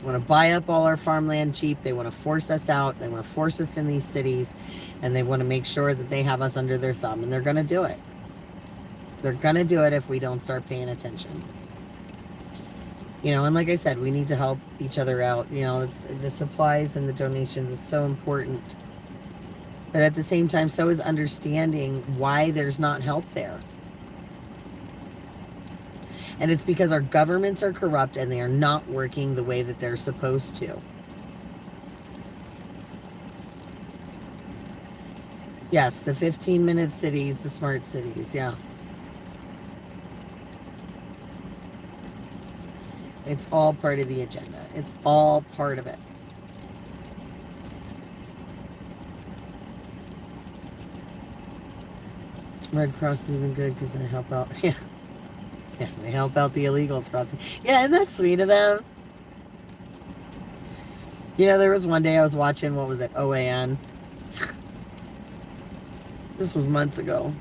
Want to buy up all our farmland cheap. They want to force us out. They want to force us in these cities, and they want to make sure that they have us under their thumb, and they're going to do it. They're going to do it if we don't start paying attention. And like I said, we need to help each other out. It's the supplies and the donations is so important. But at the same time, so is understanding why there's not help there. And it's because our governments are corrupt and they are not working the way that they're supposed to. Yes, the 15-minute cities, the smart cities, yeah. It's all part of the agenda. It's all part of it. Red Cross is even good because they help out. Yeah. Yeah, they help out the illegals crossing. Yeah, isn't that sweet of them? There was one day I was watching, what was it, OAN? This was months ago.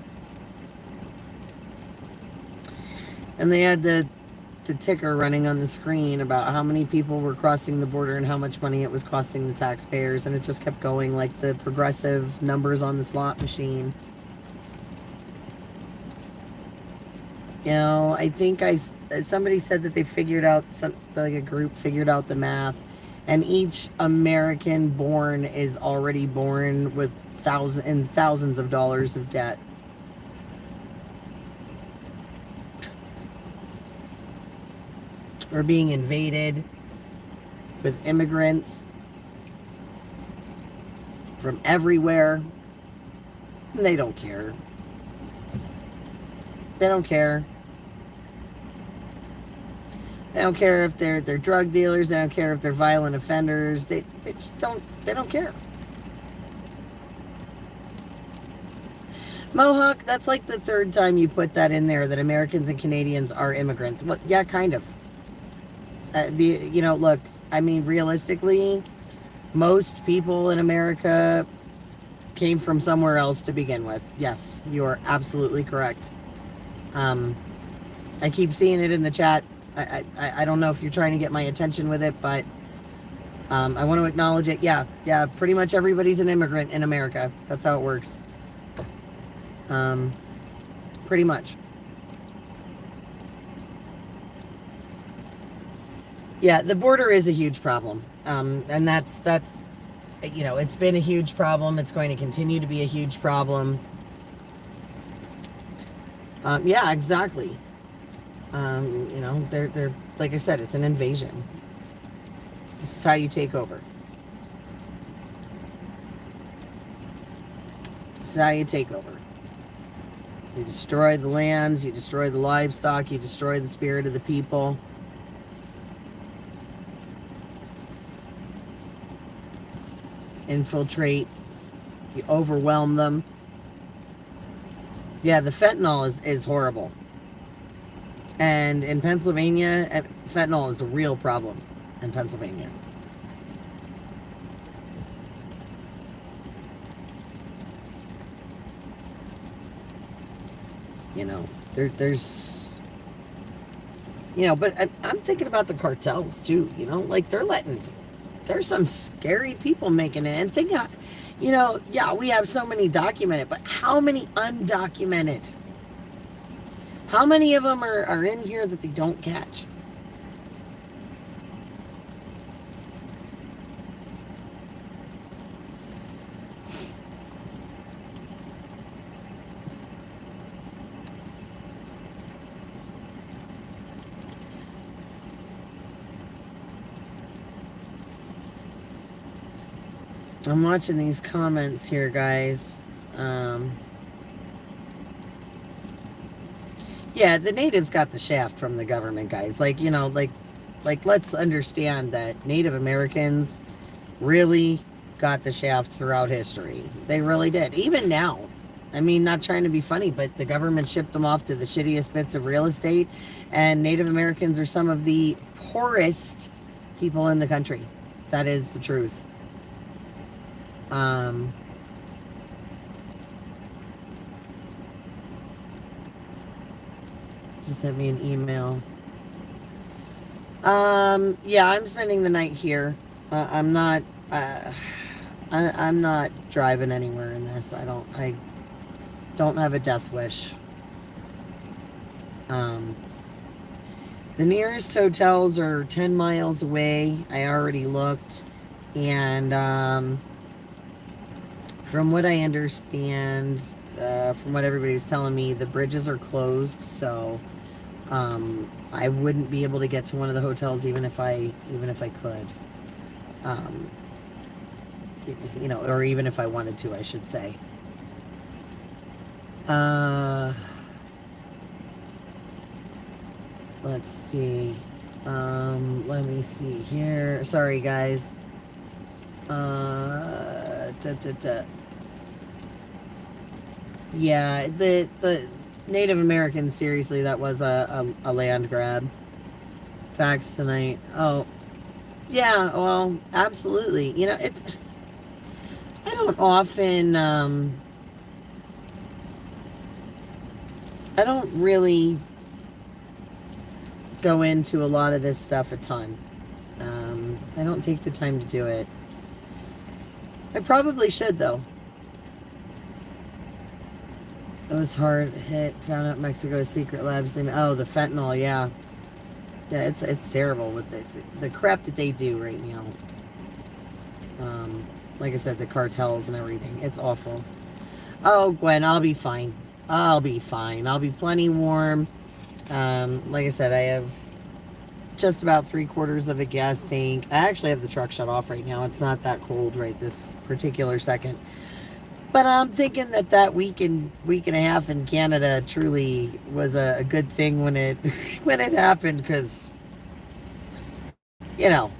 And they had the ticker running on the screen about how many people were crossing the border and how much money it was costing the taxpayers. And it just kept going like the progressive numbers on the slot machine. I think somebody said that they figured out, like a group figured out the math, and each American born is already born with thousands of dollars of debt. We're being invaded with immigrants from everywhere. And they don't care. They don't care. They don't care if they're drug dealers. They don't care if they're violent offenders. They just don't. They don't care. Mohawk, that's like the third time you put that in there, that Americans and Canadians are immigrants. Well, yeah, kind of. Look, I mean, realistically, most people in America came from somewhere else to begin with. Yes, you are absolutely correct. I keep seeing it in the chat. I don't know if you're trying to get my attention with it, but I want to acknowledge it. Yeah, pretty much everybody's an immigrant in America. That's how it works. Pretty much. Yeah, the border is a huge problem. And that's it's been a huge problem. It's going to continue to be a huge problem. Yeah, exactly. They're like I said, it's an invasion. This is how you take over. This is how you take over. You destroy the lands, you destroy the livestock, you destroy the spirit of the people. Infiltrate, you overwhelm them. Yeah, the fentanyl is horrible. And in Pennsylvania, fentanyl is a real problem in Pennsylvania. There's but I'm thinking about the cartels too, like there's some scary people making it. And think, yeah, we have so many documented, but how many undocumented? How many of them are in here that they don't catch? I'm watching these comments here, guys. Yeah, the natives got the shaft from the government, guys. Like, you know, like let's understand that Native Americans really got the shaft throughout history. They really did. Even now. I mean, not trying to be funny, but the government shipped them off to the shittiest bits of real estate, and Native Americans are some of the poorest people in the country. That is the truth. Just sent me an email. Yeah, I'm spending the night here. I'm not driving anywhere in this. I don't have a death wish. The nearest hotels are 10 miles away. I already looked, and from what I understand, from what everybody was telling me, the bridges are closed, so I wouldn't be able to get to one of the hotels even if I could. You know, or even if I wanted to, I should say. Let's see. Let me see here. Sorry, guys. Yeah, the Native Americans, seriously, that was a land grab. Facts tonight. Oh, yeah, well, absolutely. You know, it's... I don't often... I don't really go into a lot of this stuff a ton. I don't take the time to do it. I probably should, though. It was hard hit. Found out Mexico's secret labs. Oh, the fentanyl, yeah. Yeah, it's terrible with the crap that they do right now. Like I said, the cartels and everything. It's awful. Oh, Gwen, I'll be fine. I'll be fine. I'll be plenty warm. Like I said, I have just about 3/4 of a gas tank. I actually have the truck shut off right now. It's not that cold right this particular second. But I'm thinking that week and a half in Canada truly was a good thing when it when it happened, because, you know,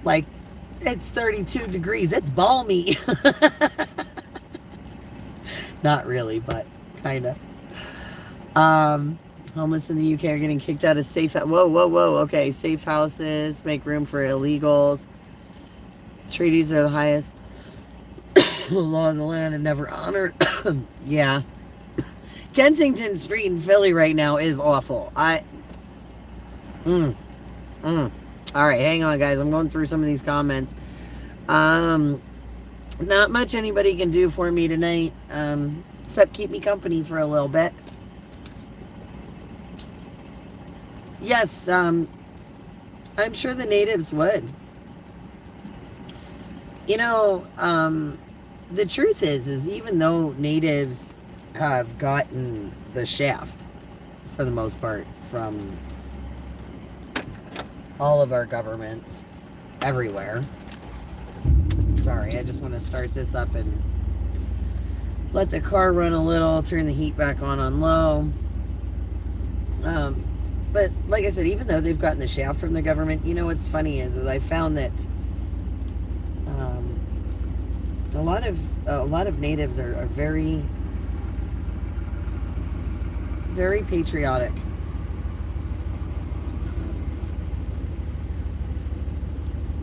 like, it's 32 degrees. It's balmy. Not really, but kind of. Homeless in the UK are getting kicked out of safe... Whoa. Okay, safe houses. Make room for illegals. Treaties are the highest. Law of the land and never honored. Yeah. Kensington Street in Philly right now is awful. Alright, hang on, guys. I'm going through some of these comments. Not much anybody can do for me tonight, except keep me company for a little bit. Yes, I'm sure the natives would. You know, the truth is even though natives have gotten the shaft, for the most part, from all of our governments everywhere. Sorry, I just want to start this up and let the car run a little, turn the heat back on low. But like I said, even though they've gotten the shaft from the government, you know what's funny is that I found that a lot of natives are very, very patriotic.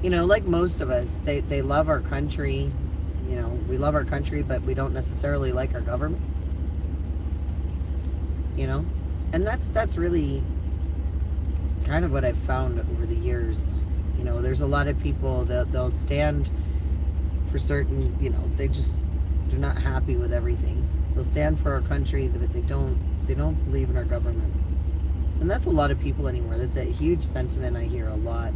You know, like most of us, they love our country. You know, we love our country, but we don't necessarily like our government. You know, and that's really kind of what I've found over the years. You know, there's a lot of people that they'll stand for certain, you know, they're not happy with everything. They'll stand for our country, but they don't believe in our government. And that's a lot of people anymore. That's a huge sentiment I hear a lot,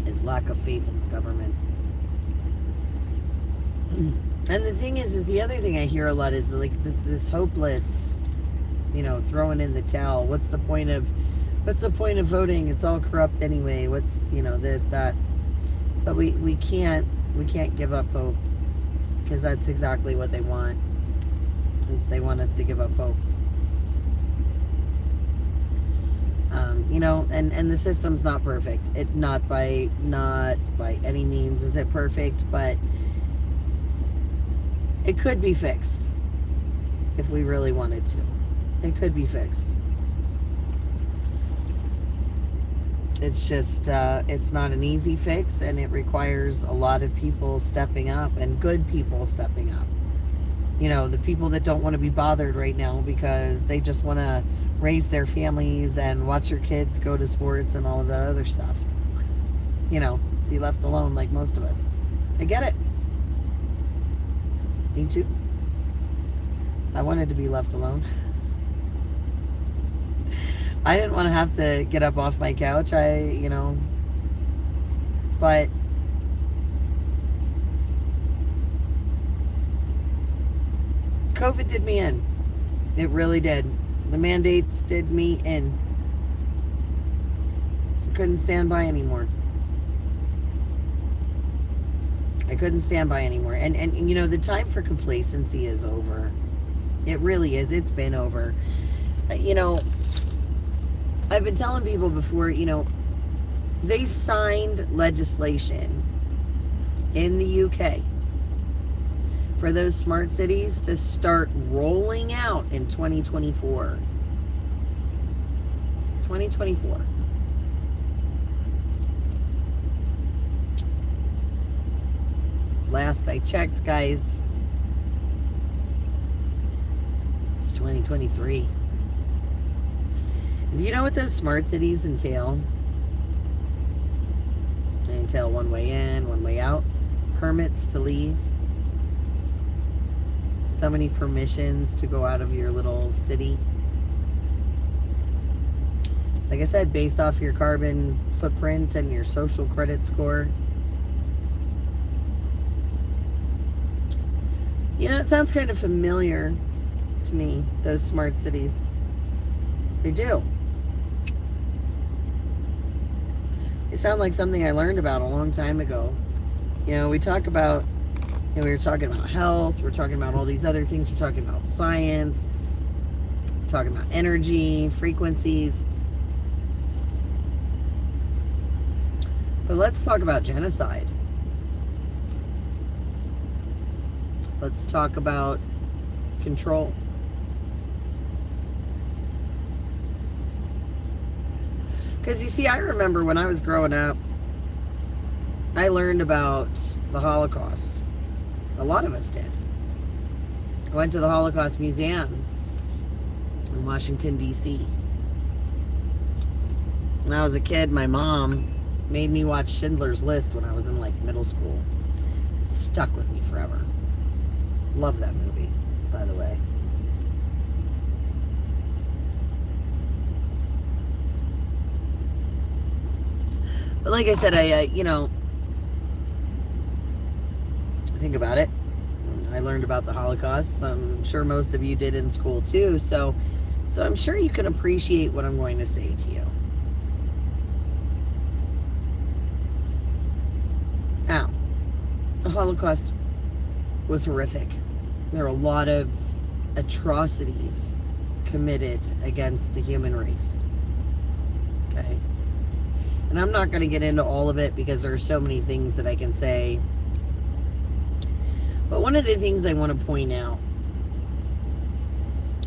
is lack of faith in the government. And the thing is the other thing I hear a lot is like this hopeless, you know, throwing in the towel. What's the point of voting? It's all corrupt anyway. What's, you know, this, that. But we can't give up hope, because that's exactly what they want. Is they want us to give up hope. you know, and the system's not perfect. It not by any means is it perfect, but it could be fixed if we really wanted to. It could be fixed. It's just it's not an easy fix, and it requires a lot of people stepping up, and good people stepping up. You know, the people that don't want to be bothered right now because they just want to raise their families and watch their kids go to sports and all of that other stuff. You know, be left alone like most of us. I get it. Me too. I wanted to be left alone. I didn't want to have to get up off my couch. But COVID did me in. It really did. The mandates did me in. I couldn't stand by anymore. I couldn't stand by anymore. And you know, the time for complacency is over. It really is. It's been over. You know, I've been telling people before, you know, they signed legislation in the UK for those smart cities to start rolling out in 2024. 2024. Last I checked, guys, it's 2023. Do you know what those smart cities entail? They entail one way in, one way out, permits to leave, so many permissions to go out of your little city. Like I said, based off your carbon footprint and your social credit score. You know, it sounds kind of familiar to me, those smart cities. They do. They sound like something I learned about a long time ago. You know, we talk about, you know, we were talking about health, we're talking about all these other things, we're talking about science, we're talking about energy, frequencies. But let's talk about genocide. Let's talk about control. Because you see, I remember when I was growing up, I learned about the Holocaust. A lot of us did. I went to the Holocaust Museum in Washington, D.C. When I was a kid, my mom made me watch Schindler's List when I was in like middle school. It stuck with me forever. Love that movie, by the way. But like I said, you know, think about it. I learned about the Holocaust. I'm sure most of you did in school too. So I'm sure you can appreciate what I'm going to say to you. Now, the Holocaust was horrific. There are a lot of atrocities committed against the human race. Okay? And I'm not going to get into all of it because there are so many things that I can say. But one of the things I want to point out,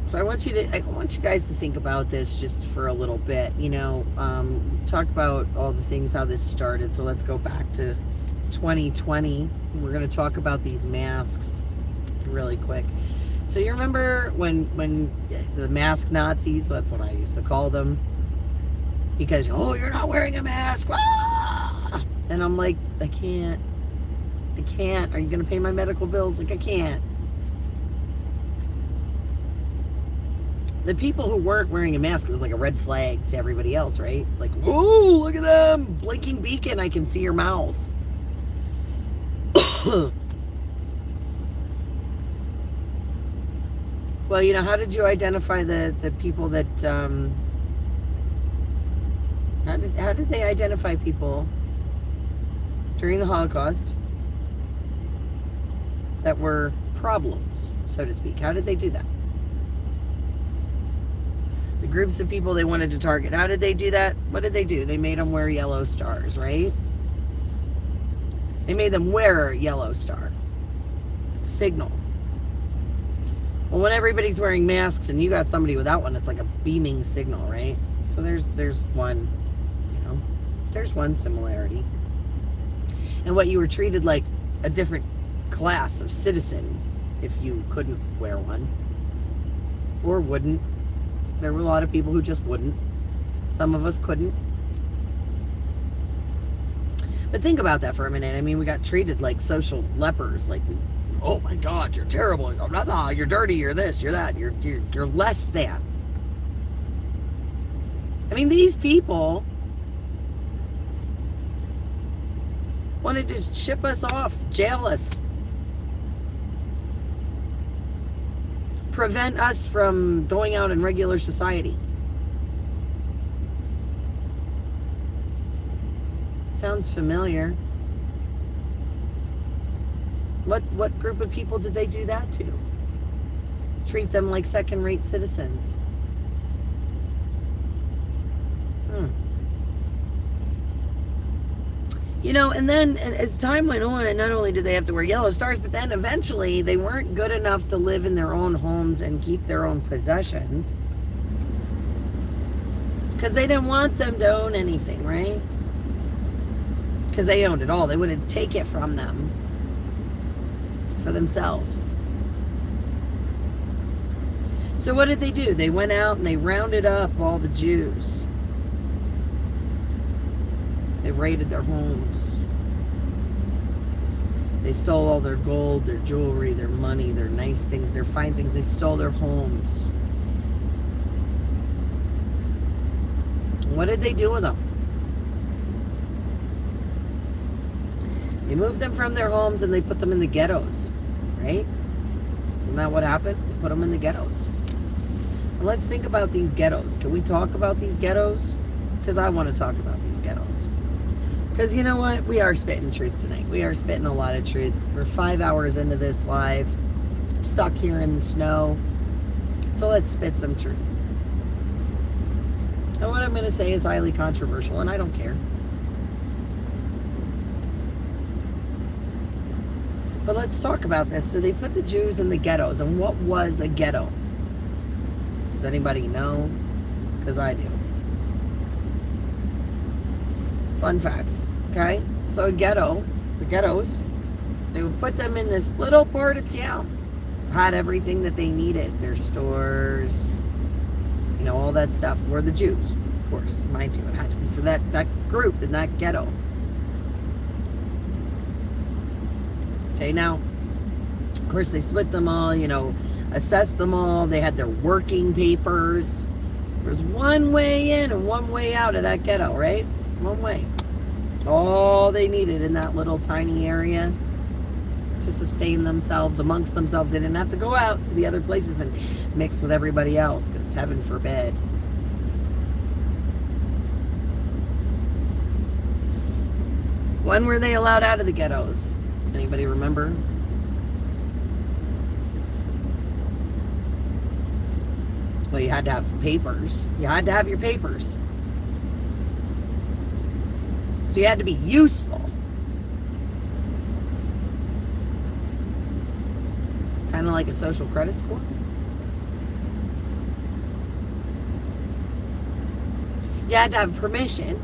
so I want you guys to think about this just for a little bit. You know, talk about all the things, how this started. So let's go back to 2020. We're going to talk about these masks really quick. So you remember when the mask Nazis, that's what I used to call them, because, oh, you're not wearing a mask. Ah! And I'm like, I can't. Are you going to pay my medical bills? Like, I can't. The people who weren't wearing a mask, it was like a red flag to everybody else, right? Like, whoa, look at them. Blinking beacon, I can see your mouth. Well, you know, how did you identify the people that, how did they identify people during the Holocaust that were problems, so to speak? How did they do that? groups of people they wanted to target. How did they do that? What did they do? They made them wear yellow stars, right? They made them wear a yellow star. Signal. Well, when everybody's wearing masks and you got somebody without one, it's like a beaming signal, right? So there's one, there's one similarity. And what you were treated like a different class of citizen if you couldn't wear one or wouldn't. There were a lot of people who just wouldn't. Some of us couldn't. But think about that for a minute. I mean, we got treated like social lepers. Like, oh my God, you're terrible. You're dirty. You're this. You're that. You're less than. I mean, these people wanted to ship us off, jail us, prevent us from going out in regular society. Sounds familiar. What group of people did they do that to? Treat them like second-rate citizens. And then as time went on, not only did they have to wear yellow stars, but then eventually they weren't good enough to live in their own homes and keep their own possessions. Because they didn't want them to own anything, right? Because they owned it all. They wouldn't take it from them for themselves. So what did they do? They went out and they rounded up all the Jews. They raided their homes. They stole all their gold, their jewelry, their money, their nice things, their fine things. They stole their homes. What did they do with them? They moved them from their homes and they put them in the ghettos, right? Isn't that what happened? They put them in the ghettos. And let's think about these ghettos. Can we talk about these ghettos? Because I want to talk about these ghettos. Because you know what? We are spitting truth tonight. We are spitting a lot of truth. We're 5 hours into this live. I'm stuck here in the snow. So let's spit some truth. And what I'm going to say is highly controversial, and I don't care. But let's talk about this. So they put the Jews in the ghettos. And what was a ghetto? Does anybody know? Because I do. Fun facts. Okay? So a ghetto, the ghettos, they would put them in this little part of town. Had everything that they needed. Their stores, all that stuff. For the Jews, of course. Mind you, it had to be for that group in that ghetto. Okay, now, of course, they split them all, assessed them all. They had their working papers. There was one way in and one way out of that ghetto, right? One way. All they needed in that little tiny area to sustain themselves amongst themselves. They didn't have to go out to the other places and mix with everybody else, because heaven forbid. When were they allowed out of the ghettos? Anybody remember? Well, you had to have papers. You had to have your papers. So you had to be useful. Kind of like a social credit score. You had to have permission.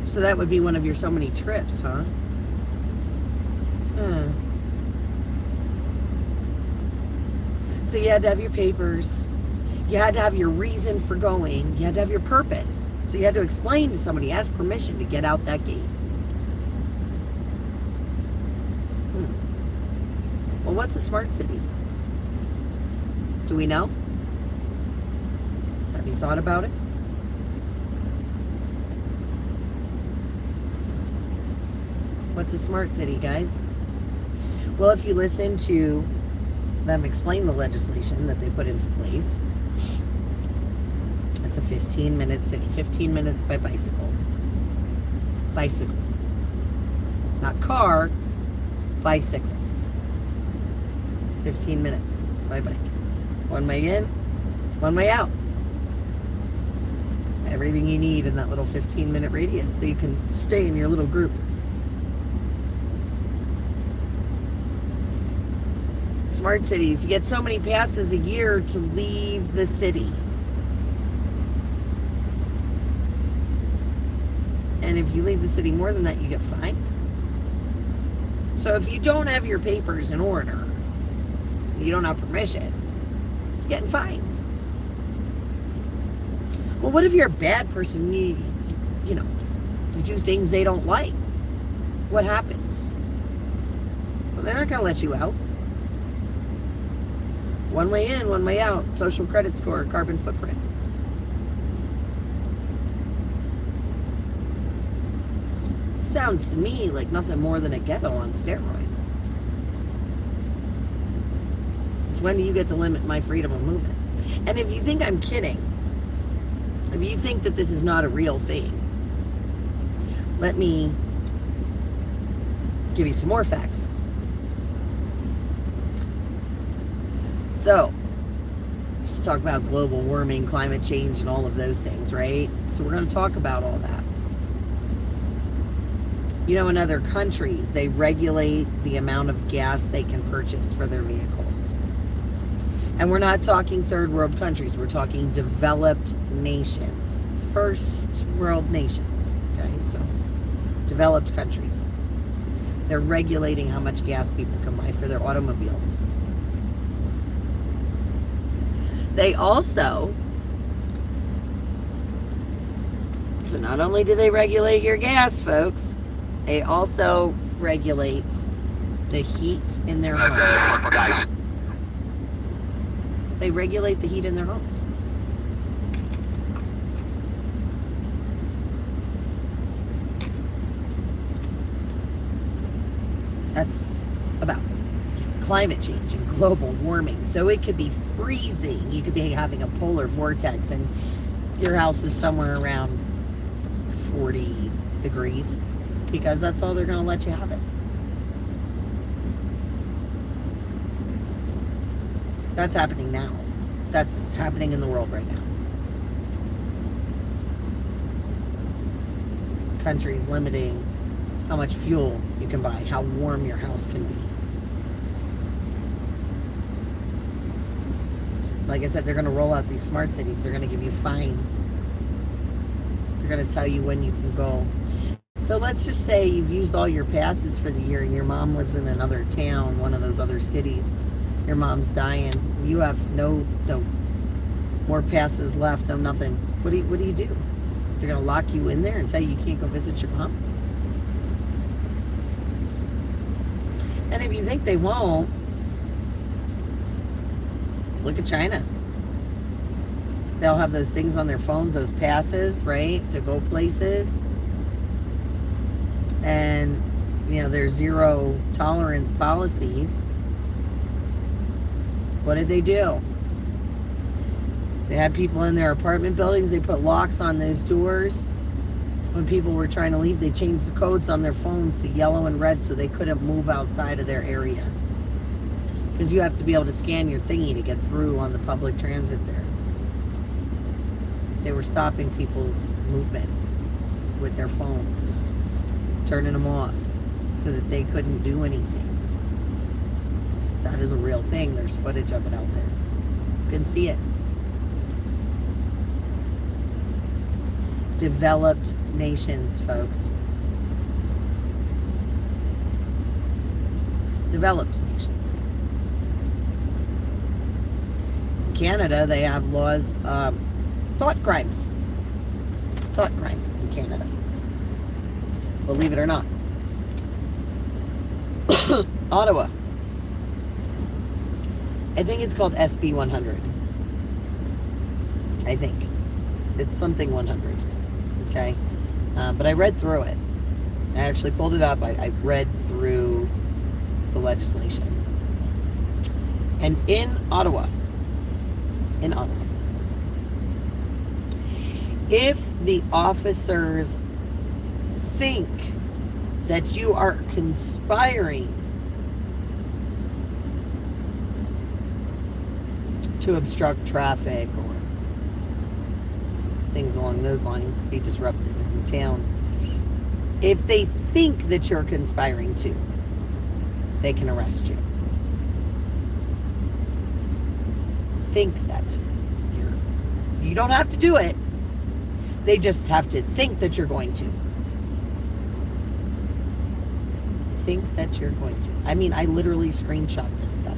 So that would be one of your so many trips, huh? So you had to have your papers. You had to have your reason for going. You had to have your purpose. So you had to explain to somebody, ask permission to get out that gate. Well, what's a smart city? Do we know? Have you thought about it? What's a smart city, guys? Well, if you listen to them explain the legislation that they put into place, it's a 15-minute city. 15 minutes by bicycle. Bicycle. Not car, bicycle. 15 minutes by bike. One way in, One way out. Everything you need in that little 15-minute radius so you can stay in your little group. Smart cities. You get so many passes a year to leave the city. And if you leave the city more than that, you get fined. So if you don't have your papers in order, you don't have permission, you're getting fines. Well, what if you're a bad person? You do things they don't like. What happens? Well, they're not going to let you out. One way in, one way out. Social credit score, carbon footprint. Sounds to me like nothing more than a ghetto on steroids. Since when do you get to limit my freedom of movement? And if you think I'm kidding, if you think that this is not a real thing, let me give you some more facts. So, let's talk about global warming, climate change, and all of those things, right? So we're going to talk about all that. You know, in other countries, they regulate the amount of gas they can purchase for their vehicles. And we're not talking third world countries. We're talking developed nations. First world nations. Okay, so developed countries. They're regulating how much gas people can buy for their automobiles. They also, so not only do they regulate your gas, folks, they also regulate the heat in their homes. They regulate the heat in their homes. That's about climate change and global warming. So it could be freezing. You could be having a polar vortex and your house is somewhere around 40 degrees because that's all they're going to let you have it. That's happening now. That's happening in the world right now. Countries limiting how much fuel you can buy, how warm your house can be. Like I said, they're going to roll out these smart cities. They're going to give you fines. They're going to tell you when you can go. So let's just say you've used all your passes for the year and your mom lives in another town, one of those other cities. Your mom's dying. You have no more passes left, no nothing. What do you do? They're going to lock you in there and tell you you can't go visit your mom? And if you think they won't, look at China. They'll have those things on their phones, those passes, right, to go places. And, you know, their zero tolerance policies. What did they do? They had people in their apartment buildings. They put locks on those doors. When people were trying to leave, they changed the codes on their phones to yellow and red so they couldn't move outside of their area. Because you have to be able to scan your thingy to get through on the public transit there. They were stopping people's movement with their phones, turning them off so that they couldn't do anything. That is a real thing. There's footage of it out there. You can see it. Developed nations, folks. Developed nations. In Canada, they have laws, thought crimes. Thought crimes in Canada. Believe it or not. Ottawa. I think it's called SB 100. I think. It's something 100. Okay? But I read through it. I actually pulled it up. I read through the legislation. And in Ottawa, if the officers think that you are conspiring to obstruct traffic or things along those lines, be disruptive in the town. If they think that you're conspiring to, they can arrest you. Think that you don't have to do it. They just have to think that you're going to. Think that you're going to. I mean, I literally screenshot this stuff.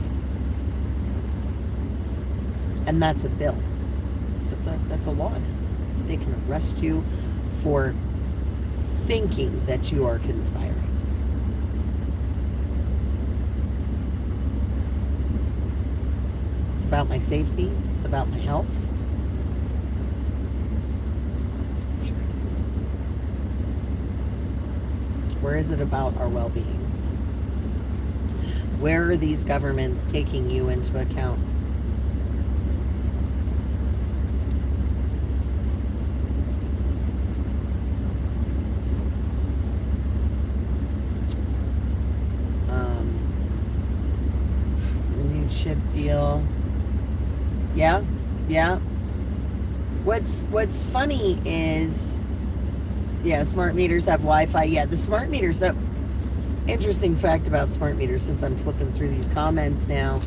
And that's a bill. That's a law. They can arrest you for thinking that you are conspiring. It's about my safety. It's about my health. Sure it is. Where is it about our well-being? Where are these governments taking you into account? Chip deal. Yeah. What's funny is, smart meters have Wi-Fi. Yeah, the smart meters. So, interesting fact about smart meters, since I'm flipping through these comments now.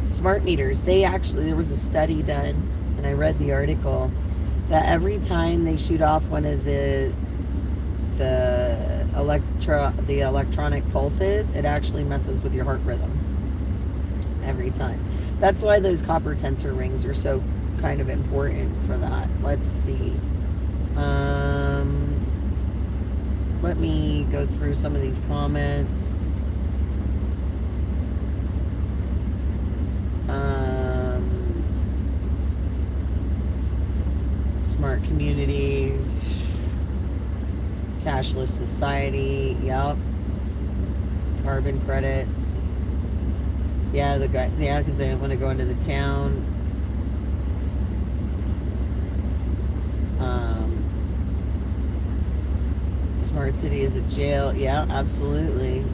Smart meters, there was a study done, and I read the article, that every time they shoot off one of the electronic pulses, it actually messes with your heart rhythm every time. That's why those copper tensor rings are so kind of important for that. Let's see. Let me go through some of these comments. Smart community. Cashless society, yep. Carbon credits. Yeah, because they didn't want to go into the town. Smart city is a jail. Yeah, absolutely.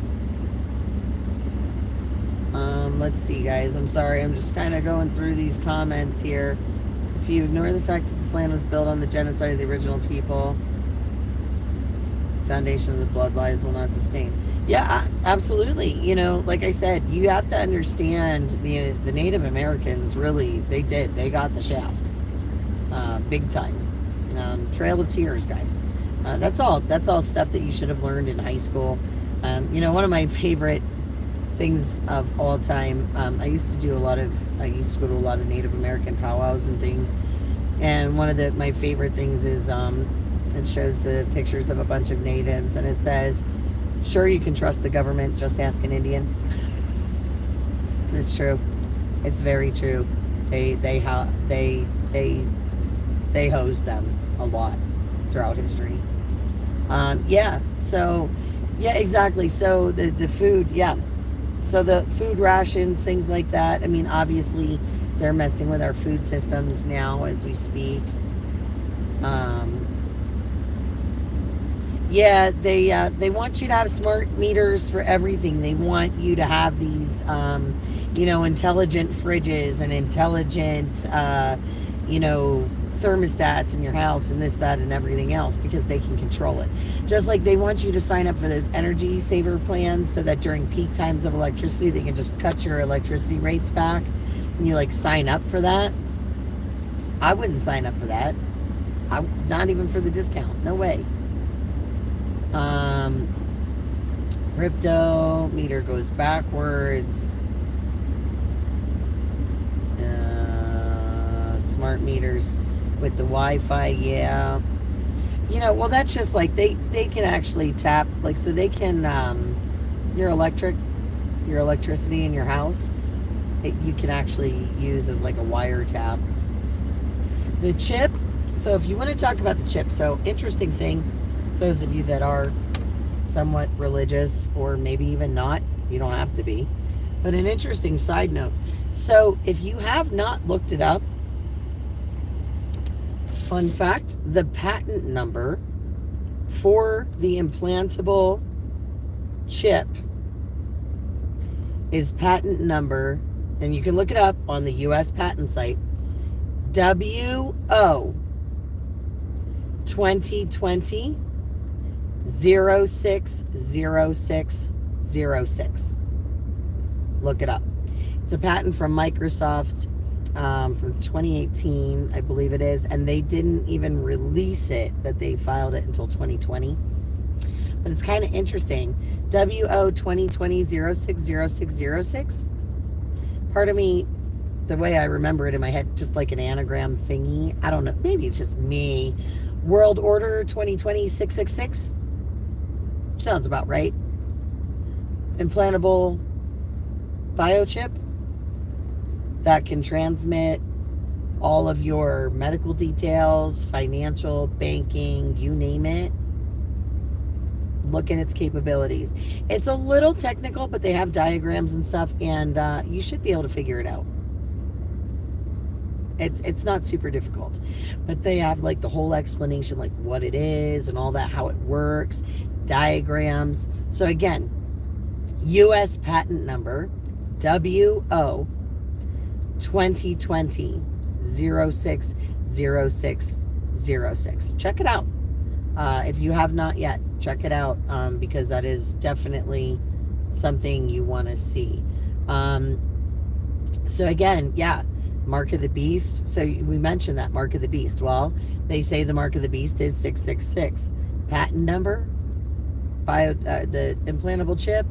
Let's see, guys. I'm sorry. I'm just kind of going through these comments here. If you ignore the fact that this land was built on the genocide of the original people, foundation of the blood lies will not sustain. Yeah, absolutely. You know, like I said, you have to understand the Native Americans. Really, they got the shaft, big time. Trail of Tears, guys. That's all stuff that you should have learned in high school. One of my favorite things of all time. I used to go to a lot of Native American powwows and things, and one of my favorite things is it shows the pictures of a bunch of natives, and it says, "Sure, you can trust the government. Just ask an Indian." It's true. It's very true. They hosed them a lot throughout history. Exactly. So the food, so the food rations, things like that. I mean, obviously, they're messing with our food systems now as we speak. They want you to have smart meters for everything. They want you to have these, intelligent fridges and intelligent, thermostats in your house and this, that, and everything else, because they can control it. Just like they want you to sign up for those energy saver plans so that during peak times of electricity, they can just cut your electricity rates back, and you sign up for that. I wouldn't sign up for that. Not even for the discount. No way. Crypto meter goes backwards. Smart meters with the Wi-Fi, yeah. That's just they can actually tap, so they can, your electricity in your house, you can actually use as a wire tap. The chip, so if you want to talk about the chip, so interesting thing, those of you that are somewhat religious, or maybe even not, you don't have to be, but an interesting side note. So if you have not looked it up, fun fact, the patent number for the implantable chip is patent number and you can look it up on the U.S. patent site, WO 2020 060606. Look it up. It's a patent from Microsoft from 2018, I believe it is, and they didn't even release it, that they filed it until 2020. But it's kind of interesting. WO 2020 060606. Part of me, the way I remember it in my head, just like an anagram thingy. I don't know. Maybe it's just me. World Order 2020 666. Sounds about right. Implantable biochip that can transmit all of your medical details, financial, banking, you name it. Look at its capabilities. It's a little technical, but they have diagrams and stuff, and you should be able to figure it out. It's not super difficult, but they have like the whole explanation, like what it is and all that, how it works, diagrams. So again, U.S. patent number WO 2020 060606. Check it out. If you have not yet, check it out, because that is definitely something you want to see. So again, yeah, Mark of the Beast. So we mentioned that Mark of the Beast. Well, they say the Mark of the Beast is 666. Patent number? The implantable chip?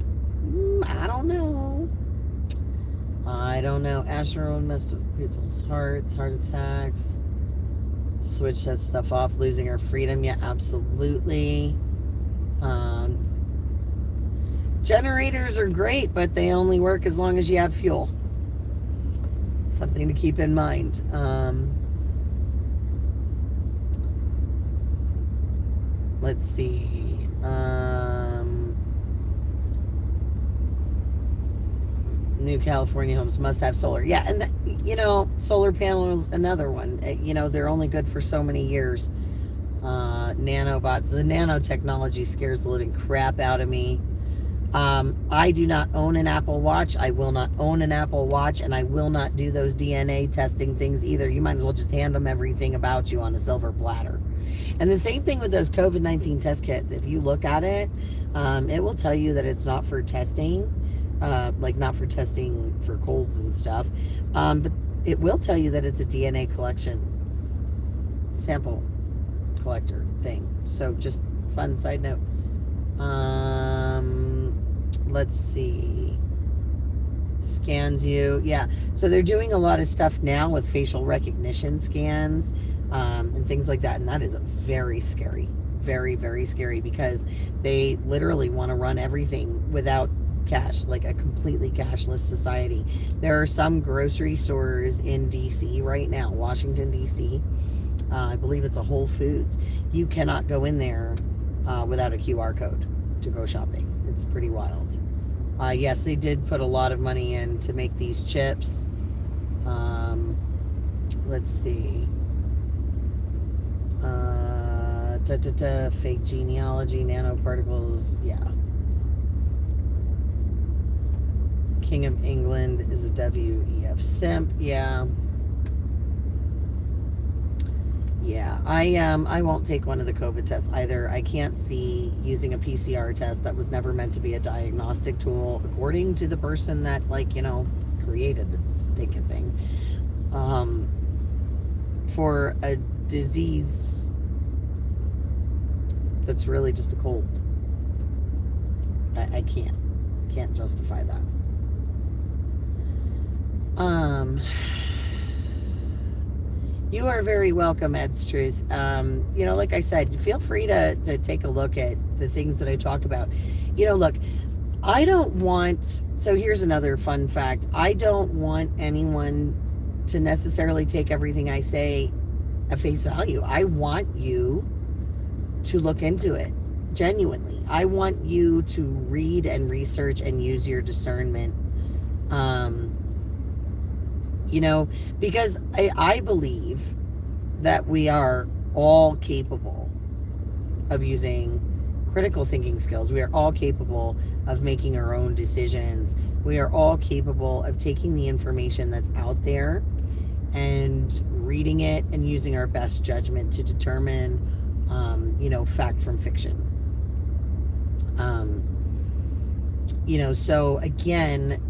I don't know. Asteroid messed with people's hearts, heart attacks. Switch that stuff off, losing our freedom. Yeah, absolutely. Generators are great, but they only work as long as you have fuel. Something to keep in mind. Let's see. New California homes must have solar. Yeah, and solar panels, another one. They're only good for so many years. Nanobots. The nanotechnology scares the living crap out of me. I do not own an Apple Watch. I will not own an Apple Watch, and I will not do those DNA testing things either. You might as well just hand them everything about you on a silver platter. And the same thing with those COVID-19 test kits. If you look at it, it will tell you that it's not for testing, not for testing for colds and stuff. But it will tell you that it's a DNA collection, sample collector thing. So just fun side note. Let's see. Scans you. Yeah. So they're doing a lot of stuff now with facial recognition scans, and things like that. And that is very scary. Very, very scary, because they literally want to run everything without cash, like a completely cashless society. There are some grocery stores in DC right now, Washington, DC. I believe it's a Whole Foods. You cannot go in there without a QR code to go shopping. It's pretty wild. Yes, they did put a lot of money in to make these chips. Let's see. Fake genealogy, nanoparticles. Yeah. King of England is a WEF simp. Yeah. Yeah, I won't take one of the COVID tests either. I can't see using a PCR test that was never meant to be a diagnostic tool, according to the person that, created the stinking thing, for a disease that's really just a cold. I can't justify that. You are very welcome, Ed's Truth. Like I said, feel free to take a look at the things that I talk about. Look, I don't want, so here's another fun fact. I don't want anyone to necessarily take everything I say at face value. I want you to look into it, genuinely. I want you to read and research and use your discernment. Because I believe that we are all capable of using critical thinking skills. We are all capable of making our own decisions, We are all capable of taking the information that's out there and reading it and using our best judgment to determine, fact from fiction. So again,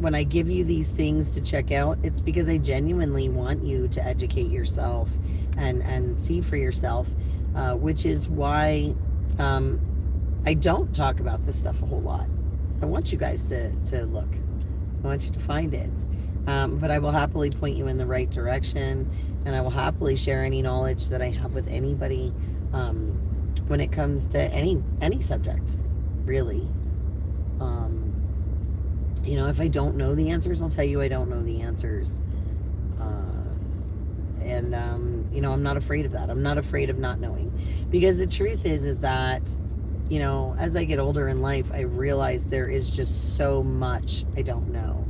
when I give you these things to check out, it's because I genuinely want you to educate yourself and see for yourself, which is why I don't talk about this stuff a whole lot. I want you guys to look. I want you to find it. But I will happily point you in the right direction, and I will happily share any knowledge that I have with anybody when it comes to any subject, really. If I don't know the answers, I'll tell you I don't know the answers. I'm not afraid of that. I'm not afraid of not knowing. Because the truth is that, as I get older in life, I realize there is just so much I don't know.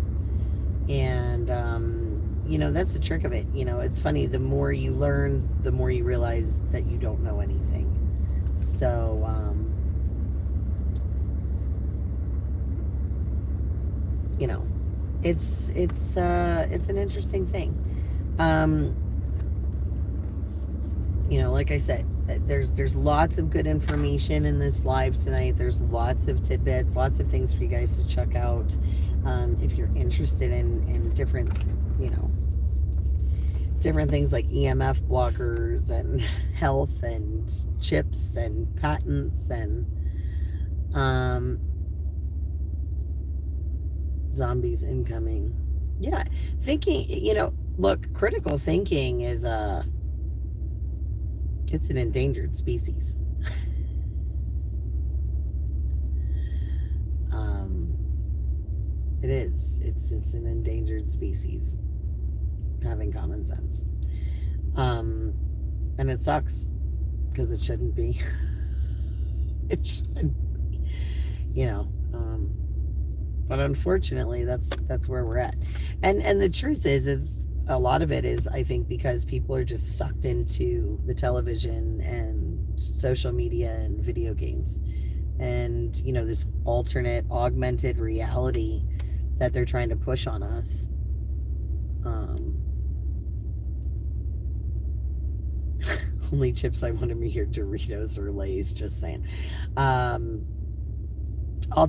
And, that's the trick of it. It's funny. The more you learn, the more you realize that you don't know anything. So, it's an interesting thing. Like I said, there's lots of good information in this live tonight. There's lots of tidbits, lots of things for you guys to check out. If you're interested in different, different things like EMF blockers and health and chips and patents and zombies incoming. Yeah, thinking, look, critical thinking is it's an endangered species. It is. It's an endangered species. Having common sense. And it sucks because it shouldn't be. It shouldn't be. But unfortunately, that's where we're at. And the truth is a lot of it is, I think, because people are just sucked into the television and social media and video games. And, this alternate, augmented reality that they're trying to push on us. Only chips I want to be here, Doritos or Lay's, just saying. I'll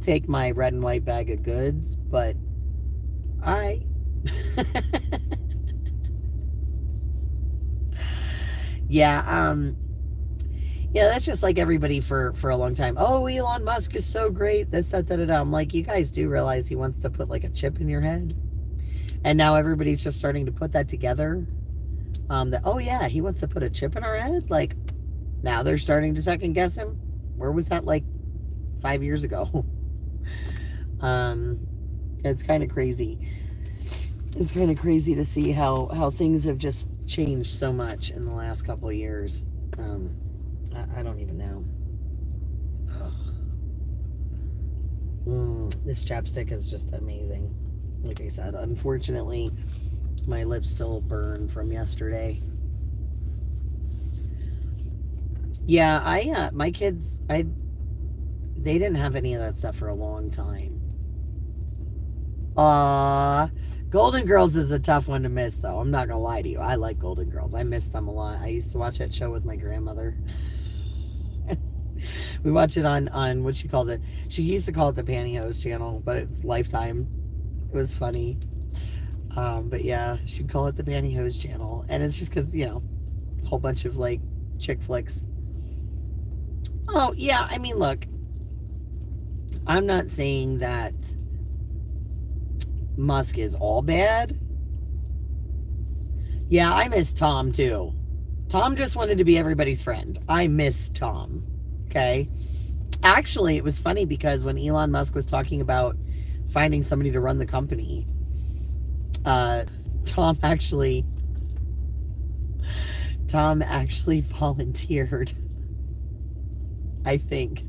take my red and white bag of goods, but yeah, that's just like everybody for a long time. Oh, Elon Musk is so great. This, that, da, da, da. I'm like, you guys do realize he wants to put like a chip in your head? And now everybody's just starting to put that together. Oh yeah, he wants to put a chip in our head? Like, now they're starting to second guess him? Where was that like 5 years ago? It's kind of crazy. It's kind of crazy to see how things have just changed so much in the last couple of years. I don't even know. This chapstick is just amazing. Like I said, unfortunately, my lips still burn from yesterday. Yeah, my kids, they didn't have any of that stuff for a long time. Golden Girls is a tough one to miss, though. I'm not gonna lie to you. I like Golden Girls. I miss them a lot. I used to watch that show with my grandmother. We watch it on what she called it. She used to call it the Pantyhose channel, but it's Lifetime. It was funny. But yeah, she'd call it the Pantyhose channel. And it's just because, a whole bunch of like chick flicks. Oh, yeah. I mean, look, I'm not saying that Musk is all bad. Yeah, I miss Tom too. Tom just wanted to be everybody's friend. I miss Tom. Okay. Actually, it was funny because when Elon Musk was talking about finding somebody to run the company, Tom actually volunteered, I think.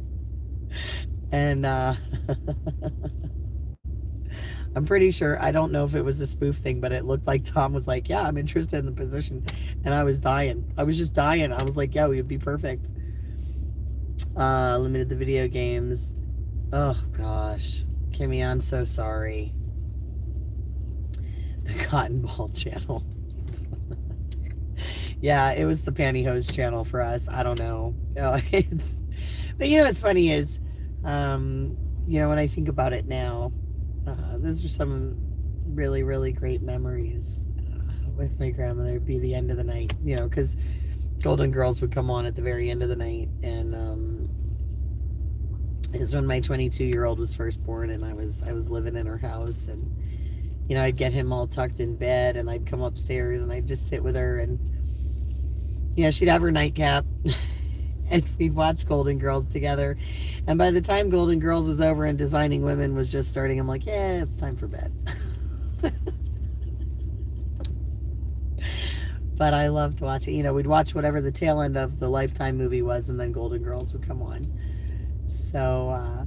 And I'm pretty sure, I don't know if it was a spoof thing, but it looked like Tom was like, yeah, I'm interested in the position. And I was dying. I was just dying. I was like, yeah, we would be perfect. Limited the video games. Oh, gosh. Kimmy, I'm so sorry. The Cotton Ball channel. Yeah, it was the pantyhose channel for us. I don't know. But what's funny is, when I think about it now, those are some really, really great memories with my grandmother. It'd be the end of the night, because Golden Girls would come on at the very end of the night, and it was when my 22-year-old was first born, and I was living in her house, and I'd get him all tucked in bed, and I'd come upstairs, and I'd just sit with her, and she'd have her nightcap, and we'd watch Golden Girls together. And by the time Golden Girls was over and Designing Women was just starting, I'm like, yeah, it's time for bed. But I loved watching. We'd watch whatever the tail end of the Lifetime movie was, and then Golden Girls would come on. So,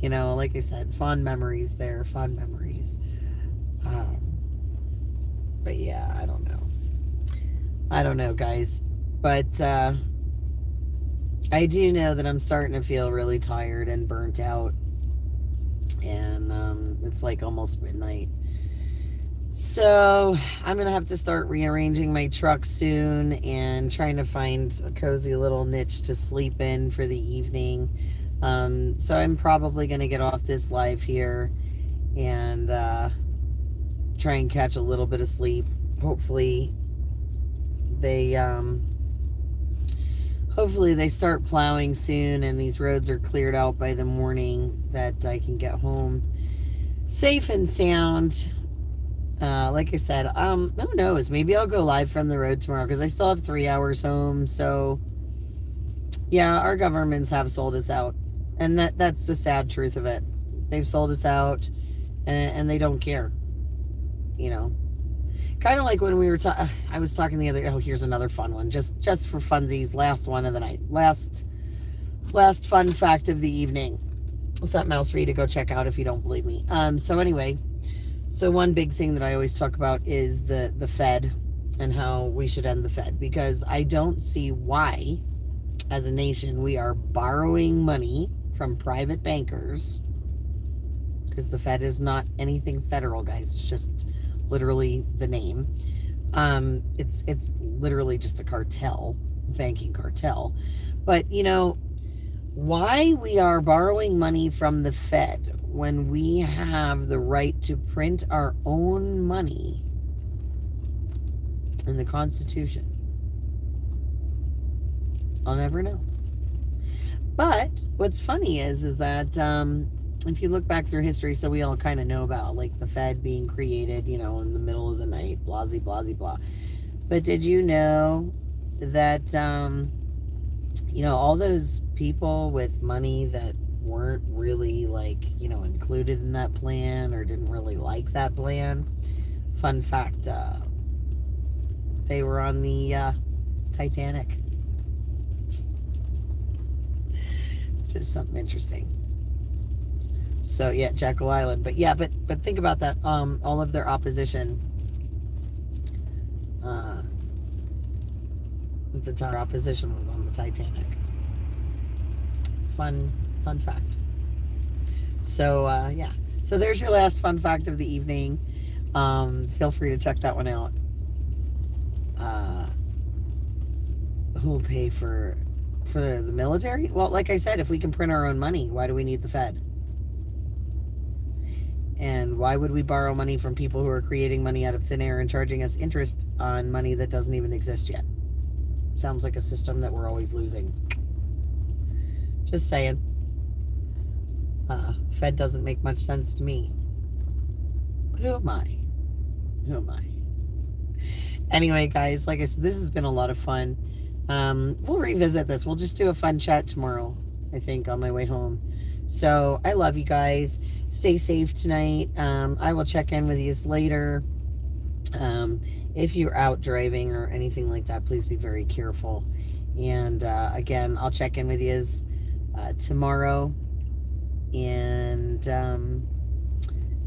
like I said, fond memories there, fond memories. But yeah, I don't know, guys. But I do know that I'm starting to feel really tired and burnt out. And it's like almost midnight. So I'm going to have to start rearranging my truck soon and trying to find a cozy little niche to sleep in for the evening. So I'm probably going to get off this live here and try and catch a little bit of sleep. Hopefully they start plowing soon and these roads are cleared out by the morning, that I can get home safe and sound. Like I said, who knows, maybe I'll go live from the road tomorrow, because I still have 3 hours home. So yeah, our governments have sold us out, and that's the sad truth of it. They've sold us out, and they don't care, kind of like when we were I was talking the other, here's another fun one, just for funsies, last one of the night, last fun fact of the evening, something else for you to go check out if you don't believe me. So anyway, so one big thing that I always talk about is the Fed and how we should end the Fed, because I don't see why, as a nation, we are borrowing money from private bankers, because the Fed is not anything federal, guys. It's just literally the name. It's literally just a cartel, banking cartel. But why we are borrowing money from the Fed when we have the right to print our own money in the Constitution, I'll never know. But what's funny is that if you look back through history, so we all kind of know about like the Fed being created, in the middle of the night, blah, blah, blah, blah. But did you know that all those people with money that weren't really included in that plan or didn't really like that plan, fun fact, they were on the Titanic. Just something interesting. So yeah, Jekyll Island. But yeah, but think about that. All of their opposition at the time, opposition was on the Titanic. Fun fact. So yeah. So there's your last fun fact of the evening. Feel free to check that one out. Who will pay for the military? Well, like I said, if we can print our own money, why do we need the Fed? And why would we borrow money from people who are creating money out of thin air and charging us interest on money that doesn't even exist yet? Sounds like a system that we're always losing. Just saying. Fed doesn't make much sense to me. But who am I? Anyway, guys, like I said, this has been a lot of fun. We'll revisit this. We'll just do a fun chat tomorrow, I think, on my way home. So I love you guys. Stay safe tonight. I will check in with you later. If you're out driving or anything like that, please be very careful. And again, I'll check in with you tomorrow. And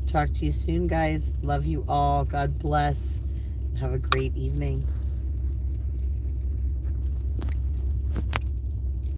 talk to you soon, guys. Love you all. God bless. Have a great evening.